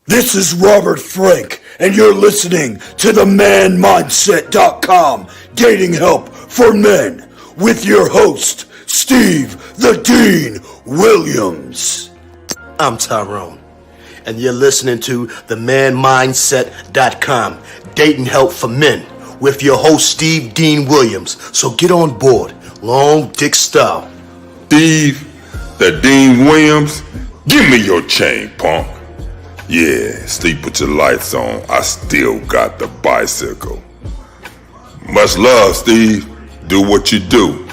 This is Robert Frank, and you're listening to themanmindset.com Dating Help for Men with your host, Steve the Dean Williams. I'm Tyrone, and you're listening to themanmindset.com Dating Help for Men with your host, Steve Dean Williams. So get on board, long dick style. Steve the Dean Williams, give me your chain, punk. Yeah, sleep with your lights on. I still got the bicycle. Much love, Steve. Do what you do.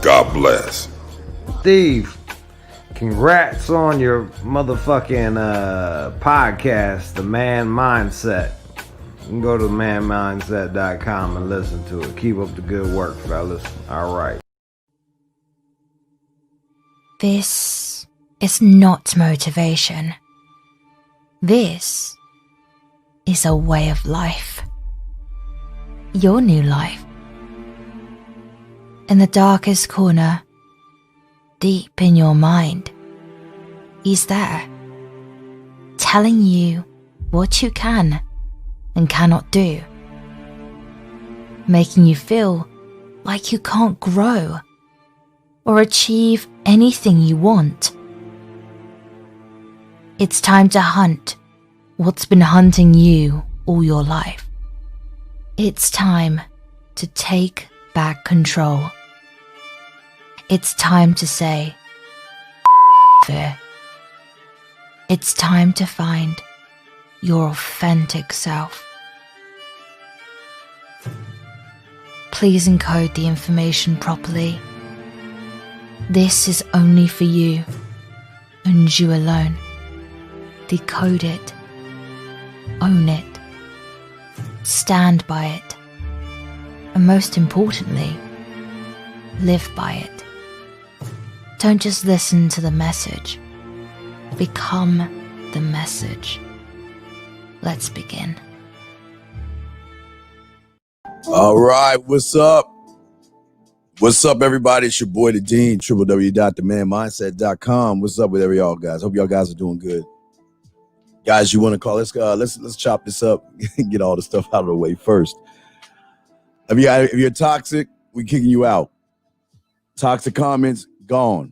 God bless. Steve, congrats on your motherfucking podcast, The Man Mindset. You can go to themanmindset.com and listen to it. Keep up the good work, fellas. All right. This is not motivation. This is a way of life. Your new life. In the darkest corner, deep in your mind, he's there, telling you what you can and cannot do, making you feel like you can't grow or achieve anything you want. It's time to hunt what's been hunting you all your life. It's time to take back control. It's time to say, fear. It's time to find your authentic self. Please encode the information properly. This is only for you and you alone. Decode it. Own it. Stand by it. And most importantly, live by it. Don't just listen to the message. Become the message. Let's begin. All right, what's up? What's up, everybody? It's your boy, the Dean, www.themanmindset.com. What's up with y'all guys? Hope y'all guys are doing good. Guys, you want to call? Let's chop this up. Get all the stuff out of the way first. If you're toxic, we kicking you out. Toxic comments, gone.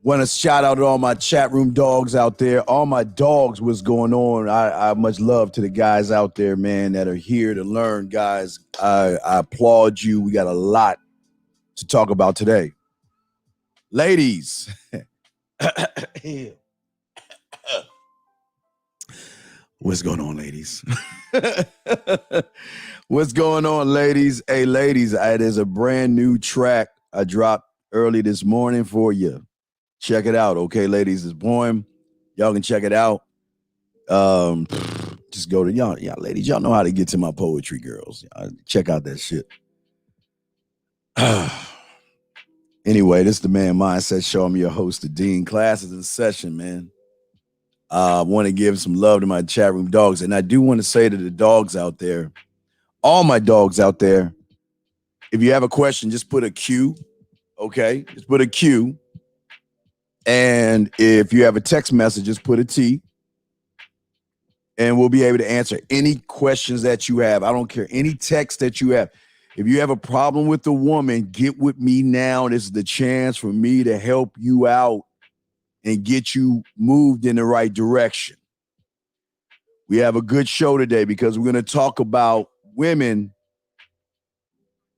Want to shout out to all my chat room dogs out there. All my dogs, what's going on? I much love to the guys out there, man, that are here to learn, guys. I applaud you. We got a lot to talk about today. Ladies. What's going on, ladies? What's going on, ladies? Hey, ladies, there's a brand new track I dropped early this morning for you. Check it out, okay, ladies? This poem, y'all can check it out. Just go to y'all, ladies. Y'all know how to get to my poetry, girls. Check out that shit. Anyway, this is the Man Mindset Show. I'm your host, the Dean. Classes in session, man. I want to give some love to my chat room dogs. And I do want to say to the dogs out there, all my dogs out there, if you have a question, just put a Q, okay? Just put a Q. And if you have a text message, just put a T. And we'll be able to answer any questions that you have. I don't care, any text that you have. If you have a problem with a woman, get with me now. This is the chance for me to help you out and get you moved in the right direction. We have a good show today because we're going to talk about women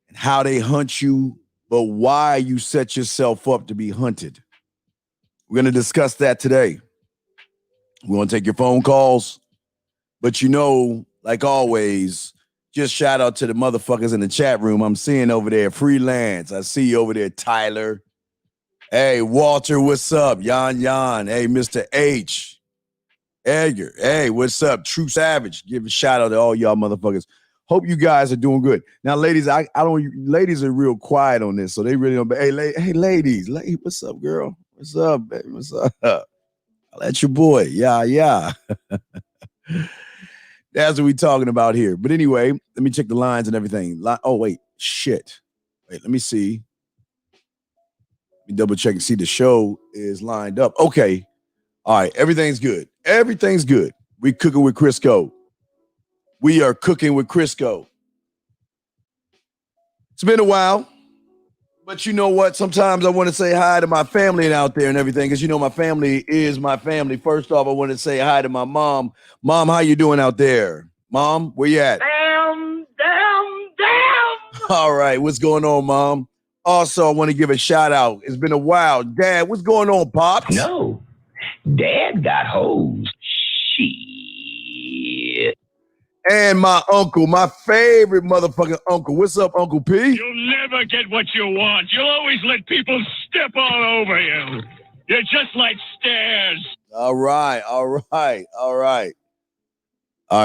and how they hunt you, but why you set yourself up to be hunted. We're going to discuss that today. We want to take your phone calls, but like always, just shout out to the motherfuckers in the chat room. I'm seeing over there, Freelance. I see you over there, Tyler. Hey, Walter, what's up? Yan. Hey, Mr. H. Edgar. Hey, what's up? True Savage. Give a shout out to all y'all motherfuckers. Hope you guys are doing good. Now, ladies, ladies are real quiet on this, so they really don't. Hey, ladies, what's up, girl? What's up, baby? What's up? That's your boy. Yeah. That's what we talking about here. But anyway, let me check the lines and everything. Oh, wait. Shit. Wait, let me see. Let me double check and see the show is lined up. Okay. All right, everything's good. Everything's good. We cooking with Crisco. We are cooking with Crisco. It's been a while, but you know what? Sometimes I want to say hi to my family out there and everything, because you know my family is my family. First off, I want to say hi to my mom. Mom, how you doing out there? Mom, where you at? Damn. All right, what's going on, Mom? Also, I want to give a shout out. It's been a while. Dad, what's going on, Pops? No, Dad got hosed. Shit. And my uncle, my favorite motherfucking uncle. What's up, Uncle P? You'll never get what you want. You'll always let people step all over you. You're just like stairs. All right. All right,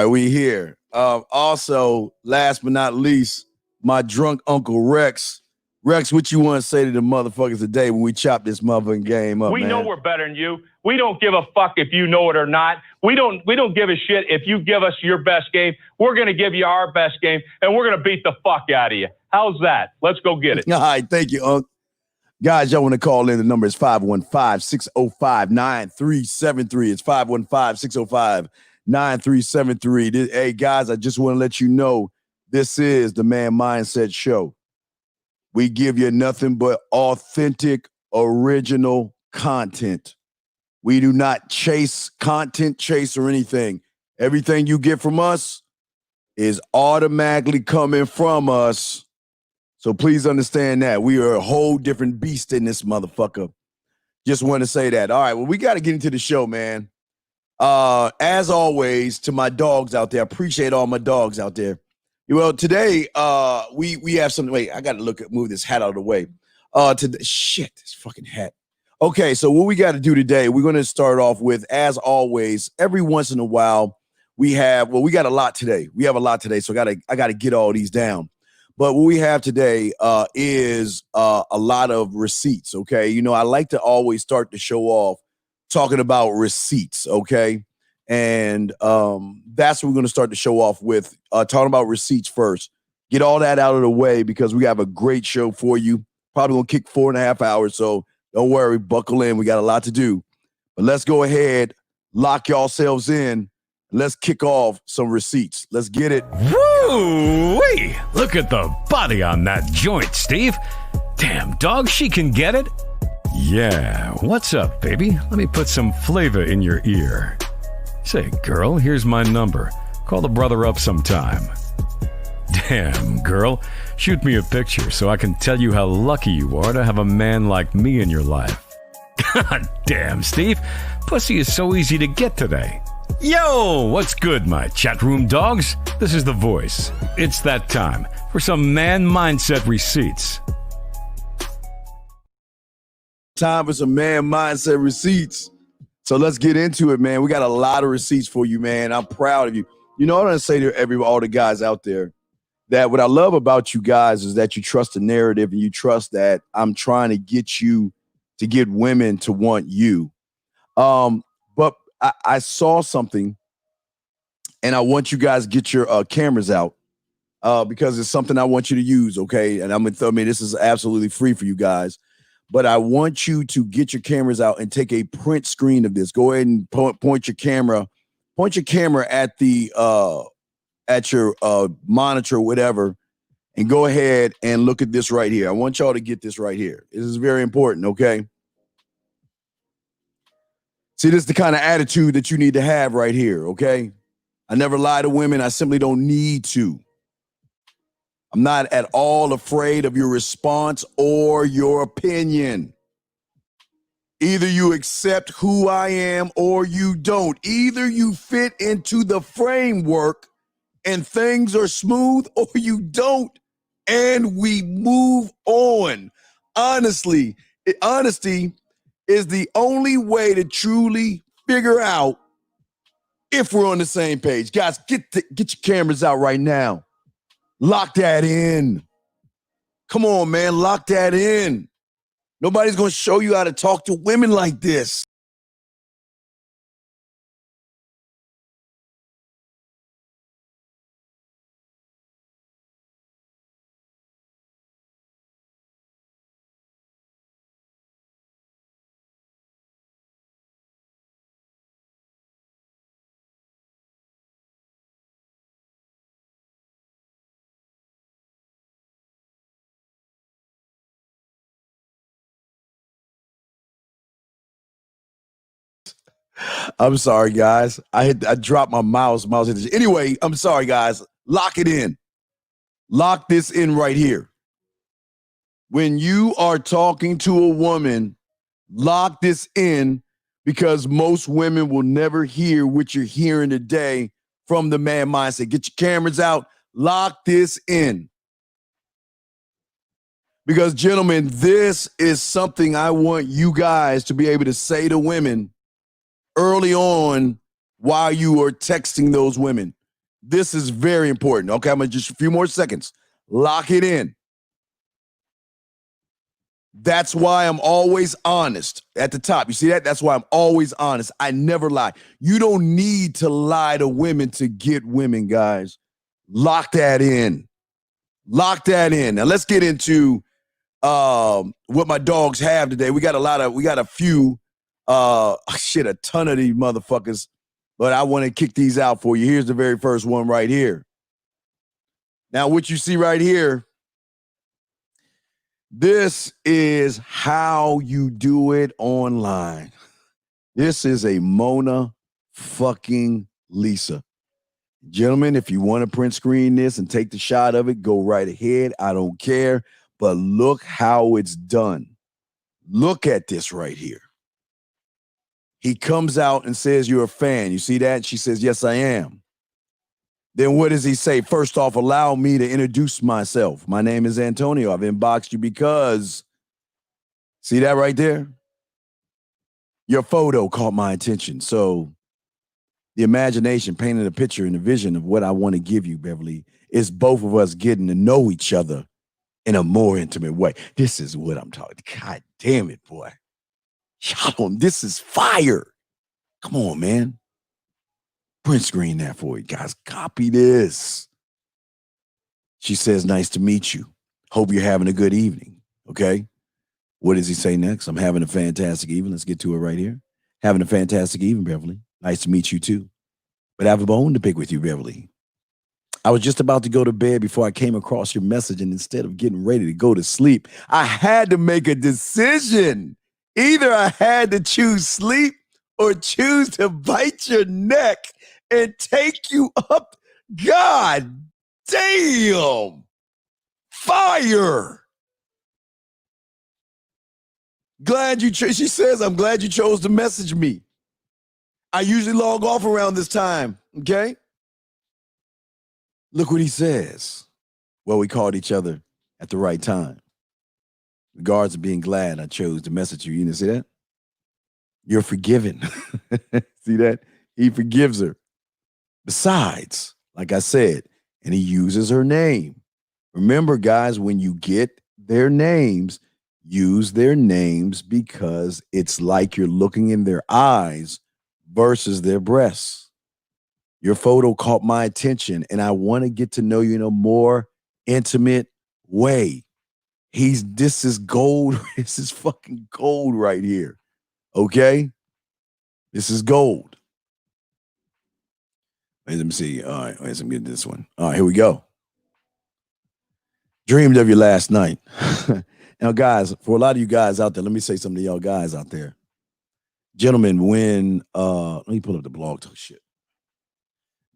we here. Also, last but not least, my drunk Uncle Rex. Rex, what you want to say to the motherfuckers today when we chop this motherfucking game up, We man? know we're better than you. We don't give a fuck if you know it or not. We don't give a shit if you give us your best game. We're going to give you our best game, and we're going to beat the fuck out of you. How's that? Let's go get it. All right, thank you, Unc. Guys, y'all want to call in, the number is 515-605-9373. It's 515-605-9373. Hey, guys, I just want to let you know this is the Man Mindset Show. We give you nothing but authentic, original content. We do not chase or anything. Everything you get from us is automatically coming from us. So please understand that. We are a whole different beast in this motherfucker. Just want to say that. All right, well, we got to get into the show, man. As always, to my dogs out there, I appreciate all my dogs out there. Well, today, we have something. Wait, I got to move this hat out of the way. This fucking hat. Okay, so what we got to do today, we're going to start off with, as always, every once in a while, we got a lot today. We have a lot today, so I got to get all these down. But what we have today is a lot of receipts, okay? You know, I like to always start the show off talking about receipts, okay? And that's what we're going to start the show off with, talking about receipts first. Get all that out of the way because we have a great show for you. Probably going to kick 4.5 hours, so don't worry, buckle in. We got a lot to do. But let's go ahead, lock yourselves in. Let's kick off some receipts. Let's get it. Woo-wee! Look at the body on that joint, Steve. Damn, dog, she can get it. Yeah, what's up, baby? Let me put some flavor in your ear. Say, girl, here's my number. Call the brother up sometime. Damn, girl, shoot me a picture so I can tell you how lucky you are to have a man like me in your life. God damn, Steve. Pussy is so easy to get today. Yo, what's good, my chat room dogs? This is The Voice. It's that time for some Man Mindset receipts. Time for some Man Mindset receipts. So let's get into it, man. We got a lot of receipts for you, man. I'm proud of you. You know what I'm going to say to all the guys out there? That what I love about you guys is that you trust the narrative and you trust that I'm trying to get you to get women to want you. But I saw something and I want you guys to get your cameras out because it's something I want you to use, okay? And this is absolutely free for you guys. But I want you to get your cameras out and take a print screen of this. Go ahead and point your camera at the at your monitor or whatever, and go ahead and look at this right here. I want y'all to get this right here. This is very important, okay? See, this is the kind of attitude that you need to have right here, okay? I never lie to women. I simply don't need to. I'm not at all afraid of your response or your opinion. Either you accept who I am or you don't. Either you fit into the framework and things are smooth, or you don't, and we move on. Honesty is the only way to truly figure out if we're on the same page. Guys, get your cameras out right now. Lock that in. Come on, man, lock that in. Nobody's going to show you how to talk to women like this. I'm sorry, guys. I dropped my mouse. Anyway, I'm sorry, guys. Lock it in. Lock this in right here. When you are talking to a woman, lock this in, because most women will never hear what you're hearing today from the Man Mindset. Get your cameras out. Lock this in. Because, gentlemen, this is something I want you guys to be able to say to women early on while you are texting those women. This is very important. Okay, I'm going to just a few more seconds. Lock it in. That's why I'm always honest at the top. You see that? That's why I'm always honest. I never lie. You don't need to lie to women to get women, guys. Lock that in. Lock that in. Now let's get into what my dogs have today. We got a few, a ton of these motherfuckers, but I want to kick these out for you. Here's the very first one right here. Now, what you see right here, this is how you do it online. This is a Mona fucking Lisa. Gentlemen, if you want to print screen this and take the shot of it, go right ahead. I don't care. But look how it's done. Look at this right here. He comes out and says, "You're a fan." You see that? She says, "Yes, I am." Then what does he say? First off, allow me to introduce myself. My name is Antonio. I've inboxed you because, see that right there? Your photo caught my attention. So the imagination painted a picture and a vision of what I want to give you, Beverly, is both of us getting to know each other in a more intimate way. This is what I'm talking. God damn it, boy. This is fire. Come on, man. Print screen that for you, guys. Copy this. She says, "Nice to meet you. Hope you're having a good evening." Okay. What does he say next? "I'm having a fantastic evening." Let's get to it right here. "Having a fantastic evening, Beverly. Nice to meet you too. But I have a bone to pick with you, Beverly. I was just about to go to bed before I came across your message, and instead of getting ready to go to sleep, I had to make a decision. Either I had to choose sleep or choose to bite your neck and take you up." God damn. Fire. She says, "I'm glad you chose to message me. I usually log off around this time." Okay. Look what he says. "Well, we called each other at the right time. Regards of being glad I chose to message you." You didn't see that? You're forgiven. See that? He forgives her. Besides, like I said, and he uses her name. Remember, guys, when you get their names, use their names, because it's like you're looking in their eyes versus their breasts. "Your photo caught my attention, and I want to get to know you in a more intimate way." This is gold. This is fucking gold right here. Okay? This is gold. Let me see. All right, let me get this one. All right, here we go. "Dreamed of you last night." Now, guys, for a lot of you guys out there, let me say something to y'all guys out there. Gentlemen, when let me pull up the blog talk shit.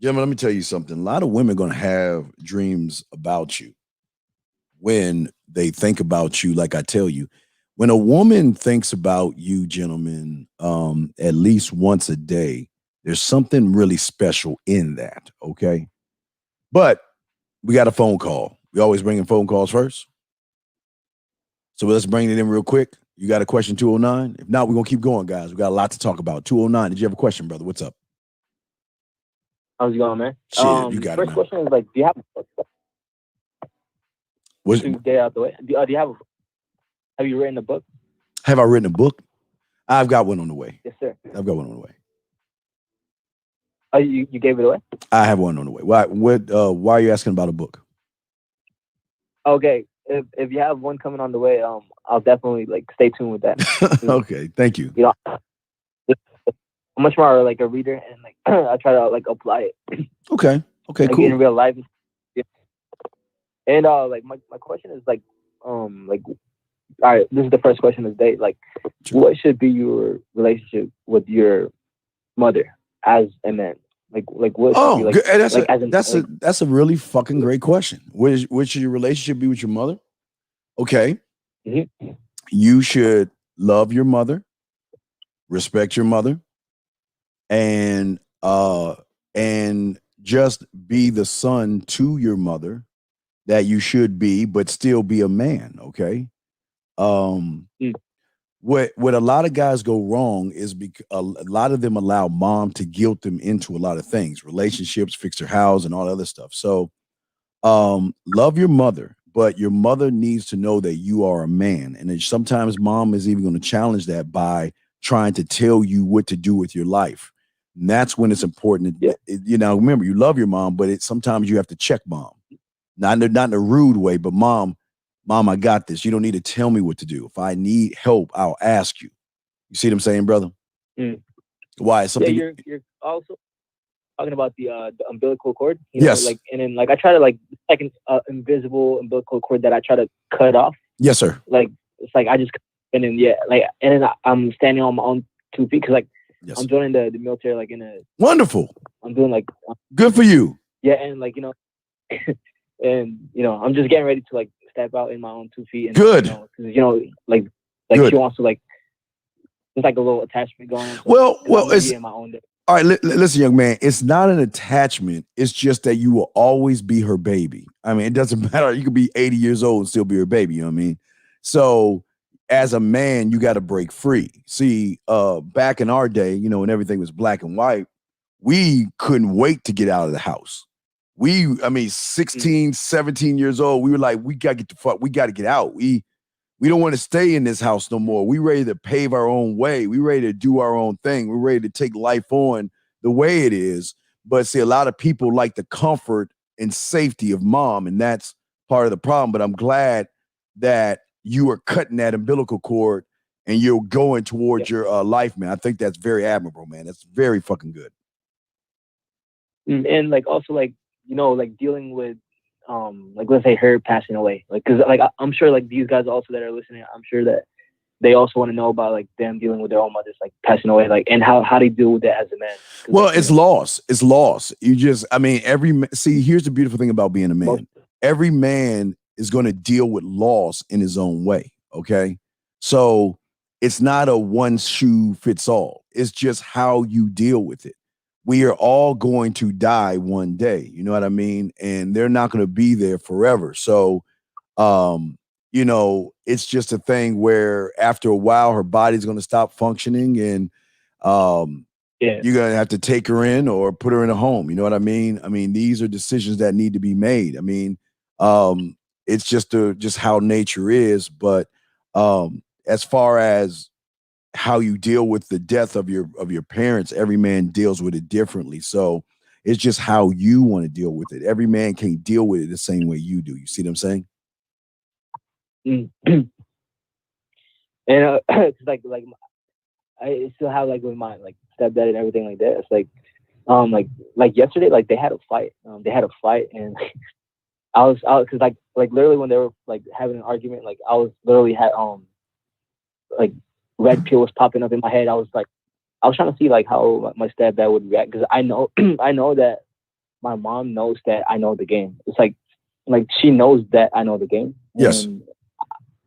Gentlemen, let me tell you something. A lot of women are going to have dreams about you when they think about you. Like I tell you, when a woman thinks about you, gentlemen, at least once a day, there's something really special in that, okay? But we got a phone call. We always bring in phone calls first. So let's bring it in real quick. You got a question, 209? If not, we're going to keep going, guys. We got a lot to talk about. 209, did you have a question, brother? What's up? How's it going, man? Shit, you got it, first man. question is, like, do you have a book? To get out the way? Do you have you written a book? Have I written a book? I've got one on the way. Yes, sir. I've got one on the way. Oh, you gave it away? I have one on the way. Why are you asking about a book? Okay. If you have one coming on the way, I'll definitely, like, stay tuned with that. Okay, thank you. You know, I'm much more like a reader, and like I try to like apply it. Okay, like, cool. in real life. Yeah. And like my question is like all right, this is the first question of the day. Like, what should be your relationship with your mother as a man? Like what should be Oh, good. And like as an that's a really fucking great question. What should your relationship be with your mother? Okay, Mhm. you should love your mother, respect your mother, and and just be the son to your mother that you should be, but still be a man. Okay. Um, Mm. what a lot of guys go wrong is because a lot of them allow mom to guilt them into a lot of things, relationships, fix their house, and all that other stuff. So love your mother, but your mother needs to know that you are a man. And then sometimes mom is even going to challenge that by trying to tell you what to do with your life. And that's when it's important to, remember, you love your mom, but sometimes you have to check mom. Not in a rude way, but mom, I got this. You don't need to tell me what to do. If I need help, I'll ask you. You see what I'm saying, brother? Mm. Why? Something. Yeah, you're also talking about the umbilical cord. Yes. Like, and then like I try to like invisible umbilical cord that I try to cut off. Yes, sir. Like it's like I just and then I'm standing on my own 2 feet because like I'm joining the military like in a wonderful. I'm doing like good for you. Yeah, and like and I'm just getting ready to like step out in my own 2 feet. And, good. Like good. She wants to like there's like a little attachment going on. So well, it's in my own day. All right, listen, young man, it's not an attachment. It's just that you will always be her baby. I mean, it doesn't matter. You could be 80 years old and still be her baby. You know what I mean? So as a man, you got to break free. See, back in our day, when everything was black and white, we couldn't wait to get out of the house. 16, 17 years old, we were like, we got to get out. We don't want to stay in this house no more. We ready to pave our own way. We ready to do our own thing. We're ready to take life on the way it is. But see, a lot of people like the comfort and safety of mom, and that's part of the problem. But I'm glad that you are cutting that umbilical cord and you're going towards your life, man. I think that's very admirable, man. That's very fucking good. And like also like like dealing with like let's say her passing away, like because like I'm sure like these guys also that are listening, I'm sure that they also want to know about like them dealing with their own mothers like passing away, like and how they deal with that as a man. Well, like, it's loss. It's loss. You just, here's the beautiful thing about being a man. Every man is going to deal with loss in his own way. Okay, so it's not a one shoe fits all. It's just how you deal with it. We are all going to die one day, you know what I mean? And they're not going to be there forever. So, it's just a thing where after a while, her body's going to stop functioning and you're going to have to take her in or put her in a home. You know what I mean? These are decisions that need to be made. It's just how nature is. But as far as how you deal with the death of your parents, every man deals with it differently. So it's just how you want to deal with it. Every man can't deal with it the same way you do. You see what I'm saying? And it's like I still have like with my like stepdad and everything like that. It's like yesterday, like they had a fight. And I was because like literally when they were like having an argument, like I was literally had like red pill was popping up in my head. I was trying to see like how my stepdad would react because I know that my mom knows that I know the game. It's like she knows that I know the game. Yes. And,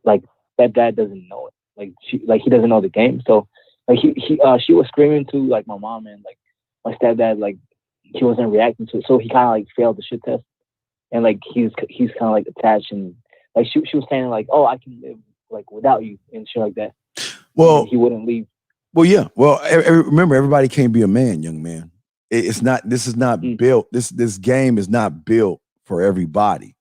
like stepdad doesn't know it. He doesn't know the game. So like she was screaming to like my mom and like my stepdad like he wasn't reacting to it. So he kind of like failed the shit test and like he's kind of like attached and like she was saying like, oh, I can live like without you and shit like that. Well, he wouldn't leave. Well, yeah. Well, remember, everybody can't be a man, young man. This is not built. This game is not built for everybody.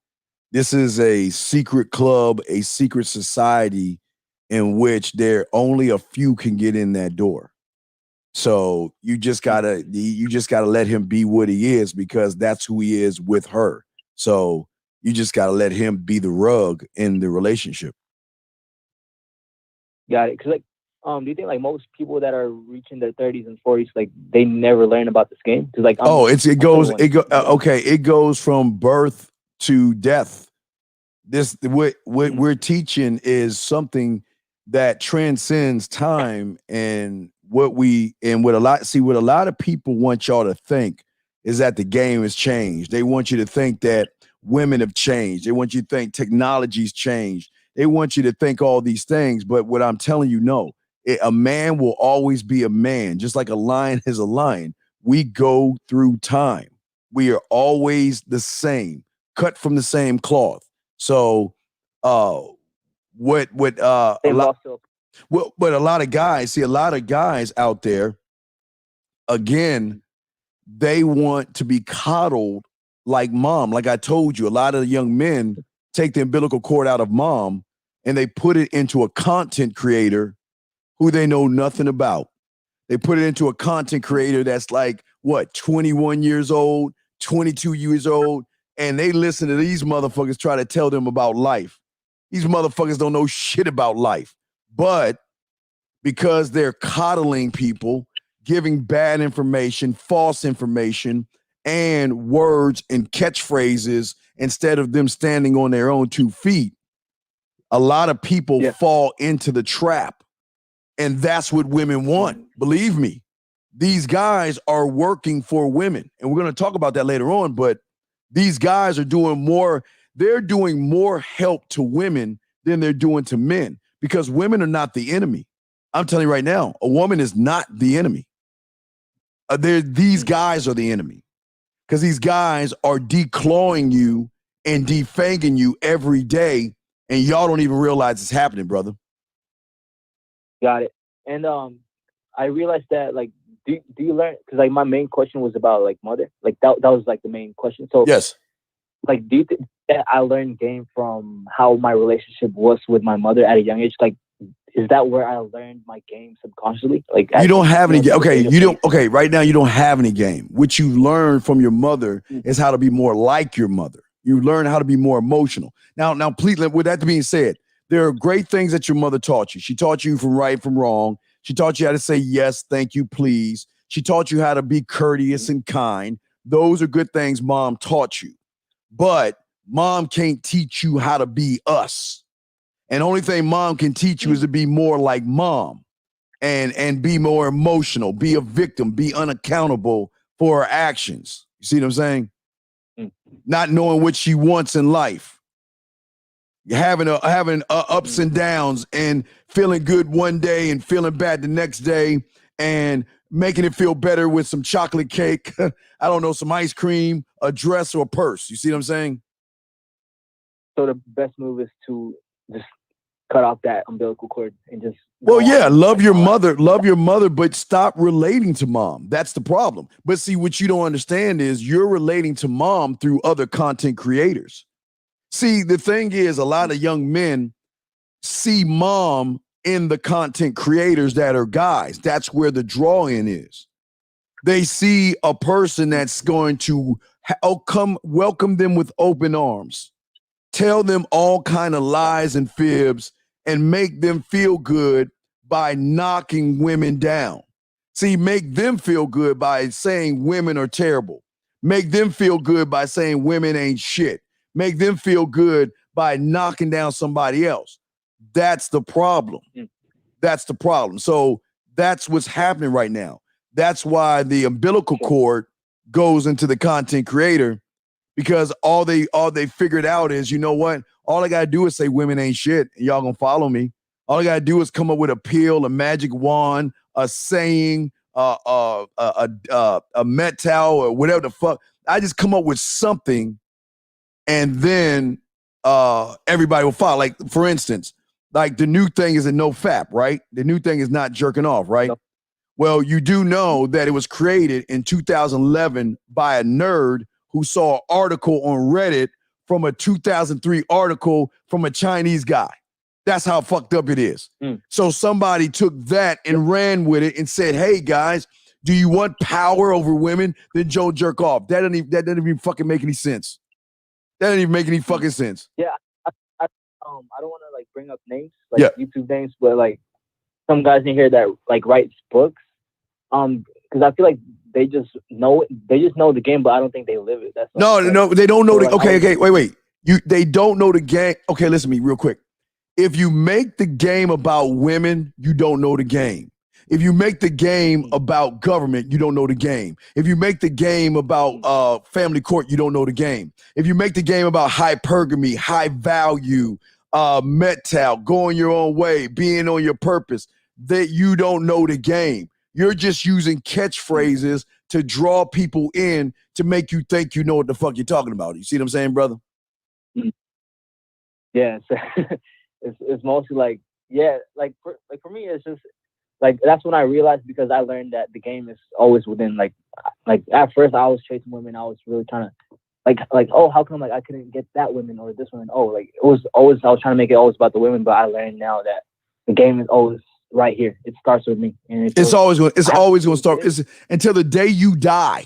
This is a secret club, a secret society in which there only a few can get in that door. So you just gotta let him be what he is because that's who he is with her. So you just gotta let him be the rug in the relationship. Got it. Because like, do you think like most people that are reaching their 30s and 40s, like they never learn about this game? Because like, it goes from birth to death. What we're teaching is something that transcends time, and what a lot of people want y'all to think is that the game has changed. They want you to think that women have changed. They want you to think technology's changed. They want you to think all these things. But what I'm telling you, no, a man will always be a man, just like a lion is a lion. We go through time. We are always the same, cut from the same cloth. So but a lot of guys out there, again, they want to be coddled like mom. Like I told you, a lot of the young men take the umbilical cord out of mom and they put it into a content creator who they know nothing about. They put it into a content creator that's like, 21 years old, 22 years old, and they listen to these motherfuckers try to tell them about life. These motherfuckers don't know shit about life. But because they're coddling people, giving bad information, false information, and words and catchphrases instead of them standing on their own 2 feet, a lot of people fall into the trap. And that's what women want. Believe me, these guys are working for women. And we're going to talk about that later on. But these guys are doing more. They're doing more help to women than they're doing to men, because women are not the enemy. I'm telling you right now, a woman is not the enemy. These guys are the enemy, because these guys are declawing you and defanging you every day. And y'all don't even realize it's happening, brother. Got it. And I realized that, like, do you learn? Because like my main question was about like mother. Like that was like the main question. So yes, like, do you think that I learned game from how my relationship was with my mother at a young age? Like, is that where I learned my game subconsciously? Like, you don't have any game. Okay, right now you don't have any game. What you learned from your mother is how to be more like your mother. You learn how to be more emotional. Now, please, with that being said, there are great things that your mother taught you. She taught you from right from wrong. She taught you how to say yes, thank you, please. She taught you how to be courteous and kind. Those are good things mom taught you. But mom can't teach you how to be us. And only thing mom can teach you is to be more like mom and be more emotional, be a victim, be unaccountable for her actions. You see what I'm saying? Not knowing what she wants in life. Having ups and downs and feeling good one day and feeling bad the next day and making it feel better with some chocolate cake, I don't know, some ice cream, a dress, or a purse. You see what I'm saying? So the best move is to just cut off that umbilical cord and just love your mother, but stop relating to mom. That's the problem. But see, what you don't understand is you're relating to mom through other content creators. See, the thing is, a lot of young men see mom in the content creators that are guys. That's where the draw-in is. They see a person that's going to welcome them with open arms, tell them all kind of lies and fibs, and make them feel good by knocking women down. See, make them feel good by saying women are terrible. Make them feel good by saying women ain't shit. Make them feel good by knocking down somebody else. That's the problem. That's the problem. So that's what's happening right now. That's why the umbilical cord goes into the content creator, because all they figured out is, you know what? All I gotta do is say women ain't shit, and y'all gonna follow me. All I gotta do is come up with a pill, a magic wand, a saying, a metal, or whatever the fuck. I just come up with something, and then everybody will follow. Like, for instance, like the new thing is a no fap, right? The new thing is not jerking off, right? Yep. Well, you do know that it was created in 2011 by a nerd who saw an article on Reddit from a 2003 article from a Chinese guy. That's how fucked up it is. So somebody took that and ran with it and said, hey guys, do you want power over women? Then Joe jerk off. That doesn't even fucking make any sense. That doesn't even make any fucking sense. Yeah, I don't want to like bring up names, like YouTube names, but like some guys in here that like writes books, because I feel like they just know the game, but I don't think they live it. That's no, they don't know wait. They don't know the game. Okay, listen to me real quick. If you make the game about women, you don't know the game. If you make the game about government, you don't know the game. If you make the game about family court, you don't know the game. If you make the game about hypergamy, high value, metal, going your own way, being on your purpose, that you don't know the game. You're just using catchphrases to draw people in to make you think you know what the fuck you're talking about. You see what I'm saying, brother? Yeah, it's mostly like, yeah, like for me, it's just like, that's when I realized, because I learned that the game is always within, like at first I was chasing women. I was really trying to like, oh, how come like I couldn't get that woman or this woman? Oh, like it was always, I was trying to make it always about the women, but I learned now that the game is always right here. It starts with me. And it's always going to start. Until the day you die,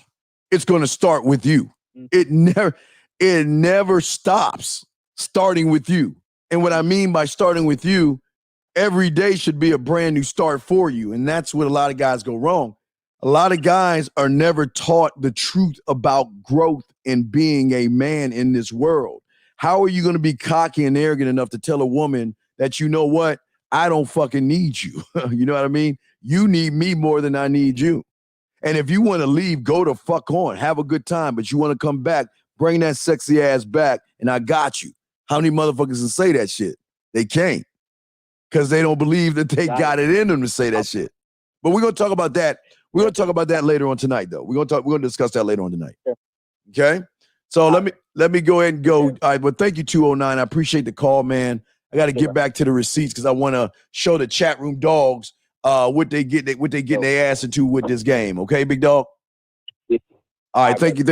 it's going to start with you. It never stops starting with you. And what I mean by starting with you, every day should be a brand new start for you. And that's what a lot of guys go wrong. A lot of guys are never taught the truth about growth and being a man in this world. How are you going to be cocky and arrogant enough to tell a woman that, you know what, I don't fucking need you? You know what I mean? You need me more than I need you. And if you want to leave, go the fuck on. Have a good time. But you want to come back, bring that sexy ass back, and I got you. How many motherfuckers can say that shit? They can't. Because they don't believe that they got it in them to say that shit. But we're going to talk about that. We're going to talk about that later on tonight, though. We're going to discuss that later on tonight. Okay? So let me go ahead and go. All right, well, thank you, 209. I appreciate the call, man. I got to get back to the receipts because I want to show the chat room dogs what they getting their ass into with this game. Okay, big dog? All right, thank you.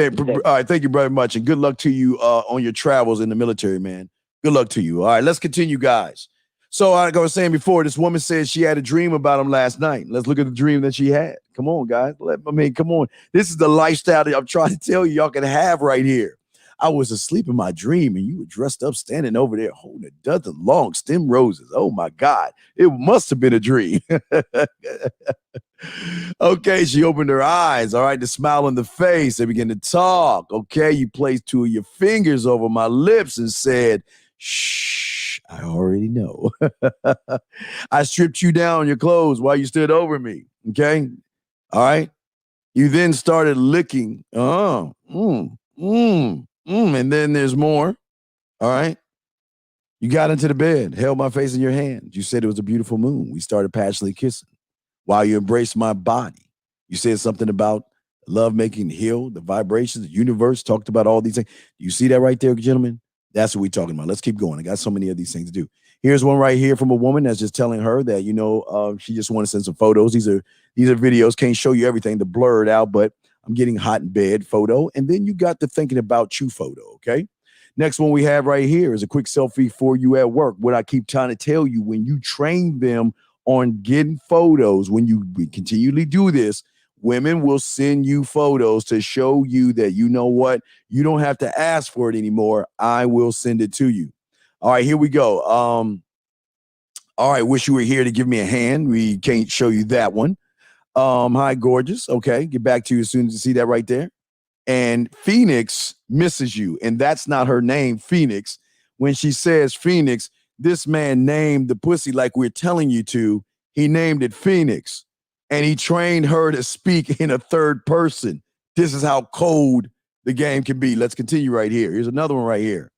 All right, thank you very much. And good luck to you on your travels in the military, man. Good luck to you. All right, let's continue, guys. So like I was saying before, this woman said she had a dream about him last night. Let's look at the dream that she had. Come on, guys. Come on. This is the lifestyle that I'm trying to tell you y'all can have right here. I was asleep in my dream and you were dressed up standing over there holding a dozen long stem roses. Oh, my God. It must have been a dream. Okay, she opened her eyes. All right, the smile on the face. They began to talk. Okay, you placed two of your fingers over my lips and said, shh, I already know. I stripped you down your clothes while you stood over me. Okay, all right. You then started licking. And then there's more. All right. You got into the bed, held my face in your hand. You said it was a beautiful moon. We started passionately kissing while you embraced my body. You said something about love making heal, the vibrations, the universe, talked about all these things. You see that right there, gentlemen? That's what we're talking about. Let's keep going. I got so many of these things to do. Here's one right here from a woman that's just telling her that, she just want to send some photos. These are videos. Can't show you everything to blur it out, but I'm getting hot in bed photo. And then you got the thinking about you photo, okay? Next one we have right here is a quick selfie for you at work. What I keep trying to tell you, when you train them on getting photos, when you continually do this, women will send you photos to show you that, you know what, you don't have to ask for it anymore. I will send it to you. All right, here we go. All right, wish you were here to give me a hand. We can't show you that one. Hi, gorgeous. Okay, get back to you as soon as you see that right there. And Phoenix misses you, and that's not her name, Phoenix. When she says Phoenix, this man named the pussy like we're telling you to. He named it Phoenix, and he trained her to speak in a third person. This is how cold the game can be. Let's continue right here. Here's another one right here.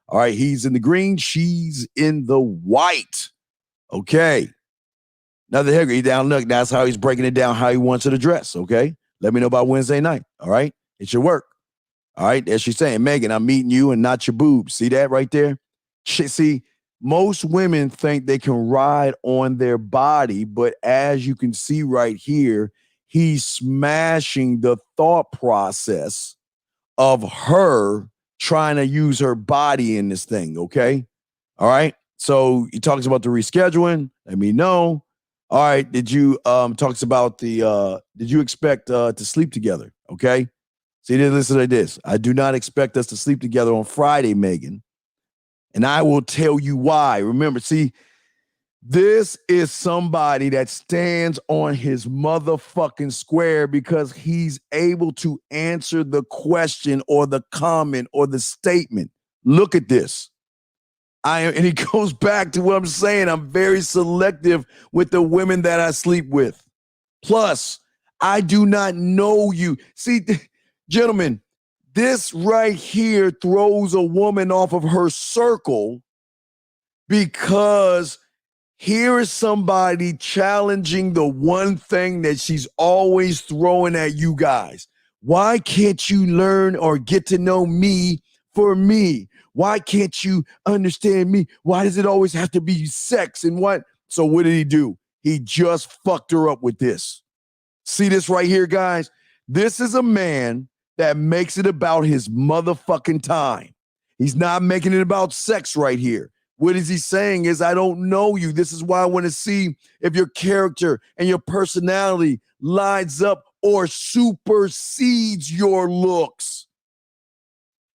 All right, he's in the green. She's in the white. Okay. Another hickory down. Look, that's how he's breaking it down, how he wants her to dress. Okay. Let me know about Wednesday night. All right. It should work. All right. As she's saying, Megan, I'm meeting you and not your boobs. See that right there? See, most women think they can ride on their body, but as you can see right here, he's smashing the thought process of her trying to use her body in this thing. Okay. All right. So he talks about the rescheduling. Let me know. All right. Did you talks about did you expect to sleep together? Okay. See, listen to this. I do not expect us to sleep together on Friday, Megan. And I will tell you why. Remember, see, this is somebody that stands on his motherfucking square because he's able to answer the question or the comment or the statement. Look at this. And he goes back to what I'm saying. I'm very selective with the women that I sleep with. Plus, I do not know you. See, gentlemen, this right here throws a woman off of her circle because here is somebody challenging the one thing that she's always throwing at you guys. Why can't you learn or get to know me for me? Why can't you understand me? Why does it always have to be sex and what? So what did he do? He just fucked her up with this. See this right here, guys? This is a man that makes it about his motherfucking time. He's not making it about sex right here. What is he saying is, I don't know you. This is why I want to see if your character and your personality lines up or supersedes your looks.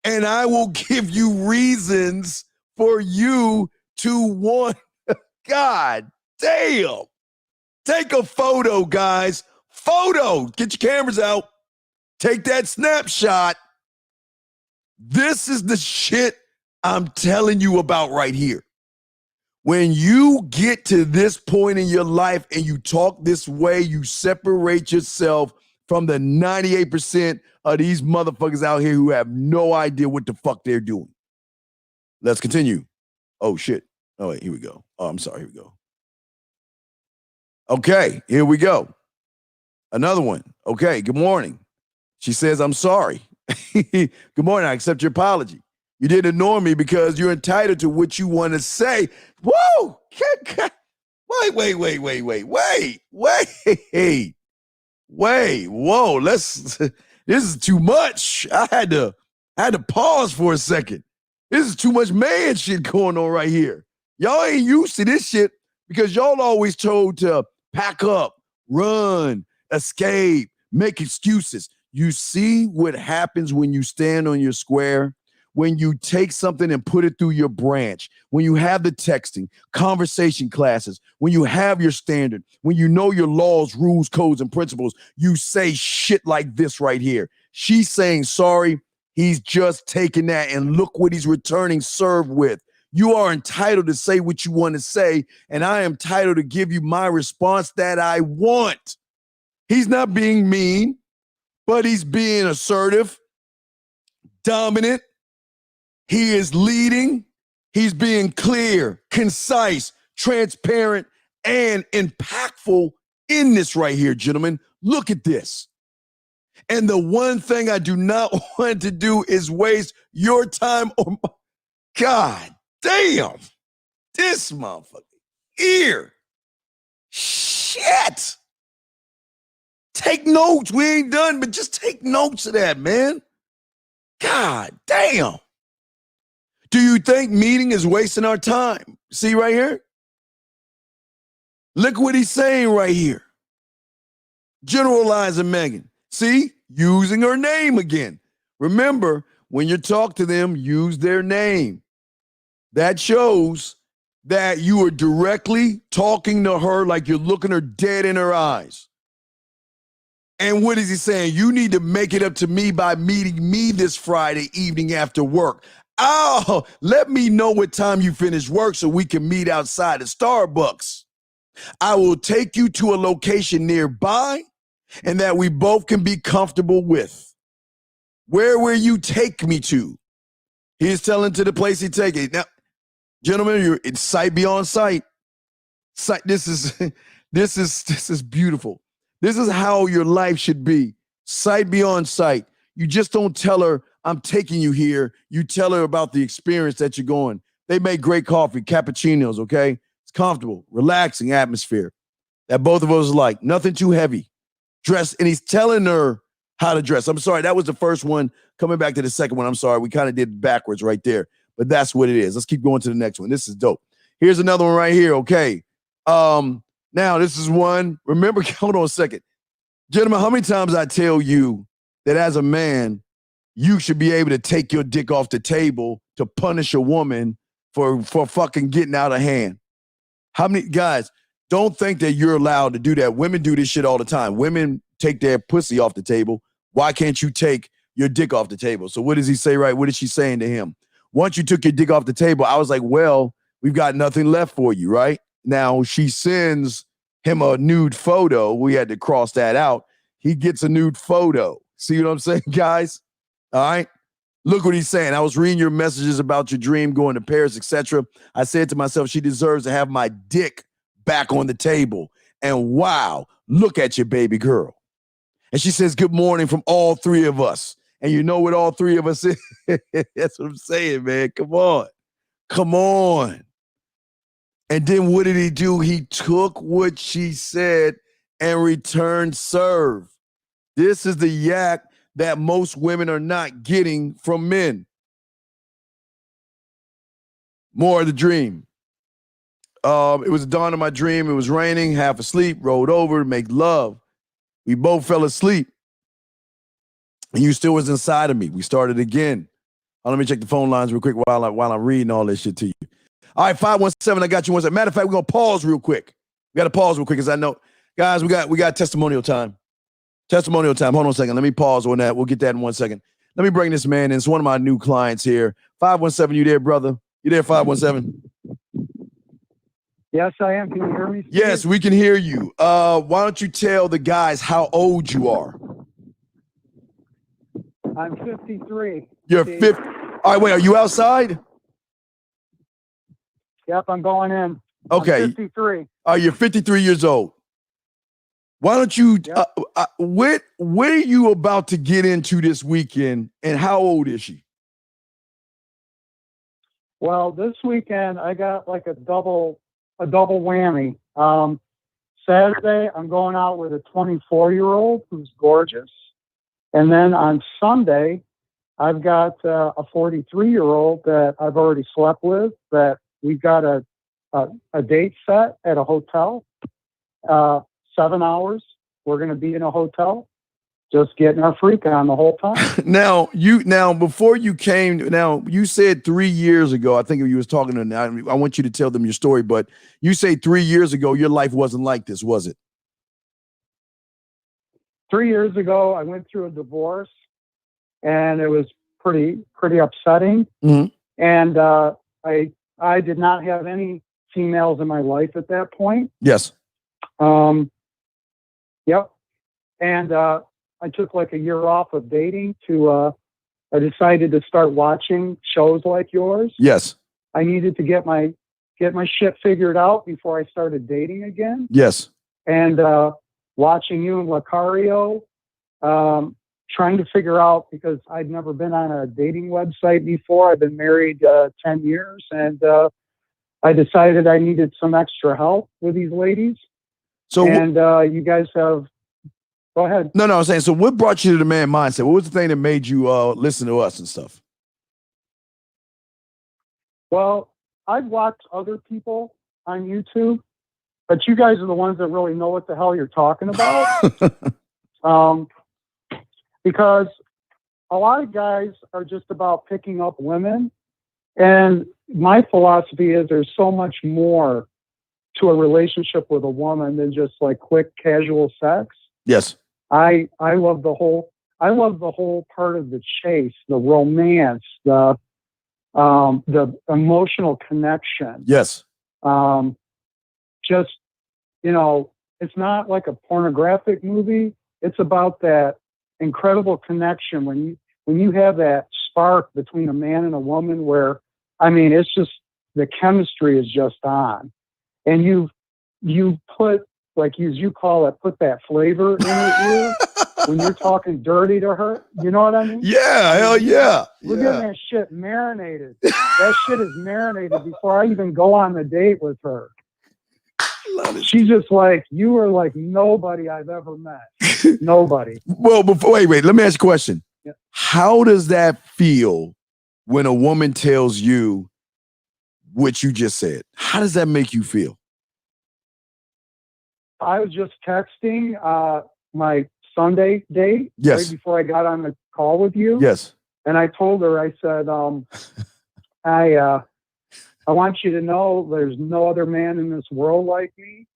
And I will give you reasons for you to want. God damn. Take a photo, guys. Photo. Get your cameras out. Take that snapshot. This is the shit I'm telling you about right here. When you get to this point in your life and you talk this way, you separate yourself from the 98% of these motherfuckers out here who have no idea what the fuck they're doing. Let's continue. Oh, shit. Oh, wait, here we go. Oh, I'm sorry. Here we go. Okay, here we go. Another one. Okay, good morning. She says, I'm sorry. Good morning. I accept your apology. You didn't ignore me because you're entitled to what you want to say. Whoa! Wait. Whoa! This is too much. I had to pause for a second. This is too much man shit going on right here. Y'all ain't used to this shit because y'all always told to pack up, run, escape, make excuses. You see what happens when you stand on your square? When you take something and put it through your branch, when you have the texting, conversation classes, when you have your standard, when you know your laws, rules, codes, and principles, you say shit like this right here. She's saying sorry. He's just taking that and look what he's returning serve with. You are entitled to say what you want to say, and I am entitled to give you my response that I want. He's not being mean, but he's being assertive, dominant. He is leading. He's being clear, concise, transparent, and impactful in this right here, gentlemen. Look at this. And the one thing I do not want to do is waste your time or my... God damn. This motherfucker here. Shit. Take notes. We ain't done, but just take notes of that, man. God damn. Do you think meeting is wasting our time? See right here? Look what he's saying right here. Generalizing Megan. See? Using her name again. Remember, when you talk to them, use their name. That shows that you are directly talking to her like you're looking her dead in her eyes. And what is he saying? You need to make it up to me by meeting me this Friday evening after work. Oh, let me know what time you finish work so we can meet outside of Starbucks. I will take you to a location nearby and that we both can be comfortable with. Where will you take me to? He's telling to the place he take it. Now, gentlemen, it's sight beyond sight. Sight. This is beautiful. This is how your life should be. Sight beyond sight. You just don't tell her, I'm taking you here. You tell her about the experience that you're going. They make great coffee, cappuccinos, okay? It's comfortable, relaxing atmosphere that both of us like. Nothing too heavy. Dress, and he's telling her how to dress. I'm sorry, that was the first one. Coming back to the second one, I'm sorry. We kind of did backwards right there, but that's what it is. Let's keep going to the next one. This is dope. Here's another one right here, okay? Now, this is one. Remember, hold on a second. Gentlemen, how many times I tell you that as a man, you should be able to take your dick off the table to punish a woman for fucking getting out of hand? How many guys don't think that you're allowed to do that? Women do this shit all the time. Women take their pussy off the table. Why can't you take your dick off the table? So what does he say, right? What is she saying to him? Once you took your dick off the table, I was like, well, we've got nothing left for you, right? Now she sends him a nude photo. We had to cross that out. He gets a nude photo. See what I'm saying, guys? All right. Look what he's saying. I was reading your messages about your dream going to Paris, etc. I said to myself, she deserves to have my dick back on the table. And wow, look at your baby girl. And she says, good morning from all three of us. And you know what all three of us is? That's what I'm saying, man. Come on. Come on. And then what did he do? He took what she said and returned serve. This is the yak that most women are not getting from men. More of the dream. It was the dawn of my dream. It was raining, half asleep, rolled over to make love. We both fell asleep. And you still was inside of me. We started again. Let me check the phone lines real quick while I'm reading all this shit to you. All right, 517, I got you one second. Matter of fact, we're going to pause real quick. We got to pause real quick because I know, guys, we got testimonial time. Testimonial time. Hold on a second. Let me pause on that. We'll get that in 1 second. Let me bring this man in. It's one of my new clients here. 517, you there, brother? You there, 517? Yes, I am. Can you hear me, Steve? Yes, we can hear you. Why don't you tell the guys how old you are? I'm 53. You're 50. All right, wait, are you outside? Yep, I'm going in. Okay. I'm 53. You're 53 years old. Why don't you, what are you about to get into this weekend, and how old is she? Well, this weekend I got like a double whammy. Saturday I'm going out with a 24-year-old who's gorgeous, and then on Sunday I've got a 43-year-old that I've already slept with. That we've got a date set at a hotel. 7 hours. We're going to be in a hotel, just getting our freak on the whole time. Now, before you came, you said 3 years ago, I think you was talking to, I want you to tell them your story, but you say 3 years ago, your life wasn't like this, was it? 3 years ago, I went through a divorce, and it was pretty upsetting. Mm-hmm. And I did not have any females in my life at that point. Yes. Yep. And I took like a year off of dating to I decided to start watching shows like yours. Yes. I needed to get my shit figured out before I started dating again. Yes. And watching you and Lucario, trying to figure out, because I'd never been on a dating website before. I've been married 10 years, and I decided I needed some extra help with these ladies. So, and you guys have, go ahead. No, I was saying, so what brought you to the man mindset? What was the thing that made you listen to us and stuff? Well, I've watched other people on YouTube, but you guys are the ones that really know what the hell you're talking about. Because a lot of guys are just about picking up women. And my philosophy is there's so much more to a relationship with a woman than just like quick casual sex. Yes. I love the whole part of the chase, the romance, the emotional connection. Yes. Just, it's not like a pornographic movie. It's about that incredible connection when you have that spark between a man and a woman where, it's just, the chemistry is just on. And you put, like as you call it, put that flavor in her ear when you're talking dirty to her. You know what I mean? Yeah, hell yeah. We're getting that shit marinated. That shit is marinated before I even go on the date with her. She's just like, you are like nobody I've ever met. Nobody. Well, wait. Let me ask you a question. Yeah. How does that feel when a woman tells you what you just said? How does that make you feel? I was just texting my Sunday date right before I got on the call with you. Yes. And I told her, I said, I want you to know there's no other man in this world like me.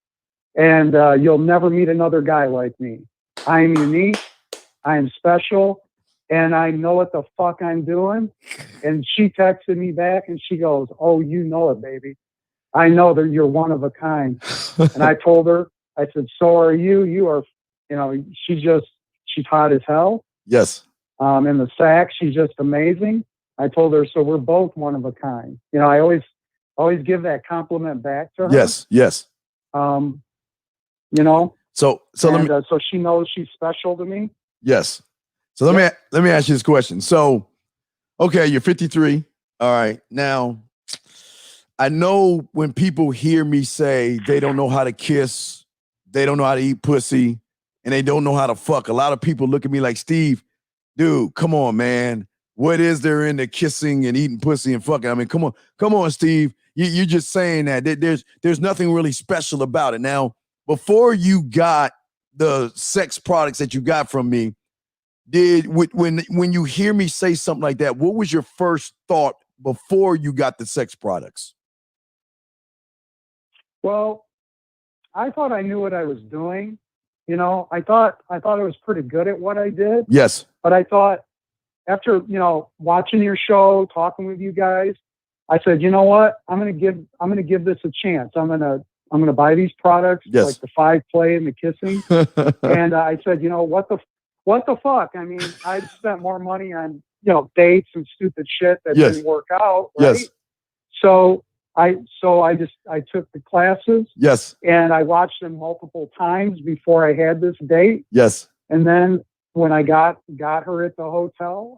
And you'll never meet another guy like me. I am unique. I am special. And I know what the fuck I'm doing. And she texted me back and she goes, oh, you know it, baby. I know that you're one of a kind. And I told her, I said, so are you. You are, she's hot as hell. Yes. In the sack, she's just amazing. I told her, so we're both one of a kind. I always give that compliment back to her. Yes. Yes. So she knows she's special to me. Yes. So let me ask you this question. So, okay, you're 53. All right. Now, I know when people hear me say they don't know how to kiss, they don't know how to eat pussy, and they don't know how to fuck, a lot of people look at me like, Steve, dude, come on, man. What is there in the kissing and eating pussy and fucking? I mean, come on, Steve. You're just saying that. There's nothing really special about it. Now, before you got the sex products that you got from me, when you hear me say something like that, what was your first thought before you got the sex products? Well, I thought I knew what I was doing. I thought I was pretty good at what I did. Yes. But I thought after, watching your show, talking with you guys, I said, you know what? I'm going to give this a chance. I'm going to buy these products, like the 5-play and the kissing. And I said, what the fuck? I mean, I spent more money on, dates and stupid shit that didn't work out. Right? Yes. So I took the classes. Yes. And I watched them multiple times before I had this date. Yes. And then when I got her at the hotel,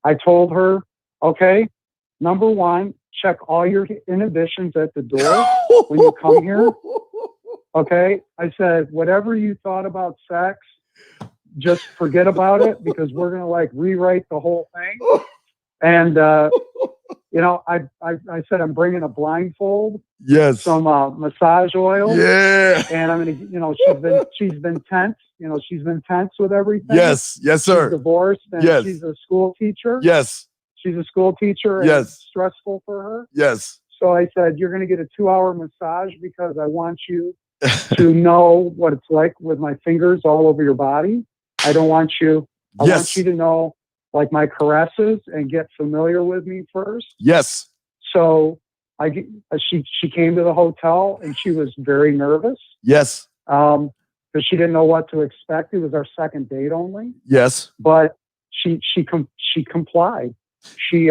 I told her, okay, number one, check all your inhibitions at the door when you come here. Okay. I said, whatever you thought about sex, just forget about it, because we're going to rewrite the whole thing. And, I said, I'm bringing a blindfold. Yes. Some massage oil. Yeah. And I'm going to, she's been tense. She's been tense with everything. Yes. Yes, sir. She's divorced and she's a school teacher. Yes. She's a school teacher. And it's stressful for her. Yes. So I said, you're going to get a 2-hour massage because I want you to know what it's like with my fingers all over your body. I don't want you, I want you to know my caresses and get familiar with me first. Yes. So she came to the hotel and she was very nervous. Yes. Because she didn't know what to expect. It was our second date only. Yes. But she complied. She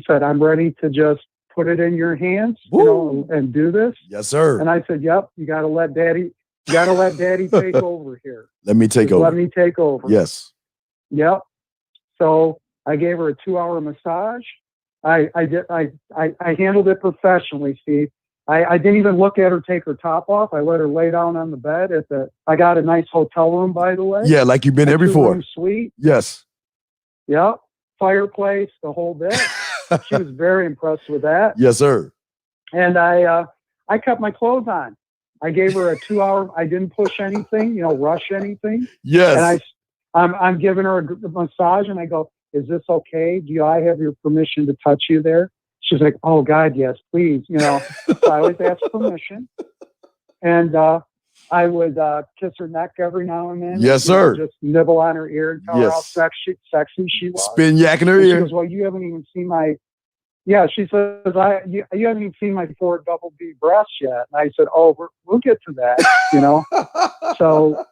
said, I'm ready to just put it in your hands, and do this. Yes, sir. And I said, yep, you got to let daddy take over here. Let me take over. Let me take over. Yes. Yep. So I gave her a 2-hour massage. I handled it professionally, Steve. I didn't even look at her take her top off. I let her lay down on the bed I got a nice hotel room, by the way. Yeah, like you've been there before. 2-room suite. Yes. Yep. Fireplace, the whole bit. She was very impressed with that. Yes, sir. And I kept my clothes on. I gave her a 2-hour. I didn't push anything, rush anything. Yes. And I'm giving her a massage, and I go, is this okay? Do I have your permission to touch you there? She's like, oh God, yes, please. So I always ask permission. And I would kiss her neck every now and then. Yes, sir. Just nibble on her ear and tell her how sexy she was. Spin yak in her ear. She goes, well, you haven't even seen my. Yeah, she says, you haven't even seen my 4 double B breasts yet. And I said, oh, we'll get to that, So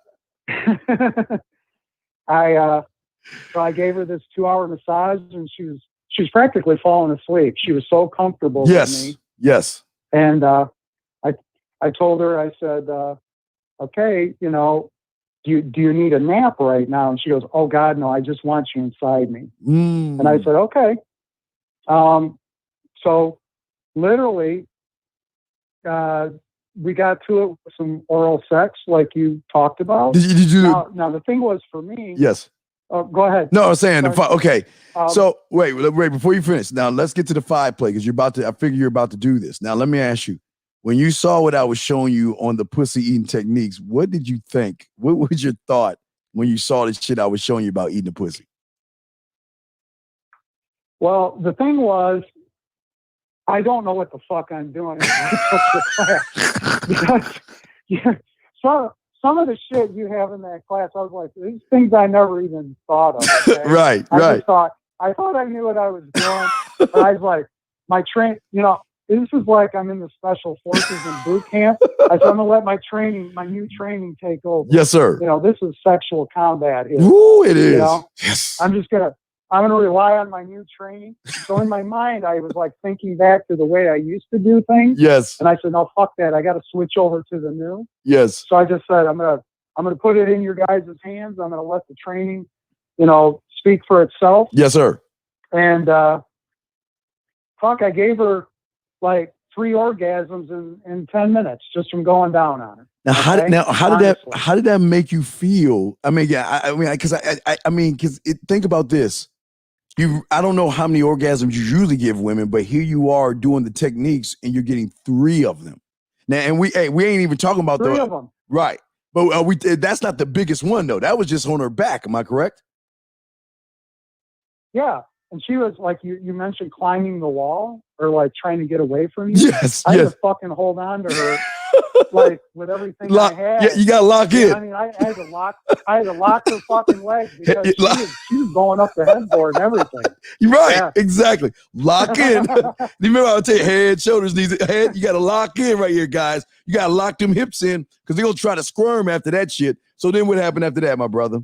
I gave her this 2-hour massage, and she was practically falling asleep. She was so comfortable with me. Yes. And I told her, I said, okay, do you need a nap right now? And she goes, oh God, no, I just want you inside me. And I said, okay. So literally, we got to it with some oral sex, like you talked about. Did you now the thing was for me. Yes. Go ahead. No, I was saying, okay. So wait, before you finish, now let's get to the 5-play, because I figure you're about to do this. Now, let me ask you, when you saw what I was showing you on the pussy eating techniques, what did you think? What was your thought when you saw the shit I was showing you about eating the pussy? Well, the thing was, I don't know what the fuck I'm doing. Because some of the shit you have in that class, I was like, these things I never even thought of. Okay? Right. I thought I knew what I was doing. But I was like, this is like I'm in the special forces in boot camp. I said, I'm gonna let my new training take over. Yes, sir. You know, this is sexual combat here. Ooh, it is. You know? Yes. I'm gonna rely on my new training. So in my mind, I was like thinking back to the way I used to do things. Yes. And I said, no, fuck that. I got to switch over to the new. Yes. So I just said, I'm gonna put it in your guys' hands. I'm gonna let the training, you know, speak for itself. Yes, sir. And I gave her like 3 orgasms in 10 minutes just from going down on her. Now, Okay? how did that make you feel? I mean, yeah, I mean, because think about this. I don't know how many orgasms you usually give women, but here you are doing the techniques and you're getting 3 of them. Now, and we ain't even talking about 3 of them. Right. But that's not the biggest one though. That was just on her back. Am I correct? Yeah. And she was like, you mentioned climbing the wall or like trying to get away from you. Yes. I had to fucking hold on to her like with everything I had. Yeah, you gotta lock in. I mean, I had to lock her fucking legs because she was going up the headboard and everything. You're right. Yeah. Exactly. Lock in. Remember, I'll tell you, head, shoulders, knees, head. You gotta lock in right here, guys. You gotta lock them hips in because they're gonna try to squirm after that shit. So then what happened after that, my brother?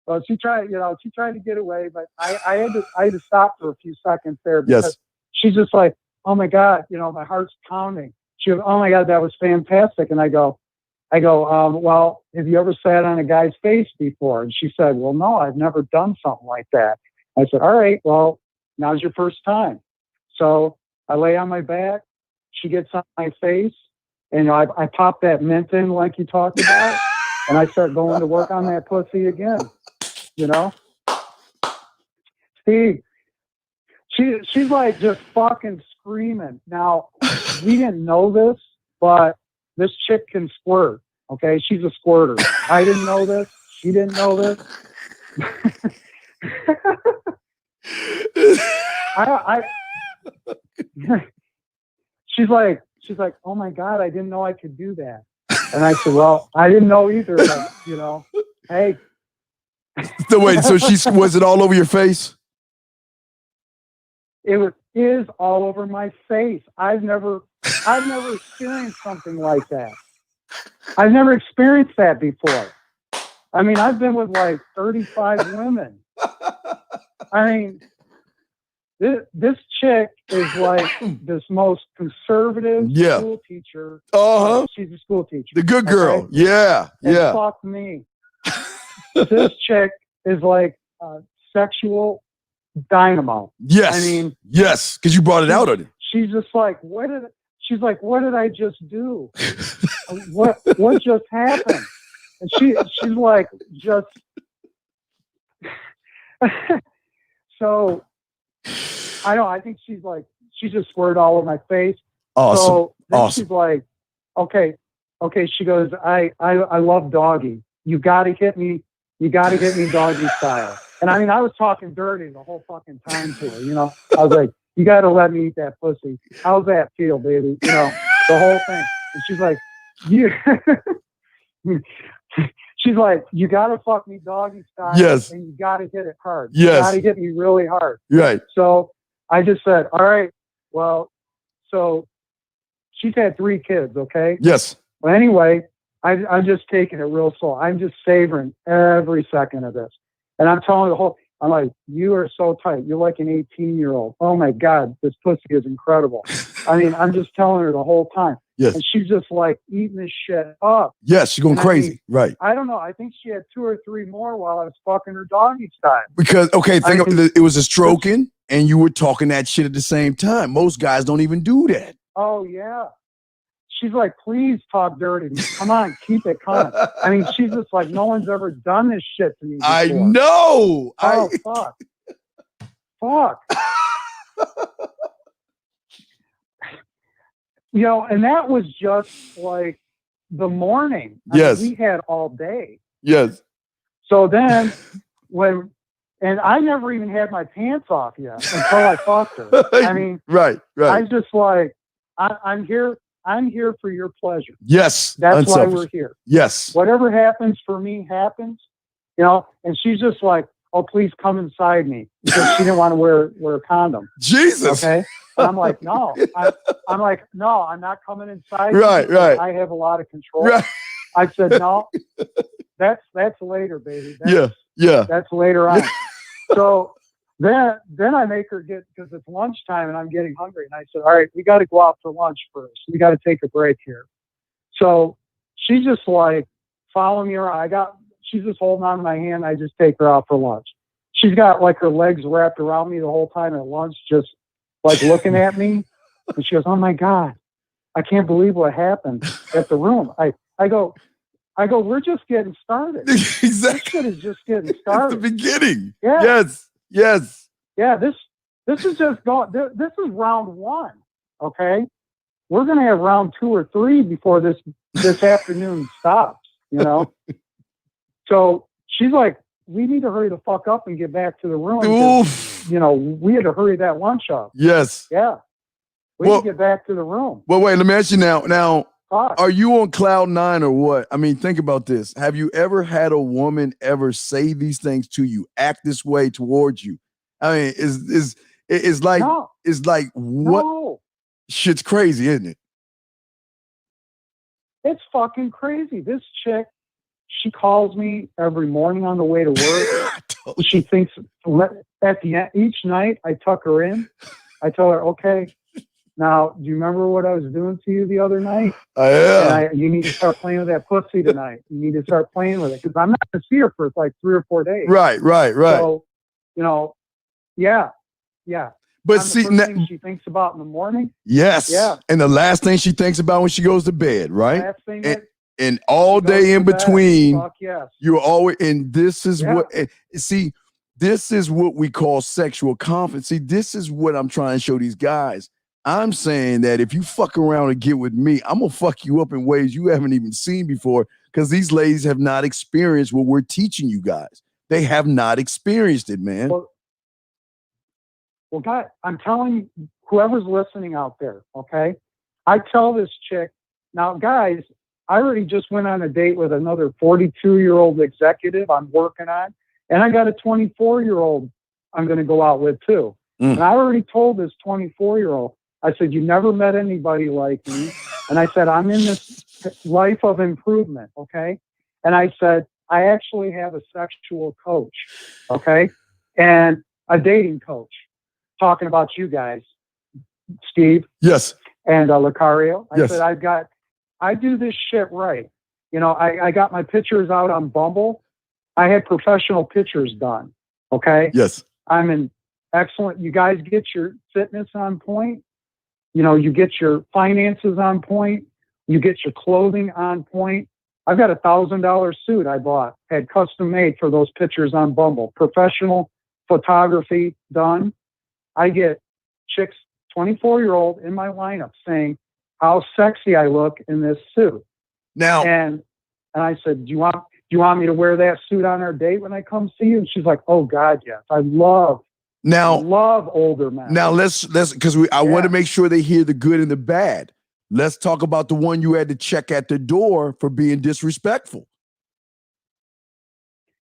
Well, she tried to get away, but I had to stop for a few seconds there because Yes. she's just like, oh my God, you know, my heart's pounding. She goes, oh my God, that was fantastic. And I go, well, have you ever sat on a guy's face before? And she said, well, no, I've never done something like that. I said, all right, well, now's your first time. So I lay on my back. She gets on my face, and I pop that mint in like you talked about, and I start going to work on that pussy again. You know, Steve, she's like just fucking screaming. Now, we didn't know this, but this chick can squirt. Okay, she's a squirter. I didn't know this. She didn't know this. She's like, oh my God, I didn't know I could do that. And I said, well, I didn't know either. But, you know, hey. So wait, so was it all over your face? It is all over my face. I've never experienced something like that. I've never experienced that before. I mean, I've been with like 35 women. I mean, this chick is like this most conservative school teacher. She's a school teacher. The good girl. Okay? Yeah. And Yeah. fuck me. This chick is like a sexual dynamo. Yes. I mean, yes, because you brought it out on it. She's just like, what did I just do? what just happened? And she's like, just so I think she just squirted all over my face. Awesome. So then Awesome. she's like, okay. She goes, I love doggy. You gotta get me doggy style. And I mean, I was talking dirty the whole fucking time to her, you know. I was like, you gotta let me eat that pussy. How's that feel, baby? You know, the whole thing. And she's like, she's like, you gotta fuck me doggy style. Yes. And you gotta hit it hard. Yes. You gotta hit me really hard. Right. So I just said, all right, well, so she's had 3 kids, okay? Yes. Well, anyway, I'm just taking it real slow. I'm just savoring every second of this. And I'm telling her I'm like, you are so tight. You're like an 18-year-old. Oh my God, this pussy is incredible. I mean, I'm just telling her the whole time. Yes. And she's just like eating this shit up. Yes, she's going And crazy. I mean, right. I don't know. I think she had 2 or 3 more while I was fucking her doggy style. Because, it was a stroking and you were talking that shit at the same time. Most guys don't even do that. Oh, yeah. She's like, please talk dirty to me. Come on, keep it coming. I mean, she's just like, no one's ever done this shit to me before. I know. Oh, fuck. Fuck. You know, and that was just like the morning. I Yes. mean, we had all day. Yes. So then and I never even had my pants off yet until I fucked her. I mean, right. I'm just like, I'm here for your pleasure. Yes. That's why unselfish. we're here. Yes. Whatever happens for me happens, you know. And she's just like, "Oh, please come inside me," because she didn't want to wear a condom. Jesus. Okay. I'm like, no. I'm like, no, I'm not coming inside. Right. I have a lot of control. Right. I said, no, that's later, baby. That's later on. So then I make her get, because it's lunchtime and I'm getting hungry. And I said, all right, we got to go out for lunch first. We got to take a break here. So she's just like following me around. She's just holding on to my hand. I just take her out for lunch. She's got like her legs wrapped around me the whole time at lunch, just like looking at me. And she goes, oh my God, I can't believe what happened at the room. I go, we're just getting started. Exactly. This shit is just getting started. It's the beginning. Yeah. Yes. Yeah, this is just going, this is round one, okay? We're going to have round 2 or 3 before this afternoon stops, you know? So she's like, we need to hurry the fuck up and get back to the room. You know, we had to hurry that lunch up. Yes. Yeah. We need to get back to the room. Well, wait, let me ask you now, are you on cloud 9 or what? I mean, think about this. Have you ever had a woman ever say these things to you, act this way towards you? I mean, it's like, no. It's like what? No. Shit's crazy, isn't it? It's fucking crazy. This chick, she calls me every morning on the way to work. She thinks at the end, each night I tuck her in. I tell her, okay, now, do you remember what I was doing to you the other night? Yeah. You need to start playing with that pussy tonight. You need to start playing with it because I'm not going to see her for like 3 or 4 days. Right. So, you know, yeah. But I'm see, the first thing she thinks about in the morning. Yes. Yeah. And the last thing she thinks about when she goes to bed, right? Last thing and all day in between, fuck yes. You're always, and this is what, see, this is what we call sexual confidence. See, this is what I'm trying to show these guys. I'm saying that if you fuck around and get with me, I'm going to fuck you up in ways you haven't even seen before because these ladies have not experienced what we're teaching you guys. They have not experienced it, man. Well, God, I'm telling whoever's listening out there, okay? I tell this chick, now, guys, I already just went on a date with another 42-year-old executive I'm working on, and I got a 24-year-old I'm going to go out with, too. And I already told this 24-year-old, I said, you never met anybody like me. And I said, I'm in this life of improvement, okay? And I said, I actually have a sexual coach, okay? And a dating coach. Talking about you guys, Steve. Yes. And Lucario. I yes. said, I do this shit right. You know, I got my pictures out on Bumble. I had professional pictures done, okay? Yes. I'm in excellent. You guys get your fitness on point. You know, you get your finances on point. You get your clothing on point. I've got $1,000 suit I bought, had custom made for those pictures on Bumble. Professional photography done. I get chicks, 24-year-old in my lineup saying how sexy I look in this suit. Now, and I said, do you want me to wear that suit on our date when I come see you? And she's like, oh God, yes. I love older men. Now let's because I want to make sure they hear the good and the bad. Let's talk about the one you had to check at the door for being disrespectful.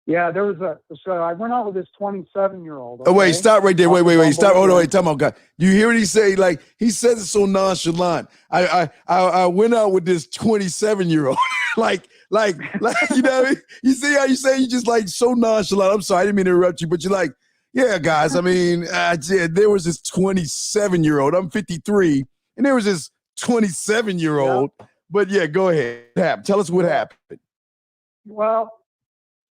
Yeah, so I went out with this 27-year-old. Okay? Oh, wait, stop right there. Wait, stop. Hold on, wait, time out, God. You hear what he say? Like, he says it so nonchalant. I went out with this 27-year-old. like, you know what I mean? You see how you say you just like so nonchalant. I'm sorry, I didn't mean to interrupt you, but you're like, yeah, guys, I mean, there was this 27-year-old. I'm 53, and there was this 27-year-old. Yeah. But yeah, go ahead. Tell us what happened.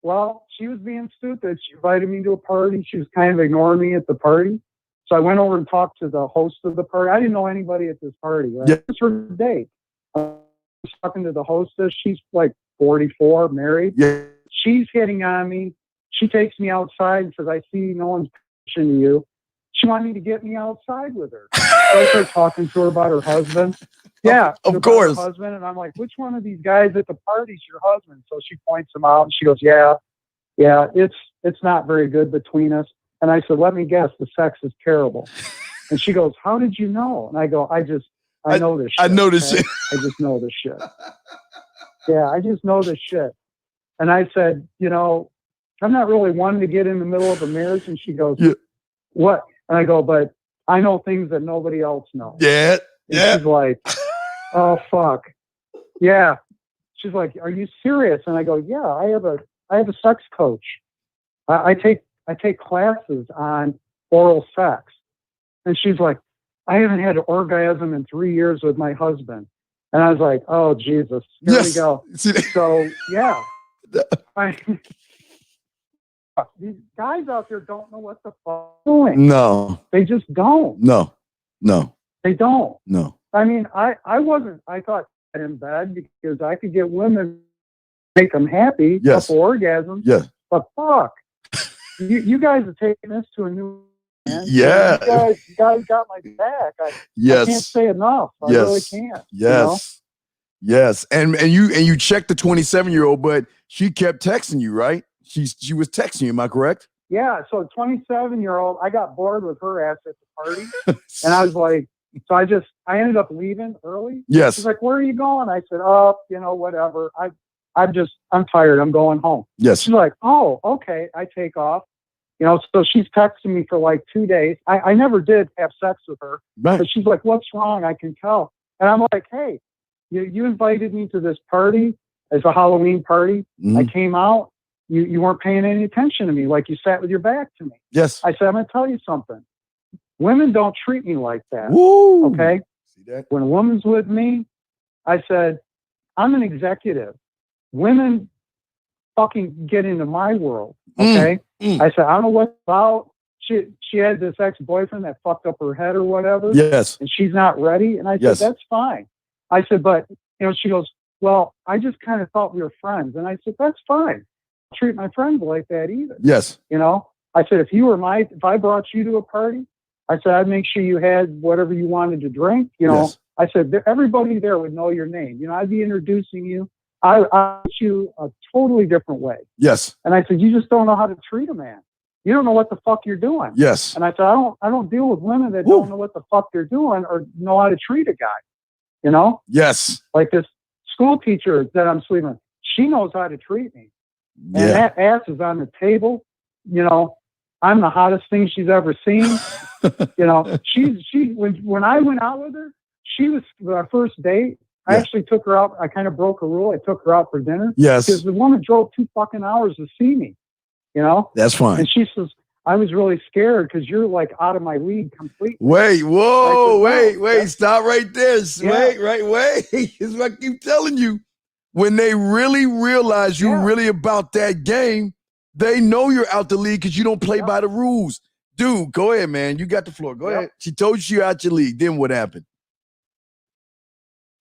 Well, she was being stupid. She invited me to a party. She was kind of ignoring me at the party. So I went over and talked to the host of the party. I didn't know anybody at this party. Right? Yeah. It was her date. I was talking to the hostess. She's like 44, married. Yeah. She's hitting on me. She takes me outside and says, I see no one's pushing you. She wanted me to get me outside with her. So I started talking to her about her husband. Yeah, of course. Her husband, and I'm like, which one of these guys at the party's your husband? So she points him out, and she goes, yeah, it's not very good between us. And I said, let me guess, the sex is terrible. And she goes, how did you know? And I go, I know this shit. I know this shit. I just know this shit. Yeah, I just know this shit. And I said, you know, I'm not really wanting to get in the middle of a marriage. And she goes, what? And I go, but I know things that nobody else knows. Yeah. And she's like, oh, fuck. Yeah. She's like, are you serious? And I go, yeah, I have a sex coach. I take classes on oral sex. And she's like, I haven't had an orgasm in 3 years with my husband. And I was like, oh, Jesus. Here we go. So, yeah. These guys out there don't know what the fuck they're doing. No. They just don't. No. They don't. No. I mean, I thought in bed because I could get women, make them happy, Yes. couple orgasms. Yeah. But fuck, you guys are taking this to a new. Man. Yeah. You guys got my back. I can't say enough. I really can't. Yes. Yes. And you checked the 27-year-old, but she kept texting you, right? She was texting you, am I correct? Yeah. So 27-year-old, I got bored with her ass at the party. And I was like, so I ended up leaving early. Yes. She's like, where are you going? I said, oh, whatever. I'm tired. I'm going home. Yes. She's like, oh, okay. I take off. So she's texting me for like 2 days. I never did have sex with her. Right. But she's like, what's wrong? I can tell. And I'm like, hey, you invited me to this party. It's a Halloween party. Mm-hmm. I came out. You weren't paying any attention to me. Like you sat with your back to me. Yes. I said, I'm going to tell you something. Women don't treat me like that. Woo. Okay. See that? When a woman's with me, I said, I'm an executive. Women fucking get into my world. Okay. I said, I don't know what's about. She had this ex-boyfriend that fucked up her head or whatever. Yes. And she's not ready. And I said, Yes. that's fine. I said, but, she goes, well, I just kind of thought we were friends. And I said, that's fine. I treat my friends like that either. Yes. I said, if I brought you to a party, I said, I'd make sure you had whatever you wanted to drink. Yes. I said, everybody there would know your name. I'd be introducing you. I treat you a totally different way. Yes. And I said, you just don't know how to treat a man. You don't know what the fuck you're doing. Yes. And I said, I don't deal with women that don't know what the fuck they're doing or know how to treat a guy. Yes. Like this school teacher that I'm sleeping with, she knows how to treat me. And that ass is on the table. I'm the hottest thing she's ever seen. When I went out with her, she was our first date. I actually took her out. I kind of broke a rule. I took her out for dinner. Yes. Because the woman drove 2 fucking hours to see me. That's fine. And she says, I was really scared because you're like out of my league completely. Wait, whoa, said, wait, stop right there. Yeah. Wait. It's what I keep telling you. When they really realize you're really about that game, they know you're out the league because you don't play by the rules. Dude, go ahead, man. You got the floor. Go ahead. She told you you're out your league. Then what happened?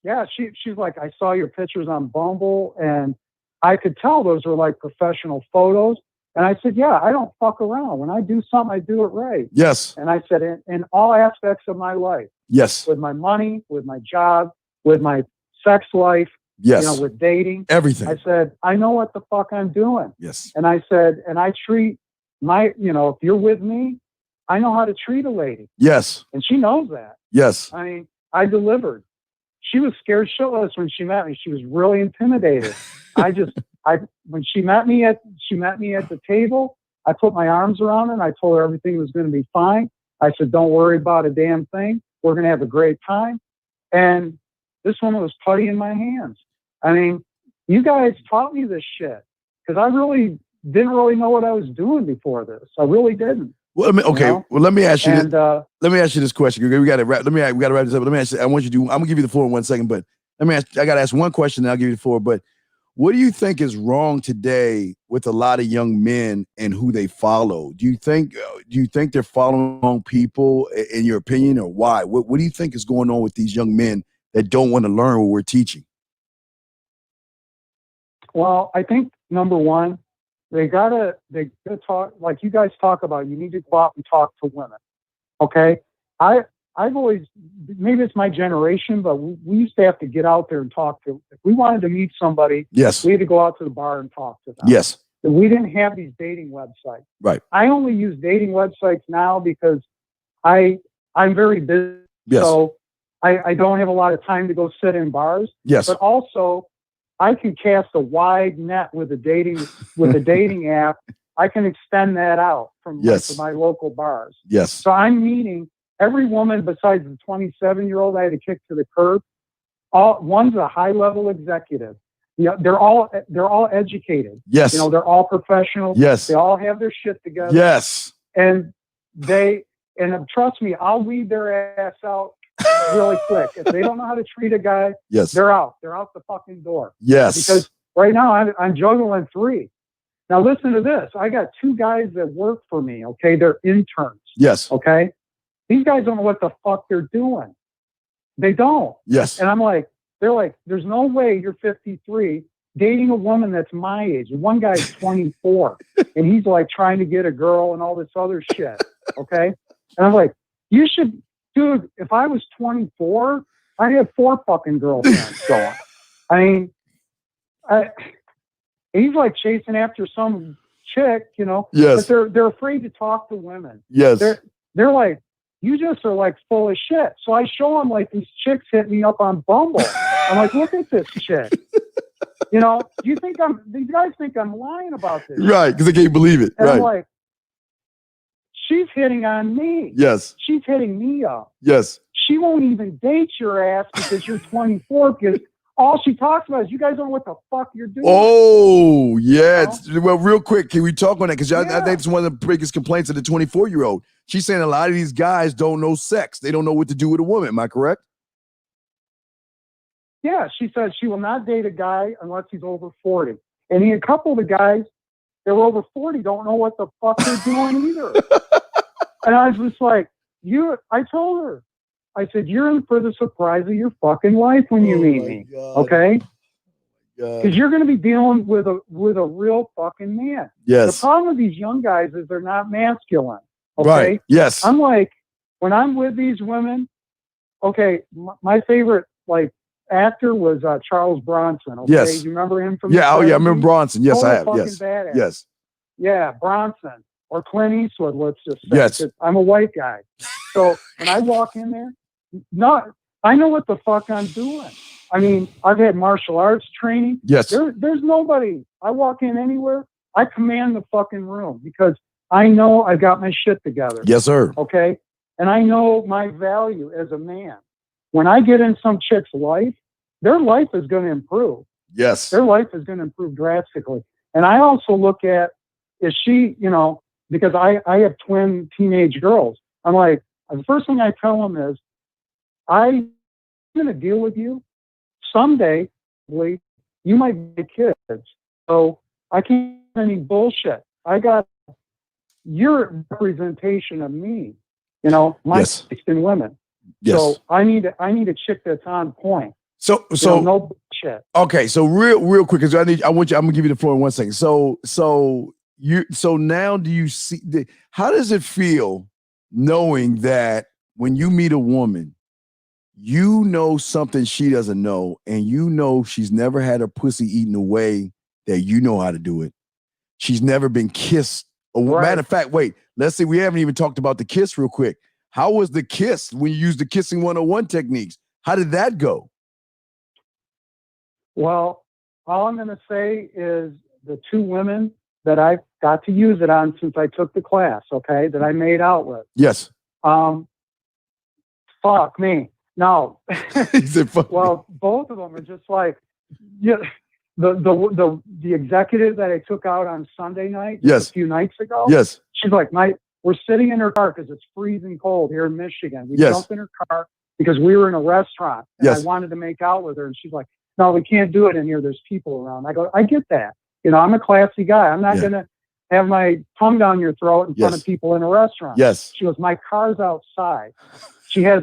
Yeah, she's like, I saw your pictures on Bumble, and I could tell those were like professional photos. And I said, yeah, I don't fuck around. When I do something, I do it right. Yes. And I said, in all aspects of my life. Yes. With my money, with my job, with my sex life. Yes. With dating. Everything. I said, I know what the fuck I'm doing. Yes. And I said, and I treat if you're with me, I know how to treat a lady. Yes. And she knows that. Yes. I mean, I delivered. She was scared shitless when she met me. She was really intimidated. When she met me at the table, I put my arms around her and I told her everything was going to be fine. I said, don't worry about a damn thing. We're going to have a great time. And this woman was putty in my hands. I mean, you guys taught me this shit because I really didn't really know what I was doing before this. I really didn't. Well, let me ask you. And, let me ask you this question. We got to wrap. We got to wrap this up. Let me ask you. I'm gonna give you the floor in 1 second, but let me ask. I got to ask one question, and I'll give you the floor. But what do you think is wrong today with a lot of young men and who they follow? Do you think they're following wrong people, in your opinion, or why? What do you think is going on with these young men that don't want to learn what we're teaching? Well, I think number one, they gotta talk like you guys talk about. You need to go out and talk to women. Okay, I've always, maybe it's my generation, but we used to have to get out there and talk to. If we wanted to meet somebody, yes, we had to go out to the bar and talk to them. Yes, we didn't have these dating websites. Right. I only use dating websites now because I'm very busy. Yes. So I don't have a lot of time to go sit in bars. Yes. But also, I can cast a wide net with a dating app. I can extend that out from yes. to my local bars. Yes. So I'm meeting every woman besides the 27-year-old I had to kick to the curb, one's a high-level executive. Yeah, they're all educated. Yes. You know, they're all professional. Yes. They all have their shit together. Yes. And trust me, I'll weed their ass out really quick. If they don't know how to treat a guy, yes, they're out. They're out the fucking door. Yes. Because right now I'm juggling 3. Now listen to this. I got 2 guys that work for me. Okay, they're interns. Yes. Okay, these guys don't know what the fuck they're doing. They don't. Yes. And they're like, there's no way you're 53 dating a woman that's my age. One guy's 24 and he's like trying to get a girl and all this other shit. Okay. And I'm like, you should, dude, if I was 24, I'd have 4 fucking girlfriends going. I mean, he's like chasing after some chick, you know, yes, but they're afraid to talk to women. Yes. They're like, you just are like full of shit. So I show them like these chicks hit me up on Bumble. I'm like, look at this chick. You know, these guys think I'm lying about this. Right, because they can't believe it. And right. I'm like, she's hitting on me. Yes. She's hitting me up. Yes. She won't even date your ass because you're 24 because all she talks about is you guys don't know what the fuck you're doing. Oh, yeah. Well, real quick, can we talk on that? Because I think it's one of the biggest complaints of the 24-year-old. She's saying a lot of these guys don't know sex. They don't know what to do with a woman. Am I correct? Yeah, she said she will not date a guy unless he's over 40. And a couple of the guys that were over 40 don't know what the fuck they're doing either. And I was just like, I told her, I said, you're in for the surprise of your fucking life when you meet me. God. Okay? Because you're going to be dealing with a real fucking man. Yes. The problem with these young guys is they're not masculine. Okay? Right. Yes. I'm like, when I'm with these women, okay, my favorite, like, actor was Charles Bronson. Okay? Yes. You remember him from? Yeah. Oh, yeah. I remember Bronson. Yes, I have. Yes. Badass. Yes. Yeah, Bronson or Clint Eastwood. Let's just say. Yes. I'm a white guy, so when I walk in there, I know what the fuck I'm doing. I mean, I've had martial arts training. Yes. There's nobody. I walk in anywhere, I command the fucking room because I know I've got my shit together. Yes, sir. Okay, and I know my value as a man. When I get in some chick's life, their life is going to improve. Yes. Their life is going to improve drastically. And I also look at, is she, you know, because I have twin teenage girls. I'm like, the first thing I tell them is, I'm going to deal with you. Someday, you might be kids. So I can't have any bullshit. I got your representation of me, you know, my taste in women. Yes. So I need a chick that's on point. So no bullshit. Okay, so real quick, because I'm gonna give you the floor in 1 second. So now do you see how does it feel knowing that when you meet a woman, you know something she doesn't know, and you know she's never had her pussy eaten away that you know how to do it. She's never been kissed. Right. Matter of fact, wait, let's see, we haven't even talked about the kiss real quick. How was the kiss when you used the kissing 101 techniques? How did that go? Well, all I'm going to say is the 2 women that I've got to use it on since I took the class, okay, that I made out with. Yes. Fuck me. No. He said, fuck well, me. Both of them are just like, yeah, the executive that I took out on Sunday night, a few nights ago. Yes. She's like, we're sitting in her car because it's freezing cold here in Michigan. We jumped in her car because we were in a restaurant and I wanted to make out with her. And she's like, no, we can't do it in here. There's people around. I go, I get that. You know, I'm a classy guy. I'm not going to have my tongue down your throat in front of people in a restaurant. Yes. She goes, my car's outside. She has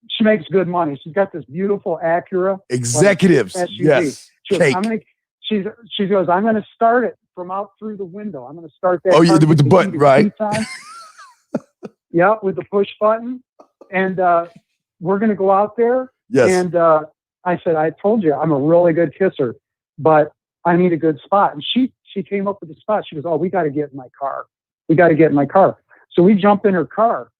she makes good money. She's got this beautiful Acura. Executives. SUV. Yes. She goes, I'm going to start it from out through the window. I'm going to start that. Oh, yeah, with the button, right? Yeah, with the push button. And we're going to go out there. Yes. And I said, I told you I'm a really good kisser, but I need a good spot. And she came up with the spot. She goes, oh, we got to get in my car. We got to get in my car. So we jump in her car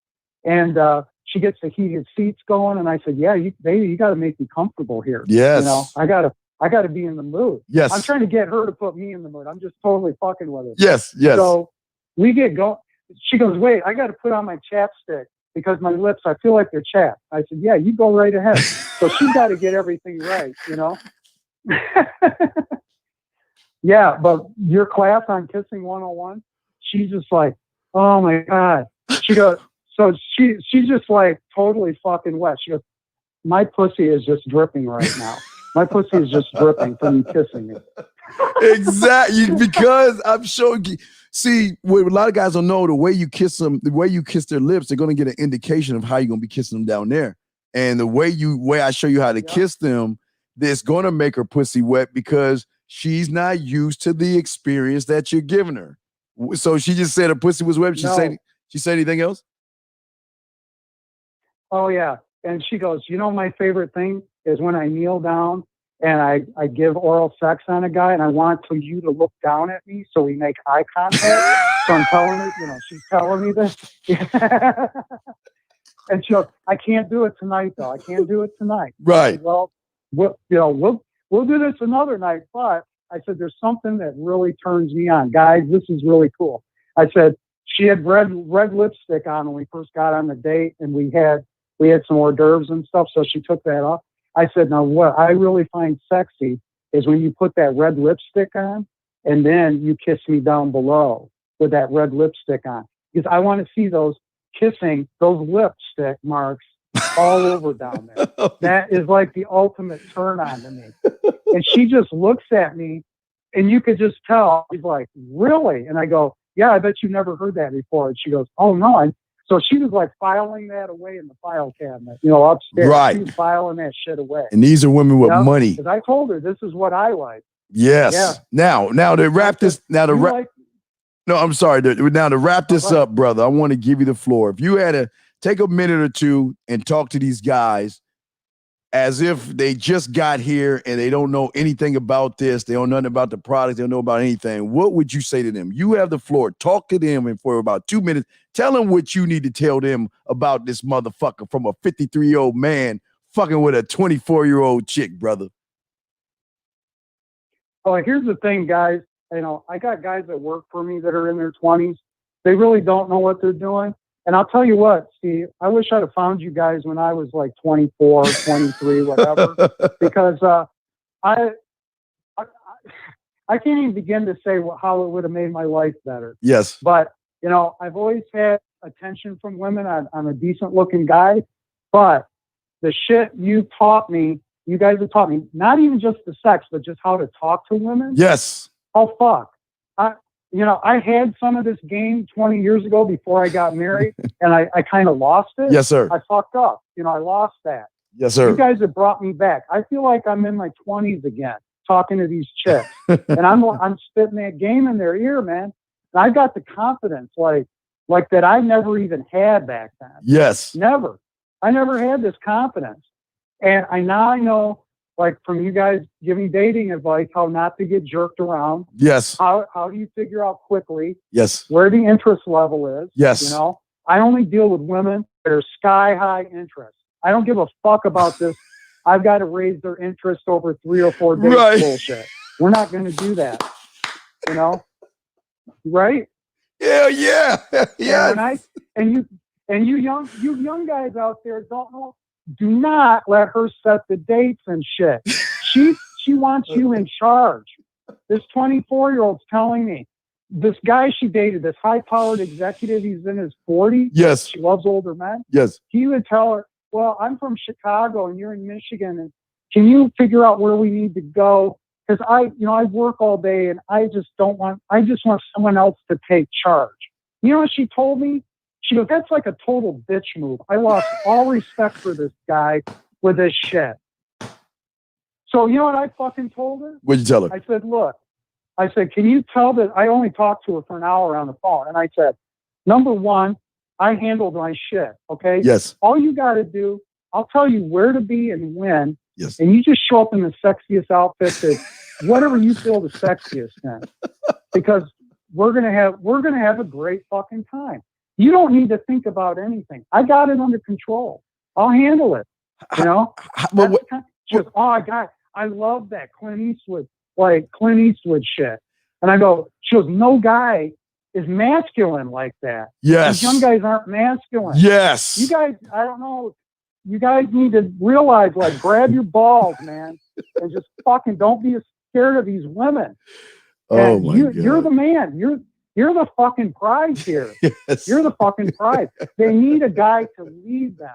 and she gets the heated seats going. And I said, yeah, baby, you got to make me comfortable here. Yes. You know, I got to be in the mood. Yes. I'm trying to get her to put me in the mood. I'm just totally fucking with her. Yes. Yes. So we get going. She goes, wait, I got to put on my chapstick because my lips, I feel like they're chapped. I said, yeah, you go right ahead. So she's got to get everything right, you know? Yeah, but your class on Kissing 101, she's just like, oh my God. She goes, so she's just like totally fucking wet. She goes, my pussy is just dripping right now. My pussy is just dripping from you kissing me. Exactly, because I'm showing you. See, what a lot of guys don't know, the way you kiss them, the way you kiss their lips, they're going to get an indication of how you're going to be kissing them down there. And the way I show you how to kiss them, it's going to make her pussy wet because she's not used to the experience that you're giving her. So she just said her pussy was wet. She said anything else? Oh yeah. And she goes, you know, my favorite thing is when I kneel down and I give oral sex on a guy and I want for you to look down at me so we make eye contact. So I'm telling her, you know, she's telling me this. And she goes, I can't do it tonight though. I can't do it tonight. Right. Said, well, we'll do this another night. But I said, there's something that really turns me on. Guys, this is really cool. I said, she had red lipstick on when we first got on the date and we had some hors d'oeuvres and stuff. So she took that off. I said, now what I really find sexy is when you put that red lipstick on and then you kiss me down below with that red lipstick on. Because I want to see those lipstick marks all over down there. That is like the ultimate turn on to me. And she just looks at me and you could just tell. She's like, really? And I go, yeah, I bet you never heard that before. And she goes, oh no. So she was like filing that away in the file cabinet, you know, upstairs. Right. She was filing that shit away. And these are women with money. Because I told her this is what I like. Yes. Yeah. Now to wrap this. No, I'm sorry. Now to wrap this up, brother, I want to give you the floor. If you had to take a minute or two and talk to these guys as if they just got here and they don't know anything about this, they don't know nothing about the products, they don't know about anything, what would you say to them? You have the floor. Talk to them and for about 2 minutes. Tell them what you need to tell them about this motherfucker from a 53-year-old man fucking with a 24-year-old chick, brother. Oh, here's the thing, guys. You know, I got guys that work for me that are in their 20s. They really don't know what they're doing. And I'll tell you what, Steve, I wish I'd have found you guys when I was like 24, 23, whatever, because I can't even begin to say how it would have made my life better. Yes. But, you know, I've always had attention from women. I'm a decent looking guy, but the shit you guys have taught me, not even just the sex, but just how to talk to women. Yes. Oh, fuck. I had some of this game 20 years ago before I got married, and I kind of lost it. Yes, sir. I fucked up. You know, I lost that. Yes, sir. You guys have brought me back. I feel like I'm in my 20s again, talking to these chicks, and I'm spitting that game in their ear, man. And I got the confidence, like that I never even had back then. Yes. Never. I never had this confidence, and I know. Like from you guys giving dating advice, how not to get jerked around. Yes. How do you figure out quickly? Yes. Where the interest level is. Yes. You know, I only deal with women that are sky high interest. I don't give a fuck about this. I've got to raise their interest over 3 or 4 days. Right. Bullshit. We're not going to do that. You know, right? Yeah. And you young guys out there don't know. Do not let her set the dates and shit. She wants you in charge. This 24-year-old's telling me this guy she dated, this high-powered executive, he's in his 40s. Yes. She loves older men. Yes. He would tell her, well, I'm from Chicago and you're in Michigan, and can you figure out where we need to go? Because I work all day and I just want someone else to take charge. You know what she told me? She goes, that's like a total bitch move. I lost all respect for this guy with this shit. So you know what I fucking told her? What'd you tell her? I said, look, can you tell that I only talked to her for an hour on the phone? And I said, number one, I handled my shit, okay? Yes. All you got to do, I'll tell you where to be and when. Yes. And you just show up in the sexiest outfit that whatever you feel the sexiest in. Because we're gonna have a great fucking time. You don't need to think about anything. I got it under control. I'll handle it. You know? She goes, I love that Clint Eastwood shit. And I go, she goes, no guy is masculine like that. Yes. These young guys aren't masculine. Yes. You guys, I don't know. You guys need to realize, like, grab your balls, man, and just fucking don't be scared of these women. Oh And my God. you're the man. You're the fucking prize here. Yes. You're the fucking prize. They need a guy to lead them.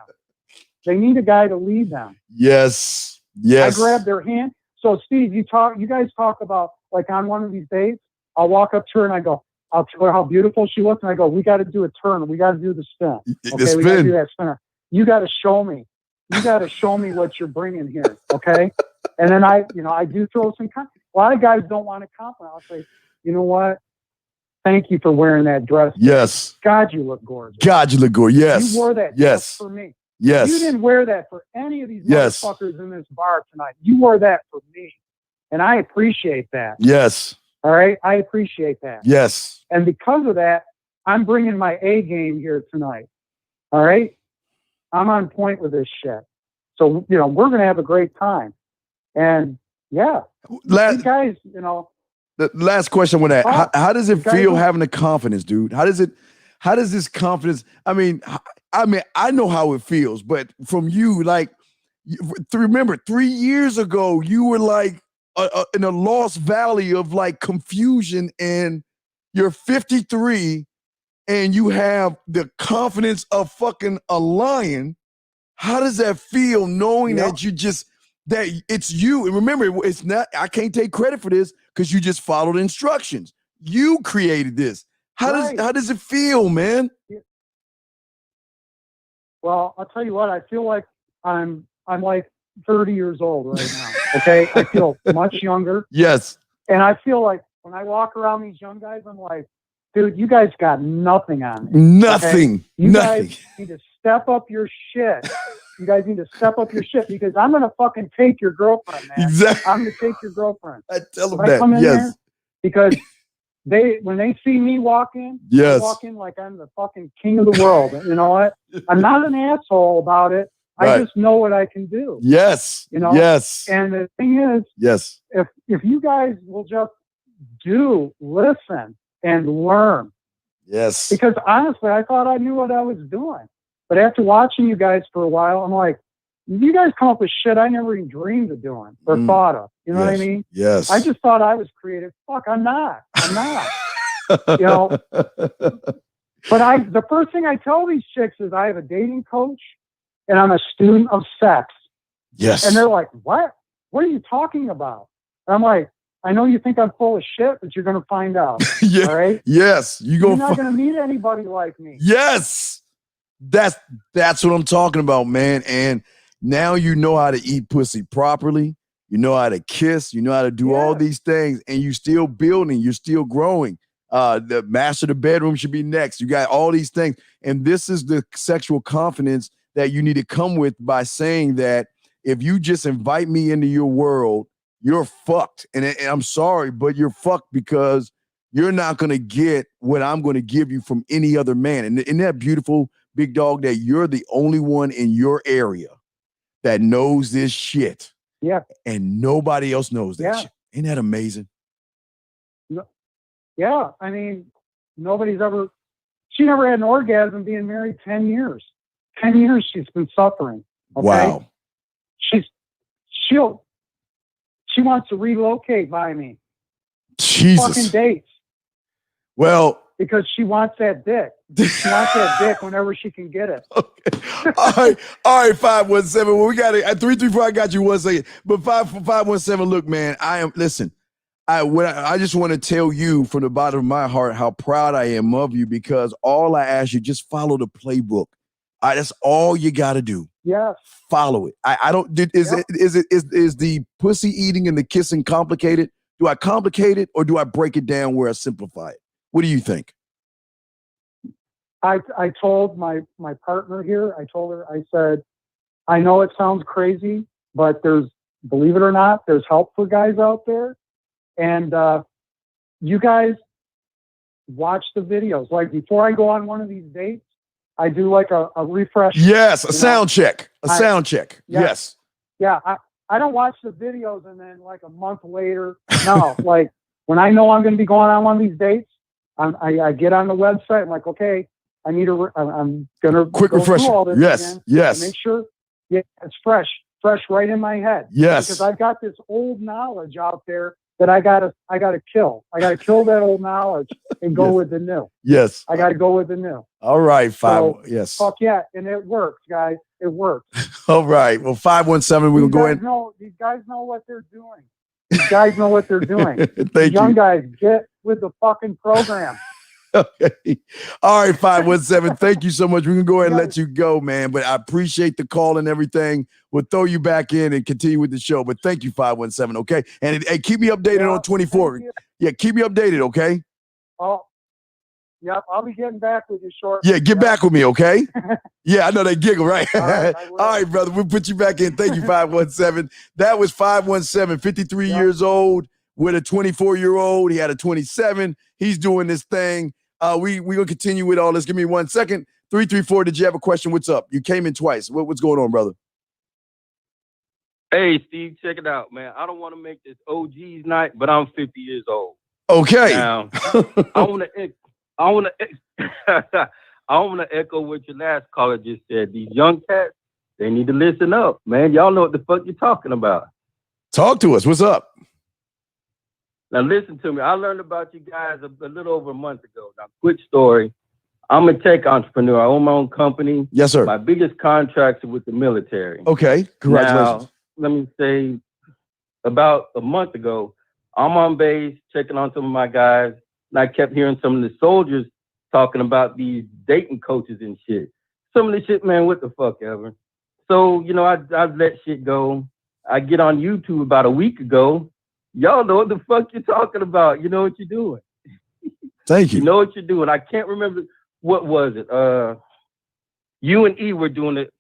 They need a guy to lead them. Yes. Yes. I grab their hand. So Steve, you guys talk about, like, on one of these dates, I'll walk up to her and I go, I'll tell her how beautiful she looks, and I go, we got to do a turn. We got to do the spin. Okay, we got to do that spinner. You got to show me. You got to show me what you're bringing here. Okay. And then I do throw some. A lot of guys don't want to compliment. I'll say, you know what? Thank you for wearing that dress. Yes. God, you look gorgeous. God, you look gorgeous. Yes. You wore that just for me. Yes. You didn't wear that for any of these motherfuckers in this bar tonight. You wore that for me. And I appreciate that. Yes. All right. I appreciate that. Yes. And because of that, I'm bringing my A game here tonight. All right. I'm on point with this shit. So, we're going to have a great time. And yeah, these guys, The last question with that. How does it feel having the confidence, dude? How does this confidence, I mean, I know how it feels, but from you, like, remember 3 years ago, you were like in a lost valley of like confusion, and you're 53 and you have the confidence of fucking a lion. How does that feel knowing that that it's you? And remember, it's not, I can't take credit for this because you just followed instructions. You created this. How does it feel, man? Well, I'll tell you what, I feel like I'm like 30 years old right now. Okay. I feel much younger. Yes. And I feel like when I walk around these young guys, I'm like, dude, you guys got nothing on me. Nothing. Okay? You Nothing. guys need to step up your shit. You guys need to step up your shit because I'm going to fucking take your girlfriend, man. Exactly. I'm going to take your girlfriend. I tell them When I come in that. there, because when they see me walk in, Yes. they walk in like I'm the fucking king of the world. And you know what? I'm not an asshole about it. I Right. just know what I can do. Yes. Yes. And the thing is, Yes. if you guys will just listen and learn. Yes. Because honestly, I thought I knew what I was doing. But after watching you guys for a while, I'm like, you guys come up with shit I never even dreamed of doing or thought of. You know what I mean? Yes. I just thought I was creative. Fuck, I'm not. But the first thing I tell these chicks is I have a dating coach and I'm a student of sex. Yes. And they're like, what? What are you talking about? And I'm like, I know you think I'm full of shit, but you're going to find out. Yeah. All right? Yes. You're not going to meet anybody like me. Yes. That's what I'm talking about, man. And now you know how to eat pussy properly. You know how to kiss. You know how to do all these things, and you're still building. You're still growing. The master of the bedroom should be next. You got all these things, and this is the sexual confidence that you need to come with by saying that if you just invite me into your world, you're fucked. And I'm sorry, but you're fucked because you're not going to get what I'm going to give you from any other man. And isn't that beautiful, big dog, that you're the only one in your area that knows this shit? Yeah. And nobody else knows that shit. Ain't that amazing? Yeah. I mean, she never had an orgasm being married 10 years. 10 years she's been suffering. Okay? Wow. She wants to relocate by me. Jesus. Fucking dates. Well, because she wants that dick. She wants that dick whenever she can get it. Okay. All right, 517. Well, we got it at 334. I got you 1 second. But 517, look, man, I just want to tell you from the bottom of my heart how proud I am of you, because all I ask you, just follow the playbook. That's all you got to do. Yes. Follow it. Is the pussy eating and the kissing complicated? Do I complicate it or do I break it down where I simplify it? What do you think? I told my partner here, I told her, I said, I know it sounds crazy, but believe it or not, there's help for guys out there. And you guys watch the videos. Like before I go on one of these dates, I do like a refresh. Yes, a sound check. Sound check. Yes. Yeah, I don't watch the videos and then like a month later. No, like when I know I'm going to be going on one of these dates, I get on the website. I'm like, okay, I'm gonna quick go refresher. through all this Yes, again yes. and make sure it's fresh right in my head. Yes. Because I've got this old knowledge out there that I gotta kill. I gotta kill that old knowledge and go with the new. Yes. I gotta go with the new. All right, yes. Fuck yeah, and it works, guys. It works. All right. Well, 517. We're gonna go ahead. These guys know what they're doing. These guys know what they're doing. Thank Young you. guys, get with the fucking program. Okay. All right, 517. Thank you so much. We're gonna go ahead and let you go, man. But I appreciate the call and everything. We'll throw you back in and continue with the show. But thank you, 517. Okay. And hey, keep me updated on 24. Yeah, keep me updated, okay? Oh, yep. I'll be getting back with you shortly. Yeah, get back with me, okay? Yeah, I know they giggle, right? All right, All right, brother. We'll put you back in. Thank you, 517. That was 517, 53 years old with a 24-year-old. He had a 27. He's doing this thing. We're going to continue with all this. Give me 1 second. 334, did you have a question? What's up? You came in twice. What's going on, brother? Hey, Steve, check it out, man. I don't want to make this OG's night, but I'm 50 years old. Okay. Now, I want to echo what your last caller just said. These young cats, they need to listen up, man. Y'all know what the fuck you're talking about. Talk to us. What's up? Now, listen to me. I learned about you guys a little over a month ago. Now, quick story. I'm a tech entrepreneur. I own my own company. Yes, sir. My biggest contracts are with the military. Okay. Congratulations. Now, let me say, about a month ago, I'm on base checking on some of my guys, and I kept hearing some of the soldiers talking about these dating coaches and shit. Some of the shit, man, what the fuck ever. So, you know, I let shit go. I get on YouTube about a week ago. Y'all know what the fuck you're talking about. You know what you're doing. Thank you. You know what you're doing. I can't remember. What was it? You and E were doing it.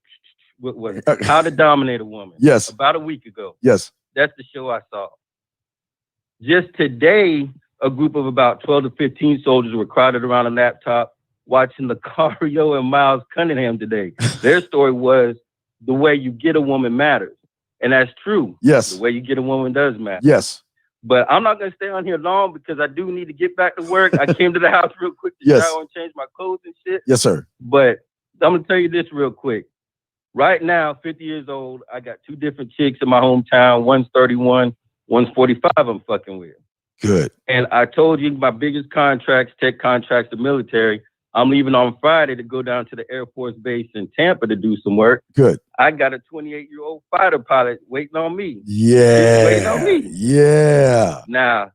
What was it? How to Dominate a Woman. Yes. About a week ago. Yes. That's the show I saw. Just today, a group of about 12 to 15 soldiers were crowded around a laptop watching Lucario and Miles Cunningham today. Their story was the way you get a woman matters. And that's true. Yes. The way you get a woman does matter. Yes. But I'm not going to stay on here long because I do need to get back to work. I came to the house real quick to shower and change my clothes and shit. Yes, sir. But I'm going to tell you this real quick. Right now, 50 years old, I got two different chicks in my hometown. One's 31, one's 45 I'm fucking with. Good. And I told you my biggest contracts, tech contracts, the military. I'm leaving on Friday to go down to the Air Force Base in Tampa to do some work. Good. I got a 28-year-old fighter pilot waiting on me. Yeah. He's waiting on me. Yeah. Now,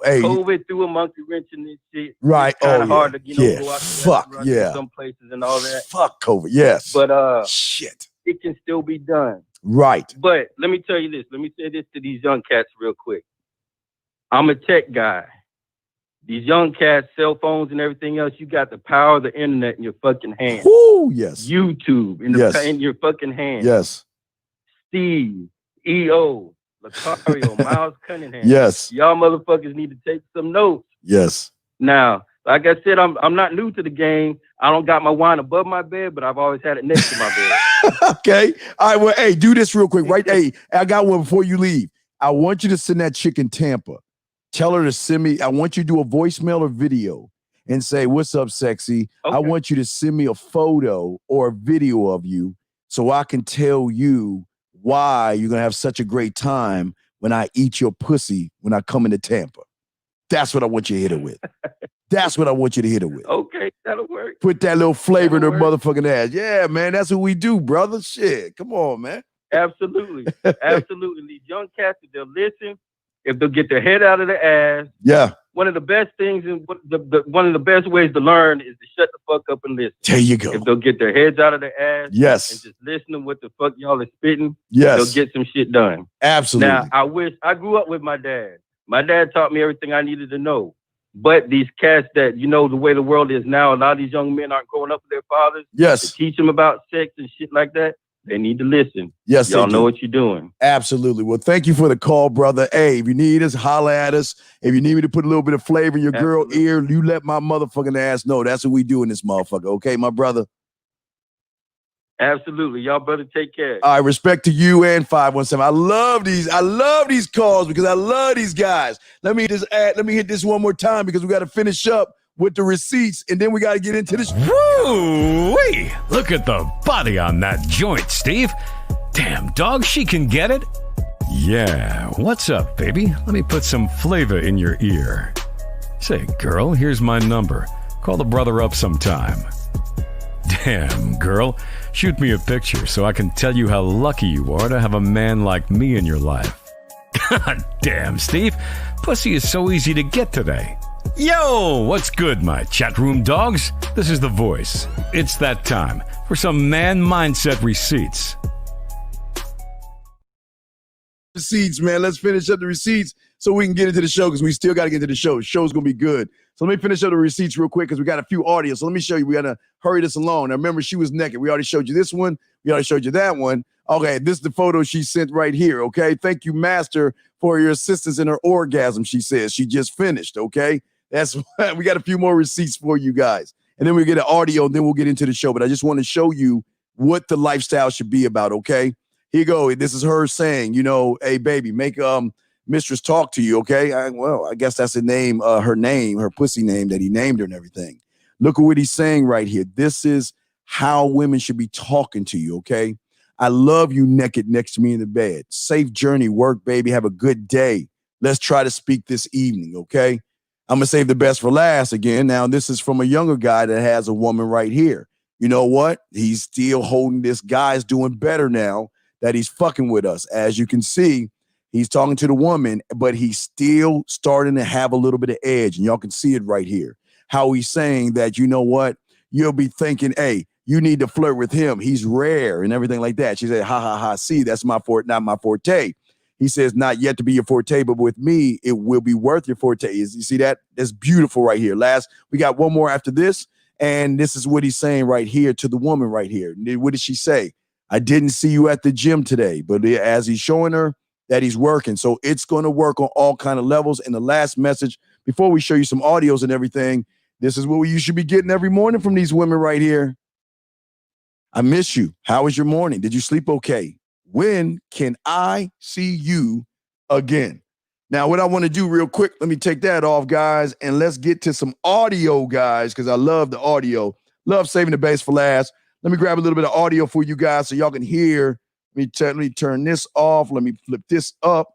hey. COVID threw a monkey wrench in this shit. Right. It's kind of hard to, yeah. go out Fuck. Yeah. some places and all that. Fuck COVID. Yes. But shit. It can still be done. Right. But let me tell you this. Let me say this to these young cats real quick. I'm a tech guy. These young cats, cell phones and everything else, you got the power of the internet in your fucking hand. Woo, yes. YouTube in your fucking hand. Yes. Steve, EO, Lucario, Miles Cunningham. Yes. Y'all motherfuckers need to take some notes. Yes. Now, like I said, I'm not new to the game. I don't got my wine above my bed, but I've always had it next to my bed. Okay. All right. Well, hey, do this real quick, right? Hey, I got one before you leave. I want you to send that chick in Tampa. Tell her to send me, I want you to do a voicemail or video and say, "What's up, sexy?" Okay. I want you to send me a photo or a video of you so I can tell you why you're going to have such a great time when I eat your pussy when I come into Tampa. That's what I want you to hit her with. That's what I want you to hit her with. Okay, that'll work. Put that little flavor in her motherfucking ass. Yeah, man, that's what we do, brother. Shit, come on, man. Absolutely. Absolutely. These young cats, if they'll listen, if they'll get their head out of their ass. Yeah. One of the best things and one of the best ways to learn is to shut the fuck up and listen. There you go. If they'll get their heads out of their ass. Yes. And just listen to what the fuck y'all are spitting. Yes. They'll get some shit done. Absolutely. Now, I grew up with my dad. My dad taught me everything I needed to know. But these cats that, you know, the way the world is now, a lot of these young men aren't growing up with their fathers. Yes. To teach them about sex and shit like that. They need to listen. Yes, y'all know what you're doing. Absolutely. Well, thank you for the call, brother. Hey, if you need us, holler at us. If you need me to put a little bit of flavor in your girl ear, you let my motherfucking ass know. That's what we do in this motherfucker. Okay, my brother? Absolutely. Y'all better take care. All right, respect to you and 517. I love these calls because I love these guys. Let me hit this one more time because we got to finish up with the receipts and then we got to get into this. Woo-wee! Look at the body on that joint, Steve. Damn, dog, she can get it. Yeah, what's up, baby? Let me put some flavor in your ear. Say, girl, here's my number. Call the brother up sometime. Damn, girl, shoot me a picture so I can tell you how lucky you are to have a man like me in your life. God damn, Steve. Pussy is so easy to get today. Yo, what's good, my chat room dogs? This is The Voice. It's that time for some man mindset receipts. Receipts, man. Let's finish up the receipts so we can get into the show because we still got to get into the show. The show's going to be good. So let me finish up the receipts real quick because we got a few audios. So let me show you. We got to hurry this along. Now, remember, she was naked. We already showed you this one. We already showed you that one. Okay, this is the photo she sent right here, okay? Thank you, Master, for your assistance in her orgasm, she says. She just finished, okay? That's we got a few more receipts for you guys. And then we get an audio, and then we'll get into the show. But I just want to show you what the lifestyle should be about, okay? Here you go. This is her saying, you know, hey, baby, make mistress talk to you, okay? I guess that's her name, her pussy name that he named her and everything. Look at what he's saying right here. This is how women should be talking to you, okay? I love you naked next to me in the bed. Safe journey, work, baby. Have a good day. Let's try to speak this evening, okay? I'm going to save the best for last again. Now, this is from a younger guy that has a woman right here. You know what? He's still holding this guy's doing better now that he's fucking with us. As you can see, he's talking to the woman, but he's still starting to have a little bit of edge. And y'all can see it right here. How he's saying that, you know what? You'll be thinking, hey, you need to flirt with him. He's rare and everything like that. She said, ha, ha, ha. See, that's not my forte. He says, not yet to be your forte, but with me, it will be worth your forte. You see that? That's beautiful right here. We got one more after this. And this is what he's saying right here to the woman right here. What did she say? I didn't see you at the gym today, but as he's showing her that he's working. So it's going to work on all kind of levels. And the last message, before we show you some audios and everything, this is what you should be getting every morning from these women right here. I miss you. How was your morning? Did you sleep okay? When can I see you again? Now, what I want to do real quick, let me take that off, guys, and let's get to some audio, guys, because I love the audio. Love saving the base for last. Let me grab a little bit of audio for you guys so y'all can hear. Let me turn this off. Let me flip this up,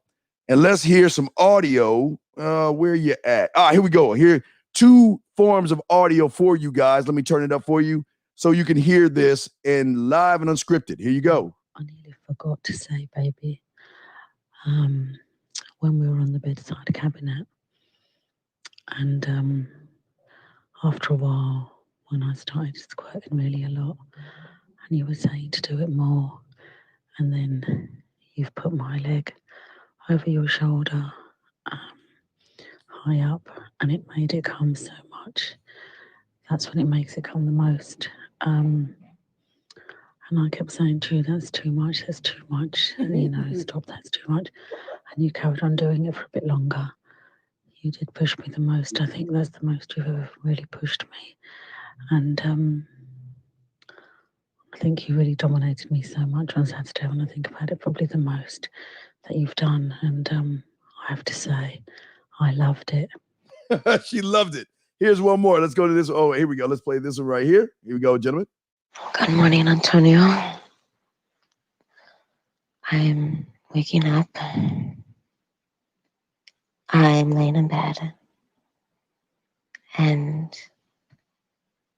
and let's hear some audio. Where you at? Here we go. Here, 2 forms of audio for you guys. Let me turn it up for you so you can hear this in live and unscripted. Here you go. I nearly forgot to say, baby, when we were on the bedside cabinet, and after a while, when I started squirting really a lot, and you were saying to do it more, and then you've put my leg over your shoulder, high up, and it made it come so much. That's when it makes it come the most. And I kept saying to you, that's too much, and, you know, stop, that's too much. And you carried on doing it for a bit longer. You did push me the most. I think that's the most you've ever really pushed me. And I think you really dominated me so much on Saturday when I think about it, probably the most that you've done. And I have to say, I loved it. She loved it. Here's one more. Let's go to this. Oh, here we go. Let's play this one right here. Here we go, gentlemen. Good morning, Antonio. I'm waking up. I'm laying in bed and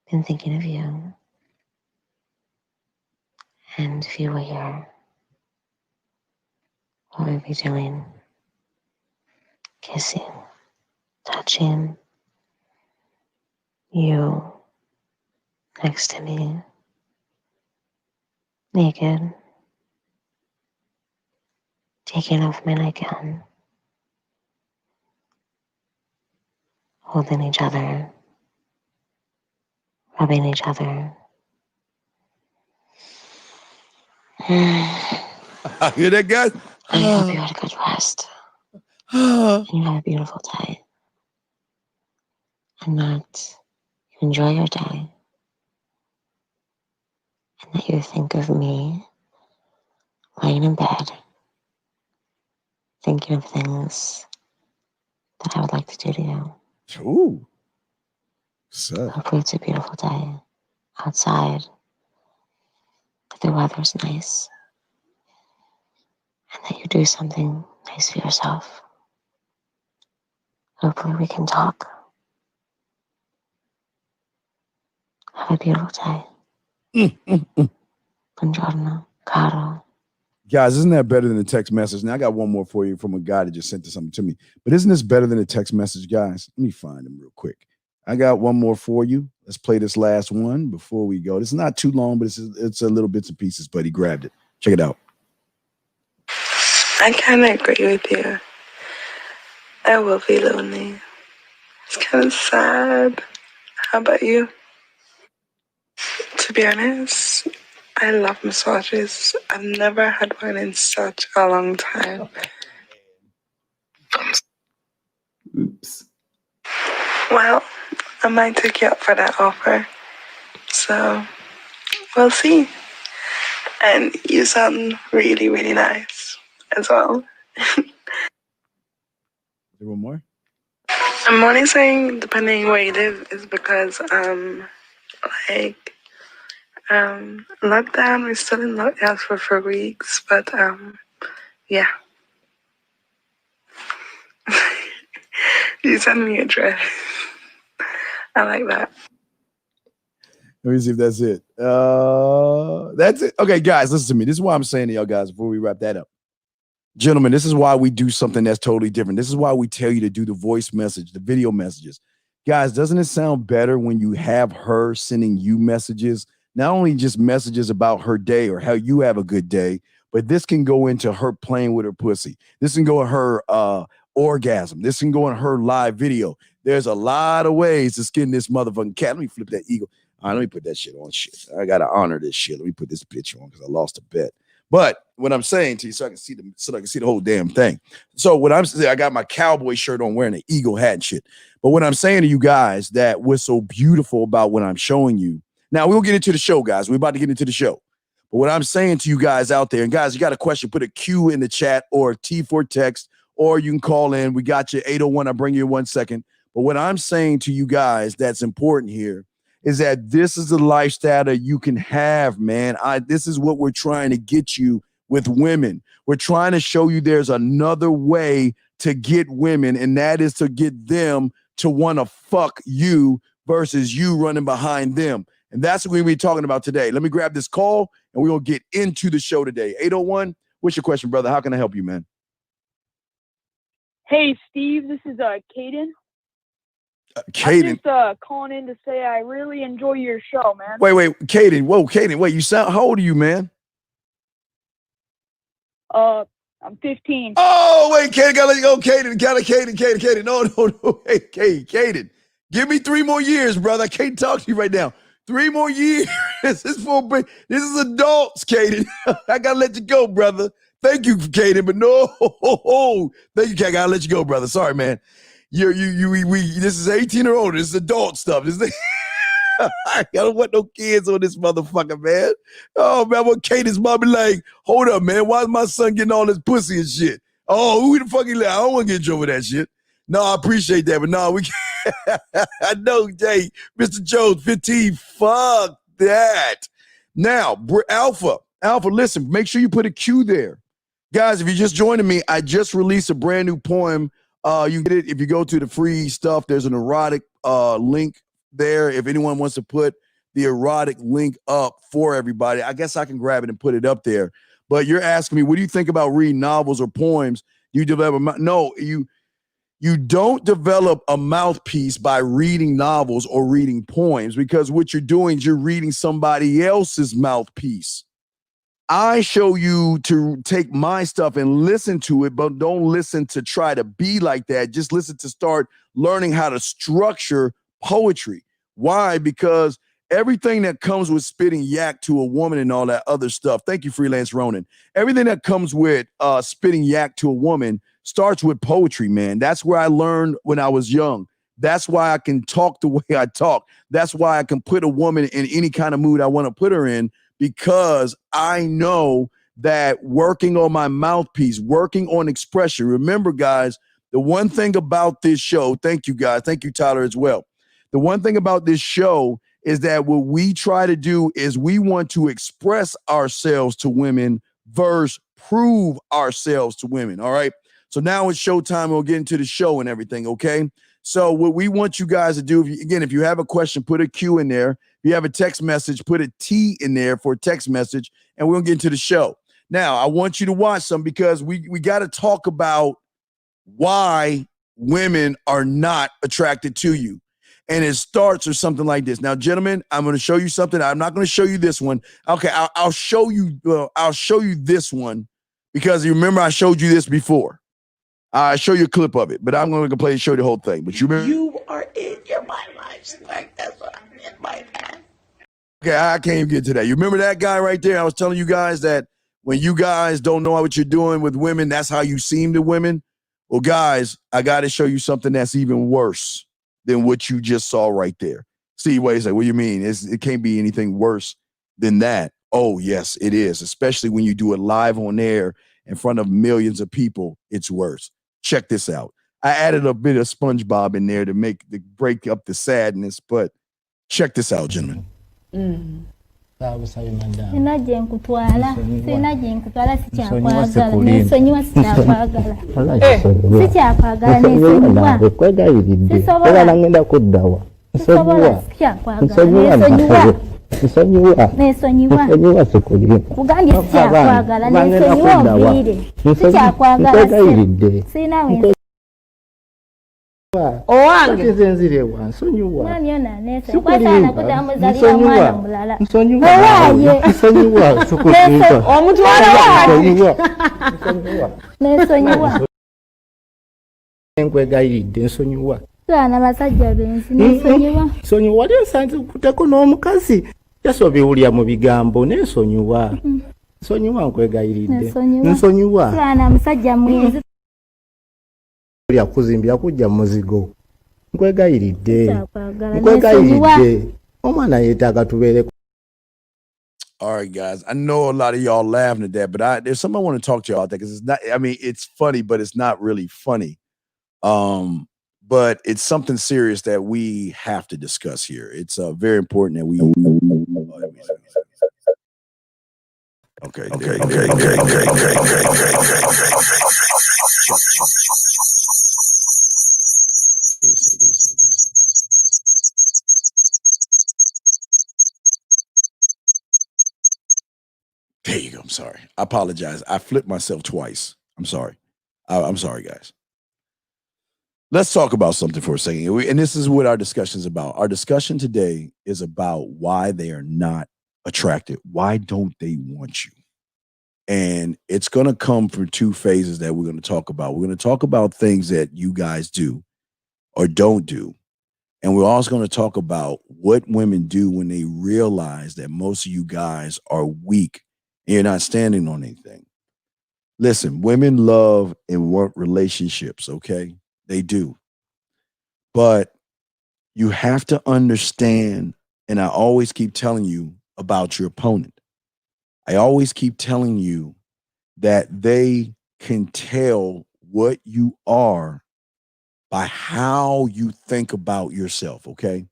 been thinking of you. And if you were here, what would we be doing? Kissing, touching, you next to me, naked, taking off my nightgown, holding each other, rubbing each other. Hear that, guys? I hope you had a good rest. And you had a beautiful day. And that you enjoy your day. and that you think of me laying in bed, thinking of things that I would like to do to you. Ooh. So. Hopefully it's a beautiful day outside. The weather's nice. And that you do something nice for yourself. Hopefully we can talk. Have a beautiful day. Buongiorno, caro. Guys, isn't that better than a text message? Now, I got one more for you from a guy that just sent something to me. But isn't this better than a text message, guys? Let me find him real quick. I got one more for you. Let's play this last one before we go. This is not too long, but it's a little bits and pieces, but he grabbed it. Check it out. I kind of agree with you. I will be lonely. It's kind of sad. How about you? To be honest, I love massages. I've never had one in such a long time. Oops. Well, I might take you up for that offer. So, we'll see. And you sound really, really nice as well. One more? I'm only saying depending where you live is because, lockdown, we're still in lockdown for 4 weeks, but, yeah. You send me a dress. I like that. Let me see if that's it. That's it. Okay, guys, listen to me. This is why I'm saying to y'all guys before we wrap that up. Gentlemen, this is why we do something that's totally different. This is why we tell you to do the voice message, the video messages. Guys, doesn't it sound better when you have her sending you messages? Not only just messages about her day or how you have a good day, but this can go into her playing with her pussy. This can go in her orgasm. This can go in her live video. There's a lot of ways to skin this motherfucking cat. Let me flip that eagle. All right, let me put that shit on. Shit, I gotta honor this shit. Let me put this picture on because I lost a bet. But what I'm saying to you, so I can see the whole damn thing. So what I'm saying, I got my cowboy shirt on, wearing an eagle hat and shit. But what I'm saying to you guys that was so beautiful about what I'm showing you. Now we'll get into the show, guys. We're about to get into the show. But what I'm saying to you guys out there, and guys, you got a question, put a Q in the chat or T for text, or you can call in. We got you 801. I'll bring you in 1 second. But what I'm saying to you guys that's important here is that this is the lifestyle that you can have, man. This is what we're trying to get you with women. We're trying to show you there's another way to get women, and that is to get them to want to fuck you versus you running behind them. And that's what we're going to be talking about today. Let me grab this call, and we're going to get into the show today. 801, what's your question, brother? How can I help you, man? Hey, Steve, this is Caden. Caden. I'm just calling in to say I really enjoy your show, man. Wait, Caden. Whoa, Caden. Wait, you sound, how old are you, man? I'm 15. Oh, wait, Caden, gotta let you go. Caden. No. Hey, Caden. Give me 3 more years, brother. I can't talk to you right now. 3 more years. This is adults, Caden. I gotta let you go, brother. Thank you, Caden, but no. Thank you, I gotta let you go, brother. Sorry, man. This is 18 or older. This is adult stuff. I don't want no kids on this motherfucker, man. Oh, man, what Caden's mom be like, hold up, man. Why is my son getting all this pussy and shit? Oh, who the fuck is that? I don't want to get in trouble with that shit. No, I appreciate that, but no, we can't. I know, Jay, Mr. Jones, 15, fuck that. Now, Alpha, listen, make sure you put a Q there. Guys, if you're just joining me, I just released a brand new poem. You get it if you go to the free stuff. There's an erotic link there. If anyone wants to put the erotic link up for everybody, I guess I can grab it and put it up there. But you're asking me, what do you think about reading novels or poems? You develop no, you don't develop a mouthpiece by reading novels or reading poems, because what you're doing is you're reading somebody else's mouthpiece. I show you to take my stuff and listen to it, but don't listen to try to be like that. Just listen to start learning how to structure poetry. Why? Because everything that comes with spitting yak to a woman and all that other stuff. Thank you, Freelance Ronin. Everything that comes with spitting yak to a woman starts with poetry, man. That's where I learned when I was young. That's why I can talk the way I talk. That's why I can put a woman in any kind of mood I want to put her in, because I know that working on my mouthpiece, working on expression. Remember, guys, the one thing about this show, thank you, guys. Thank you, Tyler, as well. The one thing about this show is that what we try to do is we want to express ourselves to women versus prove ourselves to women, all right? So now it's showtime. We'll get into the show and everything, okay? So what we want you guys to do, if you have a question, put a Q in there. If you have a text message, put a T in there for a text message, and we're going to get into the show. Now, I want you to watch some because we got to talk about why women are not attracted to you. And it starts or something like this. Now, gentlemen, I'm going to show you something. I'm not going to show you this one. Okay, I'll show you. I'll show you this one because you remember I showed you this before. I show you a clip of it, but I'm going to play and show you the whole thing. But you remember, You are in your mind life. Like that's what I meant by that. okay, I can't even get to that. You remember that guy right there? I was telling you guys that when you guys don't know what you're doing with women, that's how you seem to women. Well, guys, I got to show you something that's even worse than what you just saw right there. See, wait a second. What do you mean? It can't be anything worse than that. Oh, yes, it is. Especially when you do it live on air in front of millions of people, it's worse. Check this out. I added a bit of SpongeBob in there to break up the sadness, but check this out, gentlemen. Sina gye nkutwala sikyakwagala nesonyiwa sikyakwagala sikyakwagala nesonyiwa sisobola ngenda kuddawa sisobola sikyakwagala nesonyiwa kugambye sikyakwagala nesonyiwa obwire sikyakwagala sina we owange nzenzire wansonyiwa mwami ona nese kwatana kudamuzalira mwana mulala owaye nsonyiwa sukutinka omutwala waye nesonyiwa nkwegayiridde nsonyiwa twana basajja bensi nesonyiwa nsonyiwa wali nsanze kuteko n'omukazi yasobiwulya mu bigambo nesonyiwa nsonyiwa nkwegayiridde nsonyiwa twana musajja mwenzi kuzimbira kujja muzigo nkwegayiridde omwana yeetaaga tubeere. All right, guys. I know a lot of y'all laughing at that, but there's something I want to talk to y'all about that because it's not. I mean, it's funny, but it's not really funny. But it's something serious that we have to discuss here. It's very important that we. Okay. There you go. I'm sorry. I apologize. I flipped myself twice. I'm sorry. I'm sorry, guys. Let's talk about something for a second. And this is what our discussion is about. Our discussion today is about why they are not attracted. Why don't they want you? And it's going to come from two phases that we're going to talk about. We're going to talk about things that you guys do or don't do. And we're also going to talk about what women do when they realize that most of you guys are weak and you're not standing on anything. Listen, women love and want relationships, okay? They do. But you have to understand, and I always keep telling you about your opponent. I always keep telling you that they can tell what you are by how you think about yourself, okay?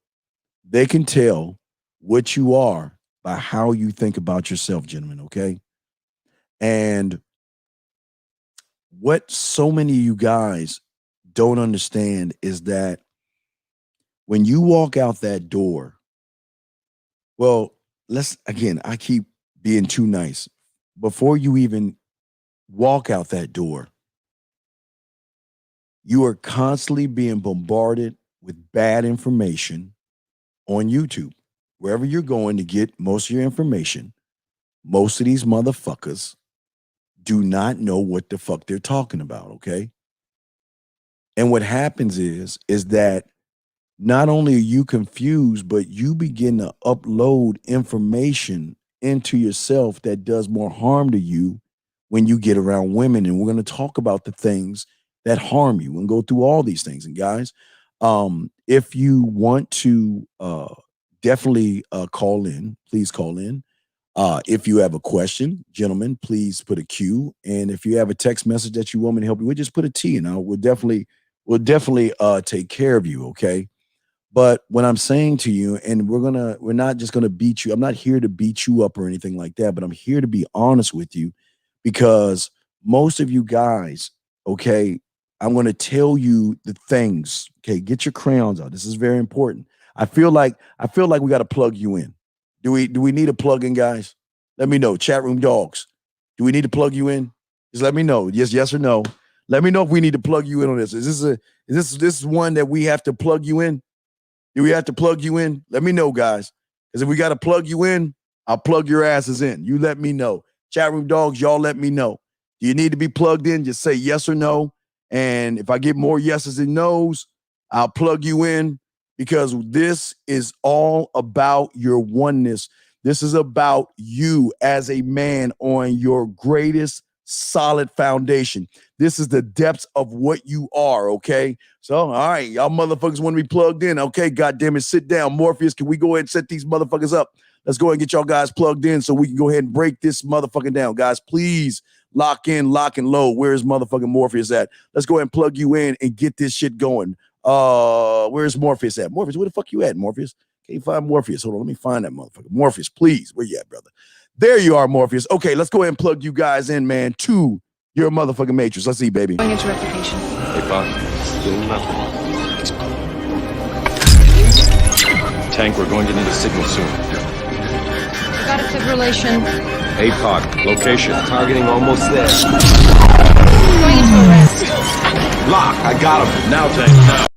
They can tell what you are by how you think about yourself, gentlemen, okay? And what so many of you guys don't understand is that when you walk out that door, well, I keep being too nice. Before you even walk out that door, you are constantly being bombarded with bad information on YouTube. Wherever you're going to get most of your information, most of these motherfuckers do not know what the fuck they're talking about, okay? And what happens is that not only are you confused, but you begin to upload information into yourself that does more harm to you when you get around women. And we're going to talk about the things that harm you and go through all these things. And guys, if you want to definitely call in, please call in. If you have a question, gentlemen, please put a Q. And if you have a text message that you want me to help you with, just put a T, and we'll definitely take care of you. Okay. But what I'm saying to you, and we're not just gonna beat you. I'm not here to beat you up or anything like that, but I'm here to be honest with you, because most of you guys, okay, I'm gonna tell you the things. Okay, get your crayons out. This is very important. I feel like we got to plug you in. Do we need a plug in, guys? Let me know. Chat room dogs. Do we need to plug you in? Just let me know. Yes or no. Let me know if we need to plug you in on this. Is this one that we have to plug you in? Do we have to plug you in? Let me know, guys. Because if we got to plug you in, I'll plug your asses in. You let me know. Chat room dogs, y'all let me know. Do you need to be plugged in? Just say yes or no. And if I get more yeses and nos, I'll plug you in, because this is all about your oneness. This is about you as a man on your greatest solid foundation. This is the depths of what you are, okay? So, all right, y'all motherfuckers want to be plugged in. Okay, goddamn it, sit down. Morpheus, can we go ahead and set these motherfuckers up? Let's go ahead and get y'all guys plugged in so we can go ahead and break this motherfucking down. Guys, please lock in, lock and load. Where's motherfucking Morpheus at? Let's go ahead and plug you in and get this shit going. Where's Morpheus at? Morpheus, where the fuck you at, Morpheus? Can't find Morpheus. Hold on, let me find that motherfucker. Morpheus, please. Where you at, brother? There you are, Morpheus. Okay, let's go ahead and plug you guys in, man, to your motherfucking matrix. Let's see, baby. Going into replication. Hey, Pop. Still nothing. Tank, we're going to need a signal soon. Got a fibrillation. APOC, location. Targeting almost there. Going into arrest. Lock, I got him. Now, Tank, now.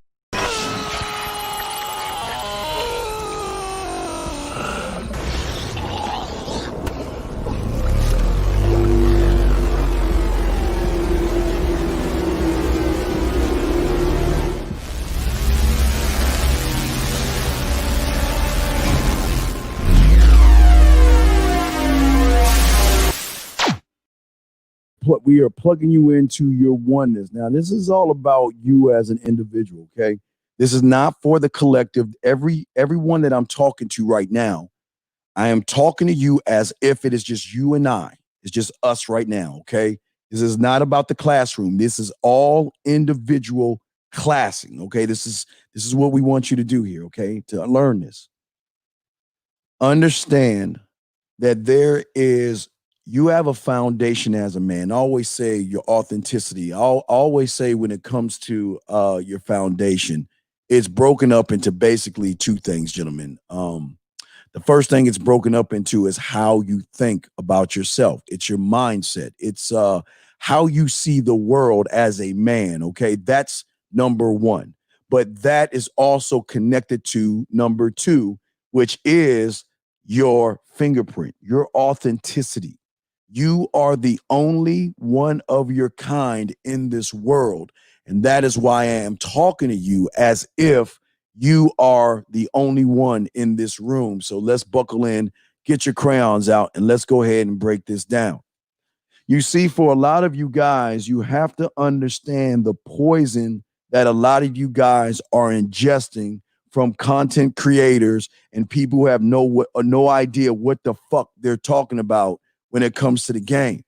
We are plugging you into your oneness. Now, this is all about you as an individual, okay? This is not for the collective. Everyone that I'm talking to right now, I am talking to you as if it is just you and I. It's just us right now, okay? This is not about the classroom. This is all individual classing, okay? This is what we want you to do here, okay? To learn this. Understand that you have a foundation as a man. I always say your authenticity. I'll always say when it comes to your foundation, it's broken up into basically two things, gentlemen. The first thing it's broken up into is how you think about yourself. It's your mindset. It's how you see the world as a man, okay? That's number one. But that is also connected to number two, which is your fingerprint, your authenticity. You are the only one of your kind in this world. And that is why I am talking to you as if you are the only one in this room. So let's buckle in, get your crayons out, and let's go ahead and break this down. You see, for a lot of you guys, you have to understand the poison that a lot of you guys are ingesting from content creators and people who have no idea what the fuck they're talking about when it comes to the game.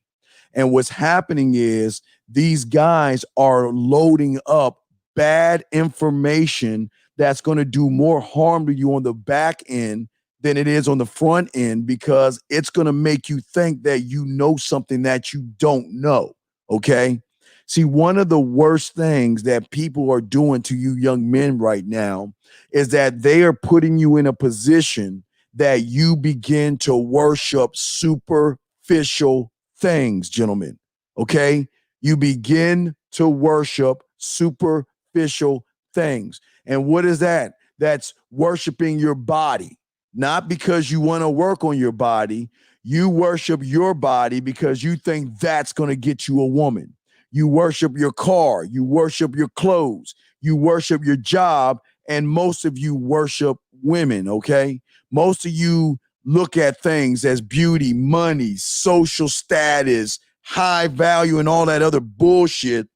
And what's happening is these guys are loading up bad information that's going to do more harm to you on the back end than it is on the front end, because it's going to make you think that you know something that you don't know, okay? See, one of the worst things that people are doing to you young men right now is that they are putting you in a position that you begin to worship superficial things, gentlemen, okay? You begin to worship superficial things. And what is that? That's worshiping your body, not because you want to work on your body. You worship your body because you think that's going to get you a woman. You worship your car, you worship your clothes, you worship your job, and most of you worship women, okay? Most of you look at things as beauty, money, social status, high value, and all that other bullshit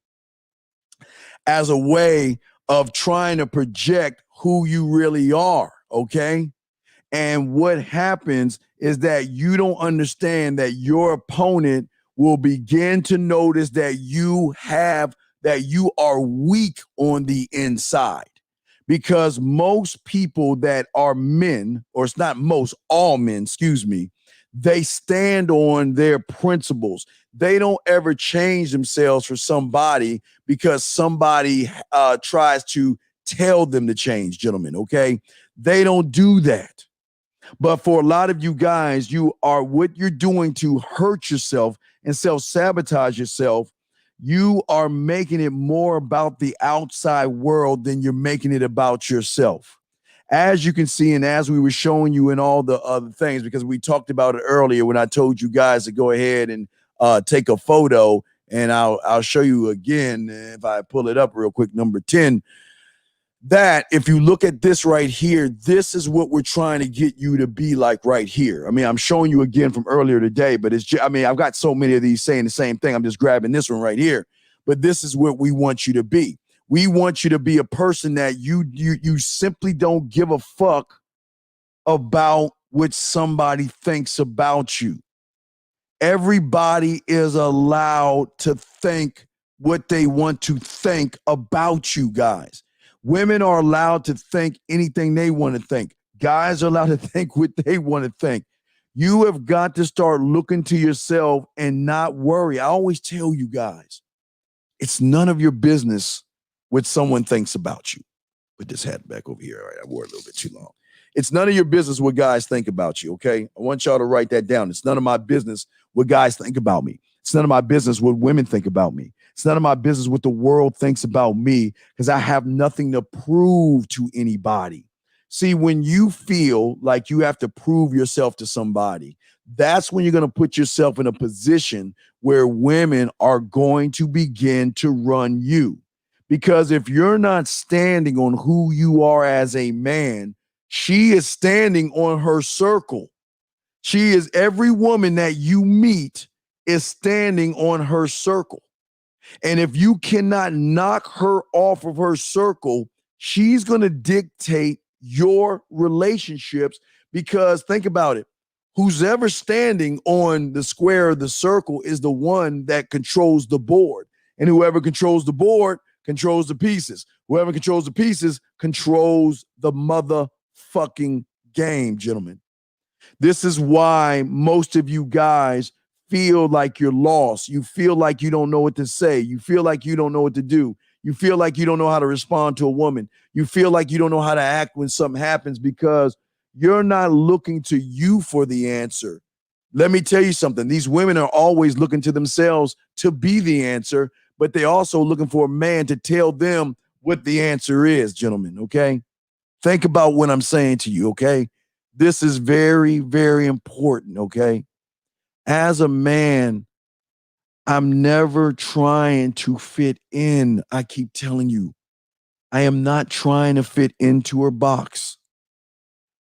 as a way of trying to project who you really are, okay? And what happens is that you don't understand that your opponent will begin to notice that you are weak on the inside. Because most people that are men, or it's not most, all men, excuse me, they stand on their principles. They don't ever change themselves for somebody because somebody tries to tell them to change, gentlemen, okay? They don't do that. But for a lot of you guys, what you're doing to hurt yourself and self-sabotage yourself, you are making it more about the outside world than you're making it about yourself. As you can see, and as we were showing you in all the other things, because we talked about it earlier when I told you guys to go ahead and take a photo, and I'll show you again if I pull it up real quick, number 10, that if you look at this right here, this is what we're trying to get you to be like right here. I mean, I'm showing you again from earlier today, but I've got so many of these saying the same thing. I'm just grabbing this one right here. But this is what we want you to be. We want you to be a person that you simply don't give a fuck about what somebody thinks about you. Everybody is allowed to think what they want to think about you guys. Women are allowed to think anything they want to think. Guys are allowed to think what they want to think. You have got to start looking to yourself and not worry. I always tell you guys, it's none of your business what someone thinks about you. Put this hat back over here. All right, I wore it a little bit too long. It's none of your business what guys think about you, okay? I want y'all to write that down. It's none of my business what guys think about me. It's none of my business what women think about me. It's none of my business what the world thinks about me because I have nothing to prove to anybody. See, when you feel like you have to prove yourself to somebody, that's when you're going to put yourself in a position where women are going to begin to run you. Because if you're not standing on who you are as a man, she is standing on her circle. Every woman that you meet is standing on her circle. And if you cannot knock her off of her circle, she's going to dictate your relationships because think about it. Who's ever standing on the square of the circle is the one that controls the board. And whoever controls the board controls the pieces. Whoever controls the pieces controls the motherfucking game, gentlemen. This is why most of you guys feel like you're lost. You feel like you don't know what to say. You feel like you don't know what to do. You feel like you don't know how to respond to a woman. You feel like you don't know how to act when something happens because you're not looking to you for the answer. Let me tell you something. These women are always looking to themselves to be the answer, but they're also looking for a man to tell them what the answer is, gentlemen, okay? Think about what I'm saying to you, okay? This is very, very important, okay? As a man, I'm never trying to fit in. I keep telling you, I am not trying to fit into her box.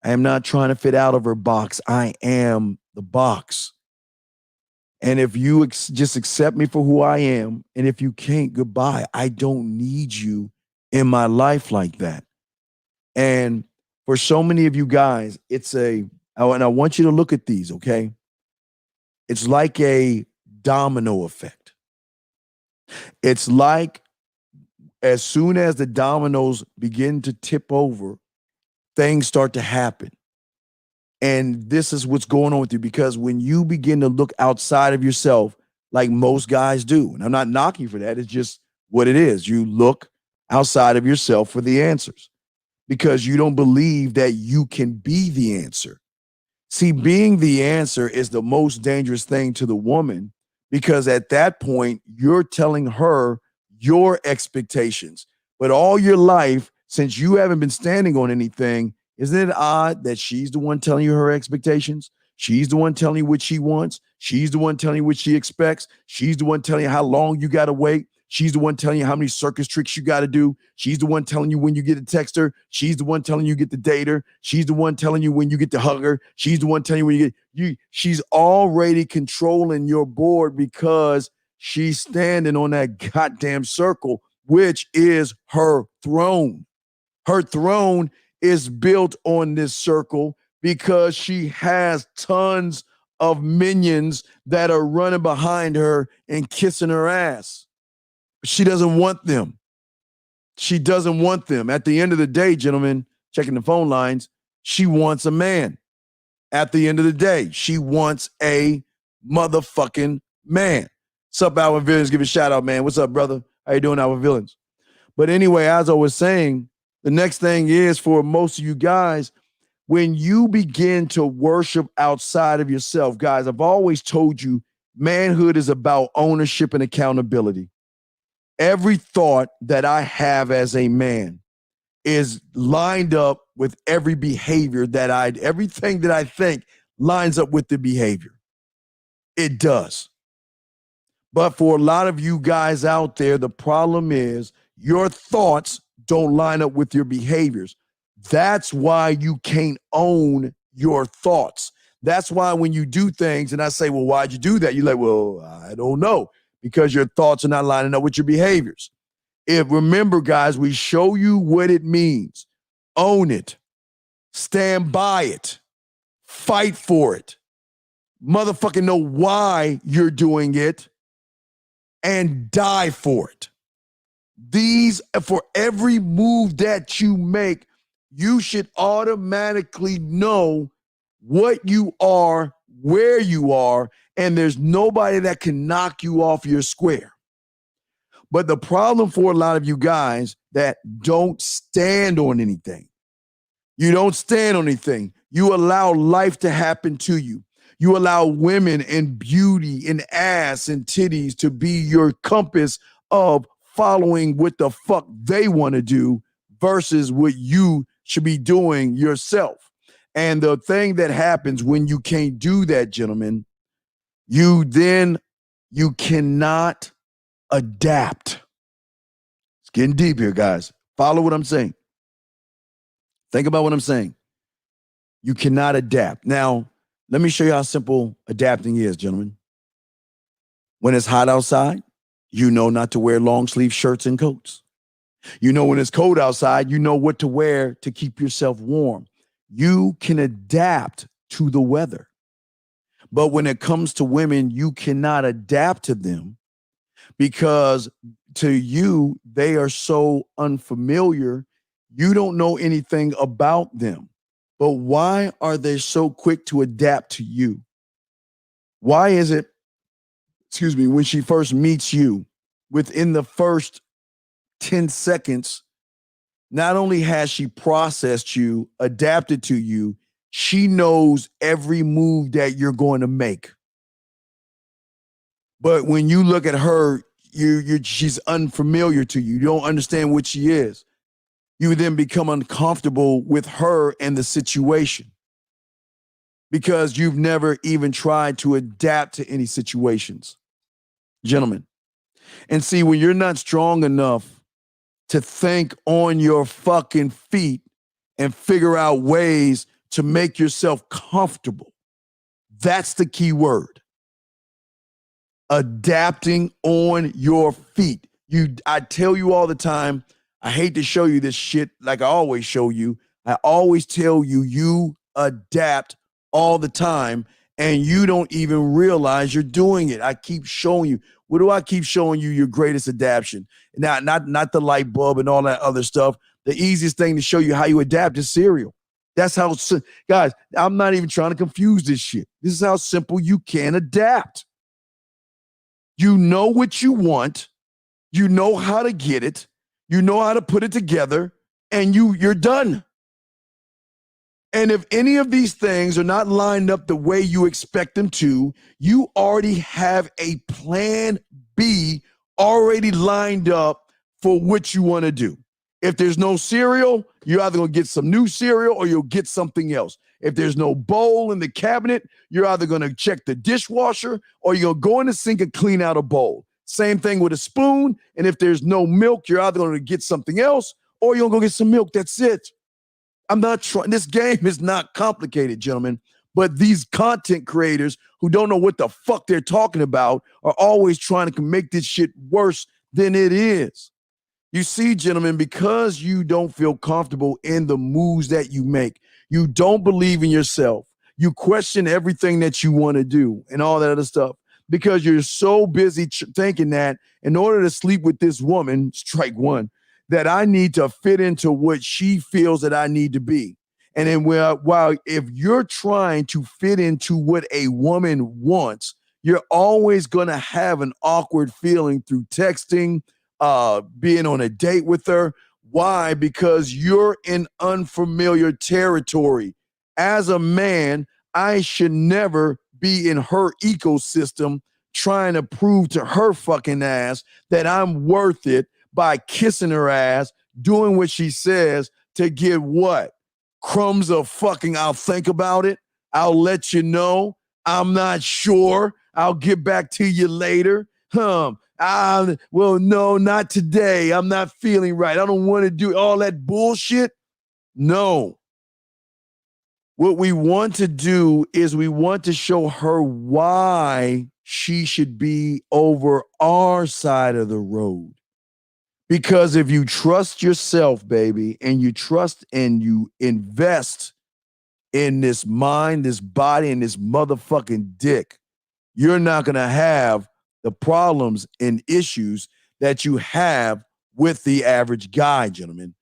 I am not trying to fit out of her box. I am the box. And if you just accept me for who I am, and if you can't, goodbye. I don't need you in my life like that. And for so many of you guys, and I want you to look at these, okay? It's like a domino effect. It's like as soon as the dominoes begin to tip over, things start to happen. And this is what's going on with you because when you begin to look outside of yourself, like most guys do, and I'm not knocking for that, it's just what it is. You look outside of yourself for the answers because you don't believe that you can be the answer. See, being the answer is the most dangerous thing to the woman because at that point, you're telling her your expectations. But all your life, since you haven't been standing on anything, isn't it odd that she's the one telling you her expectations? She's the one telling you what she wants. She's the one telling you what she expects. She's the one telling you how long you got to wait. She's the one telling you how many circus tricks you got to do. She's the one telling you when you get to text her. She's the one telling you get to date her. She's the one telling you when you get to hug her. She's the one telling you when she's already controlling your board because she's standing on that goddamn circle, which is her throne. Her throne is built on this circle because she has tons of minions that are running behind her and kissing her ass. She doesn't want them. She doesn't want them. At the end of the day, gentlemen, checking the phone lines, she wants a man. At the end of the day, she wants a motherfucking man. What's up, Our Villains? Give a shout out, man. What's up, brother? How you doing, Our Villains? But anyway, as I was saying, the next thing is for most of you guys, when you begin to worship outside of yourself, guys, I've always told you, manhood is about ownership and accountability. Every thought that I have as a man is lined up with every behavior everything that I think lines up with the behavior. It does. But for a lot of you guys out there, the problem is your thoughts don't line up with your behaviors. That's why you can't own your thoughts. That's why when you do things and I say, well, why'd you do that? You're like, well, I don't know, because your thoughts are not lining up with your behaviors. Remember, guys, we show you what it means. Own it. Stand by it. Fight for it. Motherfucking know why you're doing it and die for it. For every move that you make, you should automatically know what you are, where you are, and there's nobody that can knock you off your square. But the problem for a lot of you guys that don't stand on anything, you don't stand on anything. You allow life to happen to you. You allow women and beauty and ass and titties to be your compass of following what the fuck they want to do versus what you should be doing yourself. And the thing that happens when you can't do that, gentlemen, you cannot adapt. It's getting deep here, guys. Follow what I'm saying. Think about what I'm saying. You cannot adapt. Now, let me show you how simple adapting is, gentlemen. When it's hot outside, you know not to wear long sleeve shirts and coats. You know when it's cold outside, you know what to wear to keep yourself warm. You can adapt to the weather. But when it comes to women, you cannot adapt to them because to you, they are so unfamiliar. You don't know anything about them. But why are they so quick to adapt to you? Why is it, when she first meets you, within the first 10 seconds, not only has she processed you, adapted to you, she knows every move that you're going to make. But when you look at her, she's unfamiliar to you. You don't understand what she is. You then become uncomfortable with her and the situation because you've never even tried to adapt to any situations. Gentlemen, and see, when you're not strong enough to think on your fucking feet and figure out ways to make yourself comfortable, that's the key word. Adapting on your feet. I tell you all the time, I hate to show you this shit like I always show you. I always tell you, you adapt all the time and you don't even realize you're doing it. I keep showing you. What do I keep showing you? Your greatest adaptation. Now, not the light bulb and all that other stuff. The easiest thing to show you how you adapt is cereal. That's how, guys, I'm not even trying to confuse this shit. This is how simple you can adapt. You know what you want. You know how to get it. You know how to put it together, and you're done. And if any of these things are not lined up the way you expect them to, you already have a plan B already lined up for what you want to do. If there's no cereal, you're either going to get some new cereal or you'll get something else. If there's no bowl in the cabinet, you're either going to check the dishwasher or you're going to go in the sink and clean out a bowl. Same thing with a spoon. And if there's no milk, you're either going to get something else or you're going to go get some milk. That's it. I'm not trying. This game is not complicated, gentlemen. But these content creators who don't know what the fuck they're talking about are always trying to make this shit worse than it is. You see, gentlemen, because you don't feel comfortable in the moves that you make, You don't believe in yourself. You question everything that you want to do and all that other stuff because you're so busy thinking that in order to sleep with this woman, strike one, that I need to fit into what she feels that I need to be. And then while if you're trying to fit into what a woman wants, you're always going to have an awkward feeling through texting, being on a date with her. Why? Because you're in unfamiliar territory. As a man, I should never be in her ecosystem trying to prove to her fucking ass that I'm worth it by kissing her ass, doing what she says to get what? Crumbs of fucking, I'll think about it. I'll let you know. I'm not sure. I'll get back to you later. Well, no, not today. I'm not feeling right. I don't want to do all that bullshit. No. What we want to do is we want to show her why she should be over our side of the road. Because if you trust yourself, baby, and you trust and you invest in this mind, this body, and this motherfucking dick, you're not going to have the problems and issues that you have with the average guy, gentlemen.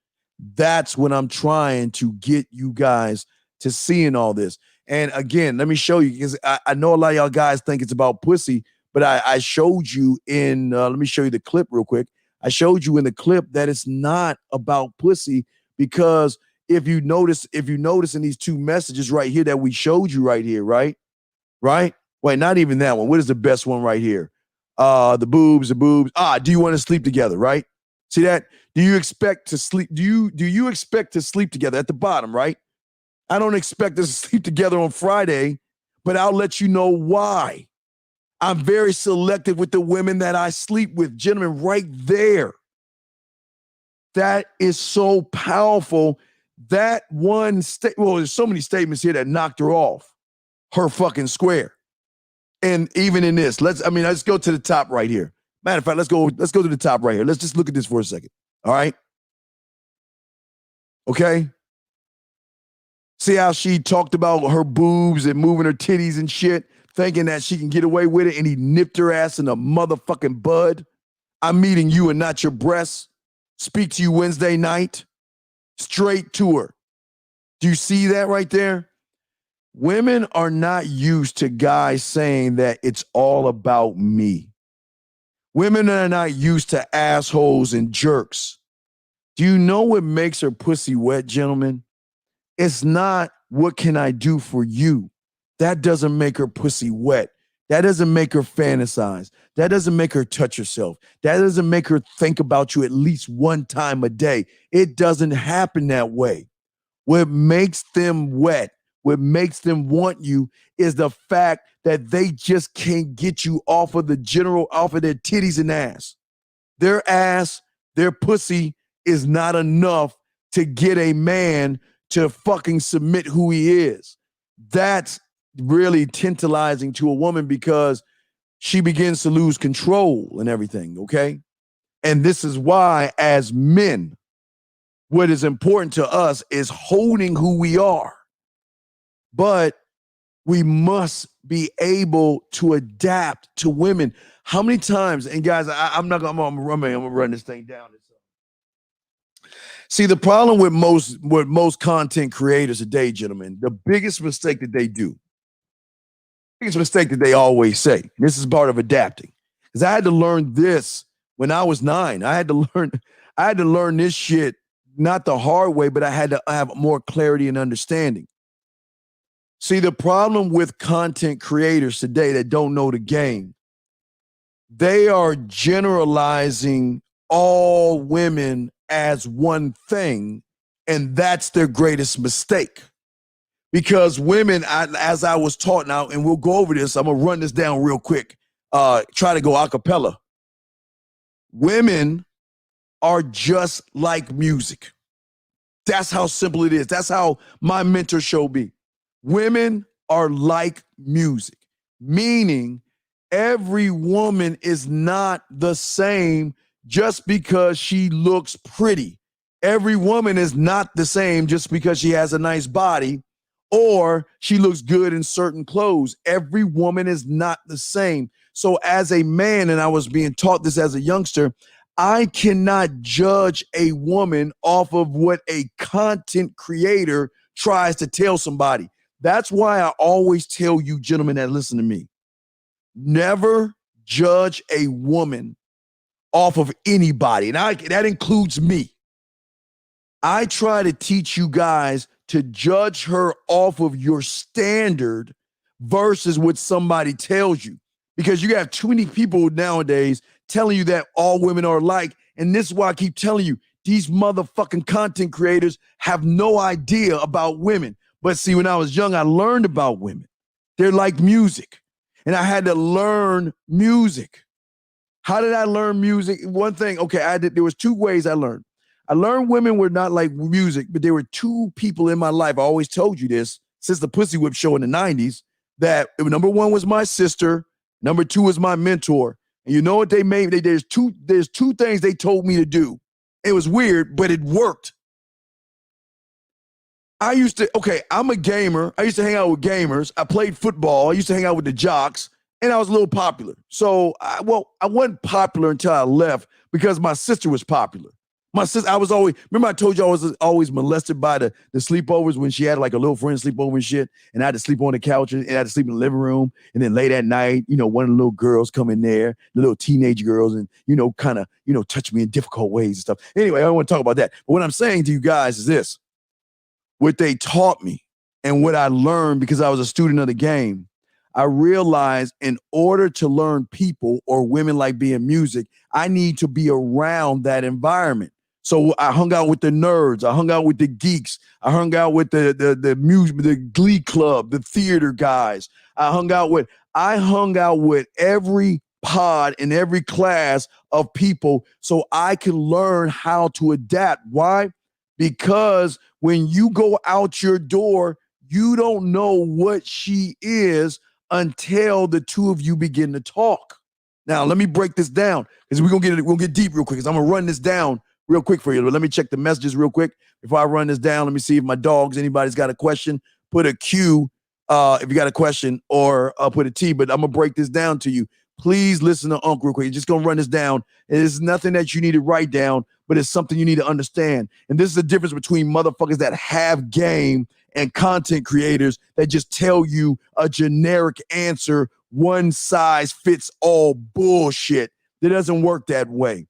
That's what I'm trying to get you guys to see in all this. And again, let me show you, because I know a lot of y'all guys think it's about pussy, but I showed you in, let me show you the clip real quick. I showed you in the clip that it's not about pussy, because if you notice in these two messages right here that we showed you right here, right? Wait, not even that one. What is the best one right here? The boobs. Do you want to sleep together, right? See that? Do you expect to sleep? Do you expect to sleep together at the bottom, right? I don't expect us to sleep together on Friday, but I'll let you know why. I'm very selective with the women that I sleep with. Gentlemen, right there. That is so powerful. That one well, there's so many statements here that knocked her off her fucking square. And even in this, let's go to the top right here. Matter of fact, let's go to the top right here. Let's just look at this for a second. All right. Okay. See how she talked about her boobs and moving her titties and shit, thinking that she can get away with it, and he nipped her ass in the motherfucking bud. I'm meeting you and not your breasts. Speak to you Wednesday night. Straight to her. Do you see that right there? Women are not used to guys saying that it's all about me. Women are not used to assholes and jerks. Do you know what makes her pussy wet, gentlemen? It's not, what can I do for you? That doesn't make her pussy wet. That doesn't make her fantasize. That doesn't make her touch herself. That doesn't make her think about you at least one time a day. It doesn't happen that way. What makes them wet, what makes them want you, is the fact that they just can't get you off of their titties and ass. Their ass, their pussy is not enough to get a man to fucking submit who he is. That's really tantalizing to a woman, because she begins to lose control and everything, okay? And this is why, as men, what is important to us is holding who we are. But we must be able to adapt to women. How many times, and guys, I'm gonna run this thing down. See, the problem with most content creators today, gentlemen, the biggest mistake that they do, biggest mistake that they always say, this is part of adapting, because I had to learn this when I was 9. I had to learn this shit, not the hard way, but I had to have more clarity and understanding. See, the problem with content creators today that don't know the game, they are generalizing all women as one thing, and that's their greatest mistake. Because women, as I was taught now, and we'll go over this, I'm gonna run this down real quick, try to go a cappella. Women are just like music. That's how simple it is. That's how my mentor show be. Women are like music, meaning every woman is not the same just because she looks pretty. Every woman is not the same just because she has a nice body or she looks good in certain clothes. Every woman is not the same. So as a man, and I was being taught this as a youngster, I cannot judge a woman off of what a content creator tries to tell somebody. That's why I always tell you gentlemen that listen to me, never judge a woman off of anybody. And that includes me. I try to teach you guys to judge her off of your standard versus what somebody tells you. Because you have too many people nowadays telling you that all women are alike. And this is why I keep telling you, these motherfucking content creators have no idea about women. But see, when I was young, I learned about women. They're like music. And I had to learn music. How did I learn music? One thing, okay, there was two ways I learned. I learned women were not like music, but there were two people in my life. I always told you this since the Pussy Whip show in the 90s, that number one was my sister. Number two was my mentor. And you know what they made? There's two things they told me to do. It was weird, but it worked. I'm a gamer. I used to hang out with gamers. I played football. I used to hang out with the jocks, and I was a little popular. So, I wasn't popular until I left because my sister was popular. My sister, remember I told you I was always molested by the sleepovers when she had like a little friend sleepover and shit, and I had to sleep on the couch and I had to sleep in the living room, and then late at night, one of the little girls come in there, the little teenage girls, and kind of touch me in difficult ways and stuff. Anyway, I don't want to talk about that. But what I'm saying to you guys is this. What they taught me and what I learned because I was a student of the game, I realized in order to learn people or women like being music, I need to be around that environment. So I hung out with the nerds. I hung out with the geeks. I hung out with the music, the glee club, the theater guys. I hung out with every pod in every class of people so I can learn how to adapt. Why? Because when you go out your door, you don't know what she is until the two of you begin to talk. Now, let me break this down because we'll get deep real quick because I'm going to run this down real quick for you. But let me check the messages real quick before I run this down. Let me see if anybody's got a question. Put a Q if you got a question, or put a T, but I'm going to break this down to you. Please listen to Unc real quick. You're just going to run this down. It is nothing that you need to write down, but it's something you need to understand. And this is the difference between motherfuckers that have game and content creators that just tell you a generic answer, one size fits all bullshit. It doesn't work that way.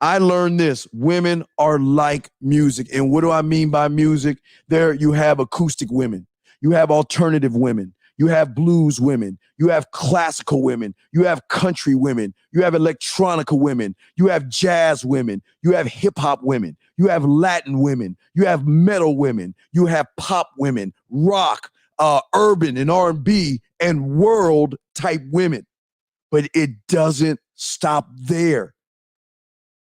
I learned this. Women are like music. And what do I mean by music? There you have acoustic women. You have alternative women. You have blues women. You have classical women. You have country women. You have electronica women. You have jazz women. You have hip hop women. You have Latin women. You have metal women. You have pop women, rock, urban and R&B and world type women. But it doesn't stop there.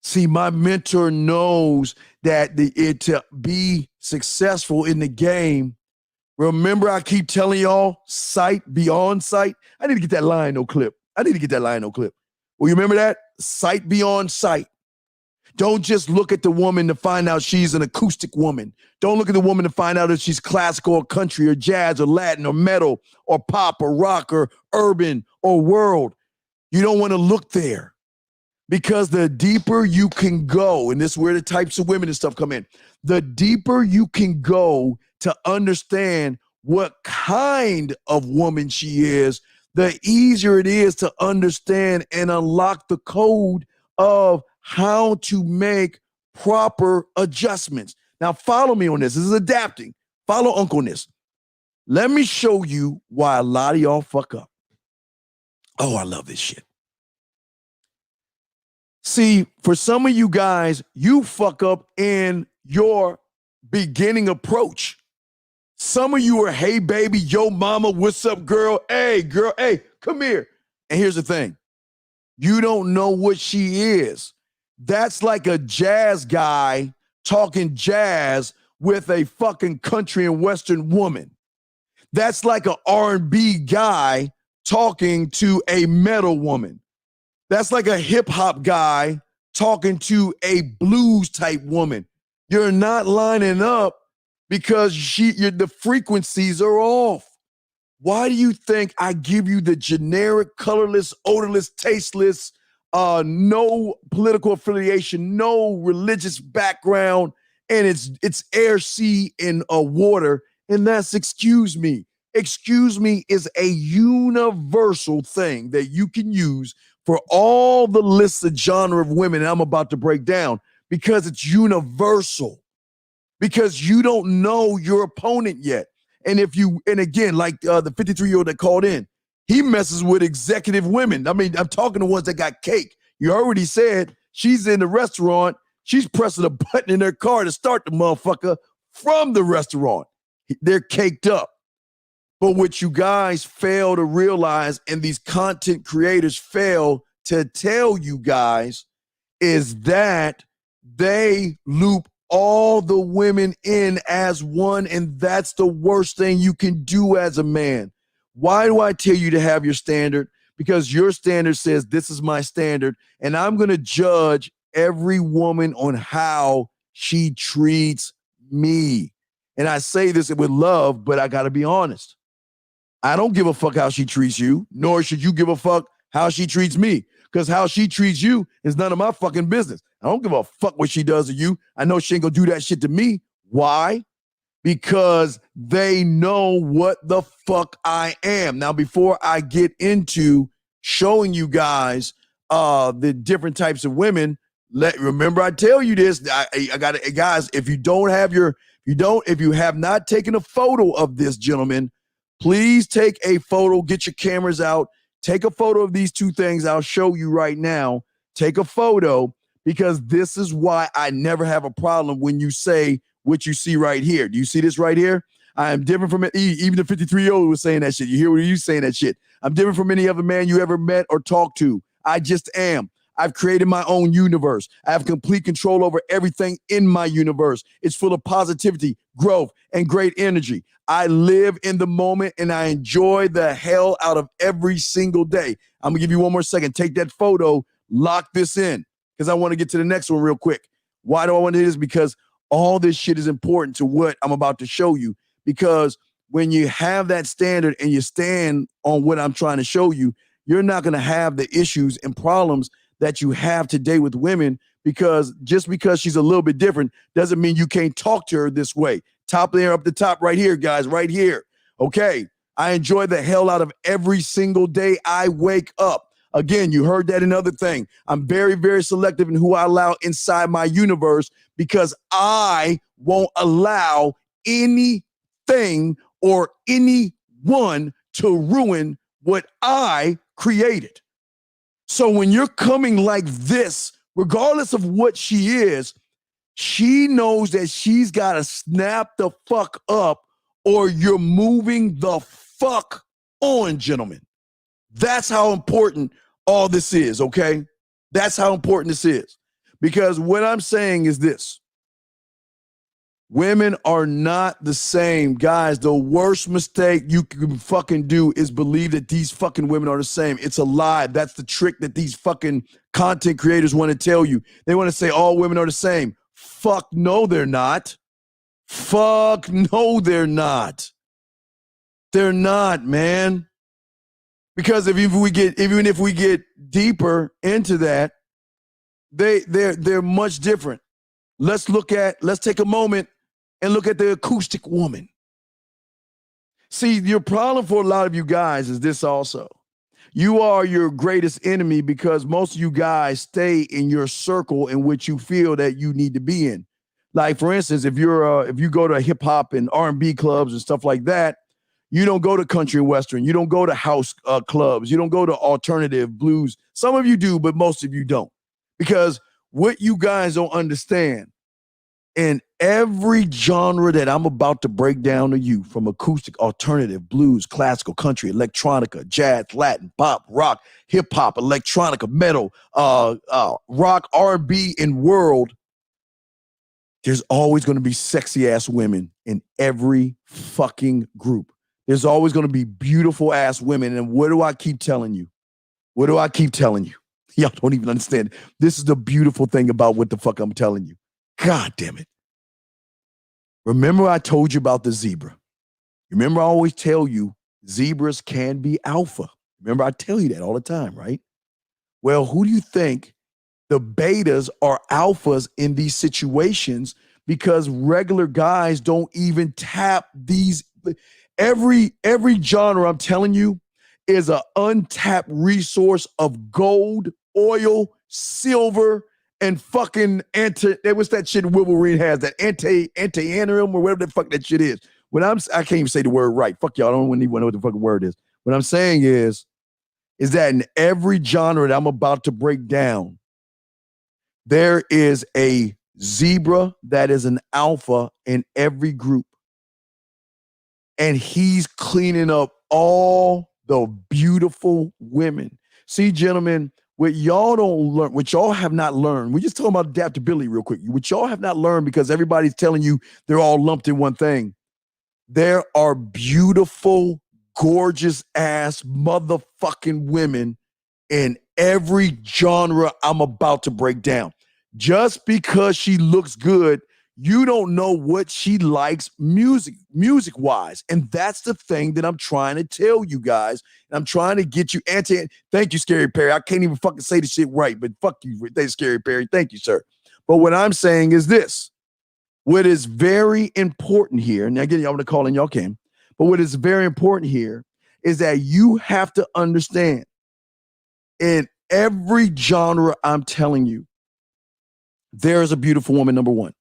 See, my mentor knows that to be successful in the game, remember I keep telling y'all, sight beyond sight. I need to get that Lion-O clip. Well, you remember that? Sight beyond sight. Don't just look at the woman to find out she's an acoustic woman. Don't look at the woman to find out if she's classical or country or jazz or Latin or metal or pop or rock or urban or world. You don't want to look there. Because the deeper you can go, and this is where the types of women and stuff come in, the deeper you can go to understand what kind of woman she is, the easier it is to understand and unlock the code of how to make proper adjustments. Now, follow me on this. This is adapting. Follow Uncle on this. Let me show you why a lot of y'all fuck up. Oh, I love this shit. See, for some of you guys, you fuck up in your beginning approach. Some of you are, hey, baby, yo, mama, what's up, girl? Hey, girl, hey, come here. And here's the thing. You don't know what she is. That's like a jazz guy talking jazz with a fucking country and Western woman. That's like an R&B guy talking to a metal woman. That's like a hip hop guy talking to a blues type woman. You're not lining up because the frequencies are off. Why do you think I give you the generic, colorless, odorless, tasteless, no political affiliation, no religious background, and it's air, sea, and water, and that's excuse me. Excuse me is a universal thing that you can use for all the lists of genre of women I'm about to break down because it's universal. Because you don't know your opponent yet. And again, like the 53-year-old that called in, he messes with executive women. I mean, I'm talking to ones that got cake. You already said she's in the restaurant. She's pressing a button in her car to start the motherfucker from the restaurant. They're caked up. But what you guys fail to realize, and these content creators fail to tell you guys, is that they loop all the women in as one, and that's the worst thing you can do as a man. Why do I tell you to have your standard? Because your standard says this is my standard, and I'm going to judge every woman on how she treats me. And I say this with love, but I got to be honest. I don't give a fuck how she treats you, nor should you give a fuck how she treats me, because how she treats you is none of my fucking business. I don't give a fuck what she does to you. I know she ain't gonna do that shit to me. Why? Because they know what the fuck I am. Now, before I get into showing you guys the different types of women, remember I tell you this. I got it, guys. If you have not taken a photo of this gentleman, please take a photo. Get your cameras out. Take a photo of these two things. I'll show you right now. Take a photo, because this is why I never have a problem when you say what you see right here. Do you see this right here? I am different from even the 53-year-old was saying that shit. You hear what you saying that shit? I'm different from any other man you ever met or talked to. I just am. I've created my own universe. I have complete control over everything in my universe. It's full of positivity, growth, and great energy. I live in the moment and I enjoy the hell out of every single day. I'm gonna give you one more second. Take that photo, lock this in, because I want to get to the next one real quick. Why do I want to do this? Because all this shit is important to what I'm about to show you. Because when you have that standard and you stand on what I'm trying to show you, you're not going to have the issues and problems that you have today with women, because just because she's a little bit different doesn't mean you can't talk to her this way. Top there, up the top right here, guys, right here. Okay, I enjoy the hell out of every single day I wake up. Again, you heard that another thing. I'm very, very selective in who I allow inside my universe, because I won't allow anything or anyone to ruin what I created. So when you're coming like this, regardless of what she is, she knows that she's got to snap the fuck up, or you're moving the fuck on, gentlemen. That's how important all this is, okay? That's how important this is. Because what I'm saying is this. Women are not the same. Guys, the worst mistake you can fucking do is believe that these fucking women are the same. It's a lie. That's the trick that these fucking content creators want to tell you. They want to say all women are the same. Fuck no, they're not. Fuck no, they're not. They're not, man. Because even if we get deeper into that, they're much different. Let's take a moment and look at the acoustic woman. See, your problem for a lot of you guys is this also. You are your greatest enemy because most of you guys stay in your circle in which you feel that you need to be in. Like, for instance, if you go to hip hop and R&B clubs and stuff like that, you don't go to country and western. You don't go to house clubs. You don't go to alternative blues. Some of you do, but most of you don't. Because what you guys don't understand, in every genre that I'm about to break down to you, from acoustic, alternative, blues, classical, country, electronica, jazz, Latin, pop, rock, hip hop, electronica, metal, rock, R&B, and world, there's always going to be sexy ass women in every fucking group. There's always going to be beautiful ass women. And what do I keep telling you? What do I keep telling you? Y'all don't even understand. This is the beautiful thing about what the fuck I'm telling you. God damn it. Remember I told you about the zebra. Remember I always tell you zebras can be alpha. Remember I tell you that all the time, right? Well, who do you think the betas are alphas in these situations? Because regular guys don't even tap these. Every genre, I'm telling you, is an untapped resource of gold, oil, silver, and fucking what's that shit Wolverine has? That anti-anium or whatever the fuck that shit is. I can't even say the word right. Fuck y'all, I don't even know what the fucking word is. What I'm saying is that in every genre that I'm about to break down, there is a zebra that is an alpha in every group. And he's cleaning up all the beautiful women. See, gentlemen, what y'all don't learn, what y'all have not learned, we're just talking about adaptability real quick. What y'all have not learned, because everybody's telling you they're all lumped in one thing. There are beautiful, gorgeous ass motherfucking women in every genre I'm about to break down. Just because she looks good, you don't know what she likes music-wise. And that's the thing that I'm trying to tell you guys. And I'm trying to get you thank you, Scary Perry. I can't even fucking say the shit right, but fuck you, Scary Perry. Thank you, sir. But what I'm saying is this. What is very important here, and again, y'all want to call in, y'all can, but what is very important here is that you have to understand in every genre I'm telling you, there is a beautiful woman, number one.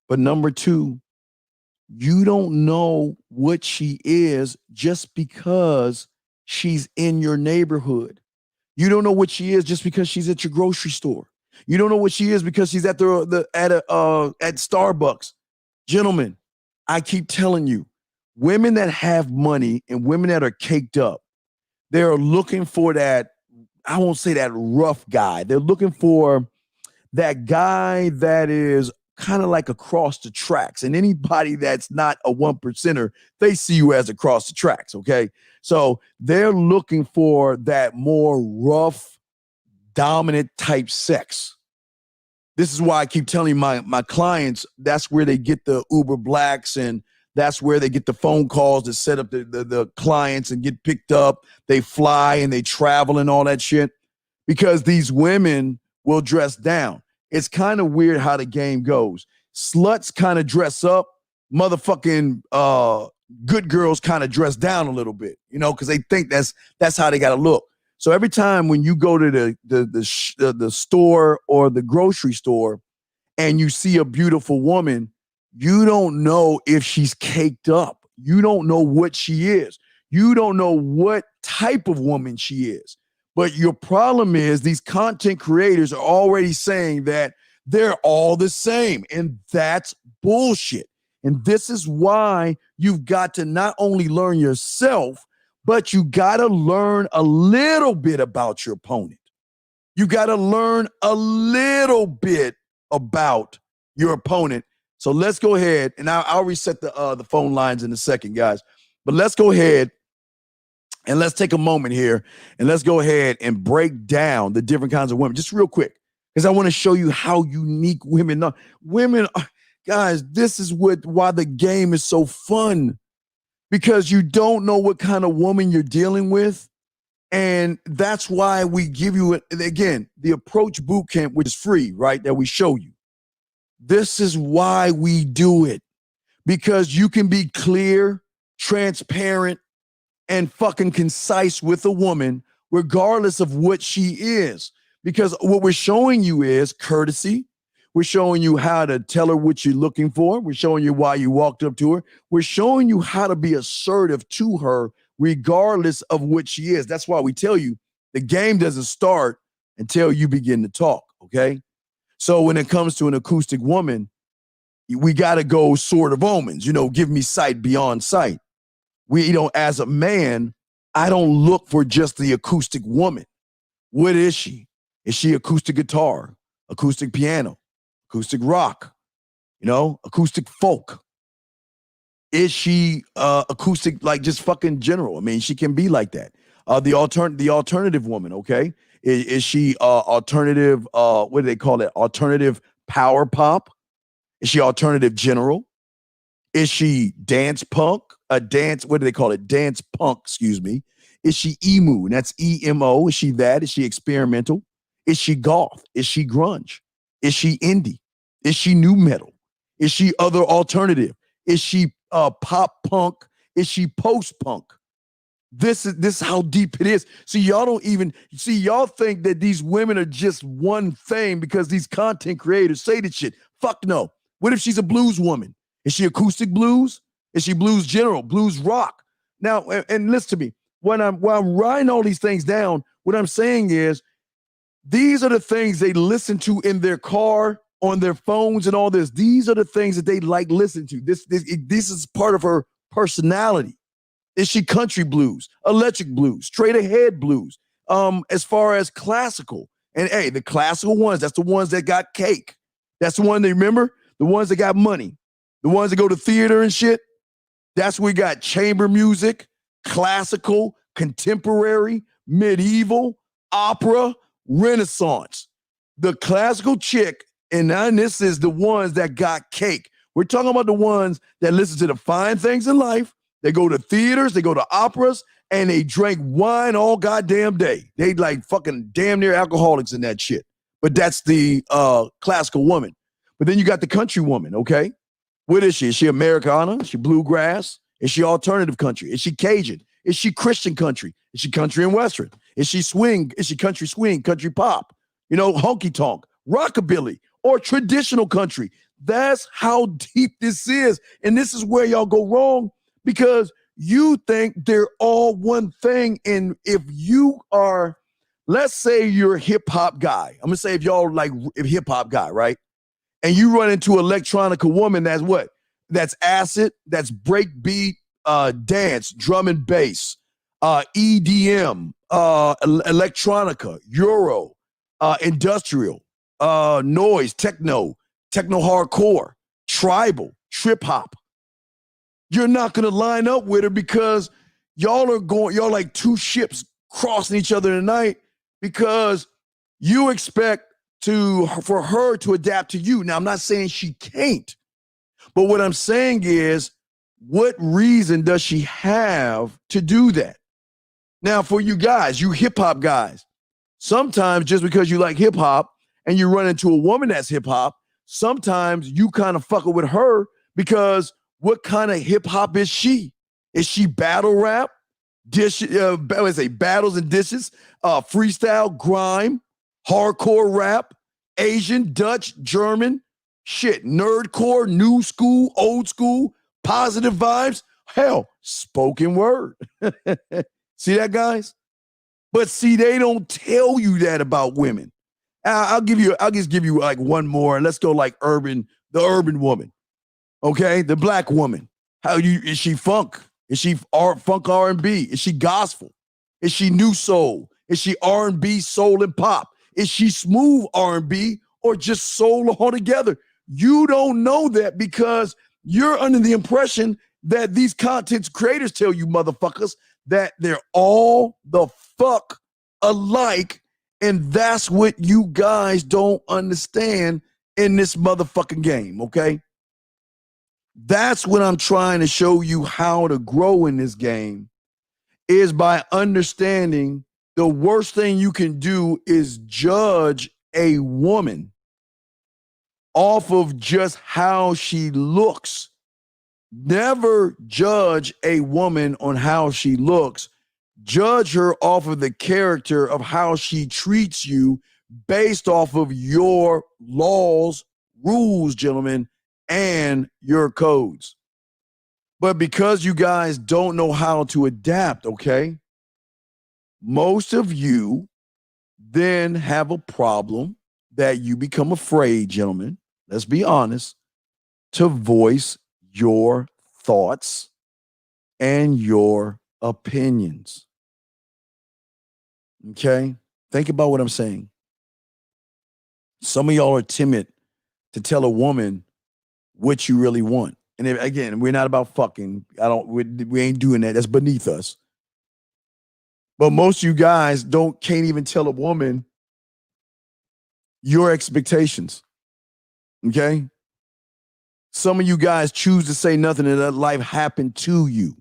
But number two, you don't know what she is just because she's in your neighborhood. You don't know what she is just because she's at your grocery store. You don't know what she is because she's at Starbucks. Gentlemen, I keep telling you, women that have money and women that are caked up, they're looking for that, I won't say that rough guy. They're looking for that guy that is kind of like across the tracks. And anybody that's not a 1%er, they see you as across the tracks, okay? So they're looking for that more rough, dominant type sex. This is why I keep telling my clients, that's where they get the Uber Blacks, and that's where they get the phone calls to set up the clients and get picked up. They fly and they travel and all that shit, because these women will dress down. It's kind of weird how the game goes. Sluts kind of dress up. Motherfucking good girls kind of dress down a little bit, because they think that's how they got to look. So every time when you go to the store or the grocery store and you see a beautiful woman, you don't know if she's caked up. You don't know what she is. You don't know what type of woman she is. But your problem is these content creators are already saying that they're all the same, and that's bullshit. And this is why you've got to not only learn yourself, but you got to learn a little bit about your opponent. You got to learn a little bit about your opponent. So let's go ahead, and I'll reset the phone lines in a second, guys. But let's go ahead and let's take a moment here, and let's go ahead and break down the different kinds of women, just real quick, because I want to show you how unique women are. Women, guys, this is why the game is so fun, because you don't know what kind of woman you're dealing with. And that's why we give you, again, the Approach Bootcamp, which is free, right, that we show you. This is why we do it, because you can be clear, transparent, and fucking concise with a woman, regardless of what she is. Because what we're showing you is courtesy. We're showing you how to tell her what you're looking for. We're showing you why you walked up to her. We're showing you how to be assertive to her, regardless of what she is. That's why we tell you the game doesn't start until you begin to talk, okay? So when it comes to an acoustic woman, we got to go Sword of Omens, give me sight beyond sight. As a man, I don't look for just the acoustic woman. What is she? Is she acoustic guitar, acoustic piano, acoustic rock, acoustic folk? Is she acoustic, like just fucking general? I mean, she can be like that. The alternative woman, okay? Is she alternative, what do they call it? Alternative power pop? Is she alternative general? Is she dance punk? What do they call it? Dance punk, excuse me. Is she emu? And that's EMO. Is she that? Is she experimental? Is she goth? Is she grunge? Is she indie? Is she new metal? Is she other alternative? Is she pop punk? Is she post punk? This is how deep it is. See, y'all think that these women are just one thing because these content creators say this shit. Fuck no. What if she's a blues woman? Is she acoustic blues? Is she blues general, blues rock? Now, and listen to me. When I'm writing all these things down, what I'm saying is these are the things they listen to in their car, on their phones, and all this. These are the things that they like listening to. This is part of her personality. Is she country blues, electric blues, straight ahead blues? As far as classical, and hey, the classical ones, that's the ones that got cake. That's the one they remember, the ones that got money, the ones that go to theater and shit. That's where we got chamber music, classical, contemporary, medieval, opera, Renaissance. The classical chick, and now this is the ones that got cake. We're talking about the ones that listen to the fine things in life. They go to theaters, they go to operas, and they drink wine all goddamn day. They like fucking damn near alcoholics in that shit. But that's the classical woman. But then you got the country woman, okay? What is she? Is she Americana? Is she bluegrass? Is she alternative country? Is she Cajun? Is she Christian country? Is she country and Western? Is she swing? Is she country swing, country pop? You know, honky tonk, rockabilly, or traditional country? That's how deep this is. And this is where y'all go wrong because you think they're all one thing. And if you are, let's say you're a hip hop guy. I'm gonna say if y'all like a hip hop guy, right? And you run into an electronica woman that's what? That's acid, that's breakbeat, dance, drum and bass, EDM, electronica, Euro, industrial, noise, techno hardcore, tribal, trip hop. You're not gonna line up with her because y'all like two ships crossing each other tonight because you expect for her to adapt to you. Now, I'm not saying she can't, but what I'm saying is, what reason does she have to do that? Now, for you guys, you hip hop guys, sometimes just because you like hip hop and you run into a woman that's hip hop, sometimes you kind of fuck with her because what kind of hip hop is she? Is she battle rap, battles and dishes, freestyle, grime, hardcore rap, Asian, Dutch, German, shit, nerdcore, new school, old school, positive vibes, hell, spoken word. See that, guys? But see, they don't tell you that about women. I'll just give you like one more, and let's go like the urban woman. Okay, the black woman. Is she funk? Is she funk R&B? Is she gospel? Is she new soul? Is she R&B, soul, and pop? Is she smooth R&B or just soul altogether? You don't know that because you're under the impression that these content creators tell you motherfuckers that they're all the fuck alike, and that's what you guys don't understand in this motherfucking game, okay? That's what I'm trying to show you how to grow in this game is by understanding the worst thing you can do is judge a woman off of just how she looks. Never judge a woman on how she looks. Judge her off of the character of how she treats you based off of your laws, rules, gentlemen, and your codes. But because you guys don't know how to adapt, okay? Most of you then have a problem that you become afraid, gentlemen, let's be honest, to voice your thoughts and your opinions. Okay? Think about what I'm saying. Some of y'all are timid to tell a woman what you really want. And again, we're not about fucking. We ain't doing that. That's beneath us. But most of you guys can't even tell a woman your expectations. Okay? Some of you guys choose to say nothing and let life happen to you.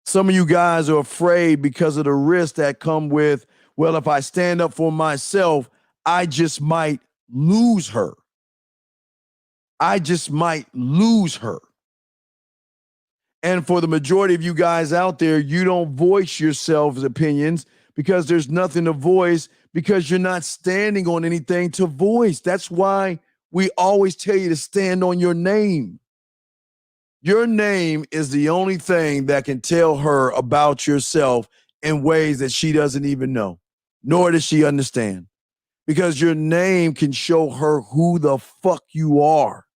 Some of you guys are afraid because of the risks that come with, well, if I stand up for myself, I just might lose her. I just might lose her. And for the majority of you guys out there, you don't voice yourselves' opinions because there's nothing to voice because you're not standing on anything to voice. That's why we always tell you to stand on your name. Your name is the only thing that can tell her about yourself in ways that she doesn't even know, nor does she understand. Because your name can show her who the fuck you are,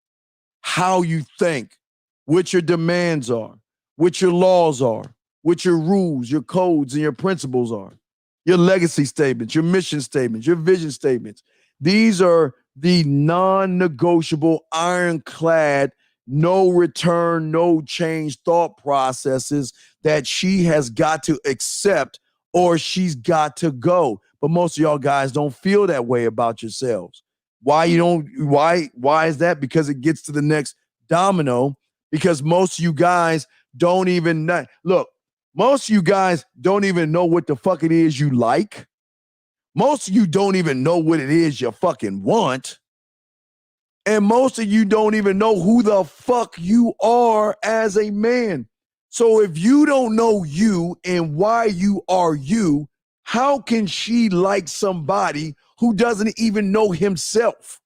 how you think, what your demands are, what your laws are, what your rules, your codes, and your principles are, your legacy statements, your mission statements, your vision statements. These are the non-negotiable, ironclad, no return, no change thought processes that she has got to accept or she's got to go. But most of y'all guys don't feel that way about yourselves. Why is that? Because it gets to the next domino, because most of you guys don't even know. Look, most of you guys don't even know what the fuck it is you like. Most of you don't even know what it is you fucking want. And most of you don't even know who the fuck you are as a man. So if you don't know you and why you are you, how can she like somebody who doesn't even know himself?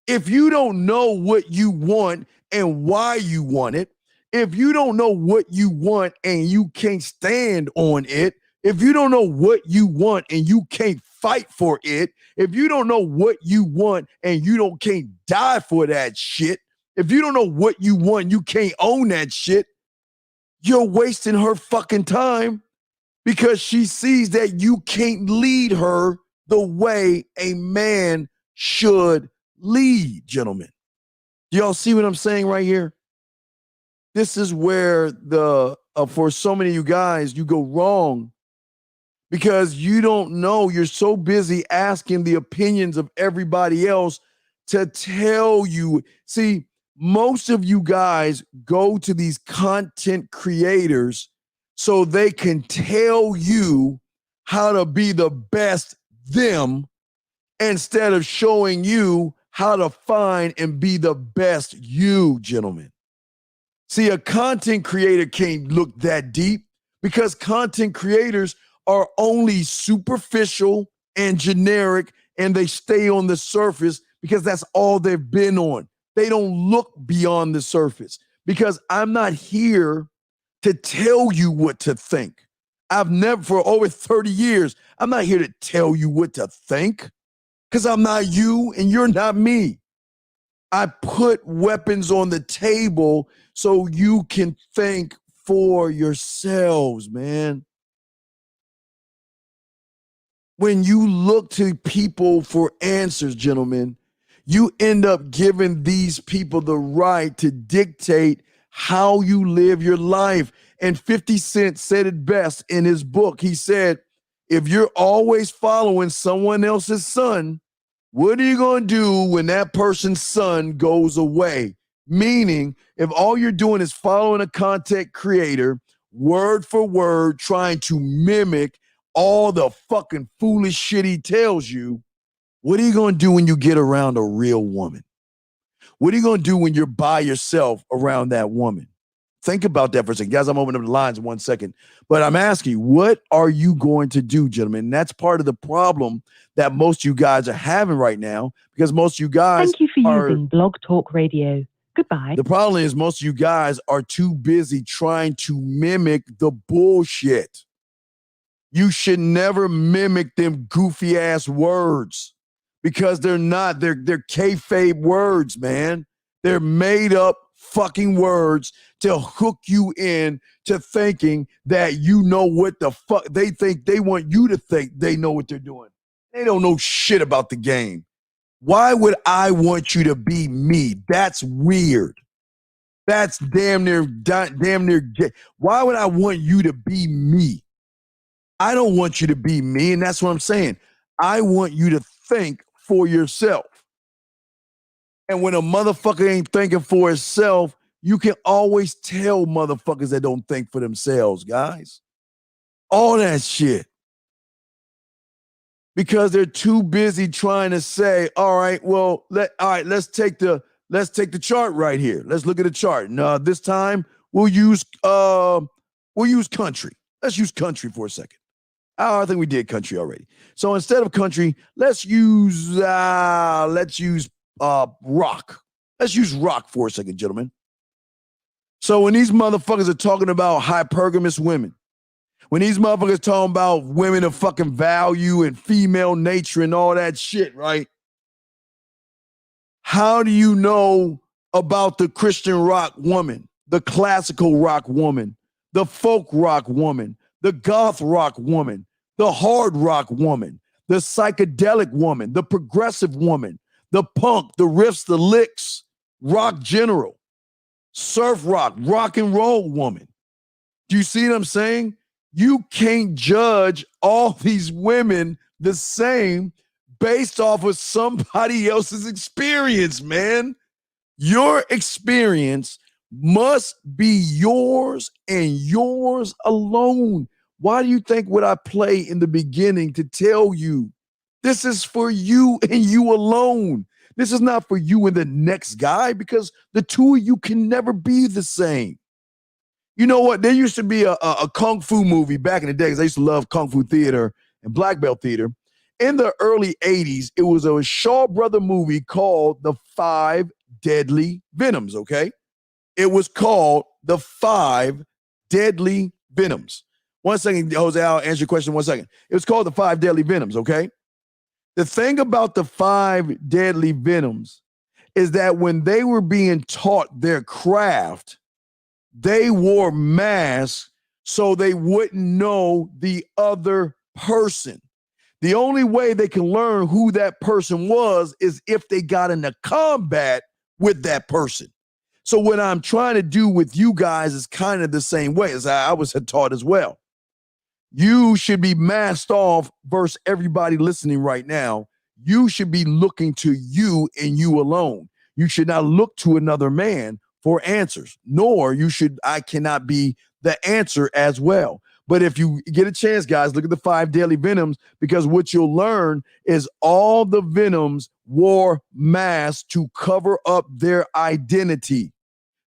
If you don't know what you want and why you want it, if you don't know what you want and you can't stand on it, if you don't know what you want and you can't fight for it, if you don't know what you want and you can't die for that shit, if you don't know what you want, you can't own that shit, you're wasting her fucking time because she sees that you can't lead her the way a man should lead, gentlemen. Do y'all see what I'm saying right here? This is where for so many of you guys, you go wrong because you don't know. You're so busy asking the opinions of everybody else to tell you. See, most of you guys go to these content creators so they can tell you how to be the best them instead of showing you how to find and be the best you, gentlemen. See, a content creator can't look that deep because content creators are only superficial and generic, and they stay on the surface because that's all they've been on. They don't look beyond the surface because I'm not here to tell you what to think. I've never, for over 30 years, I'm not here to tell you what to think because I'm not you and you're not me. I put weapons on the table so you can think for yourselves, man. When you look to people for answers, gentlemen, you end up giving these people the right to dictate how you live your life. And 50 Cent said it best in his book. He said, if you're always following someone else's son, what are you going to do when that person's son goes away? Meaning, if all you're doing is following a content creator, word for word, trying to mimic all the fucking foolish shit he tells you, what are you going to do when you get around a real woman? What are you going to do when you're by yourself around that woman? Think about that for a second. Guys, I'm opening up the lines in 1 second. But I'm asking you, what are you going to do, gentlemen? And that's part of the problem that most of you guys are having right now, because most of you guys Thank you for using Blog Talk Radio. Goodbye. The problem is most of you guys are too busy trying to mimic the bullshit. You should never mimic them goofy ass words because they're not. They're kayfabe words, man. They're made up fucking words to hook you in to thinking that you know what the fuck they think. They want you to think they know what they're doing. They don't know shit about the game. Why would I want you to be me? That's weird. That's damn near gay. Why would I want you to be me? I don't want you to be me, and that's what I'm saying. I want you to think for yourself. And when a motherfucker ain't thinking for itself, you can always tell motherfuckers that don't think for themselves, guys. All that shit. Because they're too busy trying to say, all right, well, let's take the chart right here. Let's look at the chart. Now, this time we'll use country. Let's use country for a second. I think we did country already. So instead of country, let's use rock. Let's use rock for a second, gentlemen. So when these motherfuckers are talking about hypergamous women, when these motherfuckers talking about women of fucking value and female nature and all that shit, right? How do you know about the Christian rock woman, the classical rock woman, the folk rock woman, the goth rock woman, the hard rock woman, the psychedelic woman, the progressive woman, the punk, the riffs, the licks, rock general, surf rock and roll woman? Do you see what I'm saying? You can't judge all these women the same based off of somebody else's experience, man. Your experience must be yours and yours alone. Why do you think what I play in the beginning to tell you this is for you and you alone? This is not for you and the next guy, because the two of you can never be the same. You know what? There used to be a kung fu movie back in the day, because I used to love kung fu theater and black belt theater. In the early 80s, it was a Shaw Brother movie called The 5 Deadly Venoms, okay? It was called The 5 Deadly Venoms. 1 second, Jose, I'll answer your question in 1 second. It was called The 5 Deadly Venoms, okay? The thing about the 5 Deadly Venoms is that when they were being taught their craft, they wore masks so they wouldn't know the other person. The only way they can learn who that person was is if they got into combat with that person. So what I'm trying to do with you guys is kind of the same way as I was taught as well. You should be masked off versus everybody listening right now. You should be looking to you and you alone. You should not look to another man for answers, nor I cannot be the answer as well. But if you get a chance, guys, look at the 5 Deadly Venoms, because what you'll learn is all the Venoms wore masks to cover up their identity.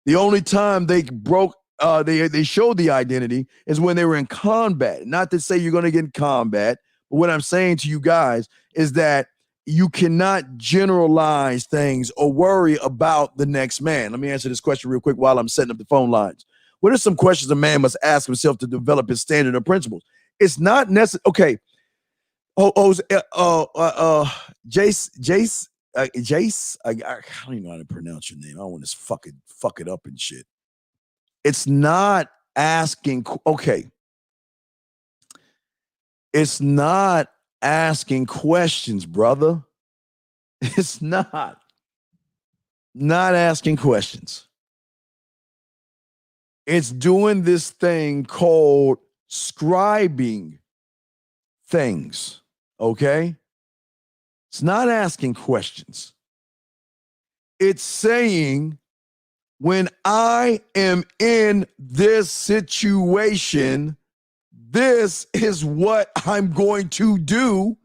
The only time they broke, they showed the identity is when they were in combat. Not to say you're going to get in combat, but what I'm saying to you guys is that you cannot generalize things or worry about the next man. Let me answer this question real quick while I'm setting up the phone lines. What are some questions a man must ask himself to develop his standard of principles? It's not necessary. Okay. Jace, I don't even know how to pronounce your name. I don't want to fuck it up and shit. It's not asking. Okay. It's not asking questions, brother. It's not asking questions. It's doing this thing called scribing things, okay? It's not asking questions. It's saying, when I am in this situation, this is what I'm going to do.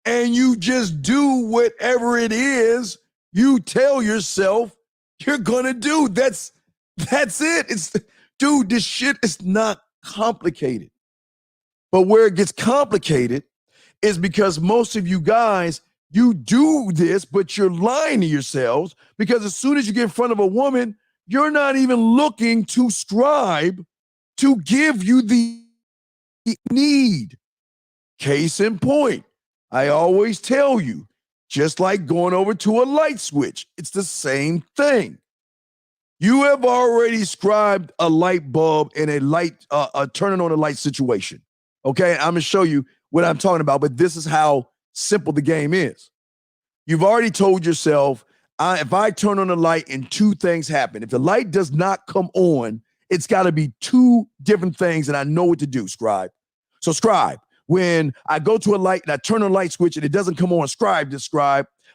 And you just do whatever it is you tell yourself you're going to do. That's it. Dude, this shit is not complicated. But where it gets complicated is because most of you guys, you do this, but you're lying to yourselves, because as soon as you get in front of a woman, you're not even looking to scribe to give you the need. Case in point, I always tell you, just like going over to a light switch, it's the same thing. You have already scribed a light bulb in a light, turning on a light situation. Okay, I'm gonna show you what I'm talking about, but this is how simple the game is. You've already told yourself, if I turn on the light and 2 things happen, if the light does not come on, it's got to be 2 different things, and I know what to do, scribe. So scribe, when I go to a light and I turn on a light switch and it doesn't come on, scribe,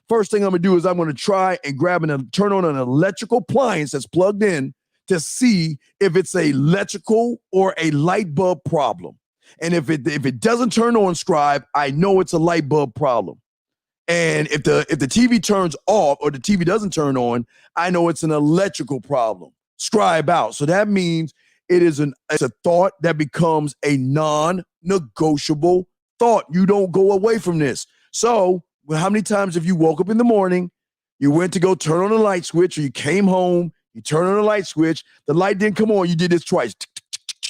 first thing I'm going to do is I'm going to try and turn on an electrical appliance that's plugged in to see if it's a electrical or a light bulb problem. And if it doesn't turn on, Scribe, I know it's a light bulb problem. And if the TV turns off or the TV doesn't turn on, I know it's an electrical problem. Scribe out. So that means it's a thought that becomes a non-negotiable thought. You don't go away from this. So how many times have you woke up in the morning, you went to go turn on the light switch, or you came home, you turn on the light switch, the light didn't come on, you did this twice.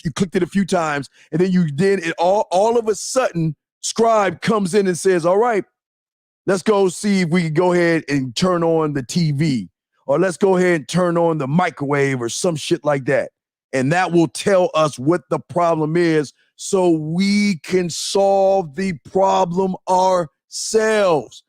You clicked it a few times, and then you did it all of a sudden, Scribe comes in and says, all right, let's go see if we can go ahead and turn on the TV, or let's go ahead and turn on the microwave or some shit like that. And that will tell us what the problem is so we can solve the problem ourselves.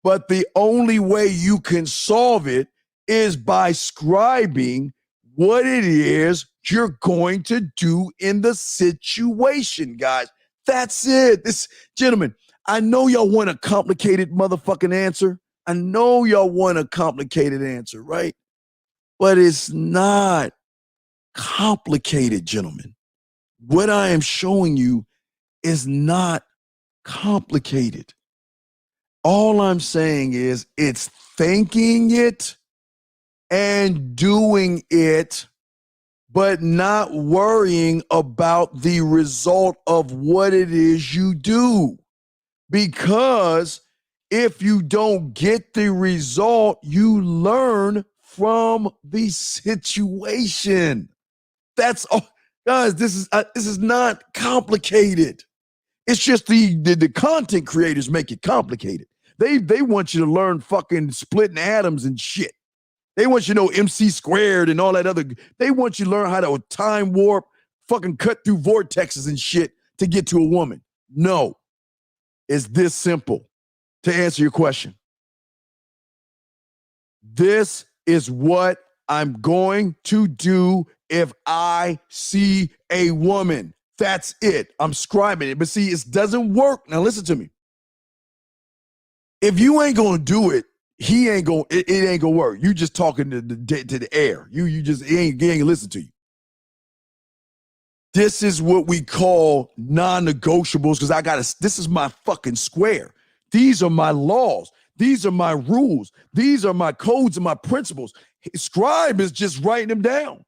But the only way you can solve it is by scribing what it is you're going to do in the situation, guys. That's it. Gentlemen, I know y'all want a complicated motherfucking answer. I know y'all want a complicated answer, right? But it's not complicated, gentlemen. What I am showing you is not complicated. All I'm saying is it's thinking it and doing it, but not worrying about the result of what it is you do. Because if you don't get the result, you learn from the situation. That's all. Guys, this is not complicated. It's just the content creators make it complicated. They want you to learn fucking splitting atoms and shit. They want you to know MC squared and all that other. They want you to learn how to time warp, fucking cut through vortexes and shit to get to a woman. No, it's this simple. To answer your question, this is what I'm going to do if I see a woman. That's it. I'm scribing it. But see, it doesn't work. Now listen to me. If you ain't gonna do it, it ain't gonna work. You just talking to the air. He ain't gonna listen to you. This is what we call non-negotiables, because this is my fucking square. These are my laws. These are my rules. These are my codes and my principles. Scribe is just writing them down.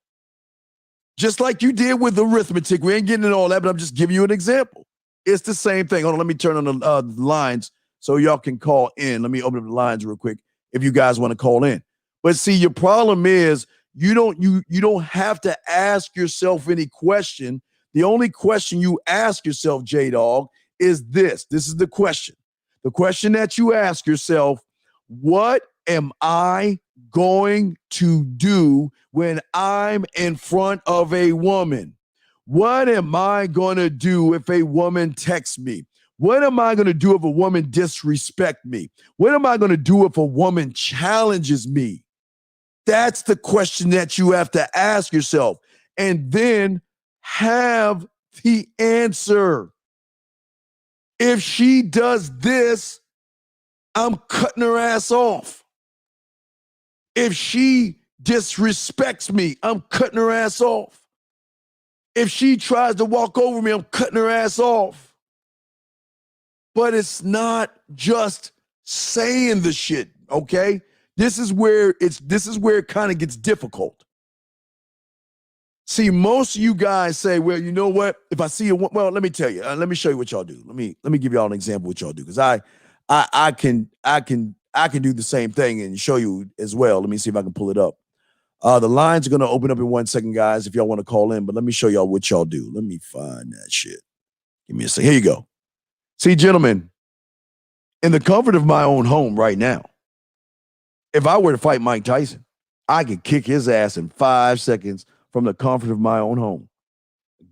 Just like you did with arithmetic. We ain't getting into all that, but I'm just giving you an example. It's the same thing. Hold on, let me turn on the lines so y'all can call in. Let me open up the lines real quick if you guys want to call in. But see, your problem is you don't have to ask yourself any question. The only question you ask yourself, J-Dog, is this. This is the question. The question that you ask yourself, what am I going to do when I'm in front of a woman? What am I going to do if a woman texts me? What am I going to do if a woman disrespects me? What am I going to do if a woman challenges me? That's the question that you have to ask yourself, and then have the answer. If she does this, I'm cutting her ass off. If she disrespects me, I'm cutting her ass off. If she tries to walk over me, I'm cutting her ass off. But it's not just saying the shit, okay? This is where it kind of gets difficult. See, most of you guys say, well, you know what? If I see a woman, well, let me tell you. Let me show you what y'all do. Let me give y'all an example of what y'all do, because I can do the same thing and show you as well. Let me see if I can pull it up. The lines are going to open up in 1 second, guys, if y'all want to call in, but let me show y'all what y'all do. Let me find that shit. Give me a second. Here you go. See, gentlemen, in the comfort of my own home right now, if I were to fight Mike Tyson, I could kick his ass in 5 seconds from the comfort of my own home.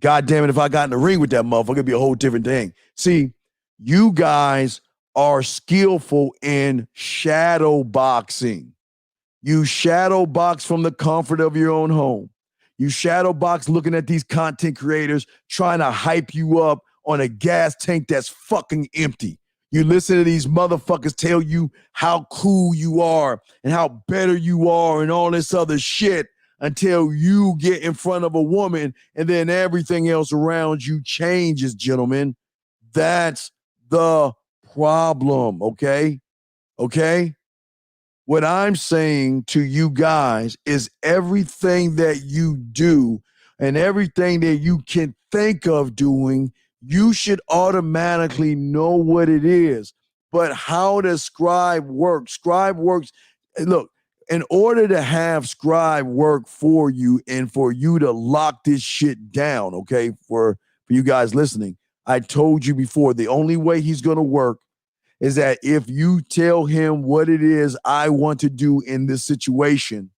God damn it, if I got in the ring with that motherfucker, it'd be a whole different thing. See, you guys are skillful in shadow boxing. You shadow box from the comfort of your own home. You shadow box looking at these content creators trying to hype you up on a gas tank that's fucking empty. You listen to these motherfuckers tell you how cool you are and how better you are and all this other shit until you get in front of a woman and then everything else around you changes, gentlemen. That's the problem, okay? Okay? What I'm saying to you guys is everything that you do and everything that you can think of doing, you should automatically know what it is. But how does Scribe work? Scribe works, look, in order to have Scribe work for you and for you to lock this shit down, okay, for you guys listening, I told you before, the only way he's going to work is that if you tell him what it is I want to do in this situation,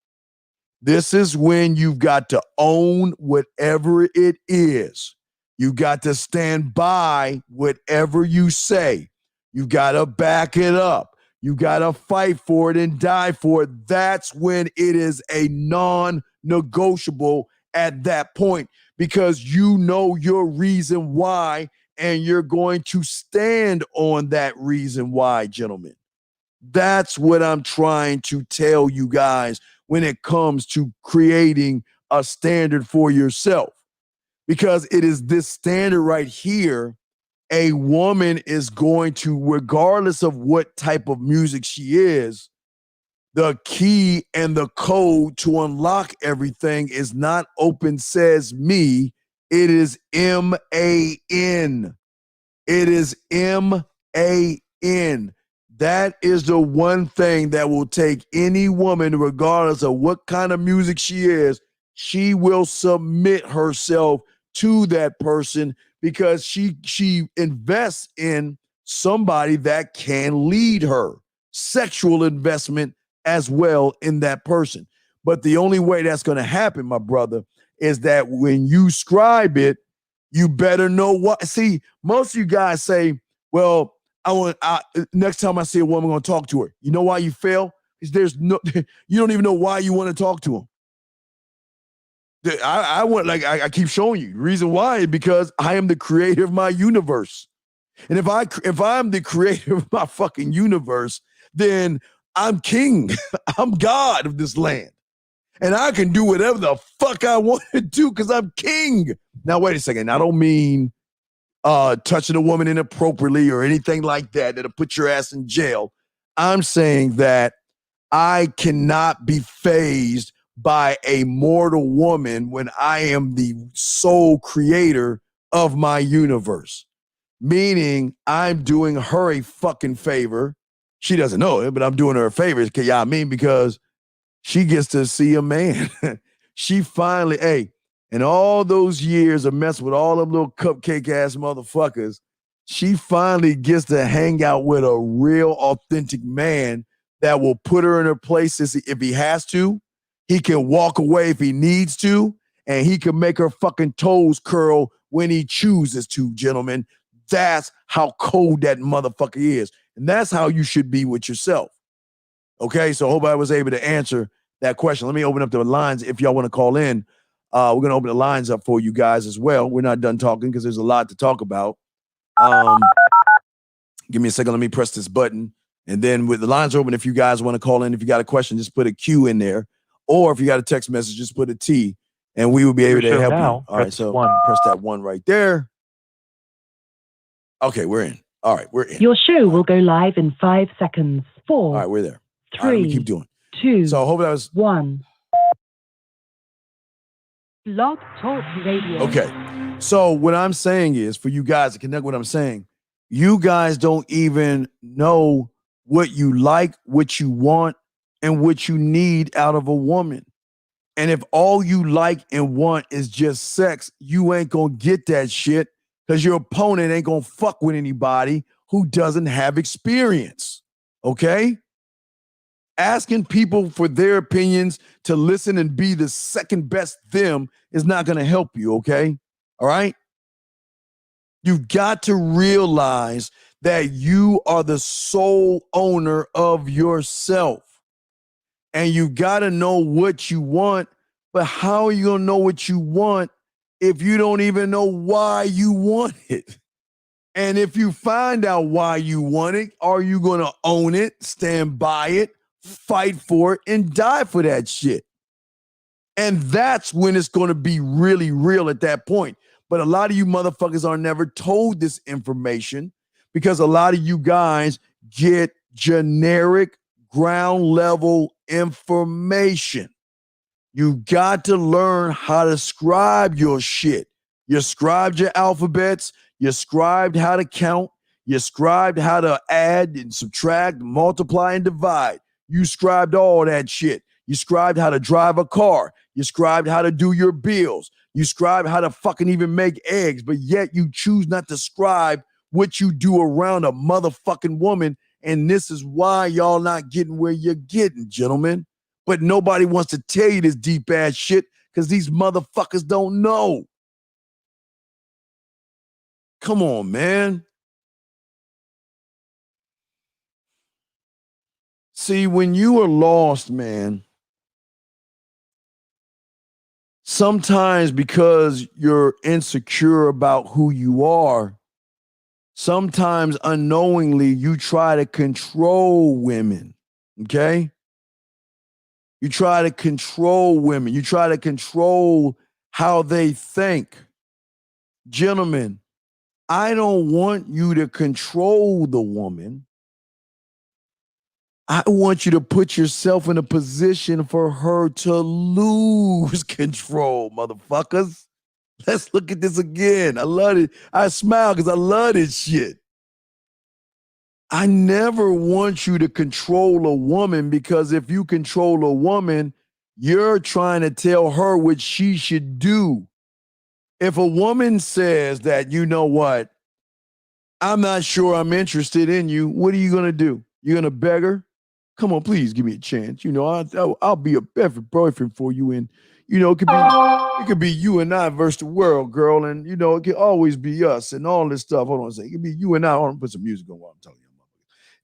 this is when you've got to own whatever it is. You got to stand by whatever you say. You got to back it up. You got to fight for it and die for it. That's when it is a non-negotiable at that point, because you know your reason why, and you're going to stand on that reason why, gentlemen. That's what I'm trying to tell you guys when it comes to creating a standard for yourself. Because it is this standard right here, a woman is going to, regardless of what type of music she is, the key and the code to unlock everything is not open says me. It is M-A-N. It is M-A-N. That is the one thing that will take any woman, regardless of what kind of music she is, she will submit herself to that person because she invests in somebody that can lead her. Sexual investment as well in that person. But the only way that's going to happen, my brother, is that when you scribe it, you better know what. See, most of you guys say, well, next time I see a woman, I'm going to talk to her. You know why you fail? Is you don't even know why you want to talk to them. I keep showing you. The reason why is because I am the creator of my universe. And if I'm the creator of my fucking universe, then I'm king. I'm God of this land. And I can do whatever the fuck I want to do because I'm king. Now, wait a second. I don't mean touching a woman inappropriately or anything like that that'll put your ass in jail. I'm saying that I cannot be fazed by a mortal woman when I am the sole creator of my universe. Meaning I'm doing her a fucking favor. She doesn't know it, but I'm doing her a favor. Because she gets to see a man. She finally, in all those years of messing with all them little cupcake ass motherfuckers, she finally gets to hang out with a real authentic man that will put her in her place if he has to. He can walk away if he needs to, and he can make her fucking toes curl when he chooses to, gentlemen. That's how cold that motherfucker is. And that's how you should be with yourself. Okay, so I hope I was able to answer that question. Let me open up the lines if y'all want to call in. We're going to open the lines up for you guys as well. We're not done talking because there's a lot to talk about. Give me a second. Let me press this button. And then with the lines open, if you guys want to call in, if you got a question, just put a Q in there. Or if you got a text message, just put a T, and we will be able to help you. All right, so press that one right there. Okay, we're in. All right, we're in. Your show will go live in 5 seconds. 4. All right, we're there. 3. All right, let me keep doing. 2. So I hope that was 1. Blog Talk Radio. Okay. So what I'm saying is, for you guys to connect what I'm saying, you guys don't even know what you like, what you want, and what you need out of a woman. And if all you like and want is just sex, you ain't gonna get that shit because your opponent ain't gonna fuck with anybody who doesn't have experience. Okay? Asking people for their opinions to listen and be the second best them is not gonna help you, okay? All right? You've got to realize that you are the sole owner of yourself. And you got to know what you want, but how are you going to know what you want if you don't even know why you want it? And if you find out why you want it, are you going to own it, stand by it, fight for it, and die for that shit? And that's when it's going to be really real at that point. But a lot of you motherfuckers are never told this information because a lot of you guys get generic ground level information. You got to learn how to scribe your shit. You scribed your alphabets. You scribed how to count. You scribed how to add and subtract, multiply and divide. You scribed all that shit. You scribed how to drive a car. You scribed how to do your bills. You scribed how to fucking even make eggs, but yet you choose not to scribe what you do around a motherfucking woman. And this is why y'all not getting where you're getting, gentlemen. But nobody wants to tell you this deep ass shit because these motherfuckers don't know. Come on, man. See, when you are lost, man, sometimes because you're insecure about who you are, sometimes unknowingly you try to control women, okay? You try to control women. You try to control how they think. Gentlemen, I don't want you to control the woman. I want you to put yourself in a position for her to lose control, motherfuckers. Let's look at this again. I love it. I smile because I love this shit. I never want you to control a woman because if you control a woman, you're trying to tell her what she should do. If a woman says that, you know what, I'm not sure I'm interested in you, what are you going to do? You're going to beg her? Come on, please give me a chance. You know, I'll be a perfect boyfriend for you. And, you know, it could be you and I versus the world, girl. And, you know, it can always be us and all this stuff. Hold on a second. It can be you and I. I want to put some music on while I'm telling you.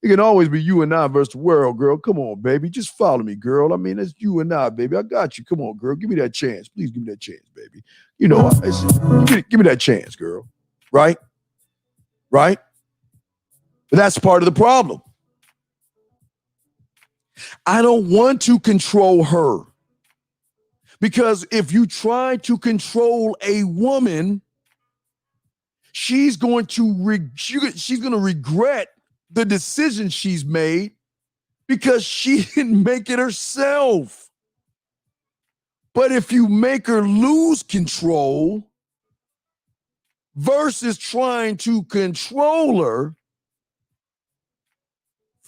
It can always be you and I versus the world, girl. Come on, baby. Just follow me, girl. I mean, it's you and I, baby. I got you. Come on, girl. Give me that chance. Please give me that chance, baby. You know, give me that chance, girl. Right? Right? But that's part of the problem. I don't want to control her. Because if you try to control a woman, she's going to regret the decision she's made because she didn't make it herself. But if you make her lose control versus trying to control her,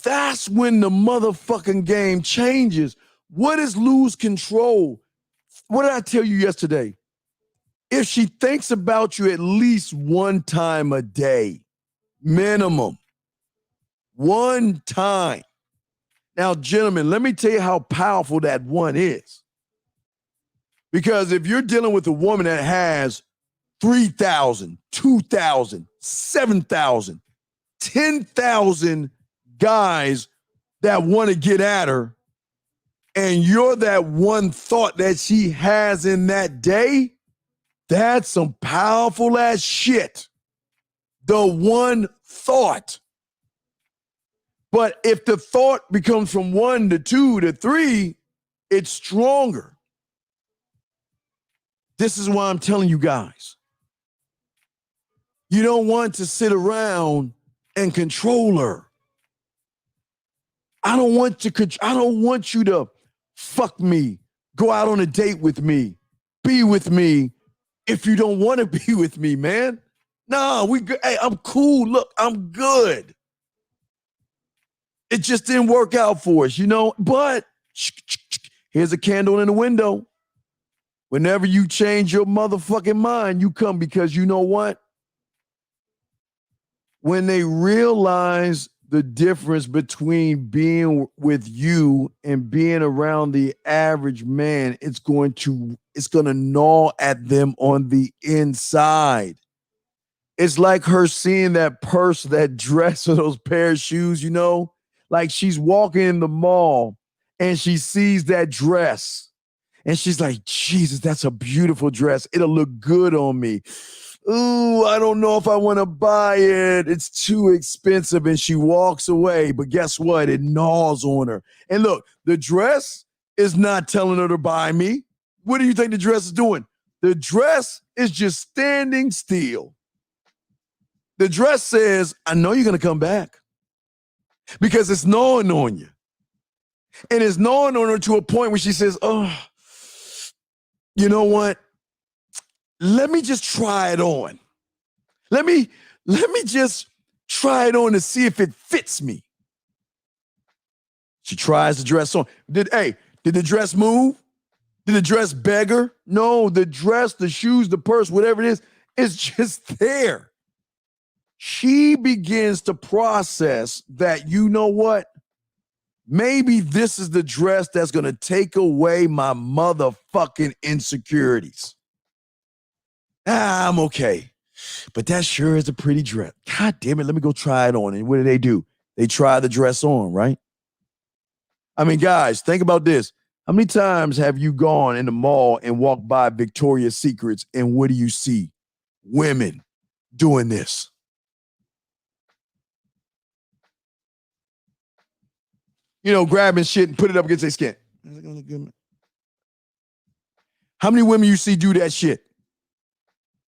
that's when the motherfucking game changes. What is lose control? What did I tell you yesterday? If she thinks about you at least one time a day, minimum, one time. Now, gentlemen, let me tell you how powerful that one is. Because if you're dealing with a woman that has 3,000, 2,000, 7,000, 10,000 guys that want to get at her, and you're that one thought that she has in that day, that's some powerful ass shit. The one thought. But if the thought becomes from 1 to 2 to 3, it's stronger. This is why I'm telling you guys. You don't want to sit around and control her. I don't want you to fuck me, go out on a date with me, be with me if you don't want to be with me, man. Nah, hey, I'm cool. Look, I'm good. It just didn't work out for us, you know? But here's a candle in the window. Whenever you change your motherfucking mind, you come because you know what? When they realize the difference between being with you and being around the average man, it's going to gnaw at them on the inside. It's like her seeing that purse, that dress, or those pair of shoes, you know? Like she's walking in the mall and she sees that dress and she's like, Jesus, that's a beautiful dress. It'll look good on me. ooh, I don't know if I want to buy it. It's too expensive. And she walks away. But guess what? It gnaws on her. And look, the dress is not telling her to buy me. What do you think the dress is doing? The dress is just standing still. The dress says, I know you're going to come back, because it's gnawing on you. And it's gnawing on her to a point where she says, oh, you know what? Let me just try it on. Let me just try it on to see if it fits me. She tries the dress on. Did the dress move? Did the dress beg her? No, the dress, the shoes, the purse, whatever it is just there. She begins to process that, you know what? Maybe this is the dress that's going to take away my motherfucking insecurities. I'm okay. But that sure is a pretty dress. God damn it, let me go try it on. And what do? They try the dress on, right? I mean, guys, think about this. How many times have you gone in the mall and walked by Victoria's Secrets, and what do you see? Women doing this. You know, grabbing shit and put it up against their skin. How many women you see do that shit?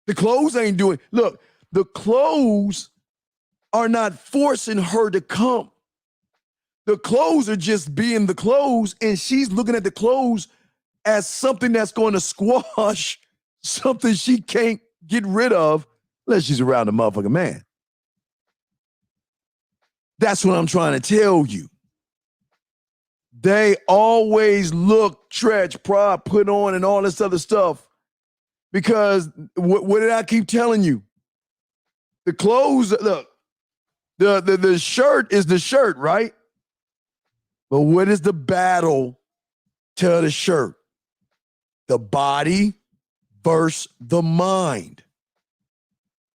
The clothes ain't doing. Look, the clothes are not forcing her to come. The clothes are just being the clothes, and she's looking at the clothes as something that's going to squash something she can't get rid of unless she's around a motherfucking man. That's what I'm trying to tell you. They always look, stretch, prop, put on, and all this other stuff. Because what did I keep telling you? The clothes, look, the shirt is the shirt, right? But what is the battle to the shirt? The body versus the mind.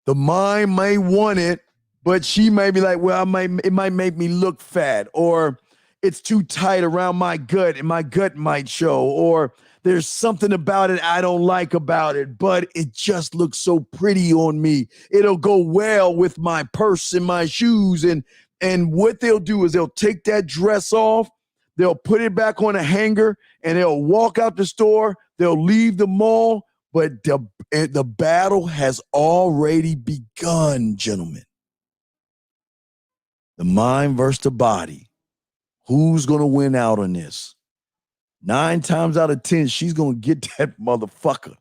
The mind may want it, but she may be like, well, it might make me look fat, or it's too tight around my gut and my gut might show, or there's something about it I don't like about it, but it just looks so pretty on me. It'll go well with my purse and my shoes. And what they'll do is they'll take that dress off, they'll put it back on a hanger, and they'll walk out the store, they'll leave the mall, but the battle has already begun, gentlemen. The mind versus the body. Who's going to win out on this? 9 times out of 10, she's going to get that motherfucker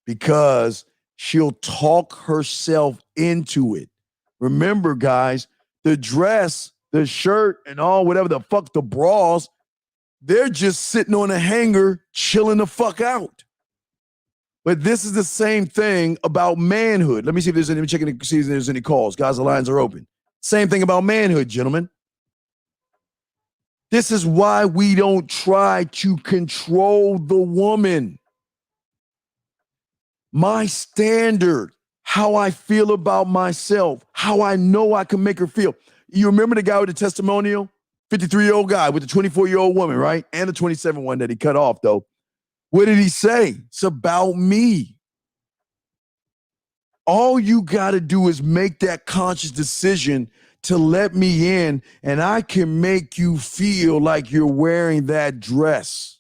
because she'll talk herself into it. Remember, guys, the dress, the shirt, and all whatever the fuck, the bras, they're just sitting on a hanger chilling the fuck out. But this is the same thing about manhood. Let me see if there's any, see if there's any calls. Guys, the lines are open. Same thing about manhood, gentlemen. This is why we don't try to control the woman. My standard, how I feel about myself, how I know I can make her feel. You remember the guy with the testimonial? 53-year-old guy with the 24-year-old woman, right? And the 27 one that he cut off, though. What did he say? It's about me. All you got to do is make that conscious decision to let me in, and I can make you feel like you're wearing that dress.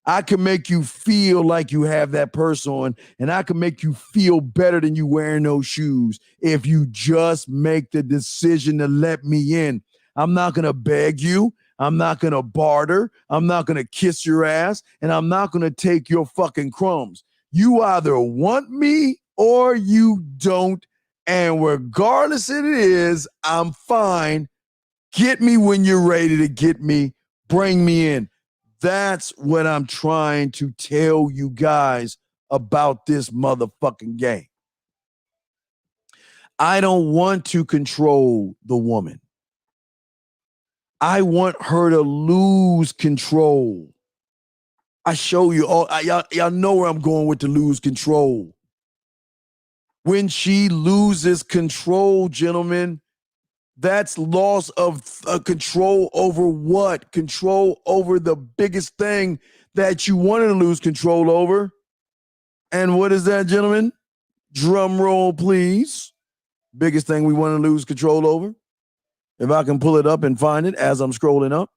I can make you feel like you have that purse on, and I can make you feel better than you wearing those shoes if you just make the decision to let me in. I'm not going to beg you. I'm not going to barter. I'm not going to kiss your ass, and I'm not going to take your fucking crumbs. You either want me or you don't. And regardless it is, I'm fine. Get me when you're ready to get me. Bring me in. That's what I'm trying to tell you guys about this motherfucking game. I don't want to control the woman. I want her to lose control. I show you all. Y'all know where I'm going with the lose control. When she loses control, gentlemen, that's loss of control over what? Control over the biggest thing that you wanted to lose control over. And what is that, gentlemen? Drum roll, please. Biggest thing we want to lose control over. If I can pull it up and find it as I'm scrolling up.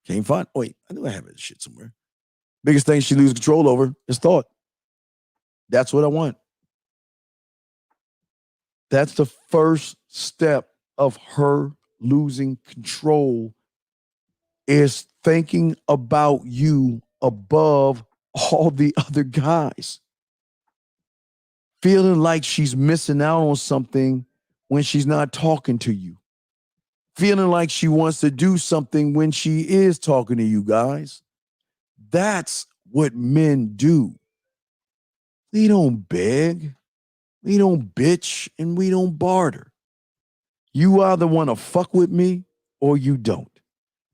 Can't find. Wait, I knew I have this shit somewhere. Biggest thing she loses control over is thought. That's what I want. That's the first step of her losing control, is thinking about you above all the other guys. Feeling like she's missing out on something when she's not talking to you. Feeling like she wants to do something when she is talking to you guys. That's what men do. We don't beg, we don't bitch, and we don't barter. You either want to fuck with me or you don't.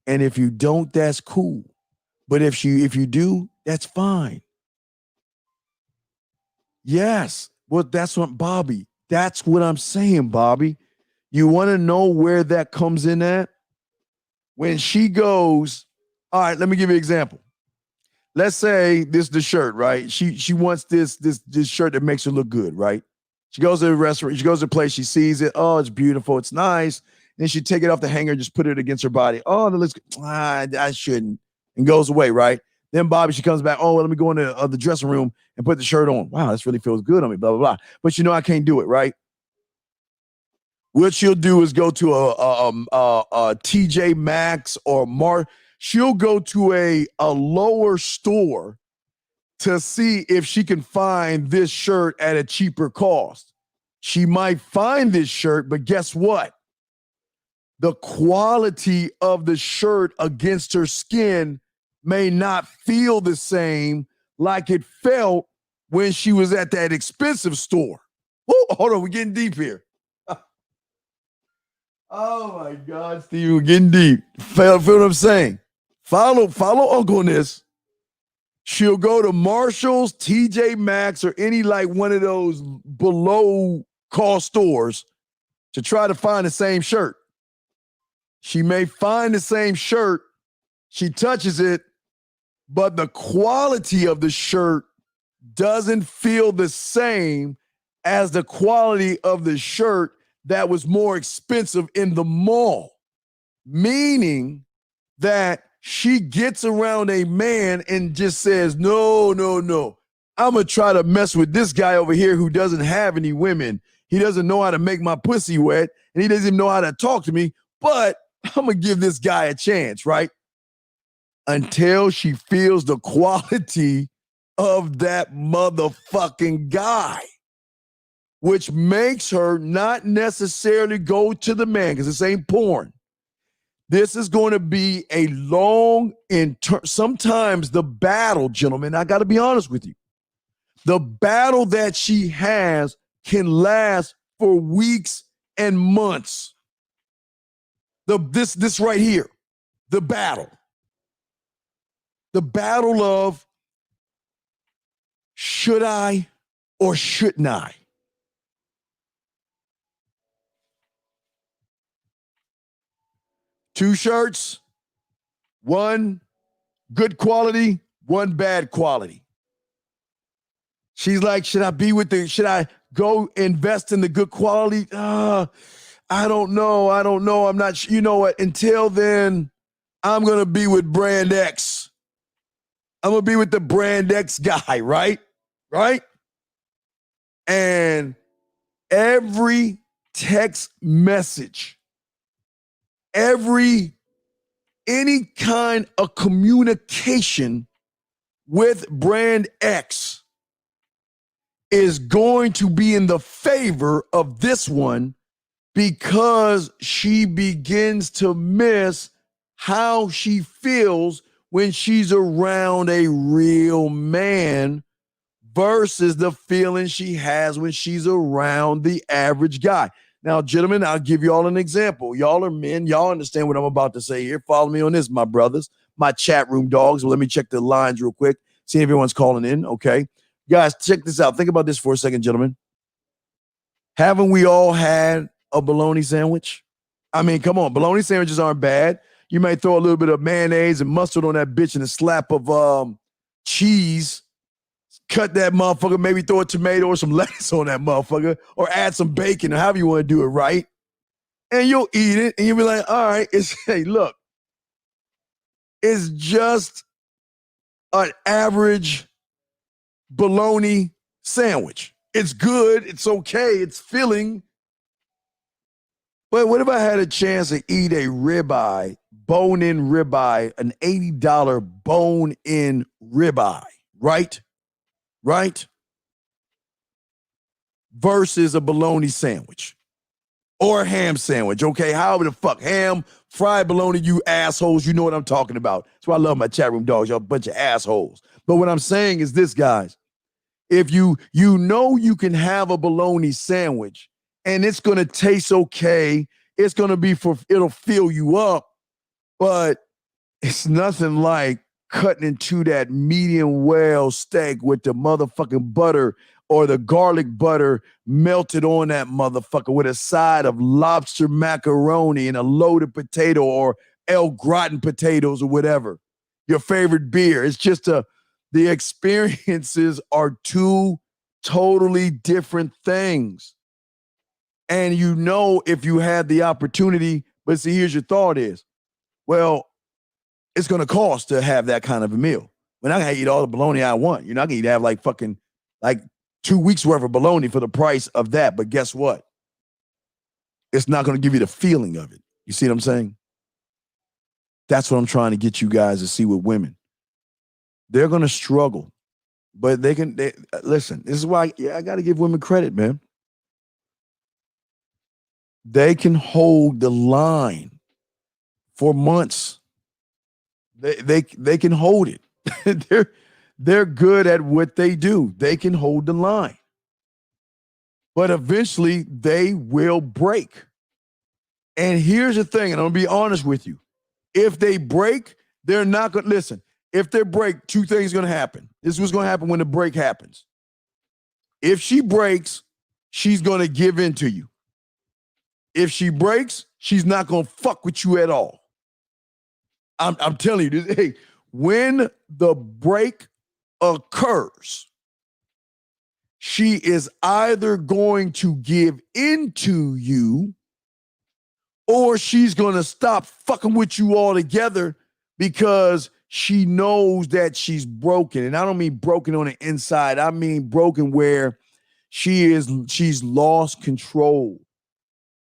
And if you don't, that's cool. But if you do, that's fine. Yes. Well, that's what, Bobby. That's what I'm saying, Bobby. You want to know where that comes in at? When she goes, all right, let me give you an example. Let's say this is the shirt, right? She wants this shirt that makes her look good, right? She goes to a restaurant, she goes to a place, she sees it. Oh, it's beautiful, it's nice. Then she take it off the hanger, just put it against her body. Oh, that looks good. I shouldn't. And goes away, right? Then Bobby, she comes back. Oh, well, let me go into the dressing room and put the shirt on. Wow, this really feels good on me, blah, blah, blah. But you know I can't do it, right? What she'll do is go to a TJ Maxx or she'll go to a lower store to see if she can find this shirt at a cheaper cost. She might find this shirt, but guess what? The quality of the shirt against her skin may not feel the same like it felt when she was at that expensive store. Oh, hold on, we're getting deep here. Oh my God, Steve, we're getting deep. Feel what I'm saying? Follow Uncle on this. She'll go to Marshall's, TJ Maxx, or any like one of those below cost stores to try to find the same shirt. She may find the same shirt. She touches it, but the quality of the shirt doesn't feel the same as the quality of the shirt that was more expensive in the mall. Meaning that she gets around a man and just says, no. I'm going to try to mess with this guy over here who doesn't have any women. He doesn't know how to make my pussy wet, and he doesn't even know how to talk to me, but I'm going to give this guy a chance, right? Until she feels the quality of that motherfucking guy, which makes her not necessarily go to the man, because this ain't porn. This is going to be a long, sometimes the battle, gentlemen, I got to be honest with you. The battle that she has can last for weeks and months. This right here, the battle. The battle of should I or shouldn't I? Two shirts, one good quality, one bad quality. She's like, should I go invest in the good quality? I don't know. I'm not sure. You know what? Until then, I'm going to be with brand X. I'm going to be with the brand X guy, right? Right? And every text message, any kind of communication with brand X is going to be in the favor of this one, because she begins to miss how she feels when she's around a real man versus the feeling she has when she's around the average guy. Now, gentlemen, I'll give you all an example. Y'all are men. Y'all understand what I'm about to say here. Follow me on this, my brothers, my chat room dogs. Well, let me check the lines real quick. See if everyone's calling in, okay? Guys, check this out. Think about this for a second, gentlemen. Haven't we all had a bologna sandwich? I mean, come on. Bologna sandwiches aren't bad. You may throw a little bit of mayonnaise and mustard on that bitch and a slap of cheese. cut that motherfucker, maybe throw a tomato or some lettuce on that motherfucker, or add some bacon, or however you want to do it, right? And you'll eat it, and you'll be like, all right, hey, look, it's just an average bologna sandwich. It's good, it's okay, it's filling. But what if I had a chance to eat a ribeye, bone-in ribeye, an $80 bone-in ribeye, right? Right? Versus a bologna sandwich or a ham sandwich, okay? However the fuck, ham, fried bologna, you assholes, you know what I'm talking about. That's why I love my chat room dogs, y'all a bunch of assholes. But what I'm saying is this, guys. If you know you can have a bologna sandwich and it's going to taste okay, it's going to be it'll fill you up, but it's nothing like cutting into that medium well steak with the motherfucking butter or the garlic butter melted on that motherfucker with a side of lobster macaroni and a loaded potato or El Gratin potatoes or whatever. Your favorite beer. It's just the experiences are two totally different things. And you know if you had the opportunity, but see, here's your thought is, well, it's going to cost to have that kind of a meal. When I can eat all the bologna I want, you're not going to have like 2 weeks worth of bologna for the price of that. But guess what? It's not going to give you the feeling of it. You see what I'm saying? That's what I'm trying to get you guys to see with women. They're going to struggle, but they listen, this is why I got to give women credit, man. They can hold the line for months. They can hold it. They're good at what they do. They can hold the line. But eventually they will break. And here's the thing, and I'm going to be honest with you. If they break, they're not going to listen. If they break, two things are going to happen. This is what's going to happen when the break happens. If she breaks, she's going to give in to you. If she breaks, she's not going to fuck with you at all. I'm telling you, hey, when the break occurs, she is either going to give in to you or she's going to stop fucking with you altogether because she knows that she's broken. And I don't mean broken on the inside. I mean broken where she's lost control.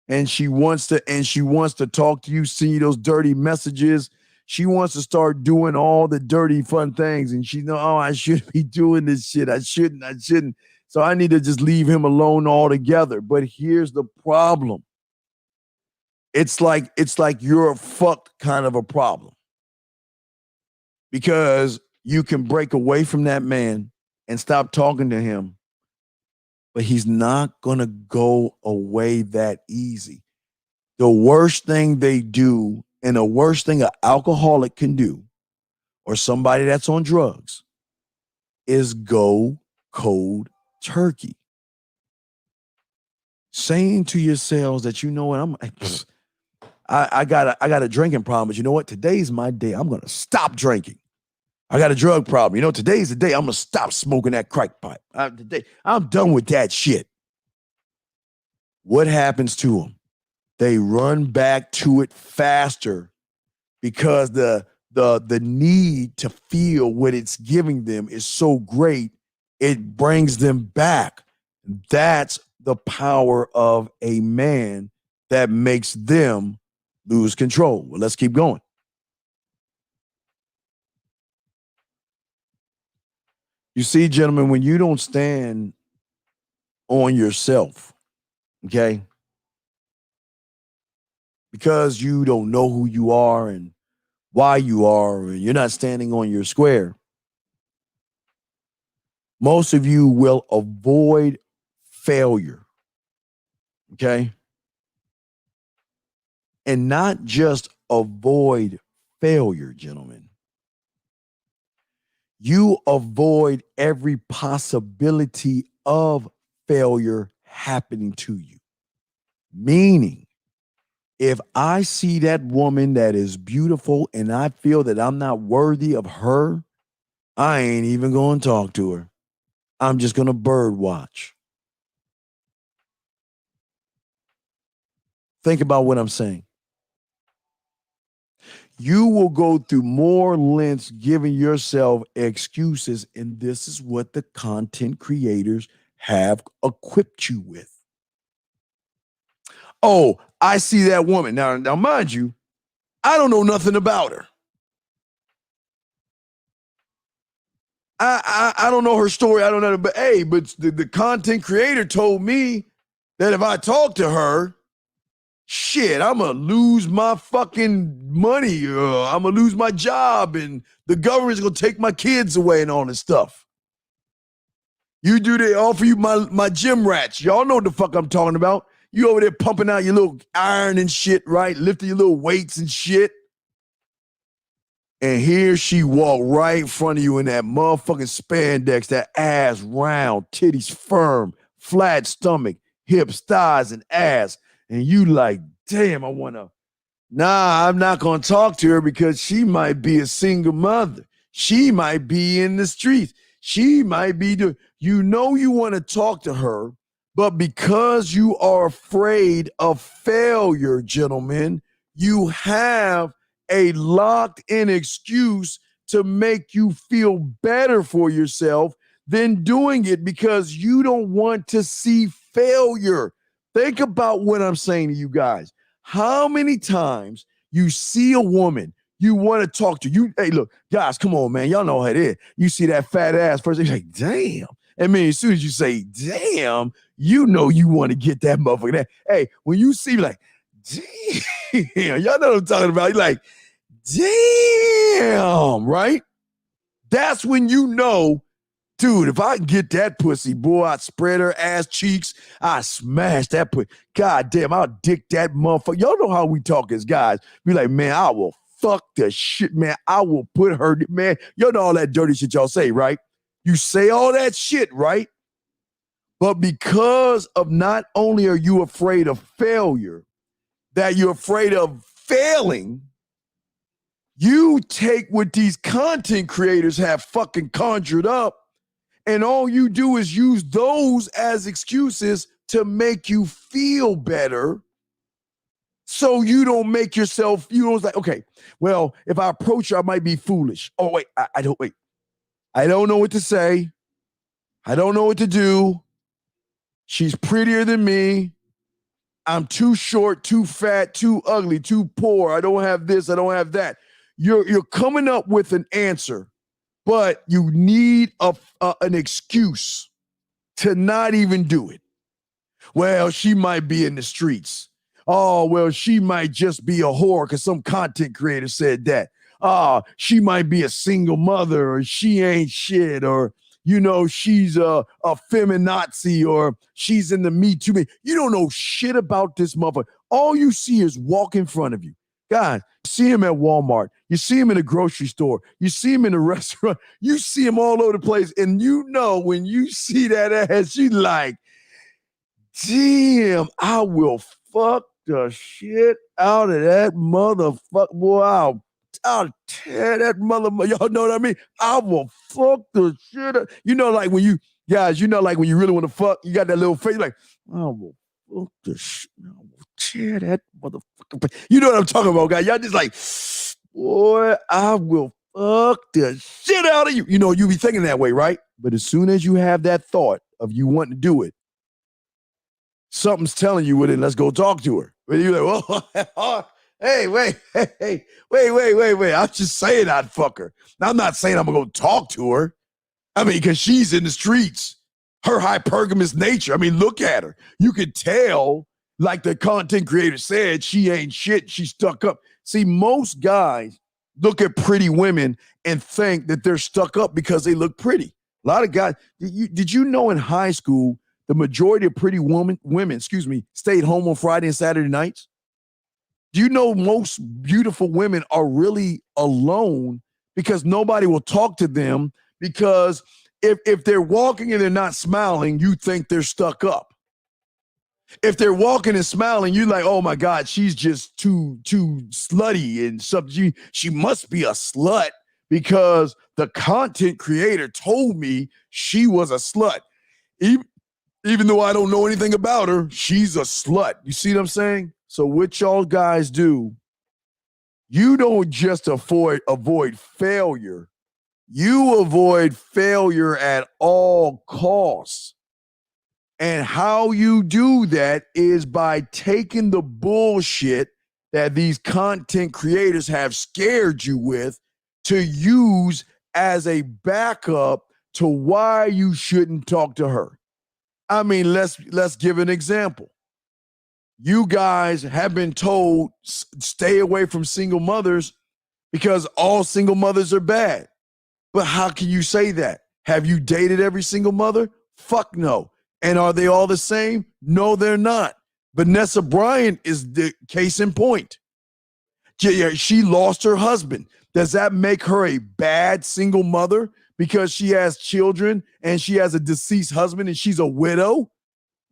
And she wants to talk to you, send you those dirty messages. She wants to start doing all the dirty, fun things. And she know, oh, I shouldn't be doing this shit. I shouldn't. So I need to just leave him alone altogether. But here's the problem. It's like you're a fucked kind of a problem. Because you can break away from that man and stop talking to him. But he's not going to go away that easy. The worst thing they do, and the worst thing an alcoholic can do, or somebody that's on drugs, is go cold turkey. Saying to yourselves that, you know what, I got a drinking problem, but you know what? Today's my day. I'm going to stop drinking. I got a drug problem. You know, today's the day I'm going to stop smoking that crack pipe. Today, I'm done with that shit. What happens to them? They run back to it faster because the need to feel what it's giving them is so great, it brings them back. That's the power of a man that makes them lose control. Well, let's keep going. You see, gentlemen, when you don't stand on yourself, okay, because you don't know who you are and why you are, and you're not standing on your square, most of you will avoid failure, okay? And not just avoid failure, gentlemen. You avoid every possibility of failure happening to you. Meaning, if I see that woman that is beautiful and I feel that I'm not worthy of her, I ain't even going to talk to her. I'm just going to bird watch. Think about what I'm saying. You will go through more lengths giving yourself excuses, and this is what the content creators have equipped you with. Oh, I see that woman. Now mind you, I don't know nothing about her. I don't know her story. I don't know, but hey, but the content creator told me that if I talk to her, shit, I'm going to lose my fucking money. I'm going to lose my job, and the government's going to take my kids away and all this stuff. They offer you my gym rats. Y'all know what the fuck I'm talking about. You over there pumping out your little iron and shit, right? Lifting your little weights and shit. And here she walked right in front of you in that motherfucking spandex, that ass round, titties firm, flat stomach, hips, thighs, and ass. And you like, damn, I'm not going to talk to her because she might be a single mother. She might be in the streets. She might be you want to talk to her, but because you are afraid of failure, gentlemen, you have a locked-in excuse to make you feel better for yourself than doing it because you don't want to see failure. Think about what I'm saying to you guys. How many times you see a woman you want to talk to? Hey, look, guys, come on, man. Y'all know how it is. You see that fat ass first, you're like, damn. And man, as soon as you say, damn, you know you want to get that motherfucker. Hey, when you see like, damn, y'all know what I'm talking about. You're like, damn, right? That's when you know, dude, if I can get that pussy, boy, I'd spread her ass cheeks. I smash that pussy. God damn, I'll dick that motherfucker. Y'all know how we talk as guys. Be like, man, I will fuck the shit, man. I will put her, man. Y'all know all that dirty shit y'all say, right? You say all that shit, right? But because of not only are you afraid of failure, that you're afraid of failing, you take what these content creators have fucking conjured up, and all you do is use those as excuses to make you feel better. So you don't make yourself, like, okay, well, if I approach her, I might be foolish. Oh, wait, I don't know what to say. I don't know what to do. She's prettier than me. I'm too short, too fat, too ugly, too poor. I don't have this. I don't have that. You're coming up with an answer, but you need an excuse to not even do it. Well, she might be in the streets. Oh, well, she might just be a whore because some content creator said that. She might be a single mother, or she ain't shit, or, she's a feminazi, or she's in the Me Too. You don't know shit about this motherfucker. All you see is walk in front of you. God, see him at Walmart. You see him in a grocery store. You see him in a restaurant. You see him all over the place. And when you see that ass, you like, damn, I will fuck the shit out of that motherfucker. Boy, I'll tear that motherfucker. Y'all know what I mean? I will fuck the shit out. Like when you really want to fuck, you got that little face, like, I will fuck the shit. I will tear that motherfucker. You know what I'm talking about, guys. Y'all just like, boy, I will fuck the shit out of you. You be thinking that way, right? But as soon as you have that thought of you wanting to do it, something's telling you, well, then let's go talk to her. But you're like, well, hey, wait. I'm just saying I'd fuck her. Now, I'm not saying I'm going to go talk to her. I mean, because she's in the streets. Her hypergamous nature. I mean, look at her. You could tell, like the content creator said, she ain't shit. She's stuck up. See, most guys look at pretty women and think that they're stuck up because they look pretty. A lot of guys, did you know in high school, the majority of pretty women, stayed home on Friday and Saturday nights? Do you know most beautiful women are really alone because nobody will talk to them, because if they're walking and they're not smiling, you think they're stuck up. If they're walking and smiling, you're like, oh my God, she's just too slutty and stuff. She must be a slut because the content creator told me she was a slut. Even though I don't know anything about her, she's a slut. You see what I'm saying? So what y'all guys do, you don't just avoid failure. You avoid failure at all costs. And how you do that is by taking the bullshit that these content creators have scared you with to use as a backup to why you shouldn't talk to her. I mean, let's give an example. You guys have been told stay away from single mothers because all single mothers are bad. But how can you say that? Have you dated every single mother? Fuck no. And are they all the same? No, they're not. Vanessa Bryant is the case in point. She lost her husband. Does that make her a bad single mother because she has children and she has a deceased husband and she's a widow?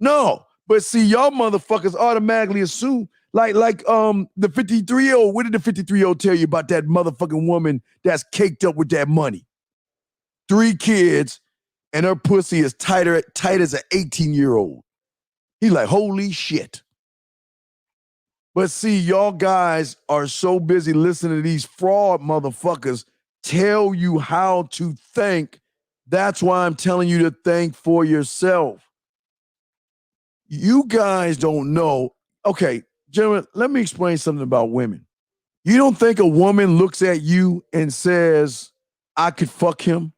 No. But see, y'all motherfuckers automatically assume like the 53-year-old. What did the 53-year-old tell you about that motherfucking woman that's caked up with that money? 3 kids. And her pussy is tight as an 18-year-old. He's like, holy shit. But see, y'all guys are so busy listening to these fraud motherfuckers tell you how to think. That's why I'm telling you to think for yourself. You guys don't know. Okay, gentlemen, let me explain something about women. You don't think a woman looks at you and says, I could fuck him?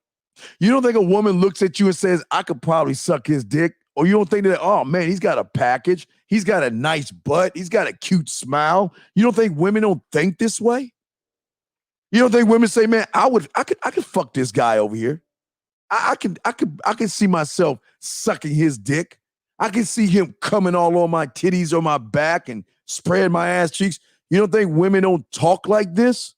You don't think a woman looks at you and says, I could probably suck his dick? Or you don't think that, oh man, he's got a package. He's got a nice butt. He's got a cute smile. You don't think women don't think this way? You don't think women say, man, I could fuck this guy over here. I can see myself sucking his dick. I can see him coming all on my titties or my back and spreading my ass cheeks. You don't think women don't talk like this?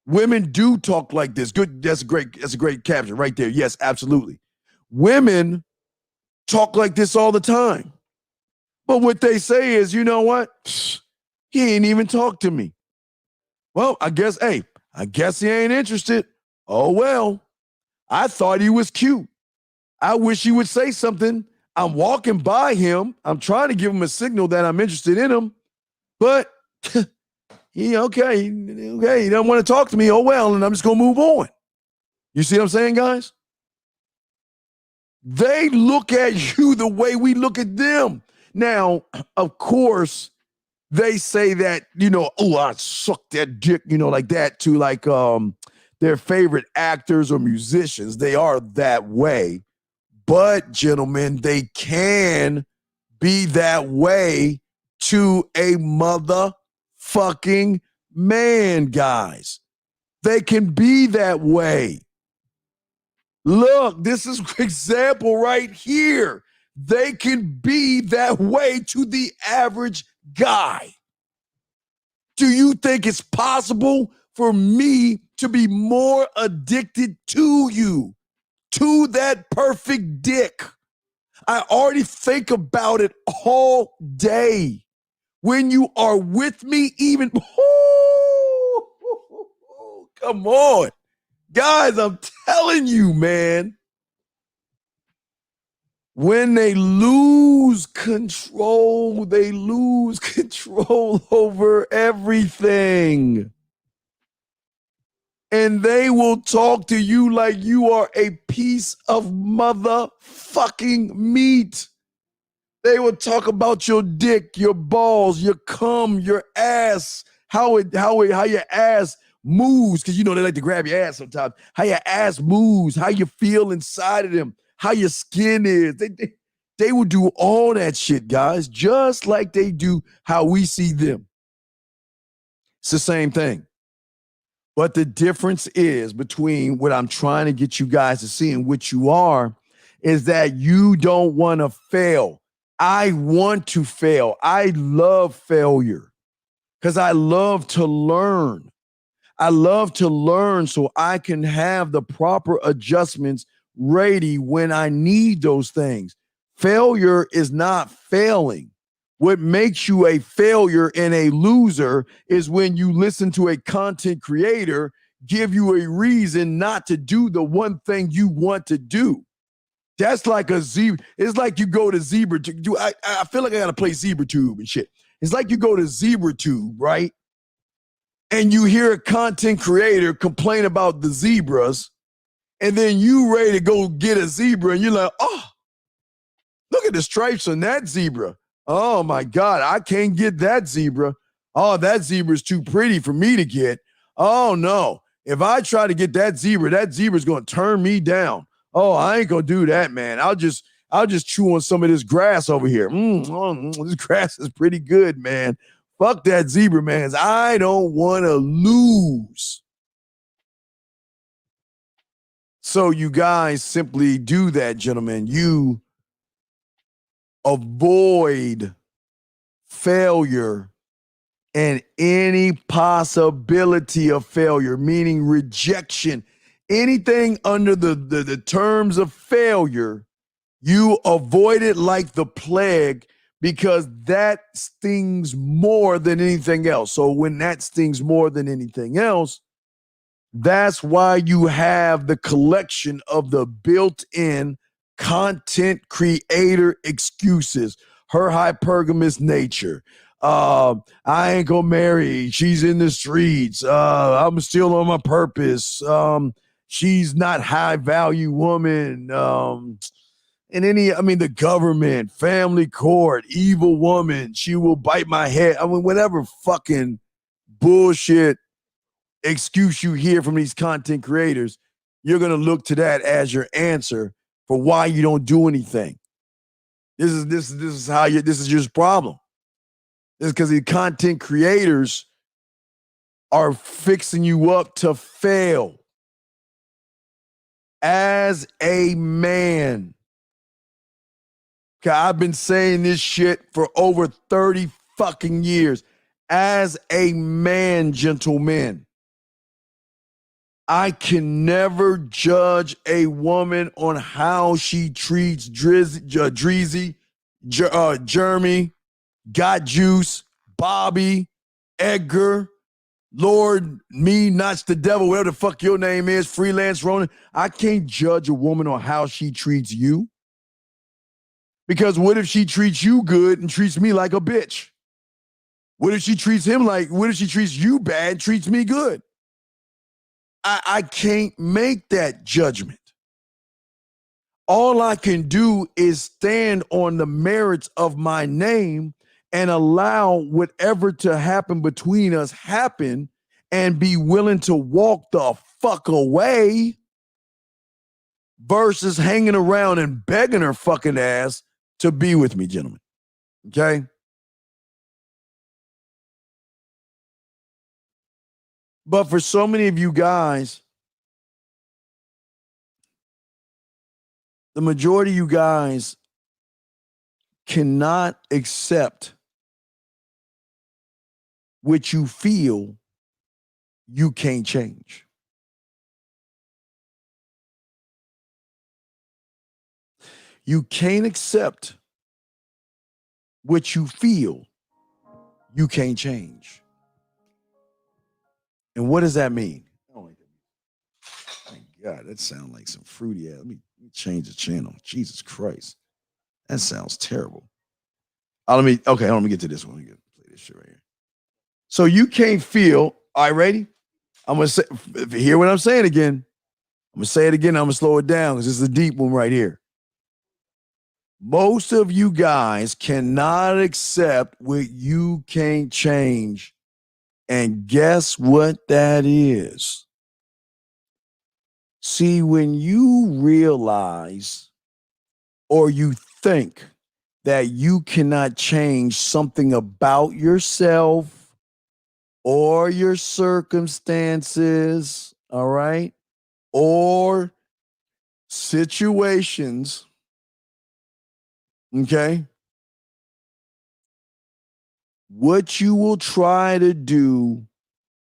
Women do talk like this. Good. That's a great caption right there. Yes, absolutely. Women talk like this all the time. But what they say is, you know what? He ain't even talk to me. Well, I guess he ain't interested. Oh, well, I thought he was cute. I wish he would say something. I'm walking by him. I'm trying to give him a signal that I'm interested in him. But he don't want to talk to me. Oh, well, and I'm just going to move on. You see what I'm saying, guys? They look at you the way we look at them. Now, of course, they say that, oh, I suck that dick, like that to like their favorite actors or musicians. They are that way. But, gentlemen, they can be that way to a motherfucking man, guys. They can be that way. Look, this is an example right here. They can be that way to the average guy. Do you think it's possible for me to be more addicted to you, to that perfect dick? I already think about it all day. When you are with me, even, come on. Guys, I'm telling you, man. When they lose control over everything. And they will talk to you like you are a piece of motherfucking meat. They will talk about your dick, your balls, your cum, your ass, how your ass moves, because they like to grab your ass sometimes. How your ass moves, how you feel inside of them, how your skin is. They will do all that shit, guys, just like they do how we see them. It's the same thing. But the difference is between what I'm trying to get you guys to see and what you are is that you don't want to fail. I want to fail. I love failure because I love to learn. I love to learn so I can have the proper adjustments ready when I need those things. Failure is not failing. What makes you a failure and a loser is when you listen to a content creator give you a reason not to do the one thing you want to do. That's like a zebra. It's like you go to zebra. I feel like I got to play zebra tube and shit. It's like you go to zebra tube, right? And you hear a content creator complain about the zebras, and then you ready to go get a zebra, and you're like, oh, look at the stripes on that zebra. Oh my God, I can't get that zebra. Oh, that zebra's too pretty for me to get. Oh no, if I try to get that zebra's gonna turn me down. Oh, I ain't gonna do that, man. I'll just chew on some of this grass over here. This grass is pretty good, man. Fuck that zebra, man. I don't want to lose. So you guys simply do that, gentlemen. You avoid failure and any possibility of failure, meaning rejection. Anything under the terms of failure, you avoid it like the plague, because that stings more than anything else. So when that stings more than anything else, that's why you have the collection of the built-in content creator excuses. Her hypergamous nature. I ain't gonna marry. She's in the streets. I'm still on my purpose. She's not high value woman. The government, family court, evil woman. She will bite my head. Whatever fucking bullshit excuse you hear from these content creators, you're going to look to that as your answer for why you don't do anything. This is your problem. This is because the content creators are fixing you up to fail. As a man, I've been saying this shit for over 30 fucking years. As a man, gentlemen, I can never judge a woman on how she treats Dreezy, Jeremy, Got Juice, Bobby, Edgar, Lord, me, Notch the Devil, whatever the fuck your name is, Freelance Ronin. I can't judge a woman on how she treats you. Because what if she treats you good and treats me like a bitch? What if she treats you bad and treats me good? I can't make that judgment. All I can do is stand on the merits of my name and allow whatever to happen between us happen, and be willing to walk the fuck away versus hanging around and begging her fucking ass to be with me, gentlemen. Okay? But for so many of you guys, the majority of you guys cannot accept what you feel you can't change. You can't accept what you feel you can't change. And what does that mean? Oh my God, that sounds like some fruity ass. Let me change the channel. Jesus Christ. That sounds terrible. Let me get to this one. Let me play this shit right here. So you can't feel, all right, ready? I'm going to say, hear what I'm saying again. I'm going to say it again. I'm going to slow it down because this is a deep one right here. Most of you guys cannot accept what you can't change. And guess what that is? See, when you realize or you think that you cannot change something about yourself or your circumstances, all right, or situations, okay, what you will try to do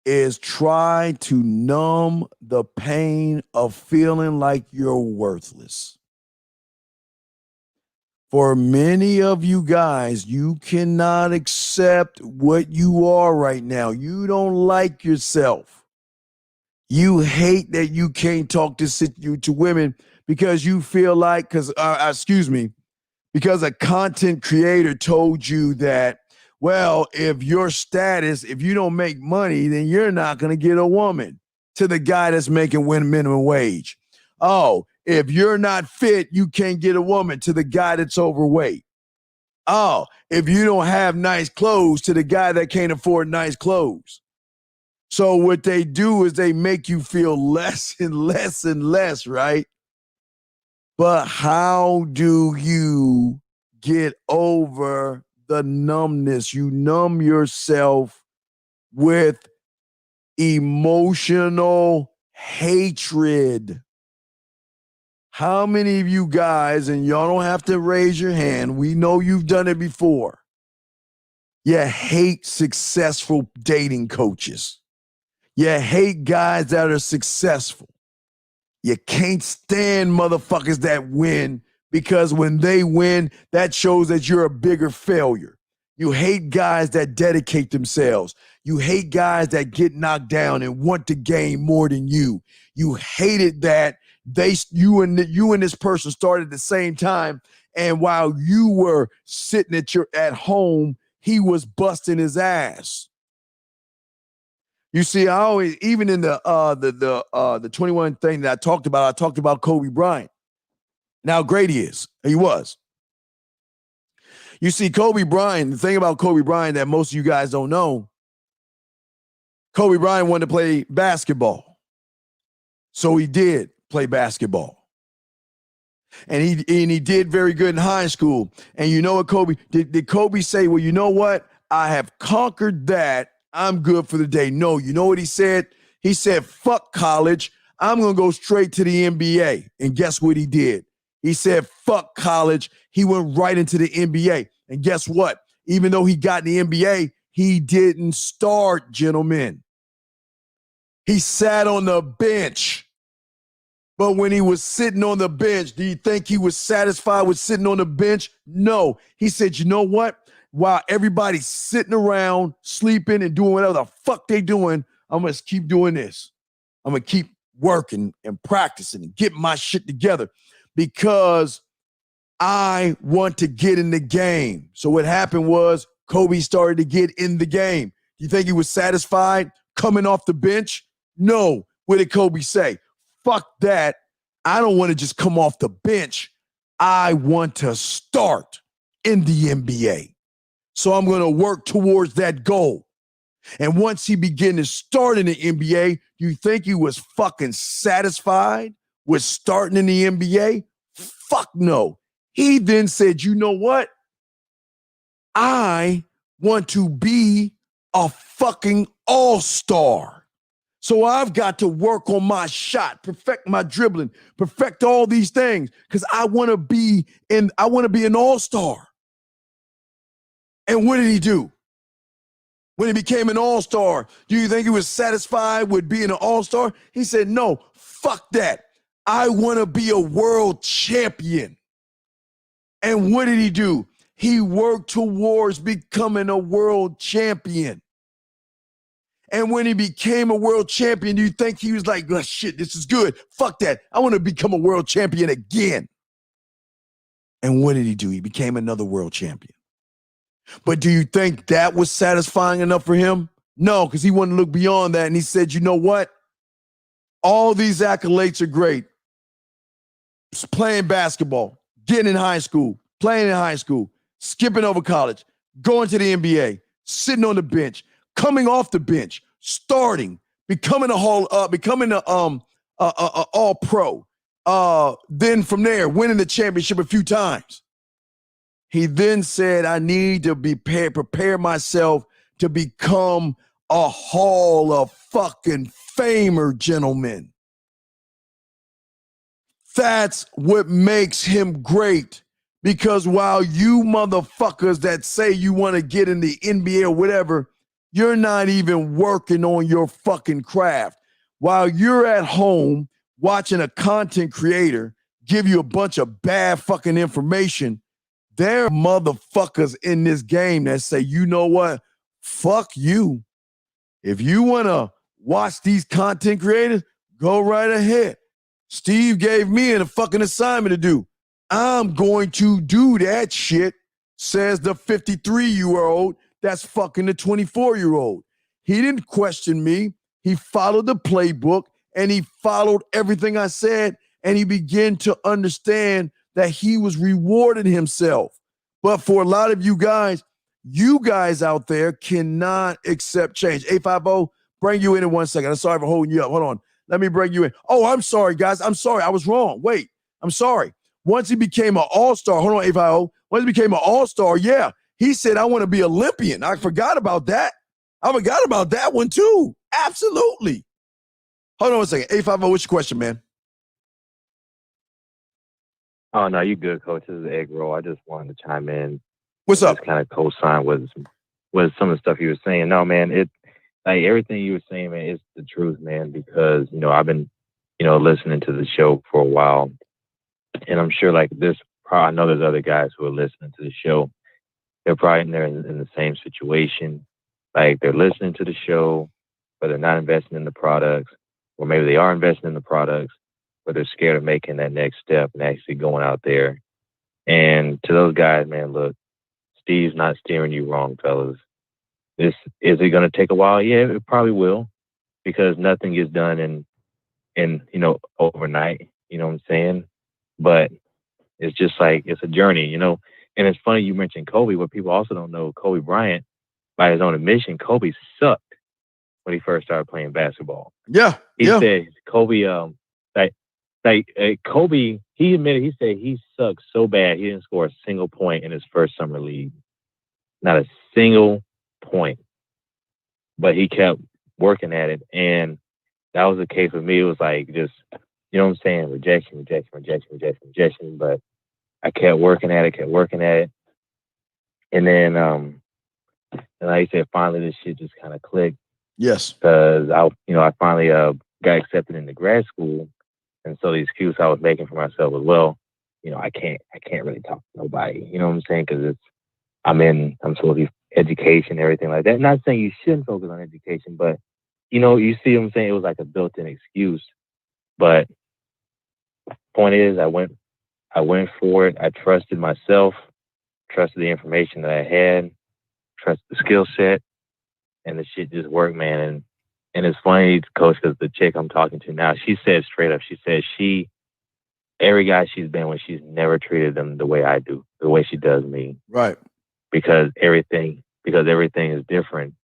is try to numb the pain of feeling like you're worthless. For many of you guys, you cannot accept what you are right now. You don't like yourself. You hate that you can't talk to women because you feel like, because a content creator told you that, well, if your status, if you don't make money, then you're not going to get a woman, to the guy that's making minimum wage. Oh, if you're not fit, you can't get a woman, to the guy that's overweight. Oh, if you don't have nice clothes, to the guy that can't afford nice clothes. So what they do is they make you feel less and less and less, right? But how do you get over the numbness? You numb yourself with emotional hatred. How many of you guys, and y'all don't have to raise your hand, we know you've done it before, you hate successful dating coaches. You hate guys that are successful. You can't stand motherfuckers that win, because when they win, that shows that you're a bigger failure. You hate guys that dedicate themselves. You hate guys that get knocked down and want to gain more than you. You hated that you and this person started at the same time, and while you were sitting at home, he was busting his ass. You see, I always, even in the 21 thing that I talked about Kobe Bryant and how great he was. You see, Kobe Bryant, the thing about Kobe Bryant that most of you guys don't know, Kobe Bryant wanted to play basketball. So he did play basketball. And he did very good in high school. And you know what Kobe, did Kobe say, well, you know what? I have conquered that. I'm good for the day. No, you know what he said? He said, fuck college. I'm going to go straight to the NBA. And guess what he did? He said, fuck college. He went right into the NBA. And guess what? Even though he got in the NBA, he didn't start, gentlemen. He sat on the bench. But when he was sitting on the bench, do you think he was satisfied with sitting on the bench? No. He said, you know what? While everybody's sitting around, sleeping and doing whatever the fuck they doing, I'm going to keep doing this. I'm going to keep working and practicing and getting my shit together because I want to get in the game. So what happened was Kobe started to get in the game. Do you think he was satisfied coming off the bench? No. What did Kobe say? Fuck that. I don't want to just come off the bench. I want to start in the NBA. So I'm going to work towards that goal. And once he began to start in the NBA, you think he was fucking satisfied with starting in the NBA? Fuck no. He then said, you know what? I want to be a fucking all-star. So I've got to work on my shot, perfect my dribbling, perfect all these things, because I want to be an all-star. And what did he do? When he became an all-star, do you think he was satisfied with being an all-star? He said, no, fuck that. I want to be a world champion. And what did he do? He worked towards becoming a world champion. And when he became a world champion, do you think he was like, oh, shit, this is good. Fuck that. I want to become a world champion again. And what did he do? He became another world champion. But do you think that was satisfying enough for him? No, because he wanted to look beyond that. And he said, you know what? All these accolades are great. Playing basketball, getting in high school, playing in high school, skipping over college, going to the NBA, sitting on the bench, coming off the bench, starting, becoming an all-pro. Then from there, winning the championship a few times. He then said, I need to prepare myself to become a Hall of fucking Famer, gentlemen. That's what makes him great. Because while you motherfuckers that say you want to get in the NBA or whatever, you're not even working on your fucking craft. While you're at home watching a content creator give you a bunch of bad fucking information, there are motherfuckers in this game that say, you know what? Fuck you. If you want to watch these content creators, go right ahead. Steve gave me a fucking assignment to do. I'm going to do that shit, says the 53-year-old that's fucking the 24-year-old. He didn't question me. He followed the playbook and he followed everything I said, and he began to understand that he was rewarding himself. But for a lot of you guys out there cannot accept change. 850, bring you in 1 second. I'm sorry for holding you up. Hold on. Let me bring you in. Oh, I'm sorry, guys. I'm sorry. I was wrong. Wait, I'm sorry. Once he became an all-star, hold on, 850. Once he became an all-star, yeah, he said, I want to be Olympian. I forgot about that. I forgot about that one too. Absolutely. Hold on 1 second. 850, what's your question, man? Oh, no, you good, Coach. This is Egg Roll. I just wanted to chime in. What's up? Just kind of co-sign with some of the stuff you were saying. No, man, like everything you were saying, man, it's the truth, man, because, you know, I've been, you know, listening to the show for a while. And I'm sure like this, I know there's other guys who are listening to the show. They're probably in the same situation. Like they're listening to the show, but they're not investing in the products, or maybe they are investing in the products, but they're scared of making that next step and actually going out there. And to those guys, man, look, Steve's not steering you wrong, fellas. Is it going to take a while? Yeah, it probably will, because nothing is done in you know, overnight. You know what I'm saying? But it's just like, it's a journey, you know. And it's funny you mentioned Kobe. What people also don't know, Kobe Bryant, by his own admission, Kobe sucked when he first started playing basketball. Yeah, he said Kobe, Kobe, he admitted, he said he sucked so bad he didn't score a single point in his first summer league, not a single point. But he kept working at it, and that was the case with me. It was like just, you know what I'm saying, rejection. But I kept working at it, and then and like I said, finally this shit just kind of clicked. Yes. Because I finally got accepted into grad school, and so the excuse I was making for myself was, well, you know, I can't really talk to nobody. You know what I'm saying? Because I'm supposed to be education, everything like that. Not saying you shouldn't focus on education, but you know, you see what I'm saying? It was like a built-in excuse. But point is, I went for it. I trusted myself, trusted the information that I had, trusted the skill set, and the shit just worked, man. And it's funny, Coach, because the chick I'm talking to now, she said straight up, she said every guy she's been with, she's never treated them the way I do, the way she does me. Right. Because everything is different.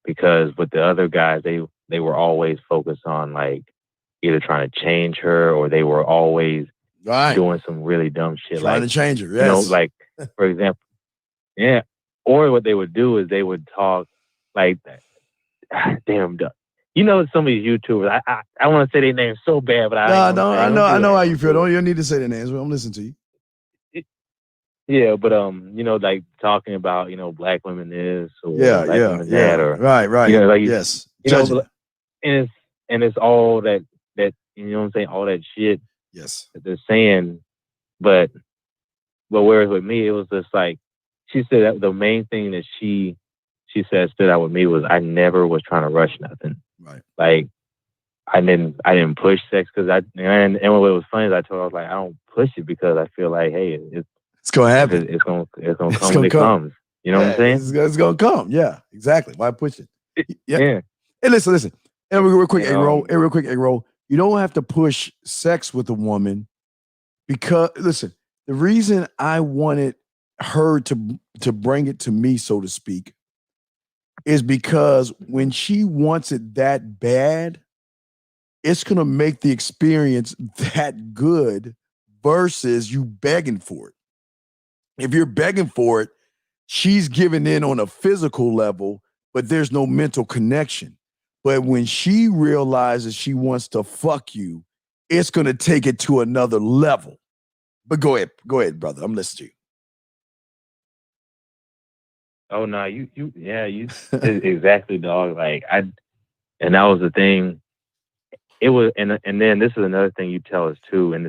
Because with the other guys, they were always focused on like either trying to change her, or they were always doing some really dumb shit. Trying like, to change her, yes. You know, like, for example, yeah. Or what they would do is they would talk like, damn, you know, some of these YouTubers, I want to say their names so bad, but I know how you feel. You don't need to say their names. I'm listening to you. Yeah, but you know, like talking about, you know, black women this, or black women that, or right, you know, like, yes, you know, and it's all that you know what I'm saying, all that shit, yes, that they're saying, but whereas with me, it was just like, she said that the main thing that she said stood out with me was I never was trying to rush nothing. Right. Like I didn't push sex, because and what was funny is I told her, I was like, I don't push it because I feel like, hey, it's gonna happen. It's gonna come when it comes. You know what I'm saying? It's gonna come. Yeah, exactly. Why push it? Yeah. Hey, listen. And real quick, egg roll. You don't have to push sex with a woman, because listen, the reason I wanted her to bring it to me, so to speak, is because when she wants it that bad, it's gonna make the experience that good versus you begging for it. If you're begging for it, she's giving in on a physical level, but there's no mental connection. But when she realizes she wants to fuck you, it's going to take it to another level. But go ahead, brother. I'm listening to you. Oh no, you exactly, dog. Like and that was the thing. It was, and then this is another thing you tell us too, and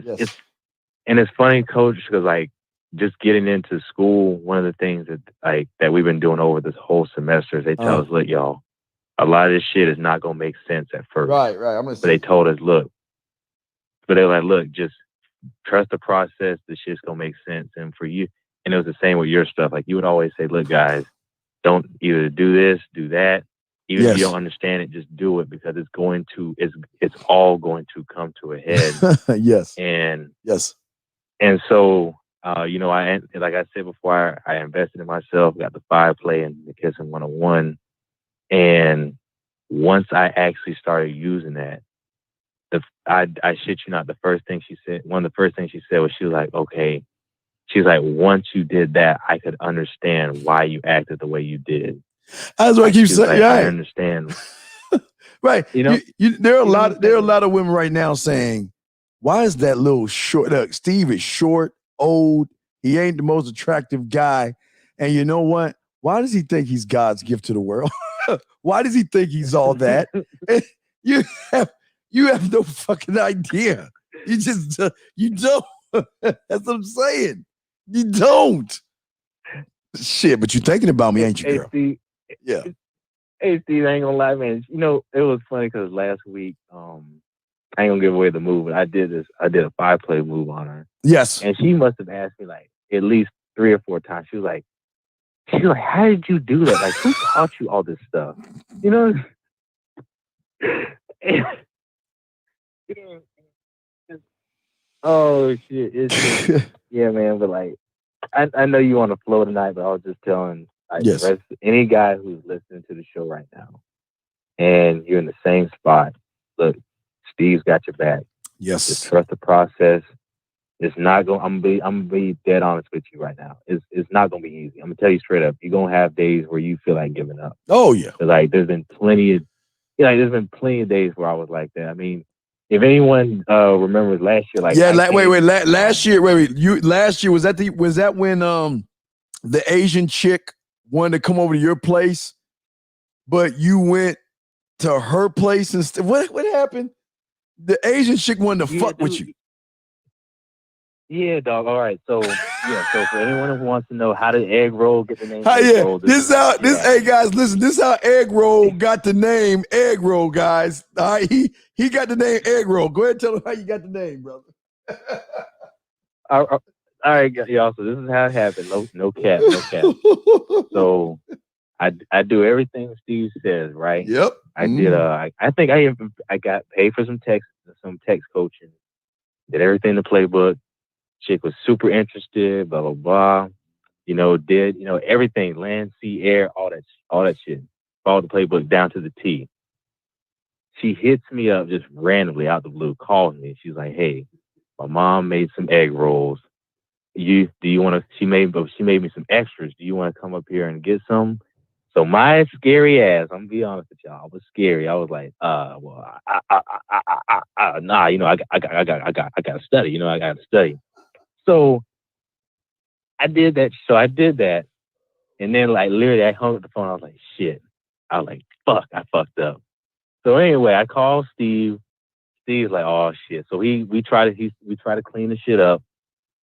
it's funny, Coach, because like just getting into school, one of the things that we've been doing over this whole semester is they tell us, look, y'all, a lot of this shit is not gonna make sense at first. Right. But they told us, look, but they were like, look, just trust the process. The shit's gonna make sense. And for you, and it was the same with your stuff. Like you would always say, look, guys, don't either do this, do that. Even if you don't understand it, just do it because it's all going to come to a head. Yes. And yes. And so, like I said before, I invested in myself, got the 5-play and the Kissing 101. And once I actually started using that, I shit you not, one of the first things she said was, she was like, okay. She's like, once you did that, I could understand why you acted the way you did. That's what I keep saying. Like, I understand. Right. You know, there are a lot of women right now saying, why is that little short? Look, Steve is short, old. He ain't the most attractive guy. And you know what? Why does he think he's God's gift to the world? Why does he think he's all that? You have no fucking idea. You just you don't. That's what I'm saying. You don't. Shit, but you're thinking about me, ain't you, girl? Steve, yeah. Hey, Steve, I ain't gonna lie, man. You know, it was funny because last week, I ain't gonna give away the move, but I did a 5-play move on her. Yes. And she must have asked me like at least 3 or 4 times. She was like, how did you do that? Like, who taught you all this stuff? You know? Oh shit! It's just, yeah, man. But like, I know you on the flow tonight, but I was just telling any guy who's listening to the show right now, and you're in the same spot. Look, Steve's got your back. Yes. Just trust the process. It's not going. I'm gonna be dead honest with you right now. It's not gonna be easy. I'm gonna tell you straight up. You're gonna have days where you feel like giving up. Oh yeah. Like there's been plenty of days where I was like that. I mean, if anyone remembers last year, like last year, last year was that when the Asian chick wanted to come over to your place, but you went to her place instead? What happened? The Asian chick wanted to fuck with you. Yeah, dog. All right. So so for anyone who wants to know how did egg roll get the name egg roll, hey guys, listen, this is how egg roll got the name egg roll, guys. All right, he got the name egg roll. Go ahead and tell him how you got the name, brother. All right, y'all. So this is how it happened. No cap. So I do everything Steve says, right? Yep. I did. I think I got paid for some text coaching. Did everything in the playbook. Chick was super interested, blah, blah, blah. Did everything, land, sea, air, all that shit. Followed the playbook down to the T. She hits me up just randomly out the blue, calls me. She's like, hey, my mom made some egg rolls. Do you want to, she made me some extras. Do you want to come up here and get some? So my scary ass, I'm gonna be honest with y'all, I was scary. I was like, well, nah, I gotta study, I gotta study. So I did that. And then like literally I hung up the phone. I was like, shit. I was like, fuck, I fucked up. So anyway, I called Steve. Steve's like, oh shit. So we try to clean the shit up,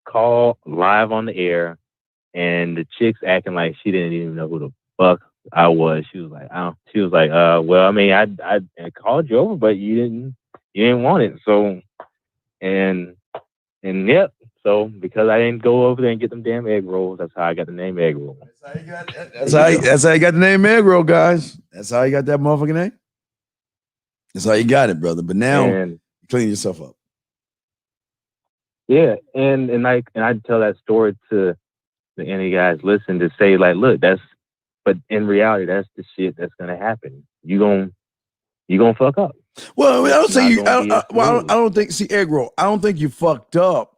call live on the air, and the chick's acting like she didn't even know who the fuck I was. She was like, well, I mean, I called you over, but you didn't want it. So and yep. So because I didn't go over there and get them damn egg rolls, that's how I got the name egg roll. That's how you got the name egg roll, guys. That's how you got that motherfucking name. That's how you got it, brother. But now you clean yourself up. Yeah, and I tell that story to any guys listen to say like, look, but in reality, that's the shit that's gonna happen. You gonna fuck up. Well, I don't say you. I don't think. See, egg roll. I don't think you fucked up.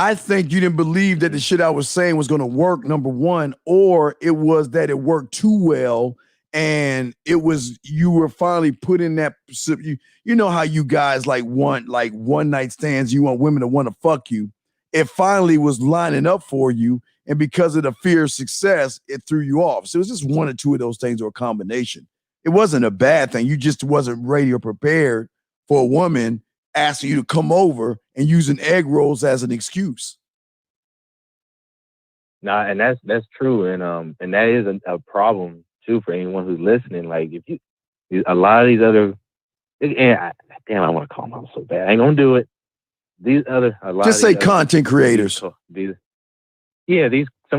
I think you didn't believe that the shit I was saying was going to work, number one, or it was that it worked too well, and you were finally put in that. You know how you guys want one night stands. You want women to want to fuck you. It finally was lining up for you, and because of the fear of success, it threw you off. So it was just one or two of those things or a combination. It wasn't a bad thing. You just wasn't ready or prepared for a woman asking you to come over and using egg rolls as an excuse. Nah, and that's true, and that is a problem too for anyone who's listening. Like A lot of these other, damn, I want to call them out so bad. I ain't gonna do it. Just say content creators. Some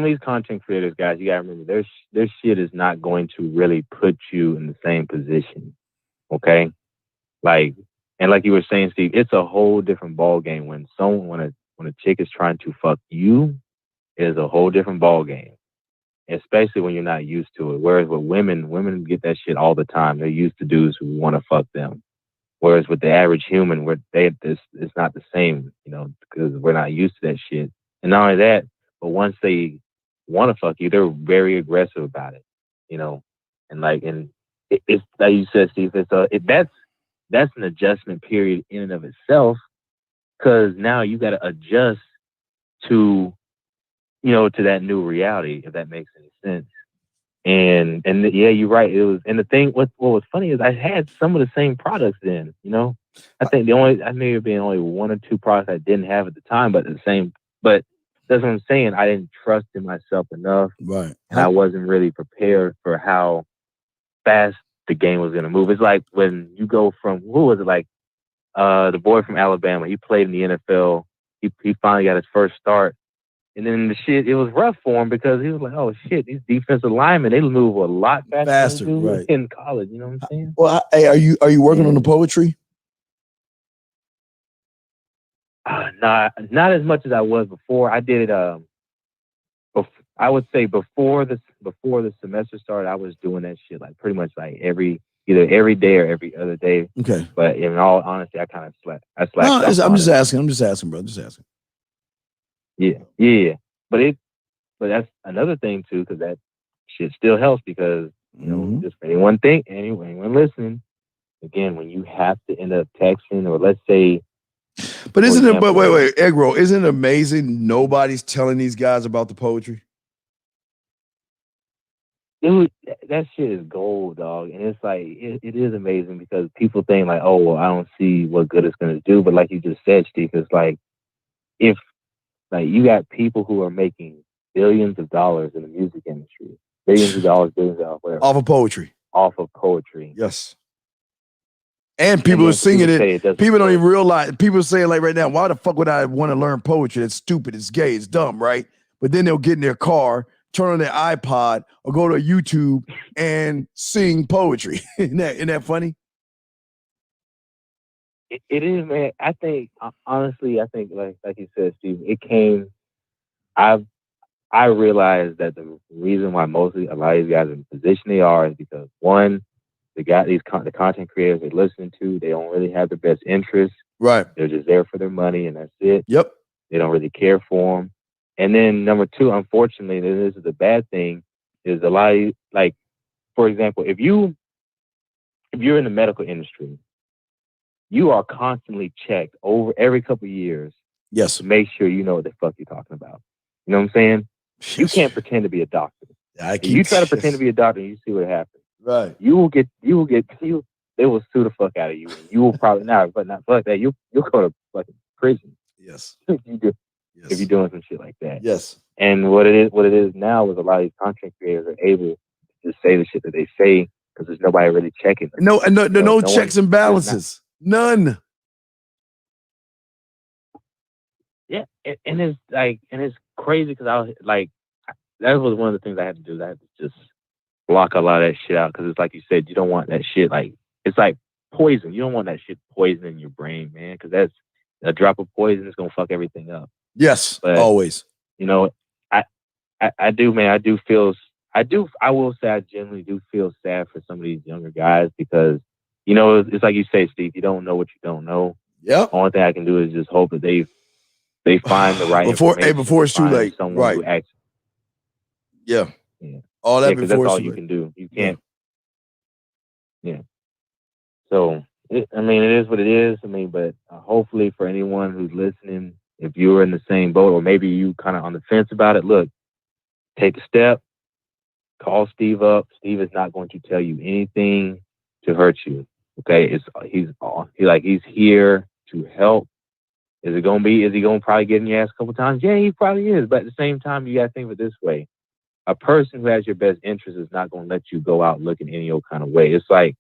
of these content creators, guys, you gotta remember their shit is not going to really put you in the same position. Okay? Like you were saying, Steve, it's a whole different ball game when a chick is trying to fuck you. It is a whole different ball game. Especially when you're not used to it. Whereas with women get that shit all the time. They're used to dudes who want to fuck them. Whereas with the average human, it's not the same, because we're not used to that shit. And not only that, but once they want to fuck you, they're very aggressive about it, and it's like you said, Steve. That's an adjustment period in and of itself, because now you got to adjust to that new reality, if that makes any sense. And yeah, you're right. It was, and the thing, what was funny is I had some of the same products then, I think I may have been only one or two products I didn't have at the time, but but that's what I'm saying. I didn't trust in myself enough. Right. And I wasn't really prepared for how fast the game was going to move. It's like when you go from, who was it? Like, the boy from Alabama, he played in the NFL. He finally got his first start. And then it was rough for him because he was like, oh shit, these defensive linemen, they move a lot faster than right. in college. You know what I'm saying? Well, hey, are you working on the poetry? Not as much as I was before. I did it. I would say before the semester started, I was doing that shit like pretty much like either every day or every other day. Okay. But in all honesty, I kind of slacked. No, I'm just asking, bro. Just asking. Yeah. But that's another thing too, because that shit still helps because just for anyone listening, again, when you have to end up texting, or let's say. But isn't it? But wait, egg roll. Isn't it amazing? Nobody's telling these guys about the poetry. That shit is gold, dog, and it's like it is amazing because people think like, oh, well, I don't see what good it's gonna do, but like you just said, Steve, it's like if like you got people who are making billions of dollars in the music industry, billions of dollars, whatever, off of poetry. Yes. And people are singing it. People don't even realize. People are saying like right now, why the fuck would I want to learn poetry? It's stupid. It's gay. It's dumb, right? But then they'll get in their car, turn on their iPod, or go to YouTube and sing poetry. Isn't that funny? It is, man. I think honestly, like you said, Steve, it came. I realized that the reason why mostly a lot of these guys are in the position they are is because one, the content creators they listen to, they don't really have their best interests. Right. They're just there for their money, and that's it. Yep. They don't really care for them. And then number two, unfortunately, and this is the bad thing, is a lot of, like, for example, if you're in the medical industry, you are constantly checked over every couple of years. Yes. To make sure you know what the fuck you're talking about. You know what I'm saying? Yes. You can't pretend to be a doctor. If you try to pretend to be a doctor, and you see what happens. Right. They will sue the fuck out of you. You will probably not fuck that. You'll go to fucking prison. Yes. If you're doing some shit like that. Yes. And what it is now is a lot of these content creators are able to say the shit that they say because there's nobody really checking them. No checks and balances. None. Yeah, and it's crazy because I was like, that was one of the things I had to do. I had to just block a lot of that shit out because it's like you said, you don't want that shit. Like it's like poison. You don't want that shit poisoning your brain, man, because that's a drop of poison is gonna fuck everything up. Yes, but, always. I do, man. I will say I genuinely do feel sad for some of these younger guys because, it's like you say, Steve, you don't know what you don't know. Yeah. Only thing I can do is just hope that they find the right before it's too late. Someone who acts. Yeah. All that before that's it's all too you late. can do. You can't. Yeah. So, it is what it is. But hopefully for anyone who's listening, if you're in the same boat or maybe you kind of on the fence about it, look, take a step, call Steve up. Steve is not going to tell you anything to hurt you. Okay. He's here to help. Is he going to probably get in your ass a couple times? Yeah, he probably is. But at the same time, you got to think of it this way. A person who has your best interest is not going to let you go out looking any old kind of way. It's like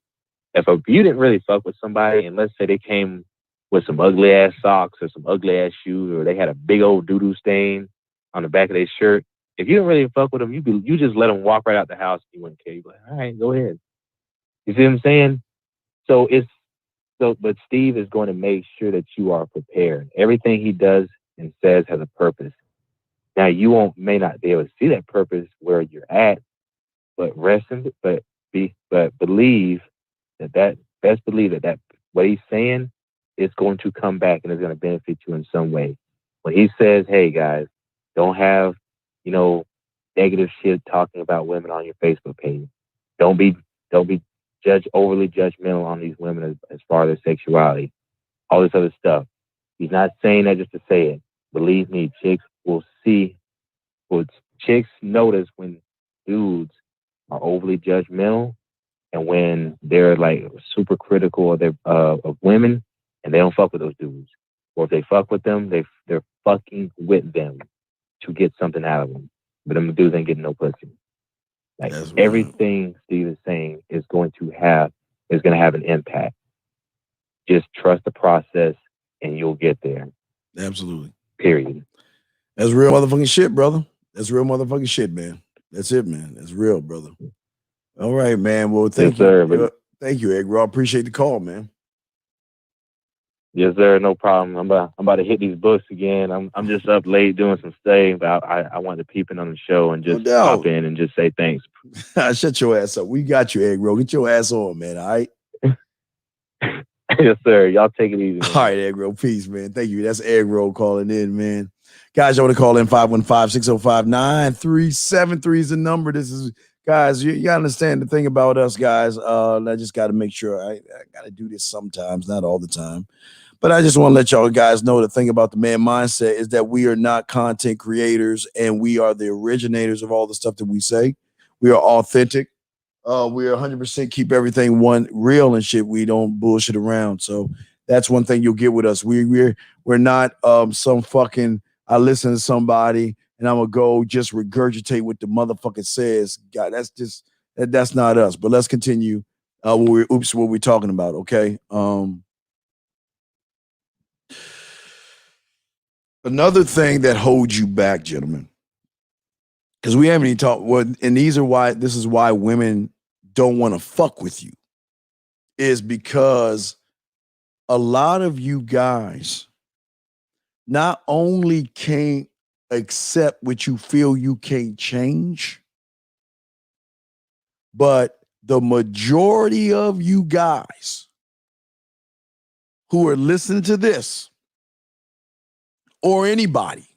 if you didn't really fuck with somebody, and let's say they came with some ugly ass socks or some ugly ass shoes, or they had a big old doo-doo stain on the back of their shirt, if you didn't really fuck with them, you just let them walk right out the house. You wouldn't care. You'd be like, all right, go ahead. You see what I'm saying? But Steve is going to make sure that you are prepared. Everything he does and says has a purpose. Now you may not be able to see that purpose where you're at, but believe that what he's saying is going to come back and is going to benefit you in some way. When he says, hey guys, don't have, negative shit talking about women on your Facebook page. Don't be overly judgmental on these women as far as their sexuality, all this other stuff. He's not saying that just to say it. Believe me, chicks notice when dudes are overly judgmental and when they're like super critical of women and they don't fuck with those dudes. Or if they fuck with them, they're fucking with them to get something out of them. But them dudes ain't getting no pussy. Like everything Steve is saying is going to have an impact. Just trust the process and you'll get there. Absolutely. Period. That's real motherfucking shit, brother. That's real motherfucking shit, man. That's it, man. That's real, brother. All right, man. Well, thank you. Sir, thank you, Egg. I appreciate the call, man. Yes, sir. No problem. I'm about to hit these books again. I'm just up late doing some studying, but I wanted to peep in on the show and just pop in and just say thanks. Shut your ass up. We got you, Egg Roll. Get your ass on, man. All right. Yes, sir. Y'all take it easy. Man. All right, Egg Roll. Peace, man. Thank you. That's Egg Roll calling in, man. Guys, you want to call in 515-605-9373 is the number. This is, guys, you got to understand the thing about us, guys. I just got to make sure I got to do this sometimes, not all the time. But I just want to let y'all guys know the thing about the man mindset is that we are not content creators and we are the originators of all the stuff that we say. We are authentic. We are 100% keep everything real and shit. We don't bullshit around. So that's one thing you'll get with us. We're not some fucking, I listen to somebody and I'm going to go just regurgitate what the motherfucker says. God, that's not us. But let's continue what we're talking about, okay? Another thing that holds you back, gentlemen, because we haven't even talked, and this is why women don't want to fuck with you, is because a lot of you guys not only can't accept what you feel you can't change, but the majority of you guys who are listening to this, or anybody,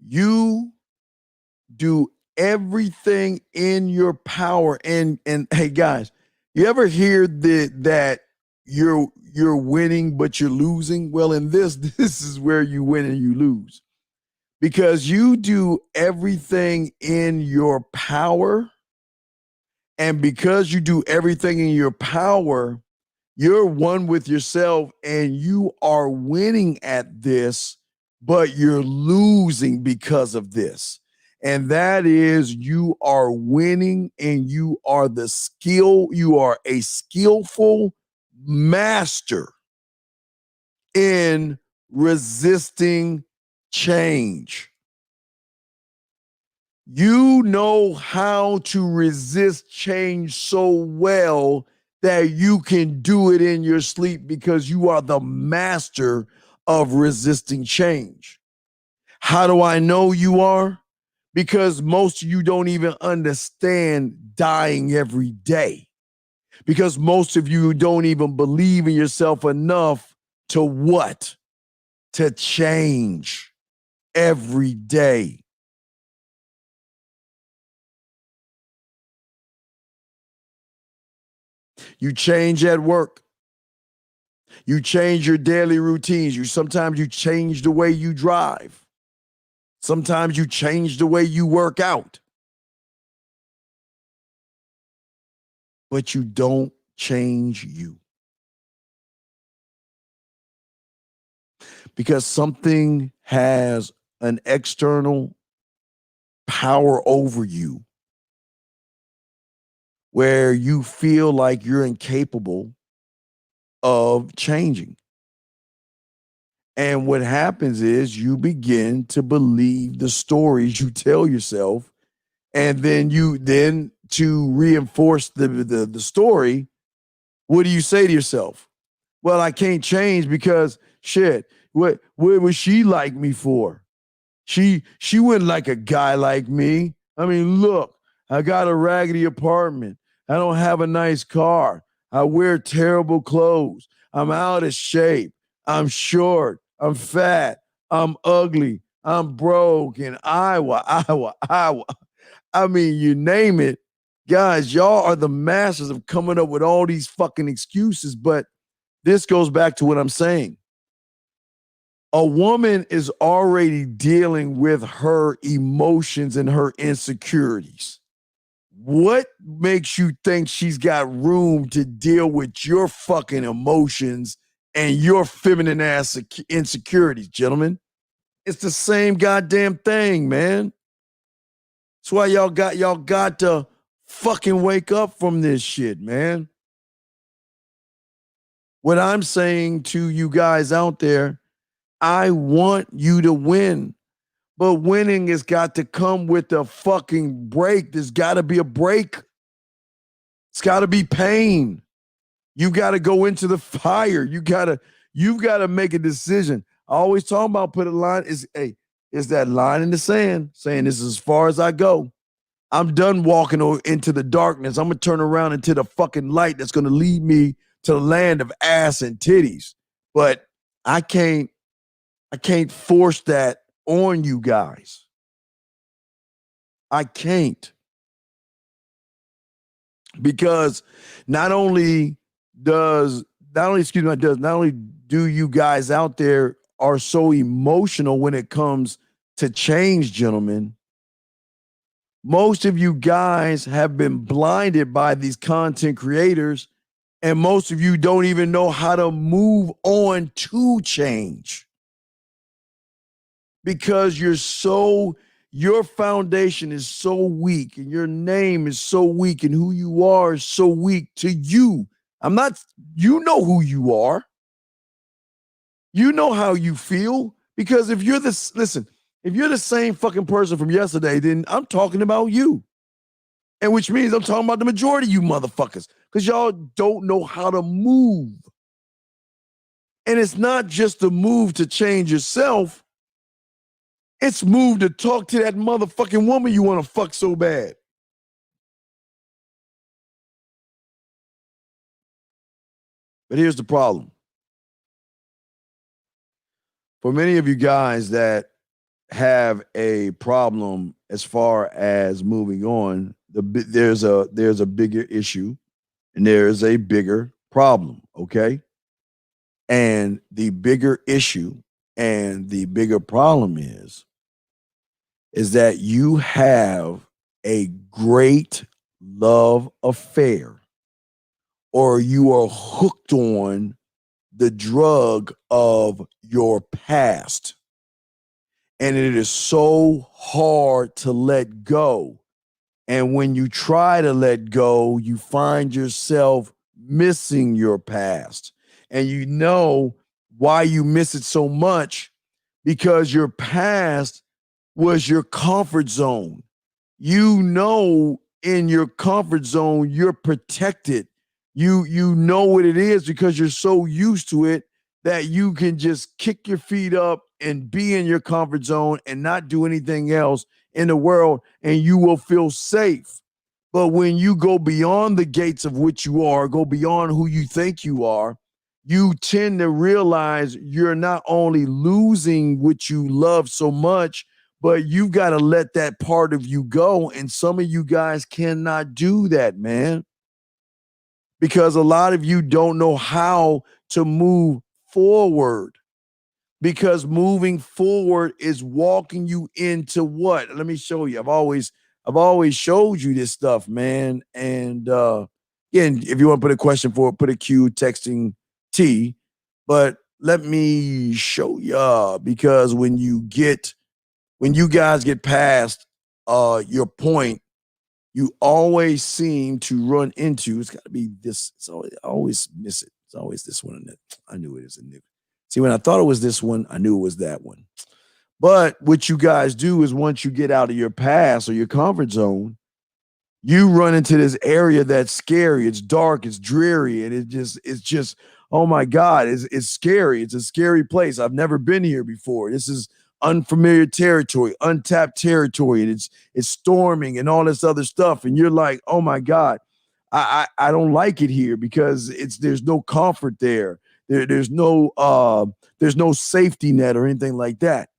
you do everything in your power. And hey guys, you ever hear that you're winning but you're losing? Well, in this is where you win and you lose, because you do everything in your power, and because you do everything in your power, you're one with yourself and you are winning at this, but you're losing because of this. And that is, you are winning and you are a skillful master in resisting change. You know how to resist change so well that you can do it in your sleep because you are the master of resisting change. How do I know you are? Because most of you don't even understand dying every day. Because most of you don't even believe in yourself enough to what? To change every day. You change at work. You change your daily routines. Sometimes you change the way you drive. Sometimes you change the way you work out. But you don't change you. Because something has an external power over you where you feel like you're incapable of changing. And what happens is you begin to believe the stories you tell yourself, and then to reinforce the story, what do you say to yourself? Well, I can't change because shit, what would she like me for? She wouldn't like a guy like me. I mean, look, I got a raggedy apartment. I don't have a nice car. I wear terrible clothes. I'm out of shape. I'm short. I'm fat. I'm ugly. I'm broke. And Iowa. I mean, you name it. Guys, y'all are the masters of coming up with all these fucking excuses. But this goes back to what I'm saying. A woman is already dealing with her emotions and her insecurities. What makes you think she's got room to deal with your fucking emotions and your feminine ass insecurities, gentlemen? It's the same goddamn thing, man. That's why y'all got to fucking wake up from this shit, man. What I'm saying to you guys out there, I want you to win. But winning has got to come with a fucking break. There's got to be a break. It's got to be pain. You got to go into the fire. You've got to make a decision. I always talk about put a line. Is that line in the sand saying this is as far as I go. I'm done walking into the darkness. I'm going to turn around into the fucking light that's going to lead me to the land of ass and titties. But I can't force that on you guys. I can't. Because not only do you guys out there are so emotional when it comes to change, gentlemen, most of you guys have been blinded by these content creators, and most of you don't even know how to move on to change. Because your foundation is so weak and your name is so weak and who you are is so weak to you. You know who you are. You know how you feel. Because if you're the same fucking person from yesterday, then I'm talking about you. And which means I'm talking about the majority of you motherfuckers. Because y'all don't know how to move. And it's not just a move to change yourself. It's move to talk to that motherfucking woman you want to fuck so bad. But here's the problem. For many of you guys that have a problem as far as moving on, there's a bigger issue and there's a bigger problem, okay? And the bigger issue and the bigger problem is that you have a great love affair, or you are hooked on the drug of your past. And it is so hard to let go. And when you try to let go, you find yourself missing your past. And you know why you miss it so much, because your past was your comfort zone. You know, in your comfort zone, you're protected. You know what it is because you're so used to it that you can just kick your feet up and be in your comfort zone and not do anything else in the world, and you will feel safe. But when you go beyond the gates of which you are, go beyond who you think you are, you tend to realize you're not only losing what you love so much, but you got to let that part of you go. And some of you guys cannot do that, man. Because a lot of you don't know how to move forward. Because moving forward is walking you into what? Let me show you. I've always showed you this stuff, man. And again, if you want to put a question for it, put a Q texting T. But let me show you, because when you guys get past your point, you always seem to run into, it's got to be this, it's always miss it. It's always this one. I knew it is a new. See, when I thought it was this one, I knew it was that one. But what you guys do is once you get out of your past or your comfort zone, you run into this area that's scary. It's dark, it's dreary, and it's just, oh my God, it's scary. It's a scary place. I've never been here before. This is unfamiliar territory, untapped territory, and it's storming and all this other stuff. And you're like, oh my God, I don't like it here because there's no comfort there. There's no safety net or anything like that.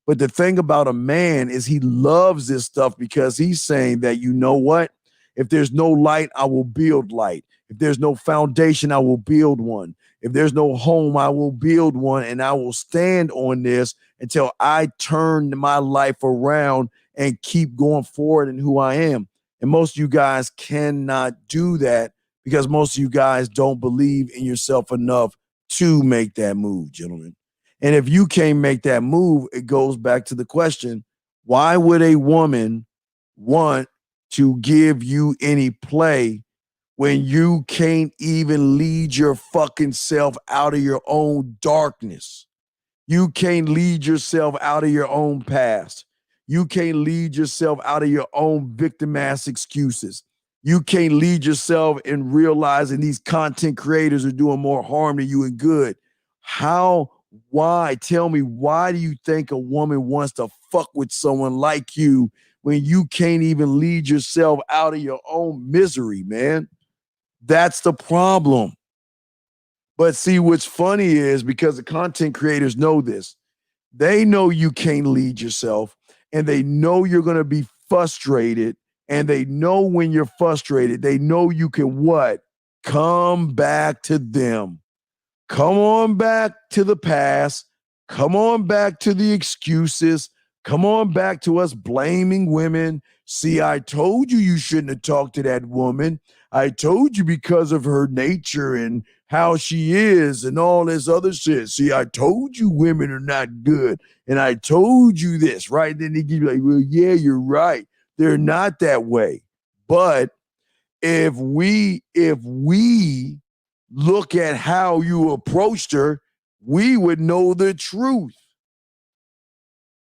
But the thing about a man is he loves this stuff because he's saying that, you know what? If there's no light, I will build light. If there's no foundation, I will build one. If there's no home, I will build one. And I will stand on this until I turn my life around and keep going forward in who I am. And most of you guys cannot do that because most of you guys don't believe in yourself enough to make that move, gentlemen. And if you can't make that move, it goes back to the question, why would a woman want to give you any play when you can't even lead your fucking self out of your own darkness? You can't lead yourself out of your own past. You can't lead yourself out of your own victim-ass excuses. You can't lead yourself in realizing these content creators are doing more harm than you and good. Why? Tell me, why do you think a woman wants to fuck with someone like you when you can't even lead yourself out of your own misery, man? That's the problem. But see, what's funny is because the content creators know this, they know you can't lead yourself and they know you're going to be frustrated, and they know when you're frustrated, they know you can what? Come back to them. Come on back to the past. Come on back to the excuses. Come on back to us blaming women. See, I told you you shouldn't have talked to that woman. I told you because of her nature and how she is and all this other shit. See, I told you women are not good. And I told you this, right? Then they give you like, well, yeah, you're right. They're not that way. But if we look at how you approached her, we would know the truth.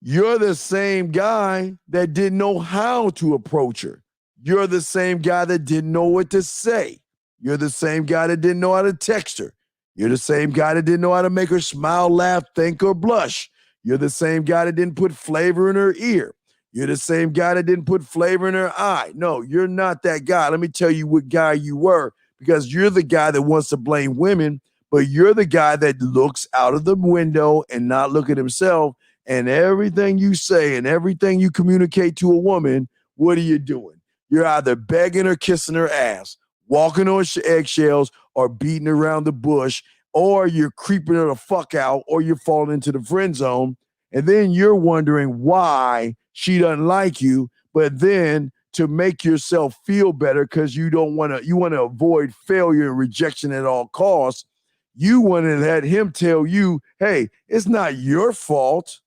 You're the same guy that didn't know how to approach her. You're the same guy that didn't know what to say. You're the same guy that didn't know how to text her. You're the same guy that didn't know how to make her smile, laugh, think, or blush. You're the same guy that didn't put flavor in her ear. You're the same guy that didn't put flavor in her eye. No, you're not that guy. Let me tell you what guy you were, because you're the guy that wants to blame women, but you're the guy that looks out of the window and not look at himself. And everything you say and everything you communicate to a woman, what are you doing? You're either begging or kissing her ass, walking on eggshells, or beating around the bush, or you're creeping her the fuck out, or you're falling into the friend zone. And then you're wondering why she doesn't like you. But then to make yourself feel better, because you want to avoid failure and rejection at all costs, you want to let him tell you, hey, it's not your fault.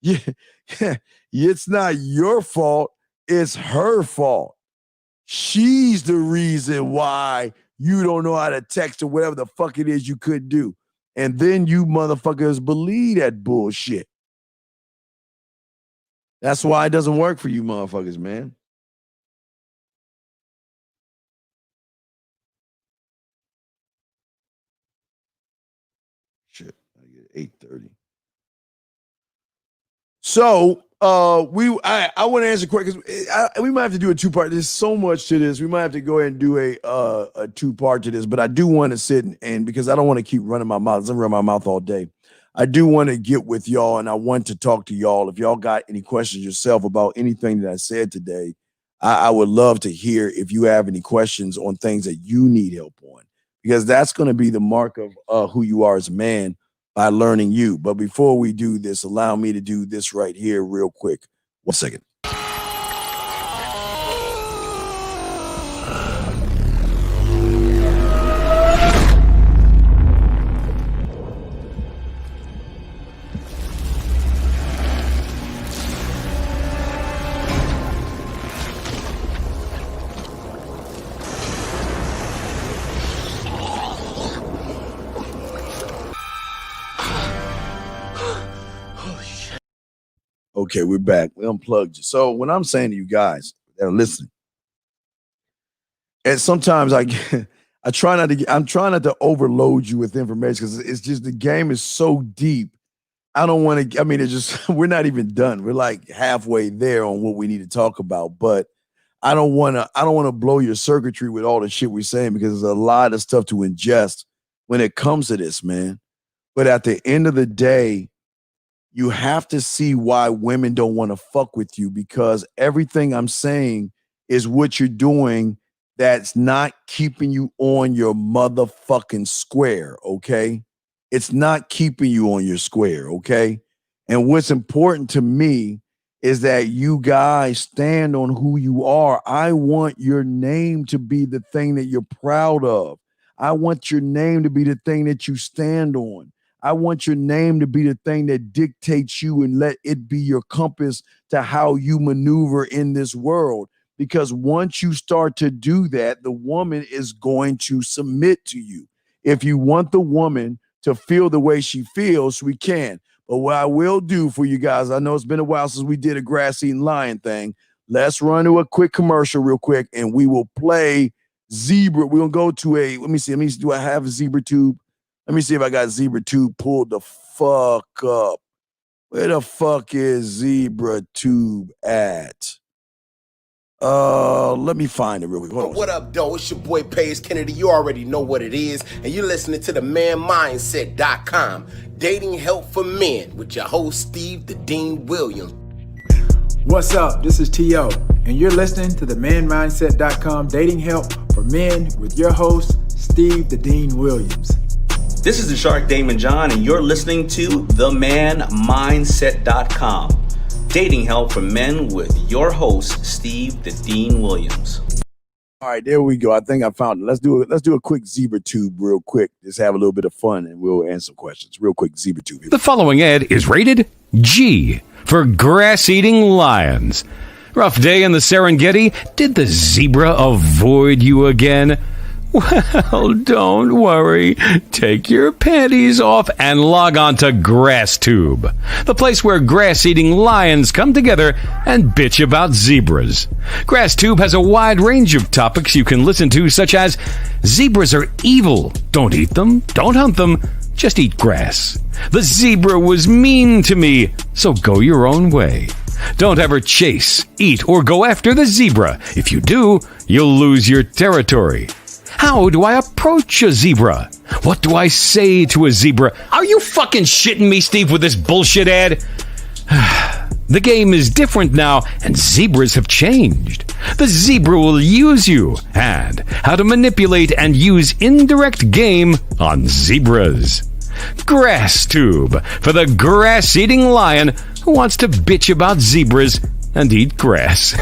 Yeah, it's not your fault. It's her fault. She's the reason why you don't know how to text or whatever the fuck it is you could do. And then you motherfuckers believe that bullshit. That's why it doesn't work for you motherfuckers, man. Shit, I get 8:30. So I want to answer quick because we might have to do a two-part. There's so much to this. We might have to go ahead and do a two-part to this, but I do want to sit and because I don't want to keep running my mouth. I'm running my mouth all day. I do want to get with y'all, and I want to talk to y'all. If y'all got any questions yourself about anything that I said today, I would love to hear if you have any questions on things that you need help on, because that's going to be the mark of who you are as a man, by learning you. But before we do this, allow me to do this right here real quick. 1 second. Okay, we're back. We unplugged you. So what I'm saying to you guys that are listening, and sometimes I'm trying not to overload you with information because it's just the game is so deep. I don't want to, it's just, we're not even done. We're like halfway there on what we need to talk about, but I don't want to blow your circuitry with all the shit we're saying because there's a lot of stuff to ingest when it comes to this, man. But at the end of the day, you have to see why women don't want to fuck with you because everything I'm saying is what you're doing that's not keeping you on your motherfucking square, okay? It's not keeping you on your square, okay? And what's important to me is that you guys stand on who you are. I want your name to be the thing that you're proud of. I want your name to be the thing that you stand on. I want your name to be the thing that dictates you and let it be your compass to how you maneuver in this world. Because once you start to do that, the woman is going to submit to you. If you want the woman to feel the way she feels, we can. But what I will do for you guys, I know it's been a while since we did a grass-eating lion thing. Let's run to a quick commercial real quick, and we will play Zebra. We're going to go to let me see, do I have a Zebra Tube? Let me see if I got Zebra Tube pulled the fuck up. Where the fuck is Zebra Tube at? Let me find it real quick. Hold on. What up, though? It's your boy Paige Kennedy. You already know what it is, and you're listening to themanmindset.com. Dating help for men with your host Steve the Dean Williams. What's up? This is T.O., and you're listening to themanmindset.com dating help for men with your host Steve the Dean Williams. This is the Shark Damon John, and you're listening to themanmindset.com. Dating help for men with your host, Steve the Dean Williams. All right, there we go. I think I found it. Let's do a quick Zebra Tube real quick. Just have a little bit of fun and we'll answer some questions. Real quick, Zebra Tube. The following ad is rated G for grass-eating lions. Rough day in the Serengeti? Did the zebra avoid you again? Well, don't worry. Take your panties off and log on to GrassTube, the place where grass-eating lions come together and bitch about zebras. GrassTube has a wide range of topics you can listen to, such as zebras are evil. Don't eat them. Don't hunt them. Just eat grass. The zebra was mean to me, so go your own way. Don't ever chase, eat, or go after the zebra. If you do, you'll lose your territory. How do I approach a zebra? What do I say to a zebra? Are you fucking shitting me, Steve, with this bullshit ad? The game is different now, and zebras have changed. The zebra will use you, and how to manipulate and use indirect game on zebras. GrassTube, for the grass-eating lion who wants to bitch about zebras and eat grass.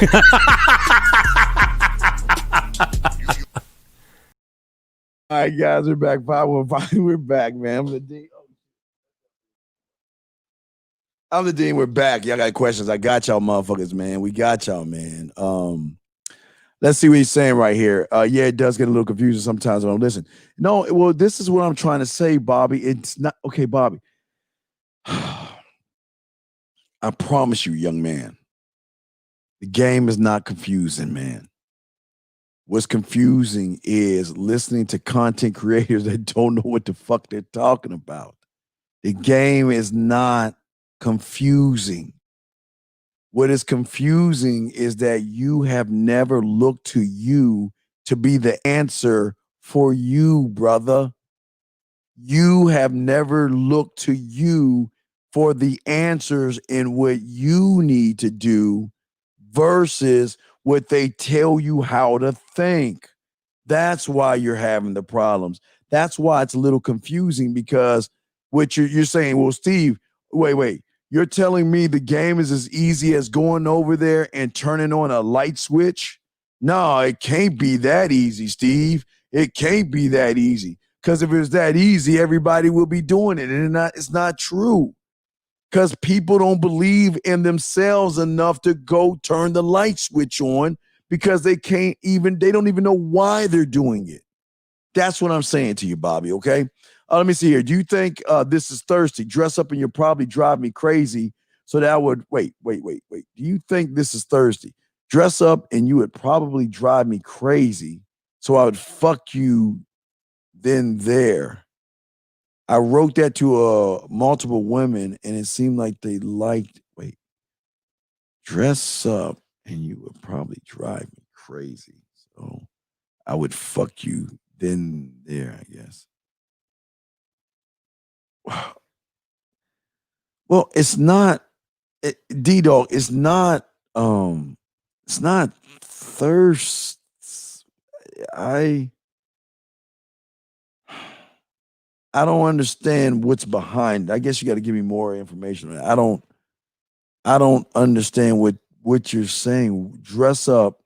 All right, guys, we're back. 515. We're back, man. I'm the Dean. We're back. Y'all got questions? I got y'all, motherfuckers, man. We got y'all, man. Let's see what he's saying right here. Yeah, it does get a little confusing sometimes when I listen. No, well, this is what I'm trying to say, Bobby. It's not okay, Bobby. I promise you, young man, the game is not confusing, man. What's confusing is listening to content creators that don't know what the fuck they're talking about. The game is not confusing. What is confusing is that you have never looked to you to be the answer for you, brother. You have never looked to you for the answers in what you need to do versus what they tell you how to think. That's why you're having the problems. That's why it's a little confusing because what you're saying, well, Steve, wait. You're telling me the game is as easy as going over there and turning on a light switch? No, it can't be that easy, Steve. It can't be that easy. Because if it was that easy, everybody will be doing it. And it's not true. Because people don't believe in themselves enough to go turn the light switch on because they don't even know why they're doing it. That's what I'm saying to you, Bobby, okay? Let me see here. Do you think this is thirsty? Dress up and you'll probably drive me crazy. So that would, wait. Do you think this is Thursday? Dress up and you would probably drive me crazy. So I would fuck you then there. I wrote that to multiple women and it seemed like they liked, dress up and you would probably drive me crazy. So I would fuck you then there, I guess. Well, it's not, D-Dog, it's not thirst. I don't understand what's behind. I guess you got to give me more information. I don't understand what you're saying. Dress up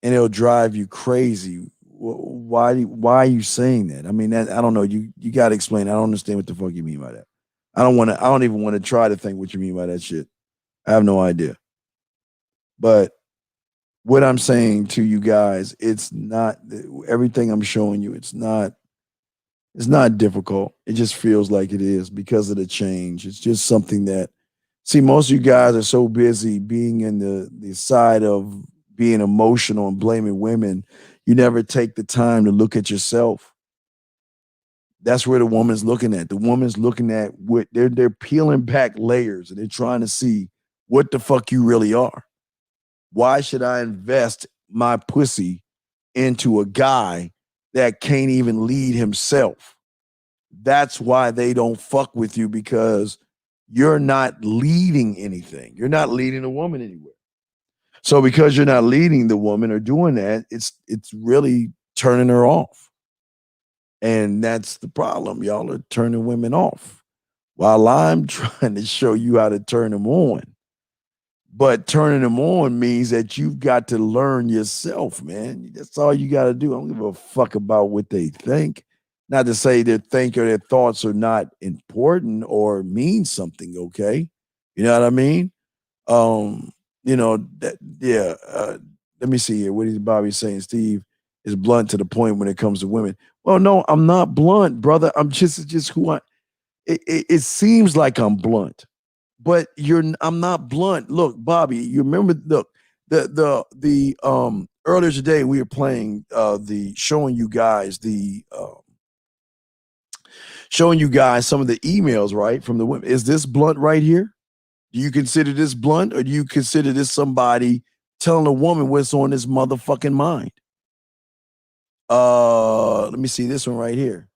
and it'll drive you crazy. Why are you saying that? I mean, I don't know. You got to explain. I don't understand what the fuck you mean by that. I don't even want to try to think what you mean by that shit. I have no idea. But what I'm saying to you guys, it's not everything I'm showing you. It's not difficult. It just feels like it is because of the change. It's just something that, see, most of you guys are so busy being in the side of being emotional and blaming women, you never take the time to look at yourself. That's where the woman's looking at. The woman's looking at what they're peeling back layers and they're trying to see what the fuck you really are. Why should I invest my pussy into a guy that can't even lead himself? That's why they don't fuck with you, because you're not leading anything. You're not leading a woman anywhere. So because you're not leading the woman or doing that, it's really turning her off. And that's the problem. Y'all are turning women off while I'm trying to show you how to turn them on. But turning them on means that you've got to learn yourself, man. That's all you got to do. I don't give a fuck about what they think. Not to say their think or their thoughts are not important or mean something, okay? You know what I mean? Let me see here. What is Bobby saying? Steve is blunt to the point when it comes to women. Well, no, I'm not blunt, brother. I'm just who I. It seems like I'm blunt, but I'm not blunt. Look, Bobby, you remember? Look, the earlier today we were playing showing you guys some of the emails, right, from the women. Is this blunt right here? Do you consider this blunt, or do you consider this somebody telling a woman what's on this motherfucking mind? Let me see this one right here.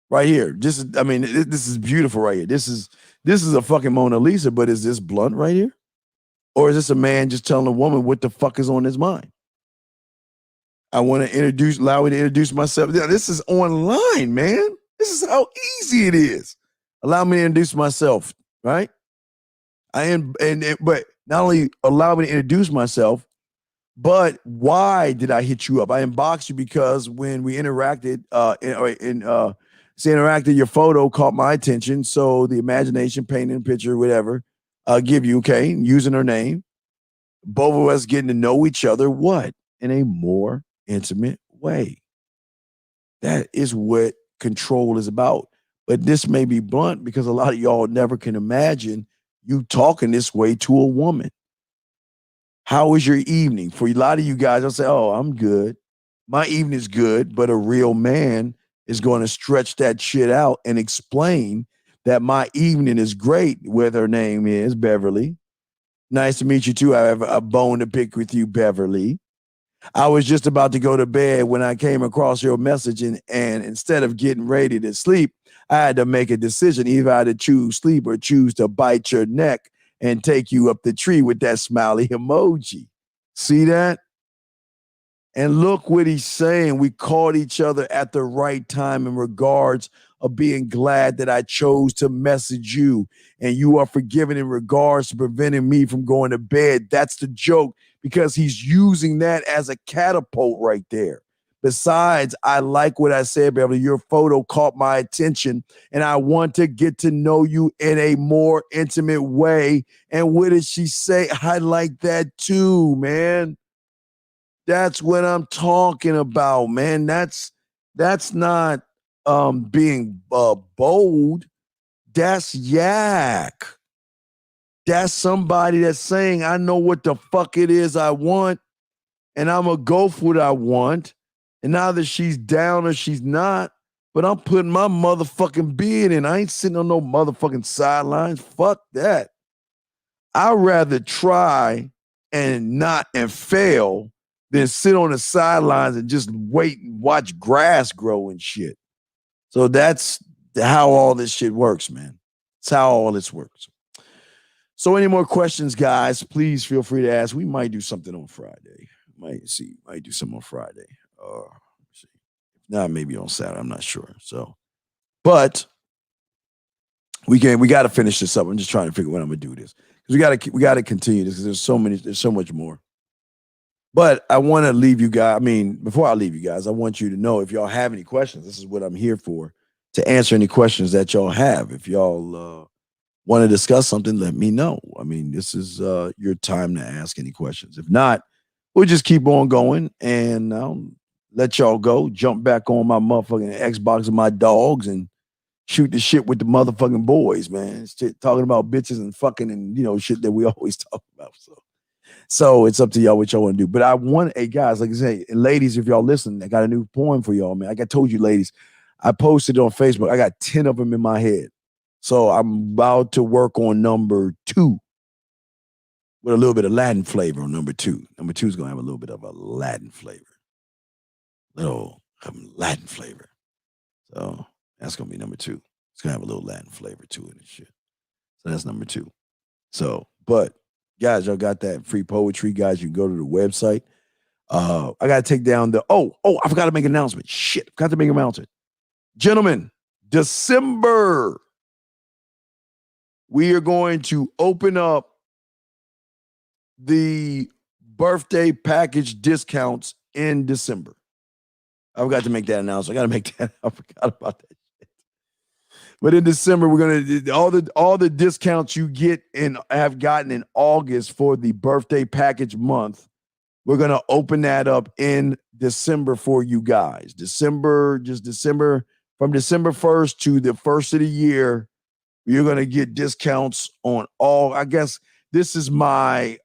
Right here. This is beautiful right here. This is a fucking Mona Lisa, but is this blunt right here? Or is this a man just telling a woman what the fuck is on his mind? I want to allow me to introduce myself. This is online, man. This is how easy it is. Allow me to introduce myself, right? But not only allow me to introduce myself, but why did I hit you up? I inboxed you because when we interacted, your photo caught my attention. So the imagination, painting a picture, whatever, give you, okay, using her name. Both of us getting to know each other, what? In a more intimate way. That is what control is about. But this may be blunt because a lot of y'all never can imagine you talking this way to a woman. How was your evening? For a lot of you guys, I'll say, oh, I'm good. My evening's good, but a real man is going to stretch that shit out and explain that my evening is great, whether her name is Beverly. Nice to meet you too. I have a bone to pick with you, Beverly. I was just about to go to bed when I came across your message, and instead of getting ready to sleep, I had to make a decision. Either I had to choose sleep or choose to bite your neck and take you up the tree with that smiley emoji. See that? And look what he's saying. We caught each other at the right time in regards of being glad that I chose to message you, and you are forgiven in regards to preventing me from going to bed. That's the joke, because he's using that as a catapult right there. Besides, I like what I said, Beverly. Your photo caught my attention, and I want to get to know you in a more intimate way. And what did she say? I like that too, man. That's what I'm talking about, man. That's not being bold. That's yak. that's somebody that's saying, I know what the fuck it is I want, and I'm going to go for what I want. And either she's down or she's not, but I'm putting my motherfucking bid in. I ain't sitting on no motherfucking sidelines. Fuck that. I'd rather try and fail than sit on the sidelines and just wait and watch grass grow and shit. So that's how all this shit works, man. It's how all this works. So any more questions, guys, please feel free to ask. We might do something on Friday. Might do something on Friday. See. If not, maybe on Saturday. I'm not sure. So, but we got to finish this up. I'm just trying to figure out when I'm gonna do this. Because we gotta continue this because there's so much more. But I want to leave you guys. I mean, before I leave you guys, I want you to know if y'all have any questions, this is what I'm here for, to answer any questions that y'all have. If y'all want to discuss something, let me know. I mean, this is your time to ask any questions. If not, we'll just keep on going and let y'all go. Jump back on my motherfucking Xbox and my dogs and shoot the shit with the motherfucking boys, man. Talking about bitches and fucking and, shit that we always talk about. So it's up to y'all what y'all want to do. But I want, hey, guys, like I say, and ladies, if y'all listen, I got a new poem for y'all, man. Like I told you, ladies, I posted on Facebook. I got 10 of them in my head. So I'm about to work on number 2 with a little bit of Latin flavor on number 2. Number 2 is going to have a little bit of a Latin flavor. Little Latin flavor. So that's going to be number 2. It's going to have a little Latin flavor to it and shit. So that's number 2. So, but guys, y'all got that free poetry, guys. You can go to the website. I got to take down the, I forgot to make an announcement. Shit, I forgot to make an announcement. Gentlemen, December, we are going to open up the birthday package discounts in December. I forgot to make that announcement. I got to make that. I forgot about that shit. But in December, we're going to all the discounts you get and have gotten in August for the birthday package month. We're going to open that up in December for you guys. December, from December 1st to the first of the year, you're going to get discounts on all. I guess this is my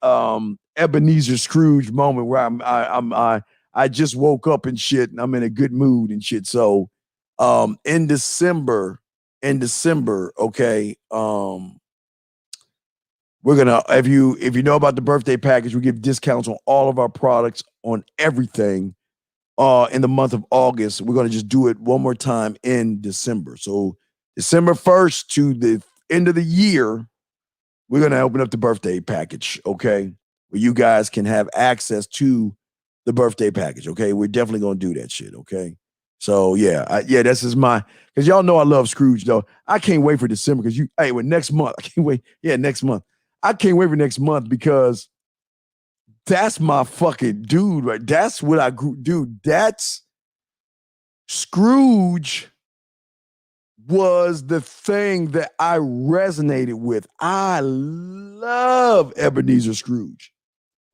Ebenezer Scrooge moment where I just woke up and shit and I'm in a good mood and shit. So in December, okay, we're gonna, if you know about the birthday package, we give discounts on all of our products on everything in the month of August. We're gonna just do it one more time in December. So December 1st to the end of the year, we're gonna open up the birthday package, okay? Where you guys can have access to the birthday package, okay? We're definitely gonna do that shit, okay? So yeah, this is because y'all know I love Scrooge though. I can't wait for December because next month, I can't wait. Yeah, next month. I can't wait for next month because that's my fucking dude, right? That's what I grew, dude. That's Scrooge was the thing that I resonated with. I love Ebenezer Scrooge,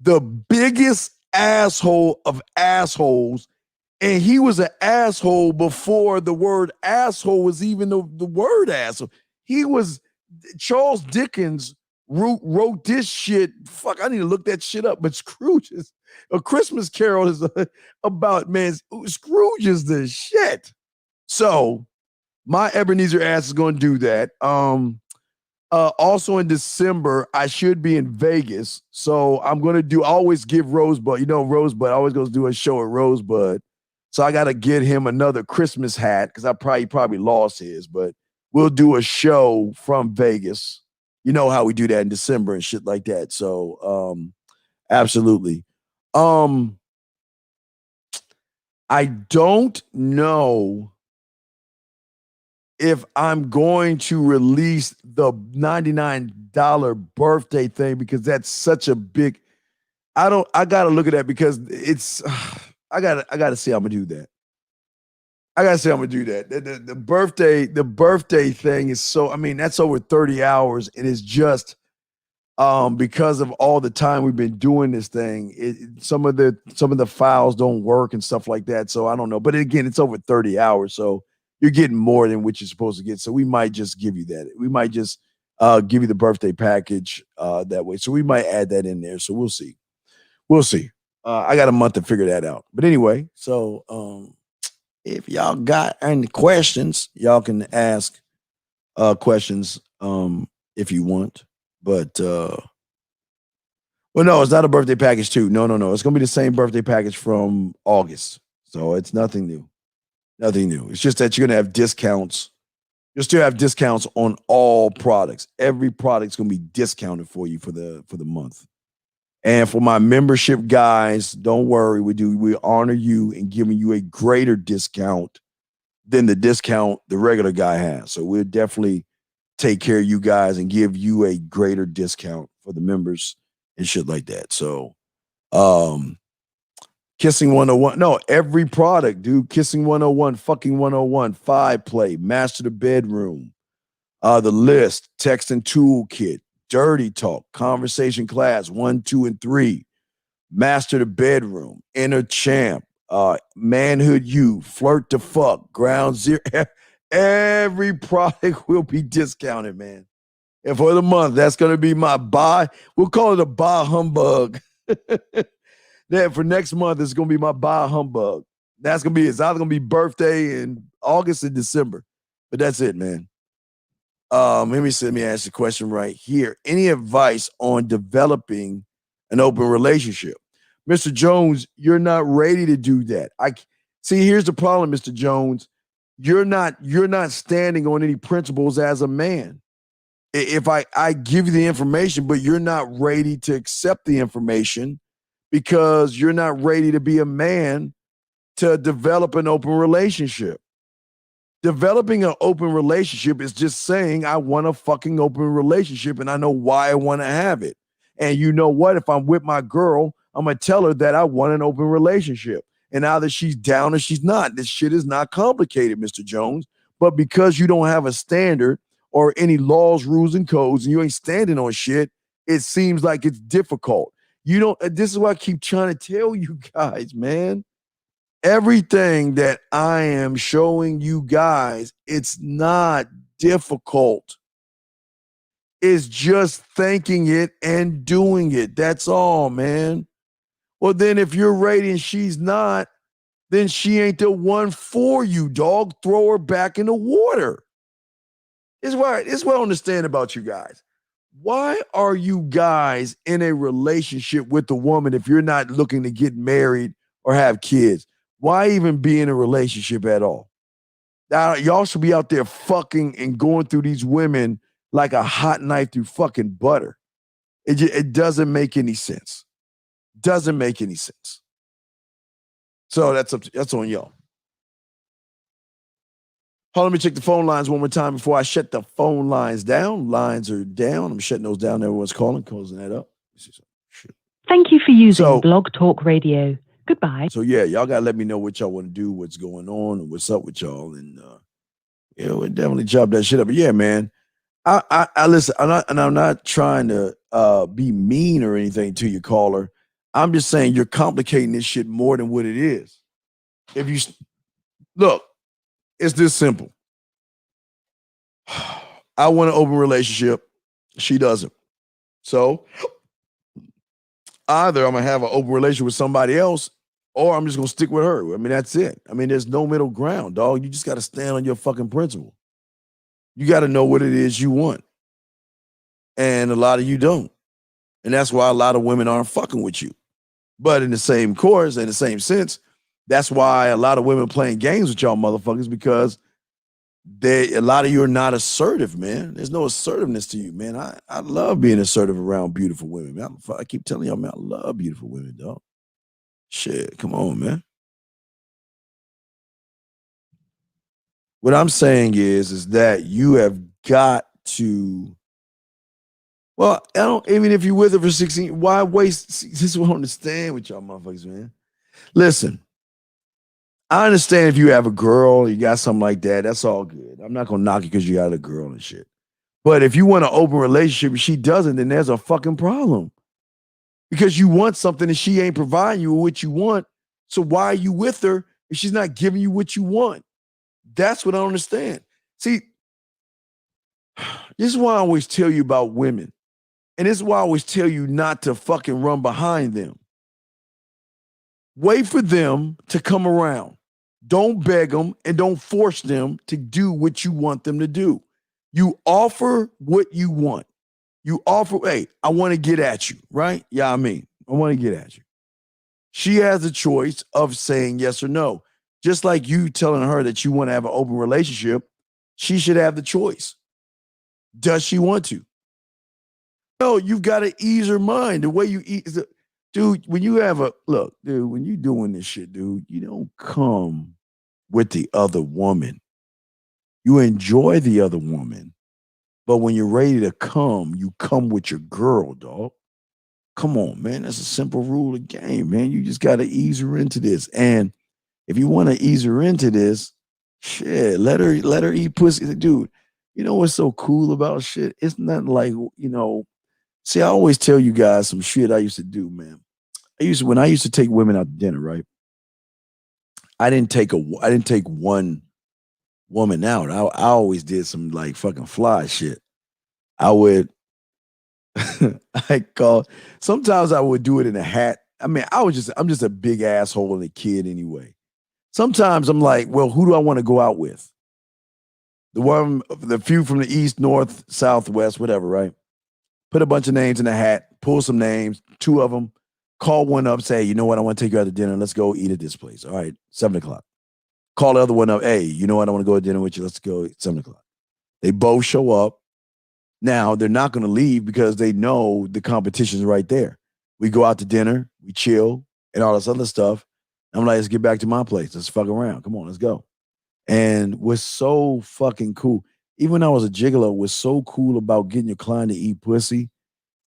the biggest asshole of assholes. And he was an asshole before the word asshole was even the word asshole. He was, Charles Dickens wrote this shit. Fuck, I need to look that shit up. But Scrooge is, A Christmas Carol is about, man, Scrooge is the shit. So my Ebenezer ass is going to do that. Also in December, I should be in Vegas. So I'm going to do, I always give Rosebud, Rosebud always goes do a show at Rosebud. So I got to get him another Christmas hat because he probably lost his, but we'll do a show from Vegas. You know how we do that in December and shit like that. So absolutely. I don't know if I'm going to release the $99 birthday thing because that's such a big, I got to look at that because it's, I gotta see how I'm gonna do that. The birthday thing is so, that's over 30 hours and it's just because of all the time we've been doing this thing, some of the files don't work and stuff like that. So I don't know. But again, it's over 30 hours. So you're getting more than what you're supposed to get. So we might just give you that. We might just give you the birthday package that way. So we might add that in there. So we'll see. We'll see. I got a month to figure that out. But anyway, so if y'all got any questions, y'all can ask questions if you want. But well, no, it's not a birthday package too. No. It's gonna be the same birthday package from August. So it's nothing new. Nothing new. It's just that you're gonna have discounts. You'll still have discounts on all products. Every product's gonna be discounted for you for the month. And for my membership guys, don't worry. We honor you and giving you a greater discount than the discount the regular guy has. So we'll definitely take care of you guys and give you a greater discount for the members and shit like that. So Kissing 101. No, every product, dude. Kissing 101, Fucking 101, 5-Play, Master the Bedroom, The List, Text and Toolkit, Dirty Talk, Conversation Class 1, 2, and 3, Master the Bedroom, Inner Champ, Manhood U, Flirt to Fuck, Ground Zero. Every product will be discounted, man. And for the month, that's going to be my buy. We'll call it a buy humbug. Then for next month, it's going to be my buy humbug. That's going to be, it's either going to be birthday in August and December. But that's it, man. Let me ask the question right here. Any advice on developing an open relationship? Mr. Jones, you're not ready to do that. See, here's the problem, Mr. Jones. You're not standing on any principles as a man. If I give you the information, but you're not ready to accept the information because you're not ready to be a man to develop an open relationship. Developing an open relationship is just saying, I want a fucking open relationship and I know why I want to have it. And you know what? If I'm with my girl, I'm going to tell her that I want an open relationship. And either she's down or she's not. This shit is not complicated, Mr. Jones. But because you don't have a standard or any laws, rules, and codes, and you ain't standing on shit, it seems like it's difficult. This is what I keep trying to tell you guys, man. Everything that I am showing you guys, it's not difficult. It's just thinking it and doing it. That's all, man. Well, then if you're ready and she's not, then she ain't the one for you, dog. Throw her back in the water. It's what I understand about you guys. Why are you guys in a relationship with a woman if you're not looking to get married or have kids? Why even be in a relationship at all? Now, y'all should be out there fucking and going through these women like a hot knife through fucking butter. It doesn't make any sense. Doesn't make any sense. So that's on y'all. Hold on, let me check the phone lines one more time before I shut the phone lines down. Lines are down. I'm shutting those down. Everyone's calling, closing that up. Thank you for using Blog Talk Radio. Goodbye. So yeah, y'all gotta let me know what y'all want to do, what's going on, and what's up with y'all. And we'll definitely chop that shit up. But yeah, man, I listen. I'm not trying to be mean or anything to you, caller. I'm just saying you're complicating this shit more than what it is. If you look, it's this simple. I want an open relationship. She doesn't. So either I'm going to have an open relationship with somebody else or I'm just going to stick with her. I mean, that's it. I mean, there's no middle ground, dog. You just got to stand on your fucking principle. You got to know what it is you want. And a lot of you don't. And that's why a lot of women aren't fucking with you. But in the same course, in the same sense, that's why a lot of women playing games with y'all motherfuckers because a lot of you are not assertive, man. There's no assertiveness to you, man. I love being assertive around beautiful women, man. I keep telling y'all, man, I love beautiful women, dog. Shit, come on, man. What I'm saying is that you have got to, well, even if you're with her for 16, why waste? This is what I understand with y'all motherfuckers, man. Listen. I understand if you have a girl, you got something like that, that's all good. I'm not going to knock you because you got a girl and shit. But if you want an open relationship and she doesn't, then there's a fucking problem. Because you want something and she ain't providing you what you want. So why are you with her if she's not giving you what you want? That's what I don't understand. See, This is why I always tell you about women. And this is why I always tell you not to fucking run behind them. Wait for them to come around. Don't beg them and don't force them to do what you want them to do. You offer what you want. You offer, hey, I want to get at you, right? Yeah, I want to get at you. She has a choice of saying yes or no. Just like you telling her that you want to have an open relationship, she should have the choice. Does she want to? No, you've got to ease her mind. The way you ease it. Dude, when you have when you doing this shit, dude, you don't come with the other woman. You enjoy the other woman. But when you're ready to come, you come with your girl, dog. Come on, man. That's a simple rule of the game, man. You just got to ease her into this. And if you want to ease her into this, shit, let her eat pussy. Dude, you know what's so cool about shit? It's not like, see, I always tell you guys some shit I used to do, man. When I used to take women out to dinner, right? I didn't take one woman out. I always did some like fucking fly shit. I would sometimes I would do it in a hat. I mean, I'm just a big asshole and a kid anyway. Sometimes I'm like, well, who do I want to go out with? The few from the east, north, south, west, whatever, right? Put a bunch of names in a hat, pull some names, 2 of them, call one up, say, you know what, I want to take you out to dinner. Let's go eat at this place. All right, 7 o'clock. Call the other one up. Hey, you know what, I want to go to dinner with you. Let's go at 7 o'clock. They both show up. Now, they're not going to leave because they know the competition's right there. We go out to dinner, we chill, and all this other stuff. I'm like, let's get back to my place. Let's fuck around. Come on, let's go. And what's so fucking cool, even when I was a gigolo, what's so cool about getting your client to eat pussy,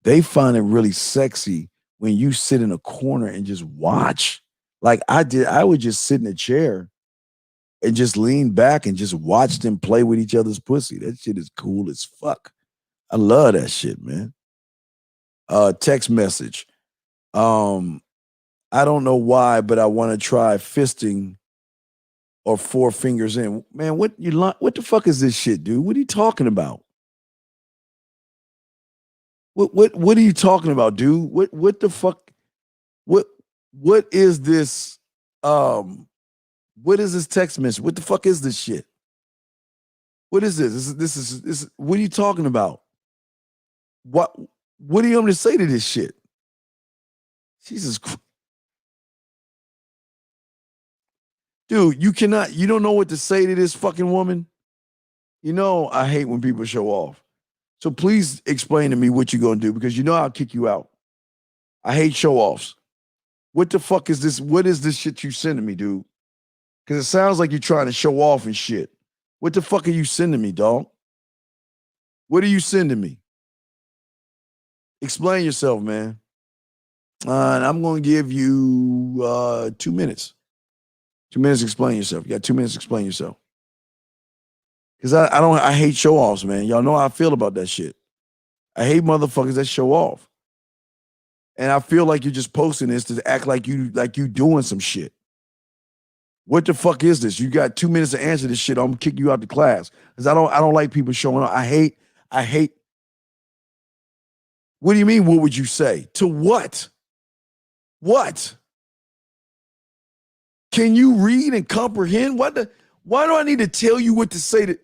they find it really sexy when you sit in a corner and just watch. Like I did, I would just sit in a chair and just lean back and just watch them play with each other's pussy. That shit is cool as fuck. I love that shit, man. Text message. I don't know why, but I want to try fisting or 4 fingers in. Man, what the fuck is this shit, dude? What are you talking about? What are you talking about, dude? What the fuck? What is this? What is this text message? What the fuck is this shit? What is this? This is what are you talking about? What do you want me to say to this shit? Jesus Christ. Dude, you don't know what to say to this fucking woman? You know I hate when people show off. So please explain to me what you're going to do because you know I'll kick you out. I hate show-offs. What the fuck is this? What is this shit you sending me, dude? Because it sounds like you're trying to show off and shit. What the fuck are you sending me, dog? What are you sending me? Explain yourself, man. And I'm going to give you 2 minutes. 2 minutes to explain yourself. You got 2 minutes to explain yourself. Because I hate show-offs, man. Y'all know how I feel about that shit. I hate motherfuckers that show off. And I feel like you're just posting this to act like you doing some shit. What the fuck is this? You got 2 minutes to answer this shit. I'm gonna kick you out the class. Because I don't like people showing up. I hate. What do you mean? What would you say? To what? What? Can you read and comprehend? Why do I need to tell you what to say to?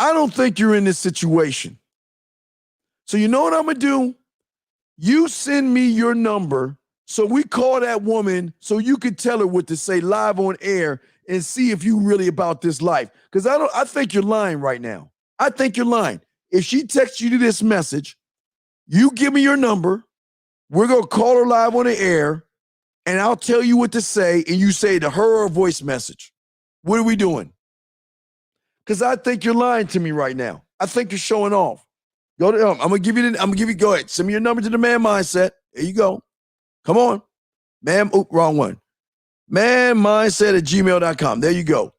I don't think you're in this situation. So you know what I'm going to do? You send me your number so we call that woman so you can tell her what to say live on air and see if you really about this life. Because I think you're lying right now. I think you're lying. If she texts you this message, you give me your number, we're going to call her live on the air, and I'll tell you what to say, and you say to her a voice message. What are we doing? Because I think you're lying to me right now. I think you're showing off. Go to I'm gonna give you. Go ahead. Send me your number to the Man Mindset. There you go. Come on, man. Wrong one. manmindset@gmail.com. There you go.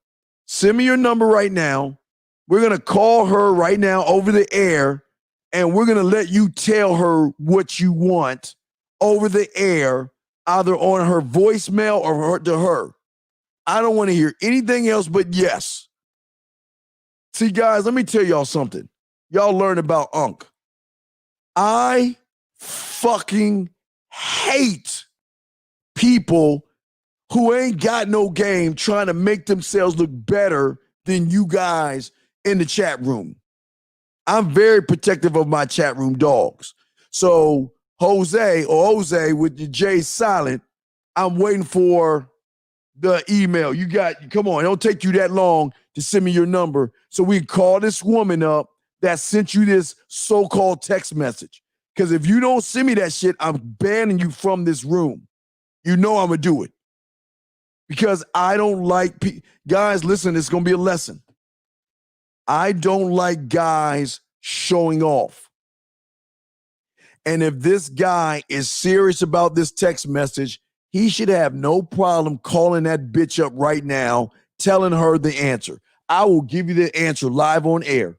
Send me your number right now. We're gonna call her right now over the air, and we're gonna let you tell her what you want over the air, either on her voicemail or to her. I don't want to hear anything else but yes. See, guys, let me tell y'all something. Y'all learn about Unc. I fucking hate people who ain't got no game trying to make themselves look better than you guys in the chat room. I'm very protective of my chat room dogs. So Jose with the J silent, I'm waiting for the email. Come on, it don't take you that long to send me your number so we can call this woman up that sent you this so-called text message. Because if you don't send me that shit, I'm banning you from this room. You know I'm going to do it. Because I don't like guys, listen, it's going to be a lesson. I don't like guys showing off. And if this guy is serious about this text message, he should have no problem calling that bitch up right now, telling her the answer. I will give you the answer live on air.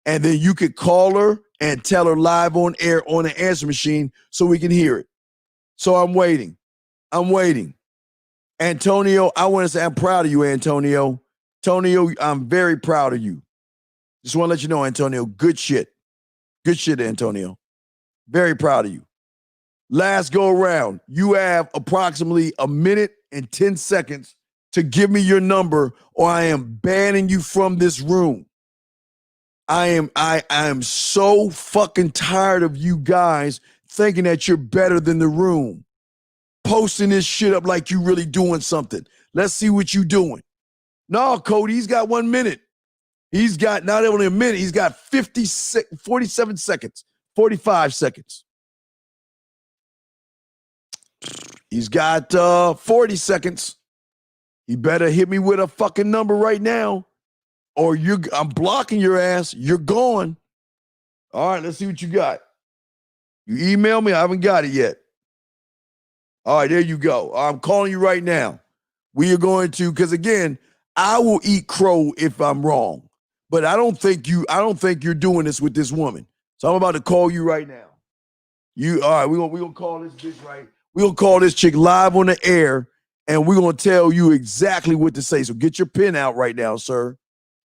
And then you could call her and tell her live on air on the answer machine so we can hear it. So I'm waiting. Antonio, I want to say I'm proud of you, Antonio. Antonio, I'm very proud of you. Just want to let you know, Antonio, good shit. Good shit, Antonio. Very proud of you. Last go around. You have approximately 1 minute and 10 seconds to give me your number or I am banning you from this room. I am so fucking tired of you guys thinking that you're better than the room. Posting this shit up like you really doing something. Let's see what you doing. No, Cody, he's got 1 minute. He's got not only a minute, he's got 47 seconds, 45 seconds. He's got 40 seconds. You better hit me with a fucking number right now or I'm blocking your ass. You're gone. All right, let's see what you got. You email me. I haven't got it yet. All right, there you go. I'm calling you right now. We are going to, because again, I will eat crow if I'm wrong. But I don't think you're doing this with this woman. So I'm about to call you right now. All right, we're gonna call this bitch right. We're gonna call this chick live on the air, and we're gonna tell you exactly what to say. So get your pen out right now, sir.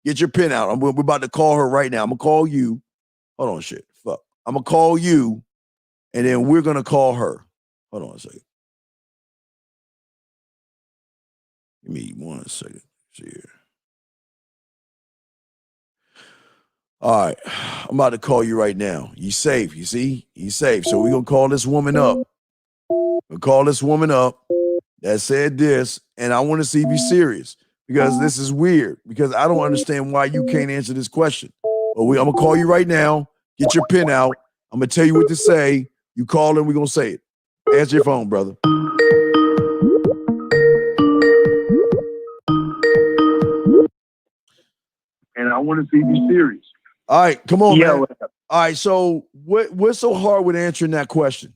Get your pen out. We're about to call her right now. I'm gonna call you. Hold on, shit. Fuck. I'm gonna call you, and then we're gonna call her. Hold on a second. Give me 1 second. See here. All right. I'm about to call you right now. You safe, you see? You safe. So we're going to call this woman up. We'll call this woman up that said this, and I want to see if you're serious because this is weird because I don't understand why you can't answer this question. But I'm going to call you right now. Get your pen out. I'm going to tell you what to say. You call and we're going to say it. Answer your phone, brother. And I want to see if you're serious. All right, come on, man. All right, so what's so hard with answering that question?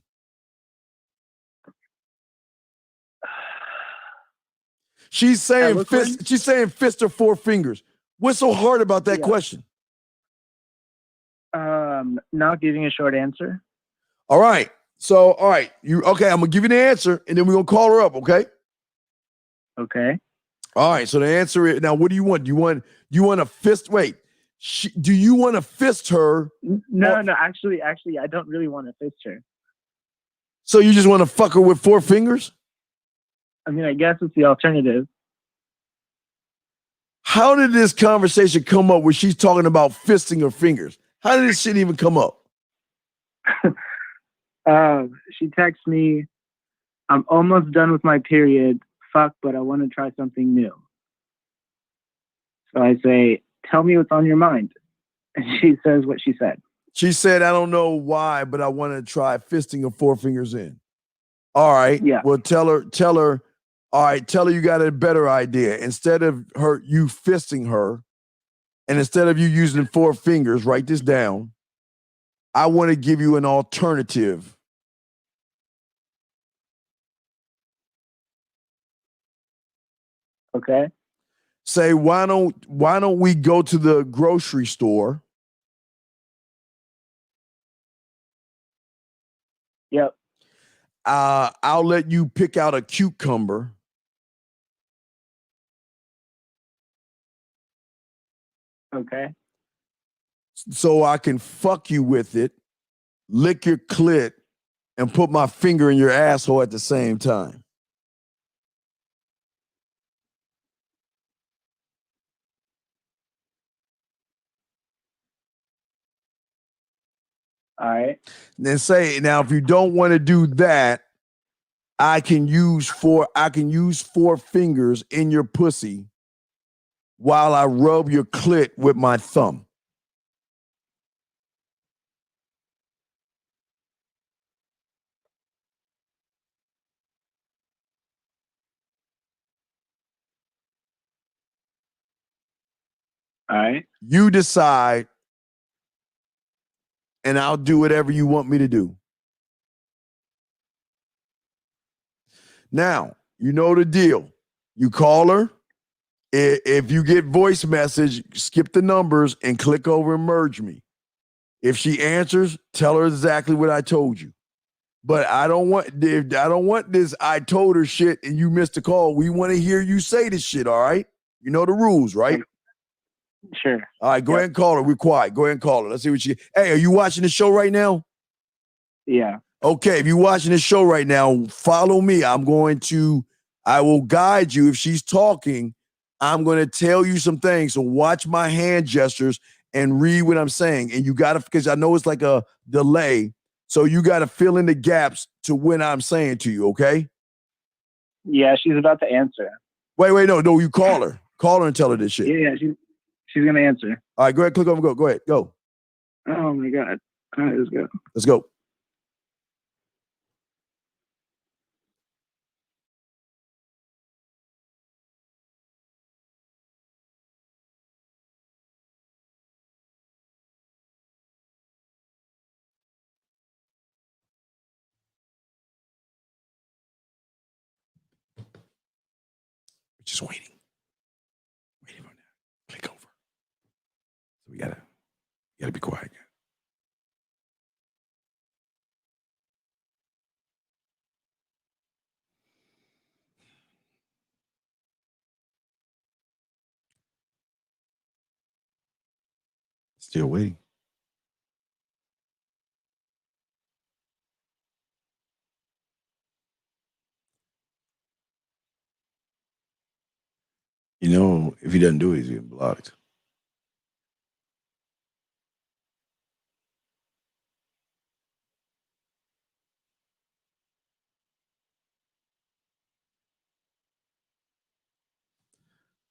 She's saying fist. She's saying fist or four fingers. What's so hard about that question? Not giving a short answer. All right. So, all right. I'm gonna give you the answer, and then we're gonna call her up. Okay. Okay. All right. So the answer is now. What do you want? Do you want a fist? Wait. Do you want to fist her? No. Actually, I don't really want to fist her. So you just want to fuck her with four fingers? I mean, I guess it's the alternative. How did this conversation come up where she's talking about fisting her fingers? How did this shit even come up? She texts me, I'm almost done with my period. Fuck, but I want to try something new. So I say, tell me what's on your mind. And she says what she said. She said, I don't know why, but I want to try fisting her four fingers in. All right. Yeah. Well, tell her, all right, tell her you got a better idea. Instead of you fisting her, and instead of you using four fingers, write this down. I want to give you an alternative. Okay. Say, why don't we go to the grocery store? Yep. I'll let you pick out a cucumber. Okay. So I can fuck you with it, lick your clit, and put my finger in your asshole at the same time. All right. Then say, now if you don't want to do that, I can use four fingers in your pussy while I rub your clit with my thumb. All right. You decide, and I'll do whatever you want me to do. Now, you know the deal. You call her. If you get voice message, skip the numbers and click over and merge me. If she answers, tell her exactly what I told you. But I don't want this I told her shit and you missed the call. We want to hear you say this shit, all right? You know the rules, right? Sure. All right, go ahead and call her. We're quiet. Go ahead and call her. Let's see what she. Hey, are you watching the show right now? Yeah. Okay, if you're watching the show right now, follow me. I will guide you. If she's talking, I'm going to tell you some things. So watch my hand gestures and read what I'm saying. And you got to, because I know it's like a delay. So you got to fill in the gaps to what I'm saying to you, okay? Yeah, she's about to answer. Wait, no, you call her. Call her and tell her this shit. Yeah, she's going to answer. All right, go ahead, click over, go. Go ahead, go. Oh, my God. All right, let's go. Let's go. Just waiting on that. Click over. So we gotta be quiet. Still waiting. You know, if he doesn't do it, he's getting blocked.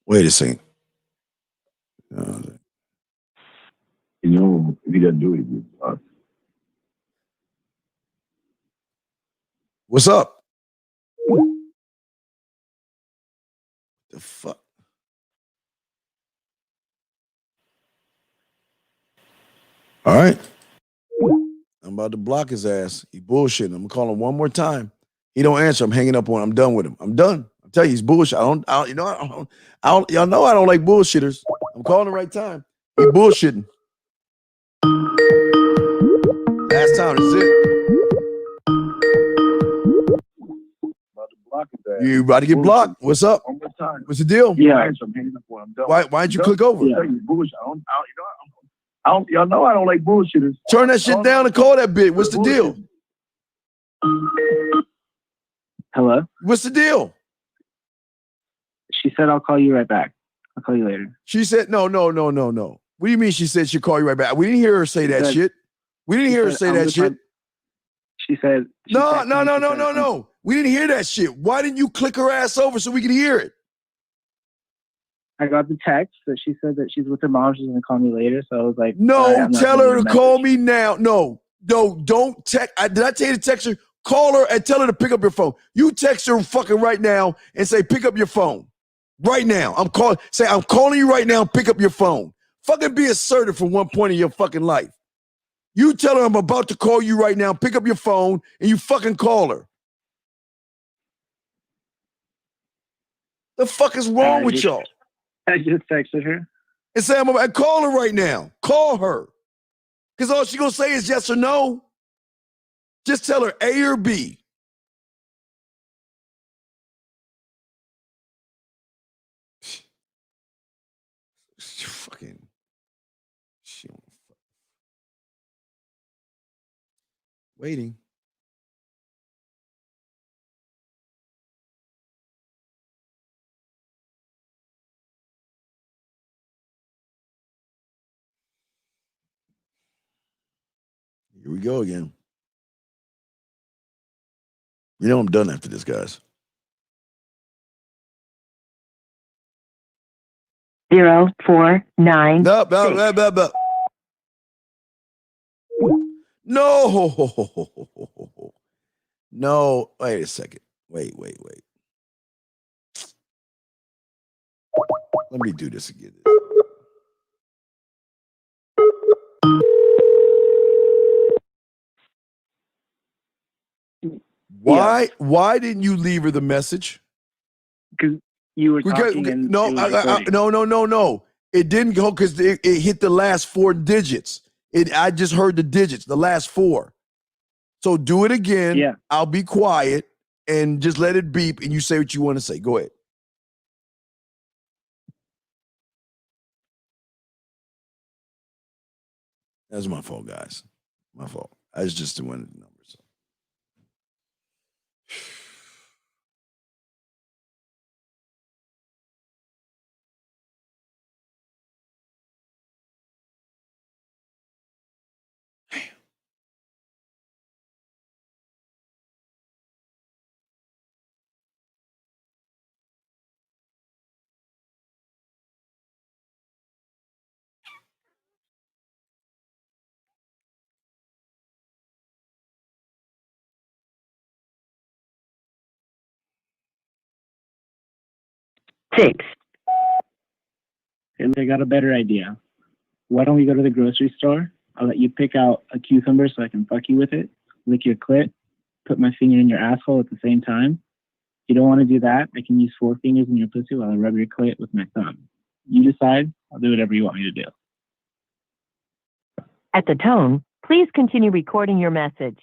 Wait a second. You know, if he doesn't do it, he's getting blocked. What's up? The fuck? All right. I'm about to block his ass. He bullshitting. I'm gonna call him one more time. He don't answer. I'm hanging up on him. I'm done with him. I'm done. I tell you, he's bullshit. Y'all know I don't like bullshitters. I'm calling the right time. He bullshitting. Last time, that's it. You about to get blocked? What's up? What's the deal? Yeah. Why didn't you click over? Yeah. Y'all know I don't like bullshitters. Turn that shit down and call that bitch. What's the deal? Hello? What's the deal? She said, I'll call you right back. I'll call you later. She said, no. What do you mean she said she'll call you right back? We didn't hear her say that shit. We didn't hear her say that shit. She said. No. We didn't hear that shit. Why didn't you click her ass over so we could hear it? I got the text that she said that she's with her mom. She's going to call me later. So I was like, no, tell her to call me now. No, don't text. Did I tell you to text her? Call her and tell her to pick up your phone. You text her fucking right now and say, pick up your phone. Right now. I'm calling you right now. Pick up your phone. Fucking be assertive for one point in your fucking life. You tell her I'm about to call you right now. Pick up your phone and you fucking call her. The fuck is wrong with y'all? I just texted her. And say, I'm about to call her right now. Call her. Because all she going to say is yes or no. Just tell her A or B. Fucking Waiting. Here we go again. You know I'm done after this, guys. 0, 4, 9. No. No. Wait a second. Wait. Let me do this again. Why didn't you leave her the message? Because you were talking and no. It didn't go because it hit the last 4 digits. I just heard the digits, the last 4. So do it again. Yeah. I'll be quiet and just let it beep and you say what you want to say. Go ahead. That's my fault, guys. My fault. I was just doing the numbers. Six. And I got a better idea. Why don't we go to the grocery store? I'll let you pick out a cucumber so I can fuck you with it, lick your clit, put my finger in your asshole at the same time. If you don't want to do that, I can use 4 fingers in your pussy while I rub your clit with my thumb. You decide. I'll do whatever you want me to do. At the tone, please continue recording your message.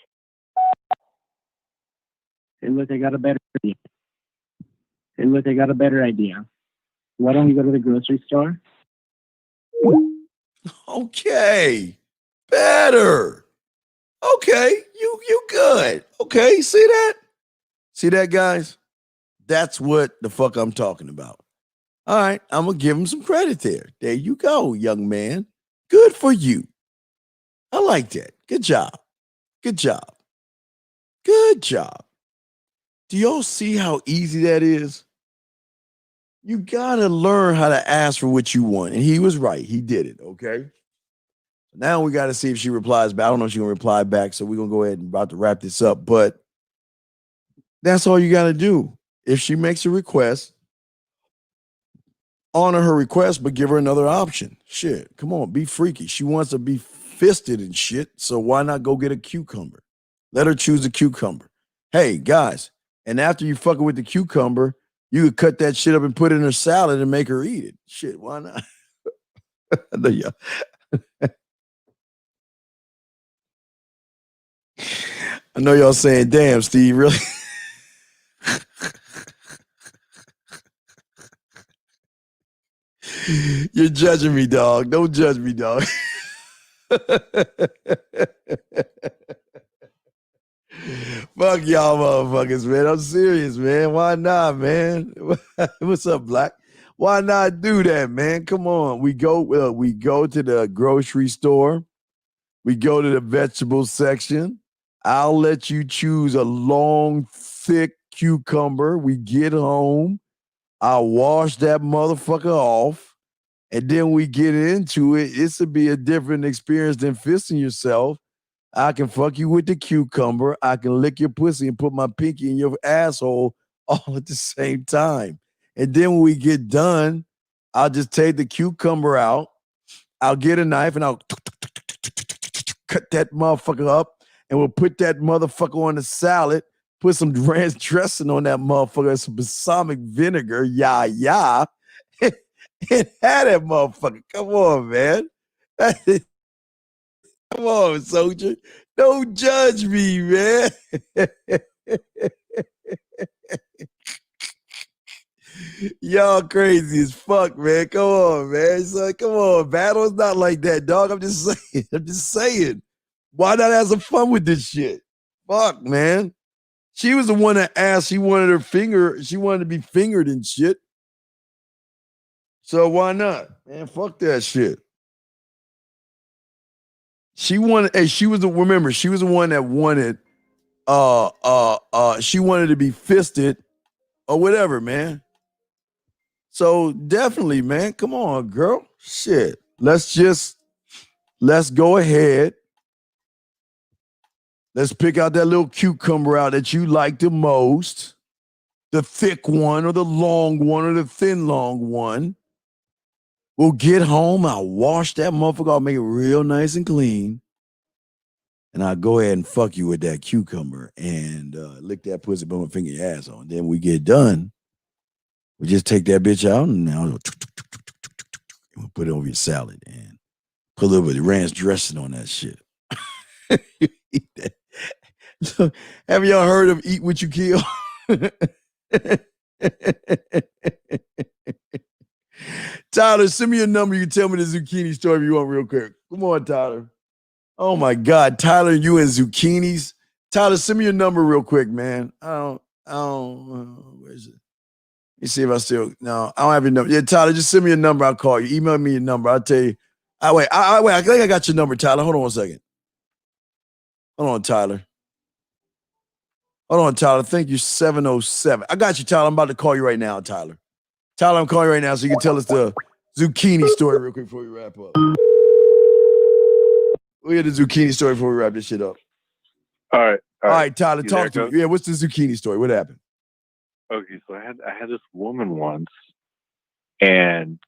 Hey, look, I got a better idea. Why don't we go to the grocery store? Okay. Better. Okay. You good. Okay. See that? See that, guys? That's what the fuck I'm talking about. All right. I'm going to give him some credit there. There you go, young man. Good for you. I like that. Good job. Good job. Good job. Do y'all see how easy that is? You got to learn how to ask for what you want. And he was right. He did it, okay? Now we got to see if she replies back. I don't know if she's going to reply back, so we're going to go ahead and about to wrap this up. But that's all you got to do. If she makes a request, honor her request, but give her another option. Shit, come on, be freaky. She wants to be fisted and shit, so why not go get a cucumber? Let her choose a cucumber. Hey, guys, and after you fuck her with the cucumber, you could cut that shit up and put it in her salad and make her eat it. Shit, why not? I know y'all. I know y'all saying, damn, Steve, really? You're judging me, dog. Don't judge me, dog. Fuck y'all motherfuckers, man. I'm serious, man. Why not, man? What's up, Black? Why not do that, man? Come on. We go to the grocery store. We go to the vegetable section. I'll let you choose a long, thick cucumber. We get home. I'll wash that motherfucker off. And then we get into it. It's to be a different experience than fisting yourself. I can fuck you with the cucumber. I can lick your pussy and put my pinky in your asshole all at the same time. And then when we get done, I'll just take the cucumber out. I'll get a knife and I'll cut that motherfucker up. And we'll put that motherfucker on the salad, put some ranch dressing on that motherfucker, some balsamic vinegar, and have that motherfucker. Come on, man. Come on, soldier. Don't judge me, man. Y'all crazy as fuck, man. Come on, man. So, come on. Battle's not like that, dog. I'm just saying. Why not have some fun with this shit? Fuck, man. She was the one that asked. She wanted to be fingered and shit. So why not? Man, fuck that shit. She was the one that wanted, she wanted to be fisted or whatever, man. So definitely, man, come on, girl. Shit. Let's go ahead. Let's pick out that little cucumber out that you like the most. The thick one or the long one or the thin long one. We'll get home. I'll wash that motherfucker. I'll make it real nice and clean. And I'll go ahead and fuck you with that cucumber and lick that pussy bone and finger your ass on. Then we get done. We just take that bitch out and now we'll put it over your salad and put a little bit of ranch dressing on that shit. You eat that. So, have y'all heard of Eat What You Kill? Tyler, send me your number. You can tell me the zucchini story if you want real quick. Come on, Tyler. Oh my God, Tyler, you and zucchinis. Tyler, send me your number real quick, man. Where is it? Let me see if I no, I don't have your number. Yeah, Tyler, just send me your number. I'll call you. Email me your number. I'll tell you. Wait, I think I got your number, Tyler. Hold on 1 second. Hold on, Tyler. Thank you, 707. I got you, Tyler. I'm about to call you right now, Tyler. Tyler, I'm calling you right now so you can tell us the zucchini story real quick before we wrap up. We'll get the zucchini story before we wrap this shit up. All right, Tyler, talk to me. Yeah, what's the zucchini story? What happened? Okay, so I had this woman once, and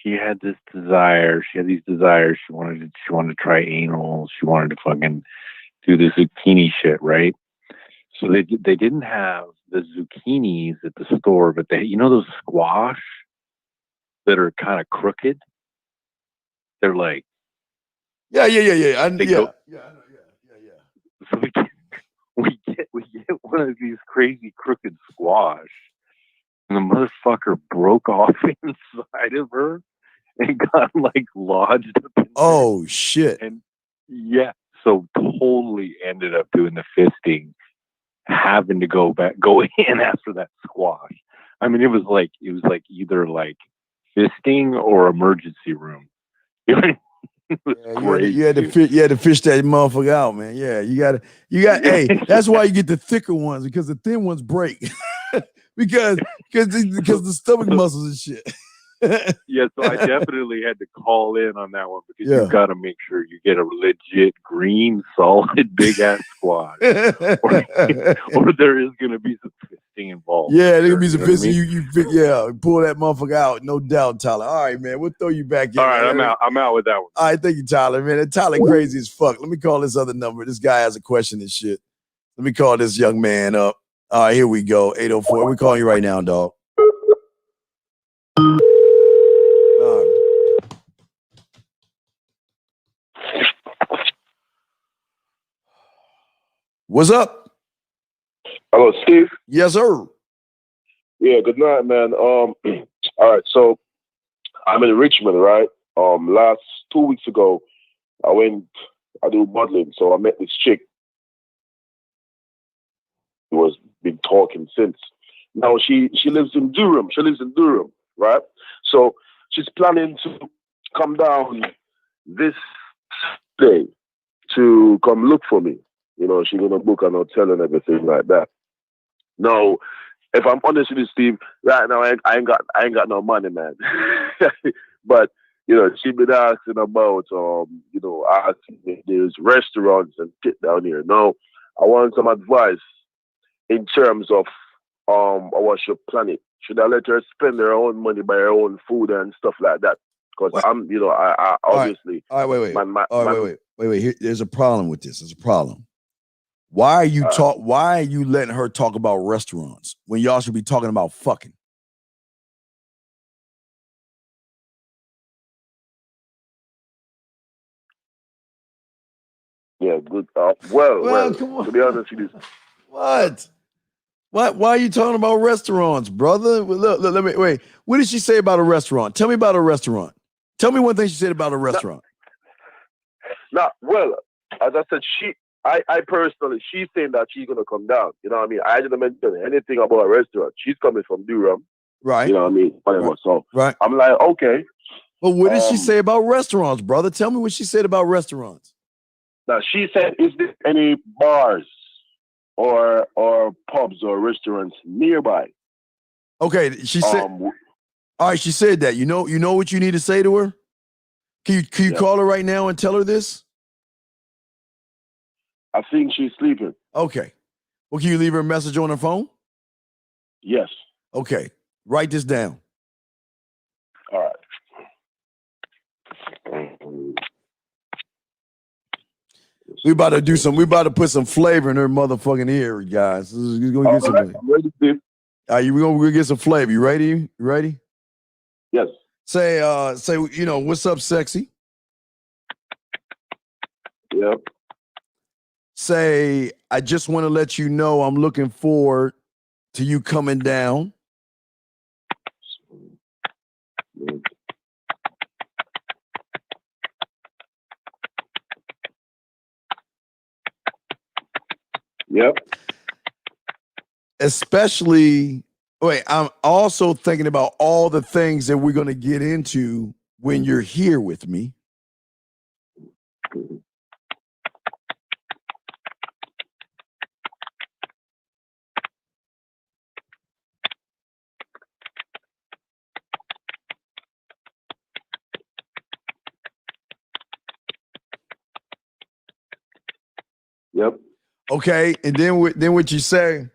she had this desire. She had these desires. She wanted to try anal. She wanted to fucking do the zucchini shit, right? So they didn't have the zucchinis at the store, but they, those squash that are kind of crooked. They're like, yeah. So we get one of these crazy crooked squash, and the motherfucker broke off inside of her and got like lodged up in oh shit. And yeah, so totally ended up doing the fisting, having to go in after that squash. I mean, it was like either like fisting or emergency room. You had to fish that motherfucker out, man. Yeah, you got. Hey, that's why you get the thicker ones because the thin ones break because the stomach muscles and shit. Yeah, so I definitely had to call in on that one because you've got to make sure you get a legit green, solid, big ass squash, or there is going to be some fisting involved. Yeah, there's gonna be some fisting. You pull that motherfucker out, no doubt, Tyler. All right, man, we'll throw you back in. All right, I'm out with that one. All right, thank you, Tyler. Man, that Tyler crazy as fuck. Let me call this other number. This guy has a question and shit. Let me call this young man up. All right, here we go. 804. We're calling you right now, dog. What's up? Hello, Steve. Yes, sir. Yeah, good night, man. All right, so I'm in Richmond, right? Last 2 weeks ago, I do modeling, so I met this chick who was been talking since. Now she lives in Durham. Right? So she's planning to come down this day to come look for me. She's gonna book an hotel and everything like that. Now, if I'm honest with you, Steve, right now I ain't got no money, man. But she been asking about asking if there's restaurants and shit down here. Now, I want some advice in terms of how I should plan it. Should I let her spend her own money, buy her own food and stuff like that? Because I obviously. All right, wait. Here, there's a problem with this. There's a problem. Why are you letting her talk about restaurants when y'all should be talking about fucking? Yeah, good. Well, come on. To be honest with you. What? Why are you talking about restaurants, brother? Look, let me wait. What did she say about a restaurant? Tell me about a restaurant. Tell me one thing she said about a restaurant. Well, as I said, I personally, she's saying that she's gonna come down. You know what I mean? I didn't mention anything about a restaurant. She's coming from Durham. Right. You know what I mean? Whatever. So Right. I'm like, okay. But what did she say about restaurants, brother? Tell me what she said about restaurants. Now she said, is there any bars or pubs or restaurants nearby? Okay, she said. All right, she said that. You know what you need to say to her? Can you call her right now and tell her this? I think she's sleeping. Okay. Well, can you leave her a message on her phone? Yes. Okay. Write this down. All right. We about to put some flavor in her motherfucking ear, guys. We're gonna get some. I'm ready, Steve. We're gonna get some flavor. You ready? You ready? Yes. Say, what's up, sexy? Yep. Say, I just want to let you know I'm looking forward to you coming down. Yep. Especially, I'm also thinking about all the things that we're going to get into when you're here with me. Yep. Okay, and then what you say?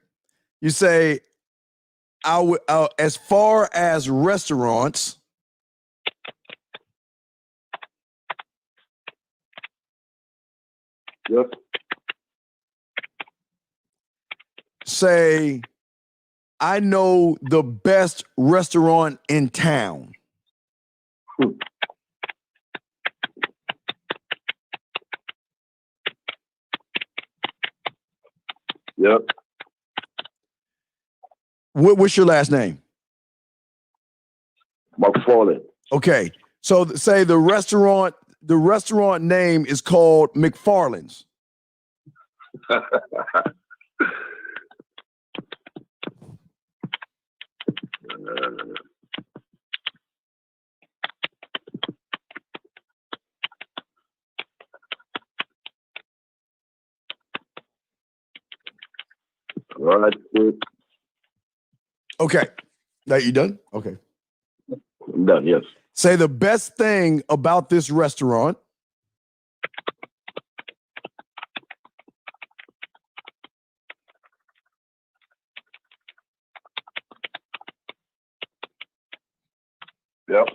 You say, I would, as far as restaurants. Yep. Say, I know the best restaurant in town. Yep. What's your last name? McFarland. Okay, so say the restaurant name is called McFarland's. All right. Okay. Now you done? Okay. I'm done, yes. Say the best thing about this restaurant. Yep.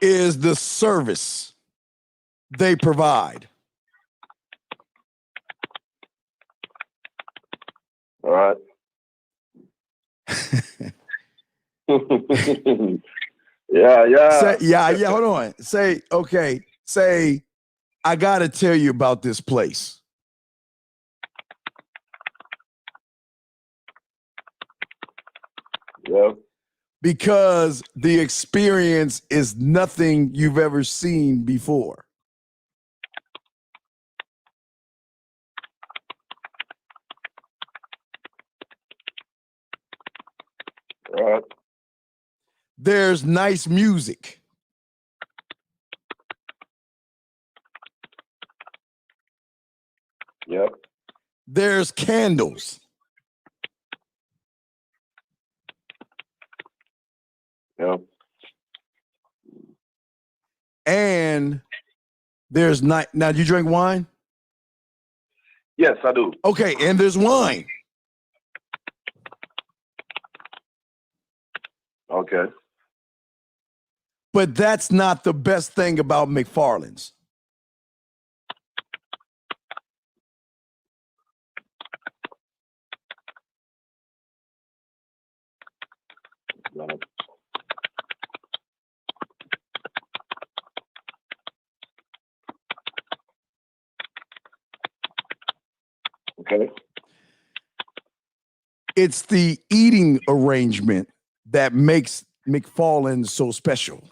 Is the service they provide. All right. Yeah. Say, hold on. Say, okay. Say, I got to tell you about this place. Yeah. Because the experience is nothing you've ever seen before. All right. There's nice music. Yep. There's candles. Yep. And there's not. Now, do you drink wine? Yes, I do. Okay, and there's wine. Okay. But that's not the best thing about McFarland's. Okay. It's the eating arrangement that makes McFarland's so special.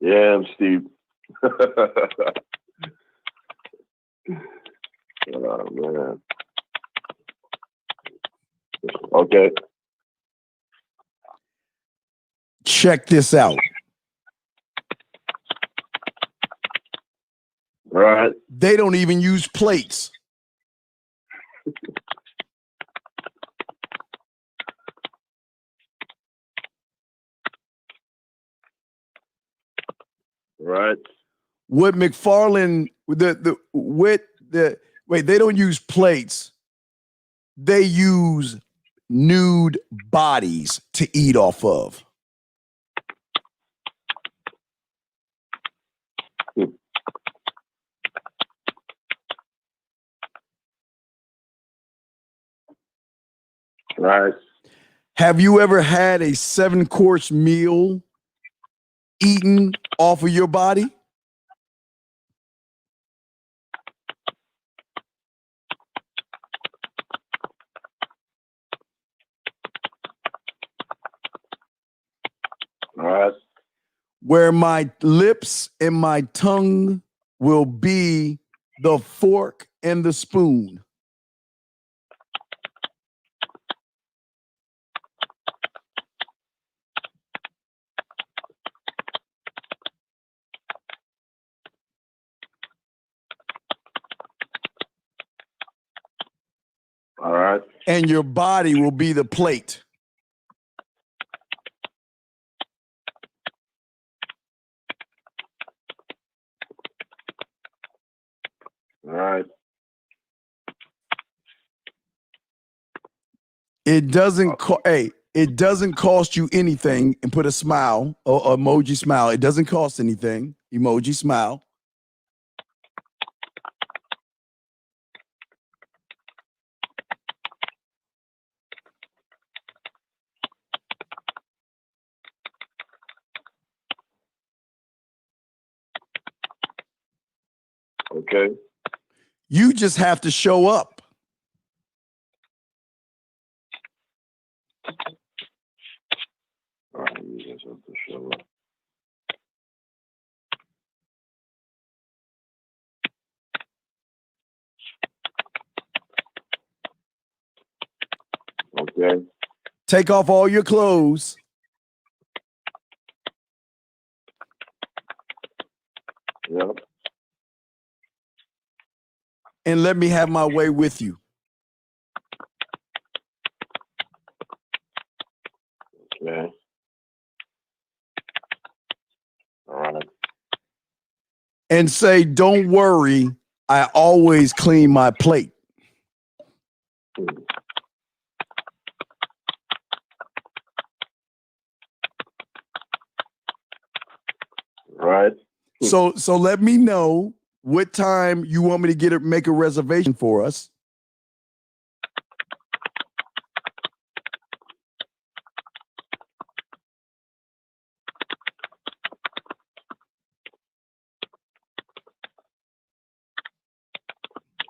Yeah, I'm Steve. Oh, man. Okay. Check this out. Right. They don't even use plates. Right. What McFarland, they don't use plates. They use nude bodies to eat off of. Right. Have you ever had a 7-course meal eaten off of your body? All right. Where my lips and my tongue will be the fork and the spoon. All right. And your body will be the plate. All right. It doesn't it doesn't cost you anything, and put a smile or emoji smile. It doesn't cost anything. Emoji smile. Okay. You just have to show up. All right. You just have to show up. Okay. Take off all your clothes. Yep. And let me have my way with you. Okay. All right. And say, don't worry, I always clean my plate. Right. So let me know what time you want me to make a reservation for us.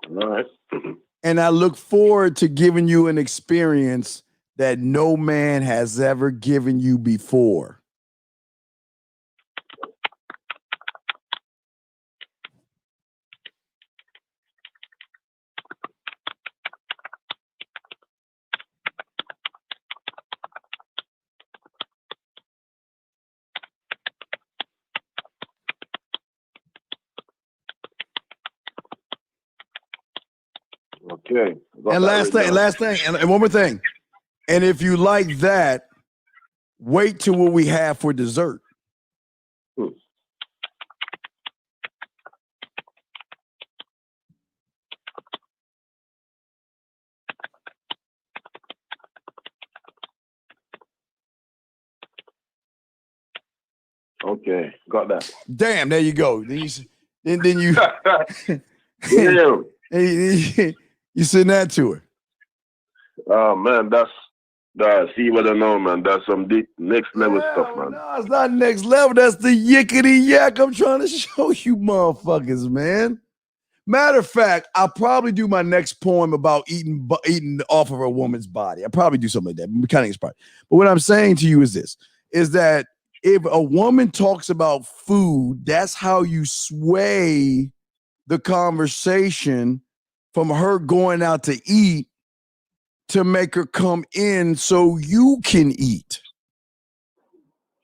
All right. And I look forward to giving you an experience that no man has ever given you before. Okay. And last thing, and one more thing. And if you like that, wait till what we have for dessert. Okay, got that. Damn, there you go. Then you you send that to her. Oh man, that's see what I know, man. That's some deep next level stuff, man. No, it's not next level. That's the yickety yak I'm trying to show you motherfuckers, man. Matter of fact, I'll probably do my next poem about eating off of a woman's body. I'll probably do something like that. Mechanics part. But what I'm saying to you is this, is that if a woman talks about food, that's how you sway the conversation from her going out to eat to make her come in so you can eat.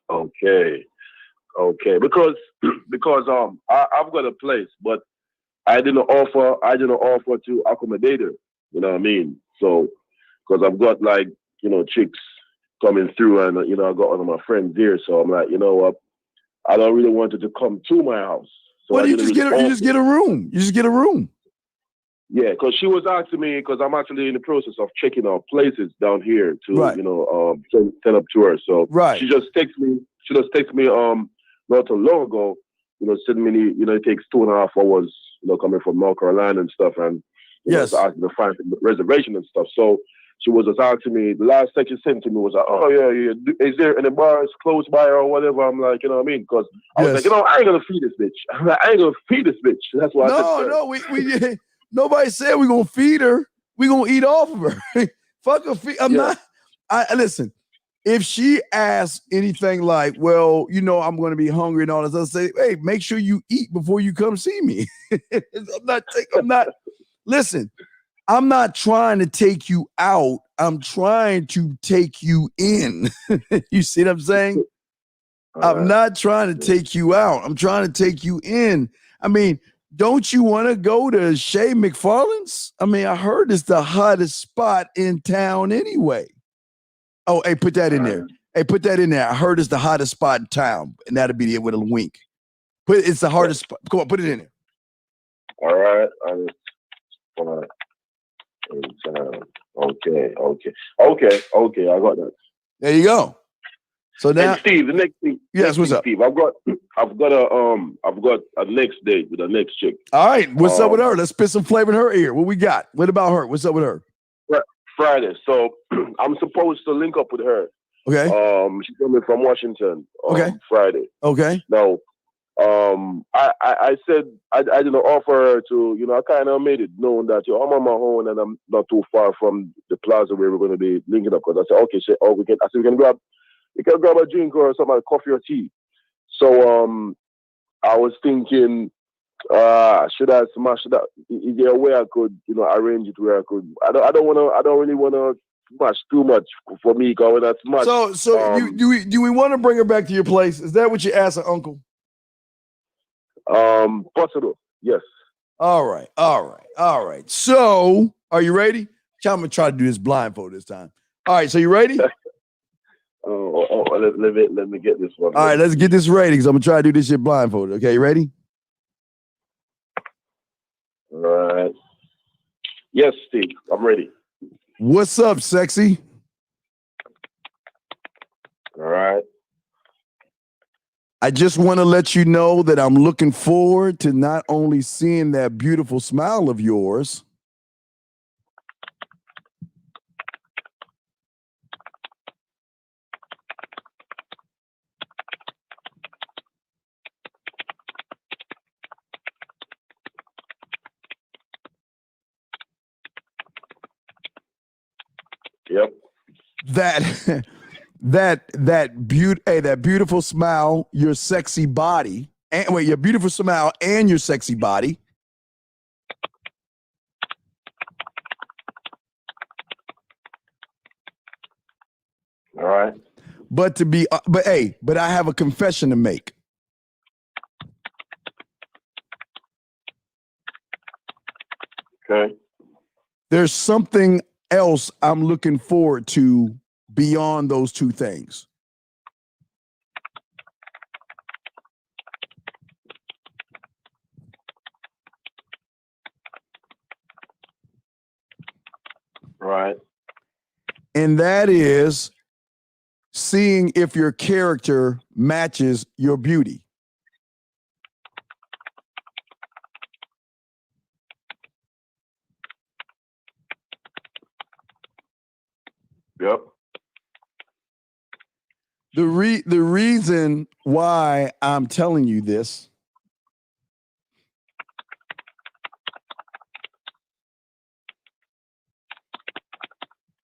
Okay. Because I've got a place, but I didn't offer to accommodate her. You know what I mean? So, because I've got like, chicks coming through, and I got one of my friends here, so I'm like, you know what? I don't really want her to come to my house. So well, you just get a room. You just get a room. Yeah, because she was asking me, because I'm actually in the process of checking out places down here to, send up to her. So she just texted me. Not too long ago. Sending me. It takes 2.5 hours. Coming from North Carolina and stuff, and asking to find the reservation and stuff. So she was just asking me. The last text she sent to me was like, "Oh yeah. Is there any bars close by or whatever?" I'm like, you know what I mean? Because I was like, I ain't gonna feed this bitch. I'm like, I ain't gonna feed this bitch. That's why. We nobody said we're gonna feed her. We're gonna eat off of her. Fuck her feed. Listen, if she asks anything like, well, I'm gonna be hungry and all this, I'll say, hey, make sure you eat before you come see me. Listen, I'm not trying to take you out. I'm trying to take you in. You see what I'm saying? I'm not trying to take you out. I'm trying to take you in. I mean, don't you want to go to Ch McFarland's? I mean, I heard it's the hottest spot in town anyway. Oh, hey, put that in there. Hey, put that in there. I heard it's the hottest spot in town, and that'll be it with a wink. It's the hardest spot. Come on, put it in there. All right. Okay. I got that. There you go. So now, hey, Steve, the next thing. Yes, what's up? Steve, I've got a next date with the next chick. All right, what's up with her? Let's spit some flavor in her ear. What we got? What about her? What's up with her? Friday. So I'm supposed to link up with her. Okay. She's coming from Washington. Friday. Okay. Now, I said I didn't offer her to. I kind of made it known that I'm on my own and I'm not too far from the plaza where we're going to be linking up. Because I said, okay, we can grab a drink or something, like coffee or tea. So I was thinking, should I smash that? Is there a way I could, arrange it where I could? I don't really want to smash too much for me, because when I smash. So do we want to bring her back to your place? Is that what you asked her uncle? Possible, yes. All right. So, are you ready? I'm gonna try to do this blindfold this time. All right, so you ready? Let me get this one. All right, let's get this ready, because I'm gonna try to do this shit blindfolded. Okay, you ready? All right. Yes, Steve, I'm ready. What's up, sexy? All right. I just want to let you know that I'm looking forward to not only seeing that beautiful smile of yours, Yep. that beautiful smile, your sexy body, and your beautiful smile and your sexy body. All right. But I have a confession to make. Okay. There's something else I'm looking forward to beyond those two things. Right. And that is seeing if your character matches your beauty. Yep. The reason why I'm telling you this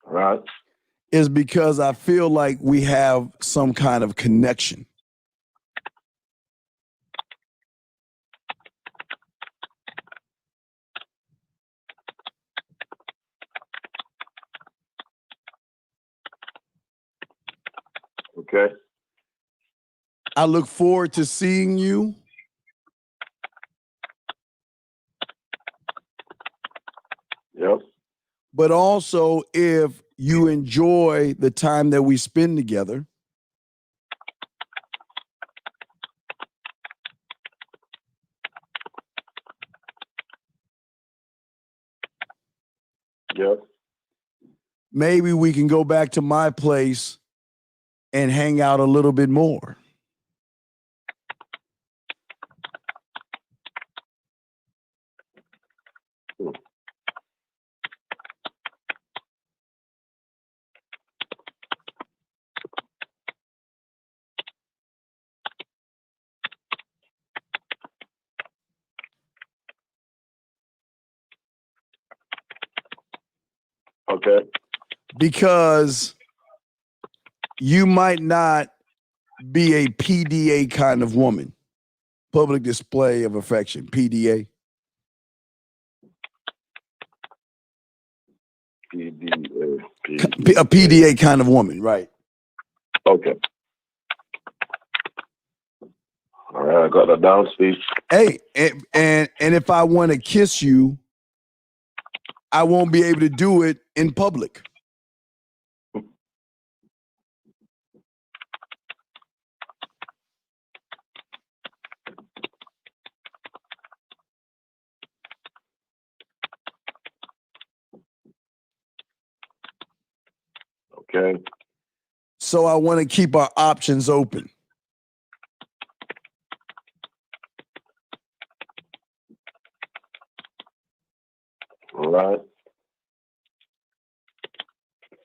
right is because I feel like we have some kind of connection. Okay. I look forward to seeing you. Yep. But also, if you enjoy the time that we spend together. Yep. Maybe we can go back to my place and hang out a little bit more. Okay. Because you might not be a PDA kind of woman. Public display of affection, PDA. A PDA kind of woman, right? Okay. All right, I got that down, Steve. Hey, and if I want to kiss you, I won't be able to do it in public. Okay. So I want to keep our options open. All right.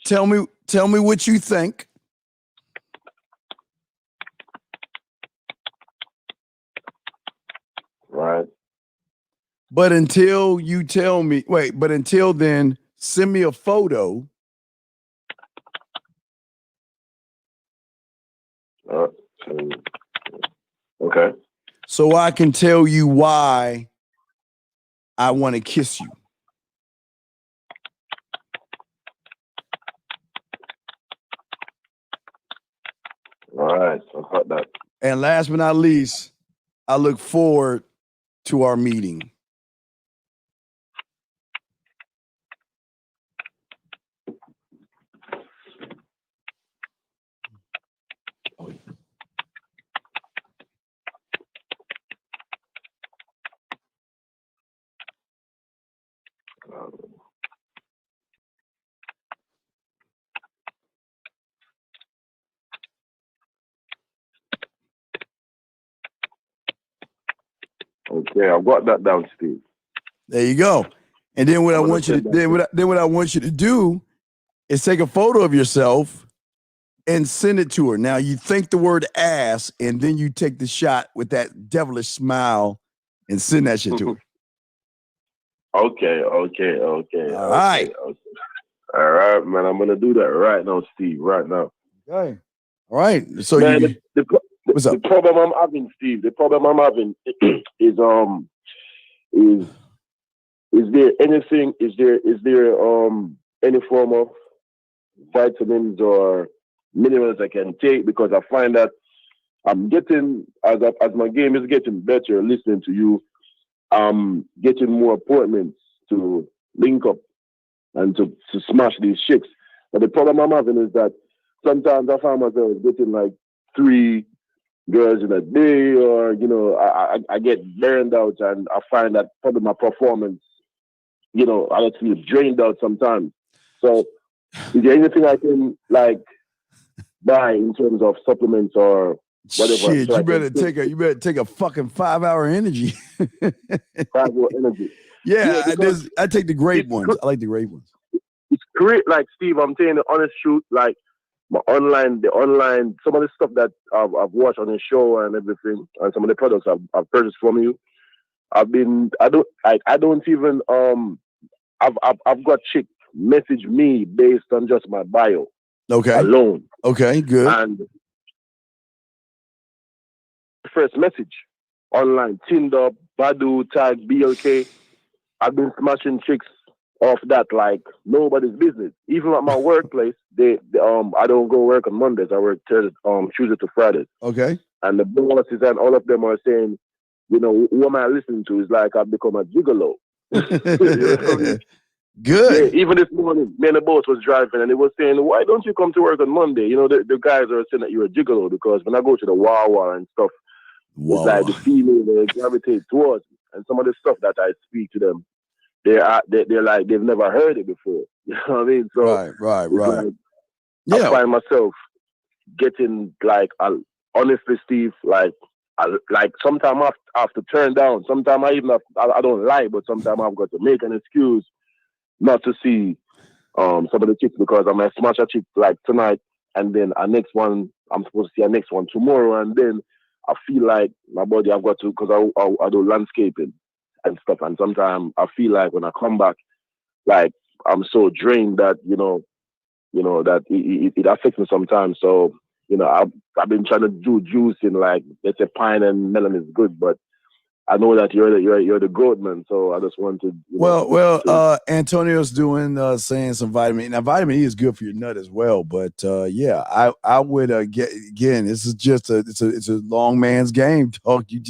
Tell me what you think. Right. But until you tell me, until then, send me a photo. Okay. So I can tell you why I want to kiss you. All right. I got that. And last but not least, I look forward to our meeting. Okay, I've got that down, Steve. There you go. And then what I want you to do is take a photo of yourself and send it to her. Now you think the word ass, and then you take the shot with that devilish smile and send that shit to her. Okay. All right. Okay. All right, man. I'm gonna do that right now, Steve. Right now. Okay. All right. So man, what's up? The problem I'm having, Steve. The problem I'm having is there anything? Is there any form of vitamins or minerals I can take? Because I find that I'm getting as my game is getting better. Listening to you, I'm getting more appointments to link up and to smash these chicks. But the problem I'm having is that sometimes I find myself getting like 3 girls in a day, or I get burned out, and I find that probably my performance, I just feel drained out sometimes. So, is there anything I can buy in terms of supplements or whatever? Shit, so you better take a fucking 5-hour energy. 5-hour energy. Yeah, I take the great ones. I like the great ones. It's great, Steve. I'm telling the honest truth. The online, some of the stuff that I've watched on the show and everything, and some of the products I've purchased from you, I've got chick message me based on just my bio. Okay. Alone. Okay, good. And first message online, Tinder, Badu, Tag, BLK. I've been smashing chicks of that, like nobody's business. Even at my workplace, I don't go work on Mondays. I work Tuesday to Fridays. Okay. And the bosses and all of them are saying, you know, who am I listening to? Is like I've become a gigolo. Good. Yeah, even this morning, me and the boss was driving, and they was saying, "Why don't you come to work on Monday?" You know, the guys are saying that you're a gigolo because when I go to the Wawa and stuff, it's like the female they gravitate towards me. And some of the stuff that I speak to them, they're like they've never heard it before. You know what I mean? So right. Like, Yeah. I find myself getting like, honestly, Steve, like sometimes I have to turn down. Sometimes I don't lie, but sometimes I've got to make an excuse not to see some of the chicks because I might smash a chick like tonight, and then a next one I'm supposed to see a next one tomorrow, and then I feel like my body I've got to, because I do landscaping and stuff, and sometimes I feel like when I come back, like I'm so drained that you know that it affects me sometimes. So you know I've been trying to do juicing, like let's say pine and melon is good, but I know that you're the goat man, so I just wanted. Antonio's doing saying some vitamin E. Now, vitamin E is good for your nut as well, but yeah, I would get again. This is just it's a long man's game, dog. You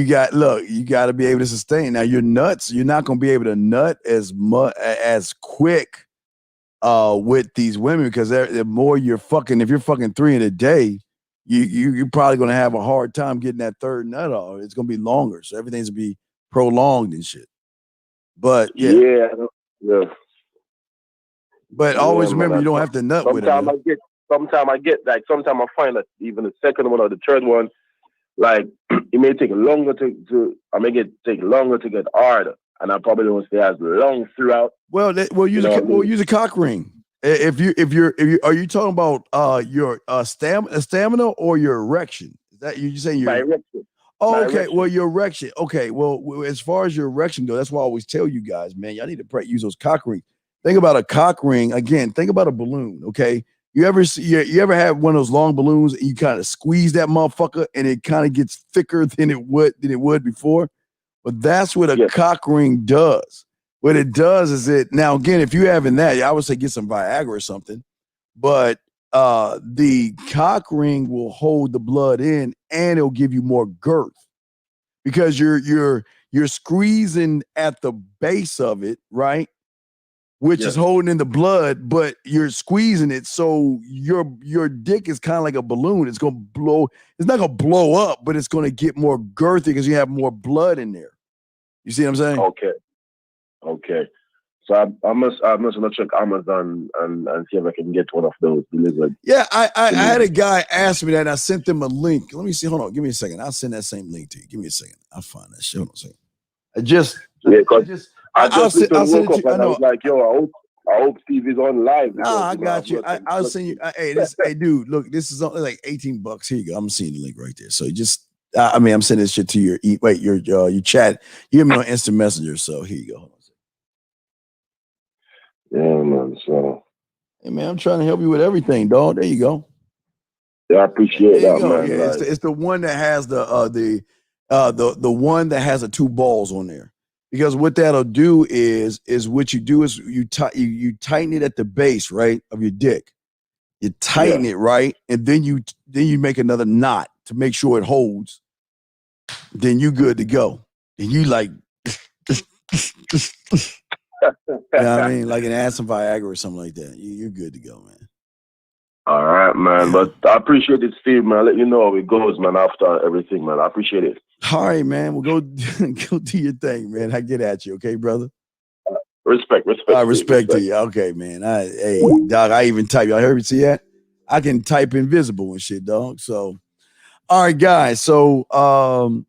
gotta be able to sustain. Now, your nuts, you're not gonna be able to nut as quick with these women because the more you're fucking, if you're fucking 3 in a day. You're probably going to have a hard time getting that third nut off. It's going to be longer, so everything's going to be prolonged and shit. But yeah. But always remember, you don't have to nut with it. Sometimes I find that even the second one or the third one, like it may take longer take longer to get harder, and I probably don't stay as long throughout. Use a cock ring. If you are you talking about your stamina or your erection? Is that you saying your erection? Oh, okay. Well, your erection. Okay. Well, as far as your erection goes, that's why I always tell you guys, man, y'all need to use those cock rings. Think about a cock ring again. Think about a balloon. Okay. You ever have one of those long balloons and you kind of squeeze that motherfucker and it kind of gets thicker than it would before? But that's what a cock ring does. What it does is now again, if you're having that, I would say get some Viagra or something, but the cock ring will hold the blood in and it'll give you more girth because you're squeezing at the base of it, right? Which is holding in the blood, but you're squeezing it, so your dick is kind of like a balloon. It's gonna blow. It's not gonna blow up, but it's gonna get more girthy because you have more blood in there. You see what I'm saying? Okay. So I must check Amazon and see if I can get one of those delivered. Yeah, I had a guy ask me that and I sent them a link. Let me see. Hold on. Give me a second. I'll send that same link to you. Give me a second. I'll find that shit. Hold on a second. I send it to you. I know. Like, yo, I hope Steve is on live. I got you. I'll send you. Hey, dude, look, this is only like $18. Here you go. I'm seeing the link right there. So I'm sending this shit to your chat. You hit me on Instant Messenger. So here you go. Hold on. Yeah, man. So, hey, man, I'm trying to help you with everything, dog. There you go. Yeah, I appreciate that, man. Yeah, like, it's the one that has the one that has the 2 balls on there. Because what that'll do is what you do is you tighten it at the base, right, of your dick. You tighten it, right, and then you make another knot to make sure it holds. Then you good to go. And you like, you know what I mean, like an add some Viagra or something like that. You're good to go, man. All right, man. But I appreciate it, Steve, man. I'll let you know how it goes, man, after everything, man. I appreciate it. All right, man. We'll go do your thing, man. I get at you, okay, brother? Respect. Respect to you. Okay, man. Hey, dog, I even type. Y'all heard me see that? I can type invisible and shit, dog. So, all right, guys. So, I'm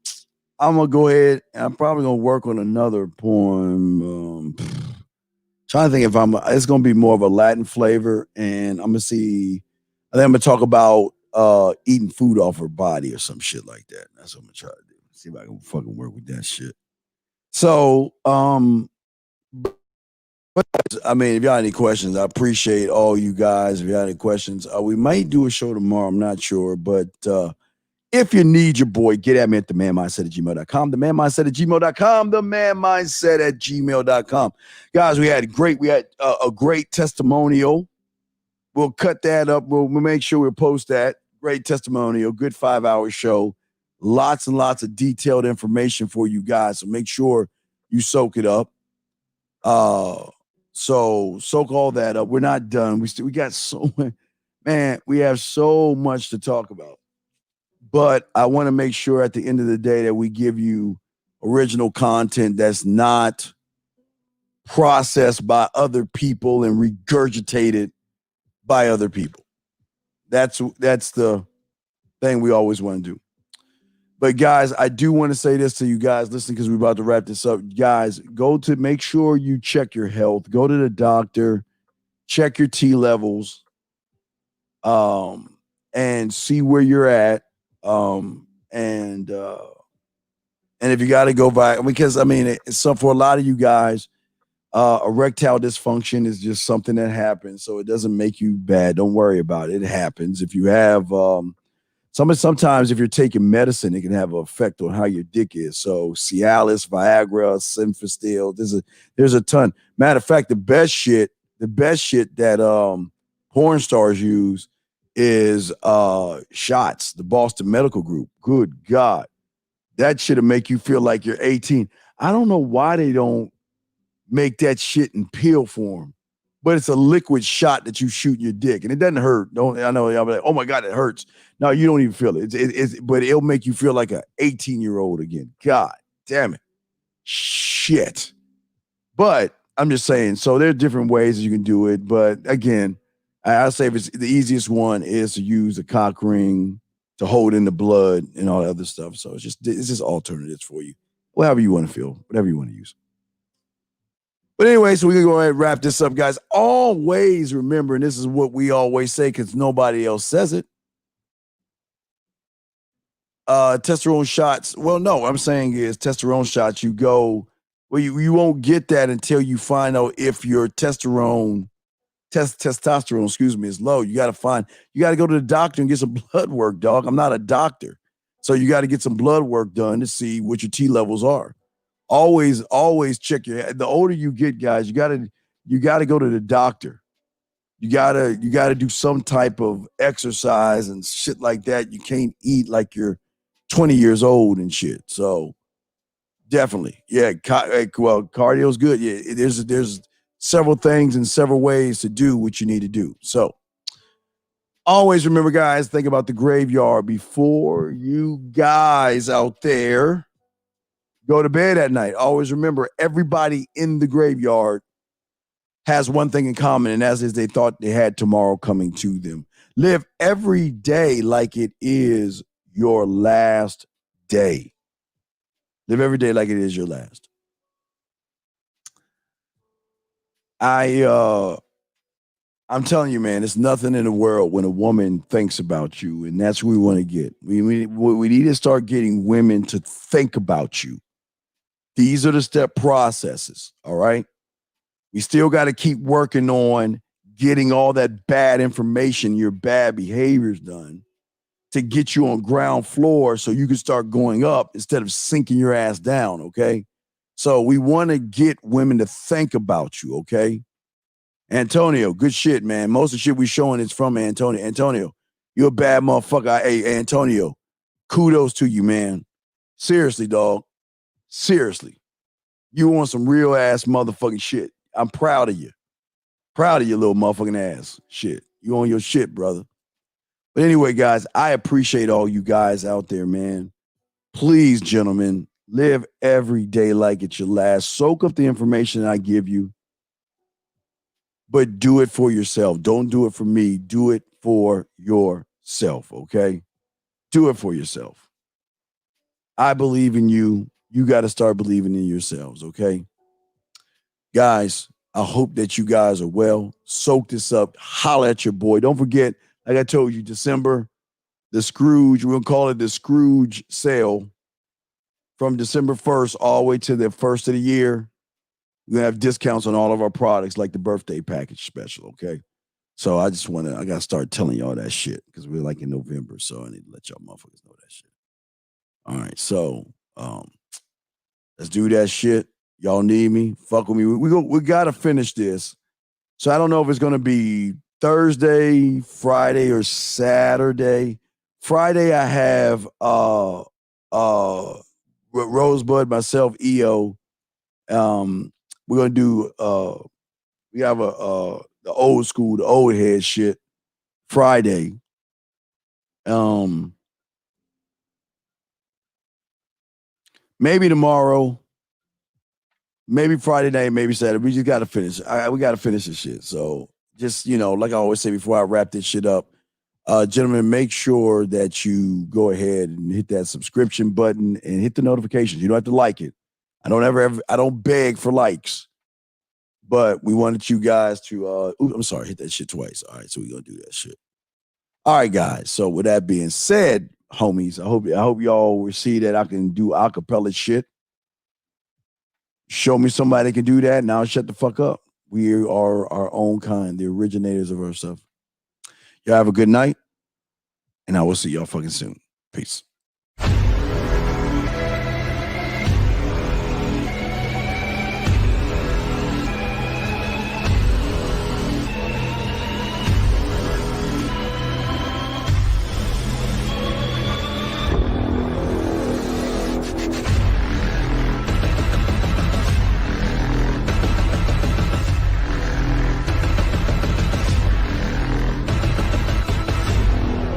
gonna go ahead and I'm probably gonna work on another poem. Trying to think if it's gonna be more of a Latin flavor, and I'm gonna see. I think I'm gonna talk about eating food off her body or some shit like that. That's what I'm gonna try to do. See if I can fucking work with that shit. So, but I mean, if y'all have any questions, I appreciate all you guys. If y'all have any questions, we might do a show tomorrow. I'm not sure, but If you need your boy, get at me at themanmindset@gmail.com. Themanmindset@gmail.com. Themanmindset@gmail.com. Guys, we had a great testimonial. We'll cut that up. We'll make sure we'll post that. Great testimonial. Good 5-hour show. Lots and lots of detailed information for you guys. So make sure you soak it up. So soak all that up. We're not done. We got so much, man. We have so much to talk about. But I want to make sure at the end of the day that we give you original content that's not processed by other people and regurgitated by other people. That's the thing we always want to do. But guys, I do want to say this to you guys listening, because we're about to wrap this up. Guys, make sure you check your health. Go to the doctor, check your T levels, and see where you're at. And if you got to go by, because I mean, for a lot of you guys, erectile dysfunction is just something that happens. So it doesn't make you bad. Don't worry about it. It happens. If you have, sometimes if you're taking medicine, it can have an effect on how your dick is. So Cialis, Viagra, Synfestil, there's a ton. Matter of fact, the best shit that porn stars use is shots, the Boston Medical Group. Good God. That shit'll make you feel like you're 18. I don't know why they don't make that shit in pill form, but it's a liquid shot that you shoot in your dick, and it doesn't hurt. I know y'all be like, oh my God, it hurts. No, you don't even feel it. But it'll make you feel like an 18-year-old again. God damn it. Shit. But I'm just saying, so there are different ways you can do it. But again, I'll say the easiest one is to use a cock ring to hold in the blood and all that other stuff. So it's just alternatives for you. Whatever you want to feel, whatever you want to use. But anyway, so we're going to go ahead and wrap this up, guys. Always remember, and this is what we always say because nobody else says it. Testosterone shots. Well, no, what I'm saying is testosterone shots, you won't get that until you find out if your testosterone, is low. You got to go to the doctor and get some blood work, dog. I'm not a doctor. So you got to get some blood work done to see what your T levels are. Always check the older you get, guys, you got to go to the doctor. You got to do some type of exercise and shit like that. You can't eat like you're 20 years old and shit. So definitely. Yeah. Well, cardio is good. Yeah. There's several things and several ways to do what you need to do. So always remember, guys, think about the graveyard before you guys out there go to bed at night. Always remember, everybody in the graveyard has one thing in common, and that is they thought they had tomorrow coming to them. Live every day like it is your last day. Live every day like it is your last. I'm telling you, man, it's nothing in the world when a woman thinks about you, and that's what we want to get. We need to start getting women to think about you. These are the step processes, all right? We still got to keep working on getting all that bad information, your bad behaviors done to get you on ground floor so you can start going up instead of sinking your ass down, okay? So we want to get women to think about you, okay? Antonio, good shit, man. Most of the shit we showing is from Antonio. Antonio, you're a bad motherfucker. Hey, Antonio, kudos to you, man. Seriously, dog. Seriously. You on some real ass motherfucking shit. I'm proud of you. Proud of your little motherfucking ass. Shit. You on your shit, brother. But anyway, guys, I appreciate all you guys out there, man. Please, gentlemen, live every day like it's your last. Soak up the information I give you. But do it for yourself. Don't do it for me. Do it for yourself, okay? Do it for yourself. I believe in you. You got to start believing in yourselves, okay? Guys, I hope that you guys are well. Soak this up. Holla at your boy. Don't forget, like I told you, December, the Scrooge, we'll call it the Scrooge sale from December 1st all the way to the first of the year. We're going to have discounts on all of our products like the birthday package special, okay? So I just want to, I got to start telling y'all that shit because we're like in November. So I need to let y'all motherfuckers know that shit. All right. So let's do that shit. Y'all need me. Fuck with me. We got to finish this. So I don't know if it's going to be Thursday, Friday, or Saturday. Friday, I have Rosebud, myself, EO. We're going to do, we have the old school, the old head shit Friday. Maybe tomorrow, maybe Friday night, maybe Saturday. We just got to finish. We got to finish this shit. So just, you know, like I always say before I wrap this shit up, gentlemen, make sure that you go ahead and hit that subscription button and hit the notifications. You don't have to like it. I don't beg for likes, but we wanted you guys to, I'm sorry, hit that shit twice. All right, so we're going to do that shit. All right, guys. So with that being said, homies, I hope y'all will see that I can do acapella shit. Show me somebody that can do that. Now shut the fuck up. We are our own kind, the originators of our stuff. Y'all have a good night, and I will see y'all fucking soon. Peace.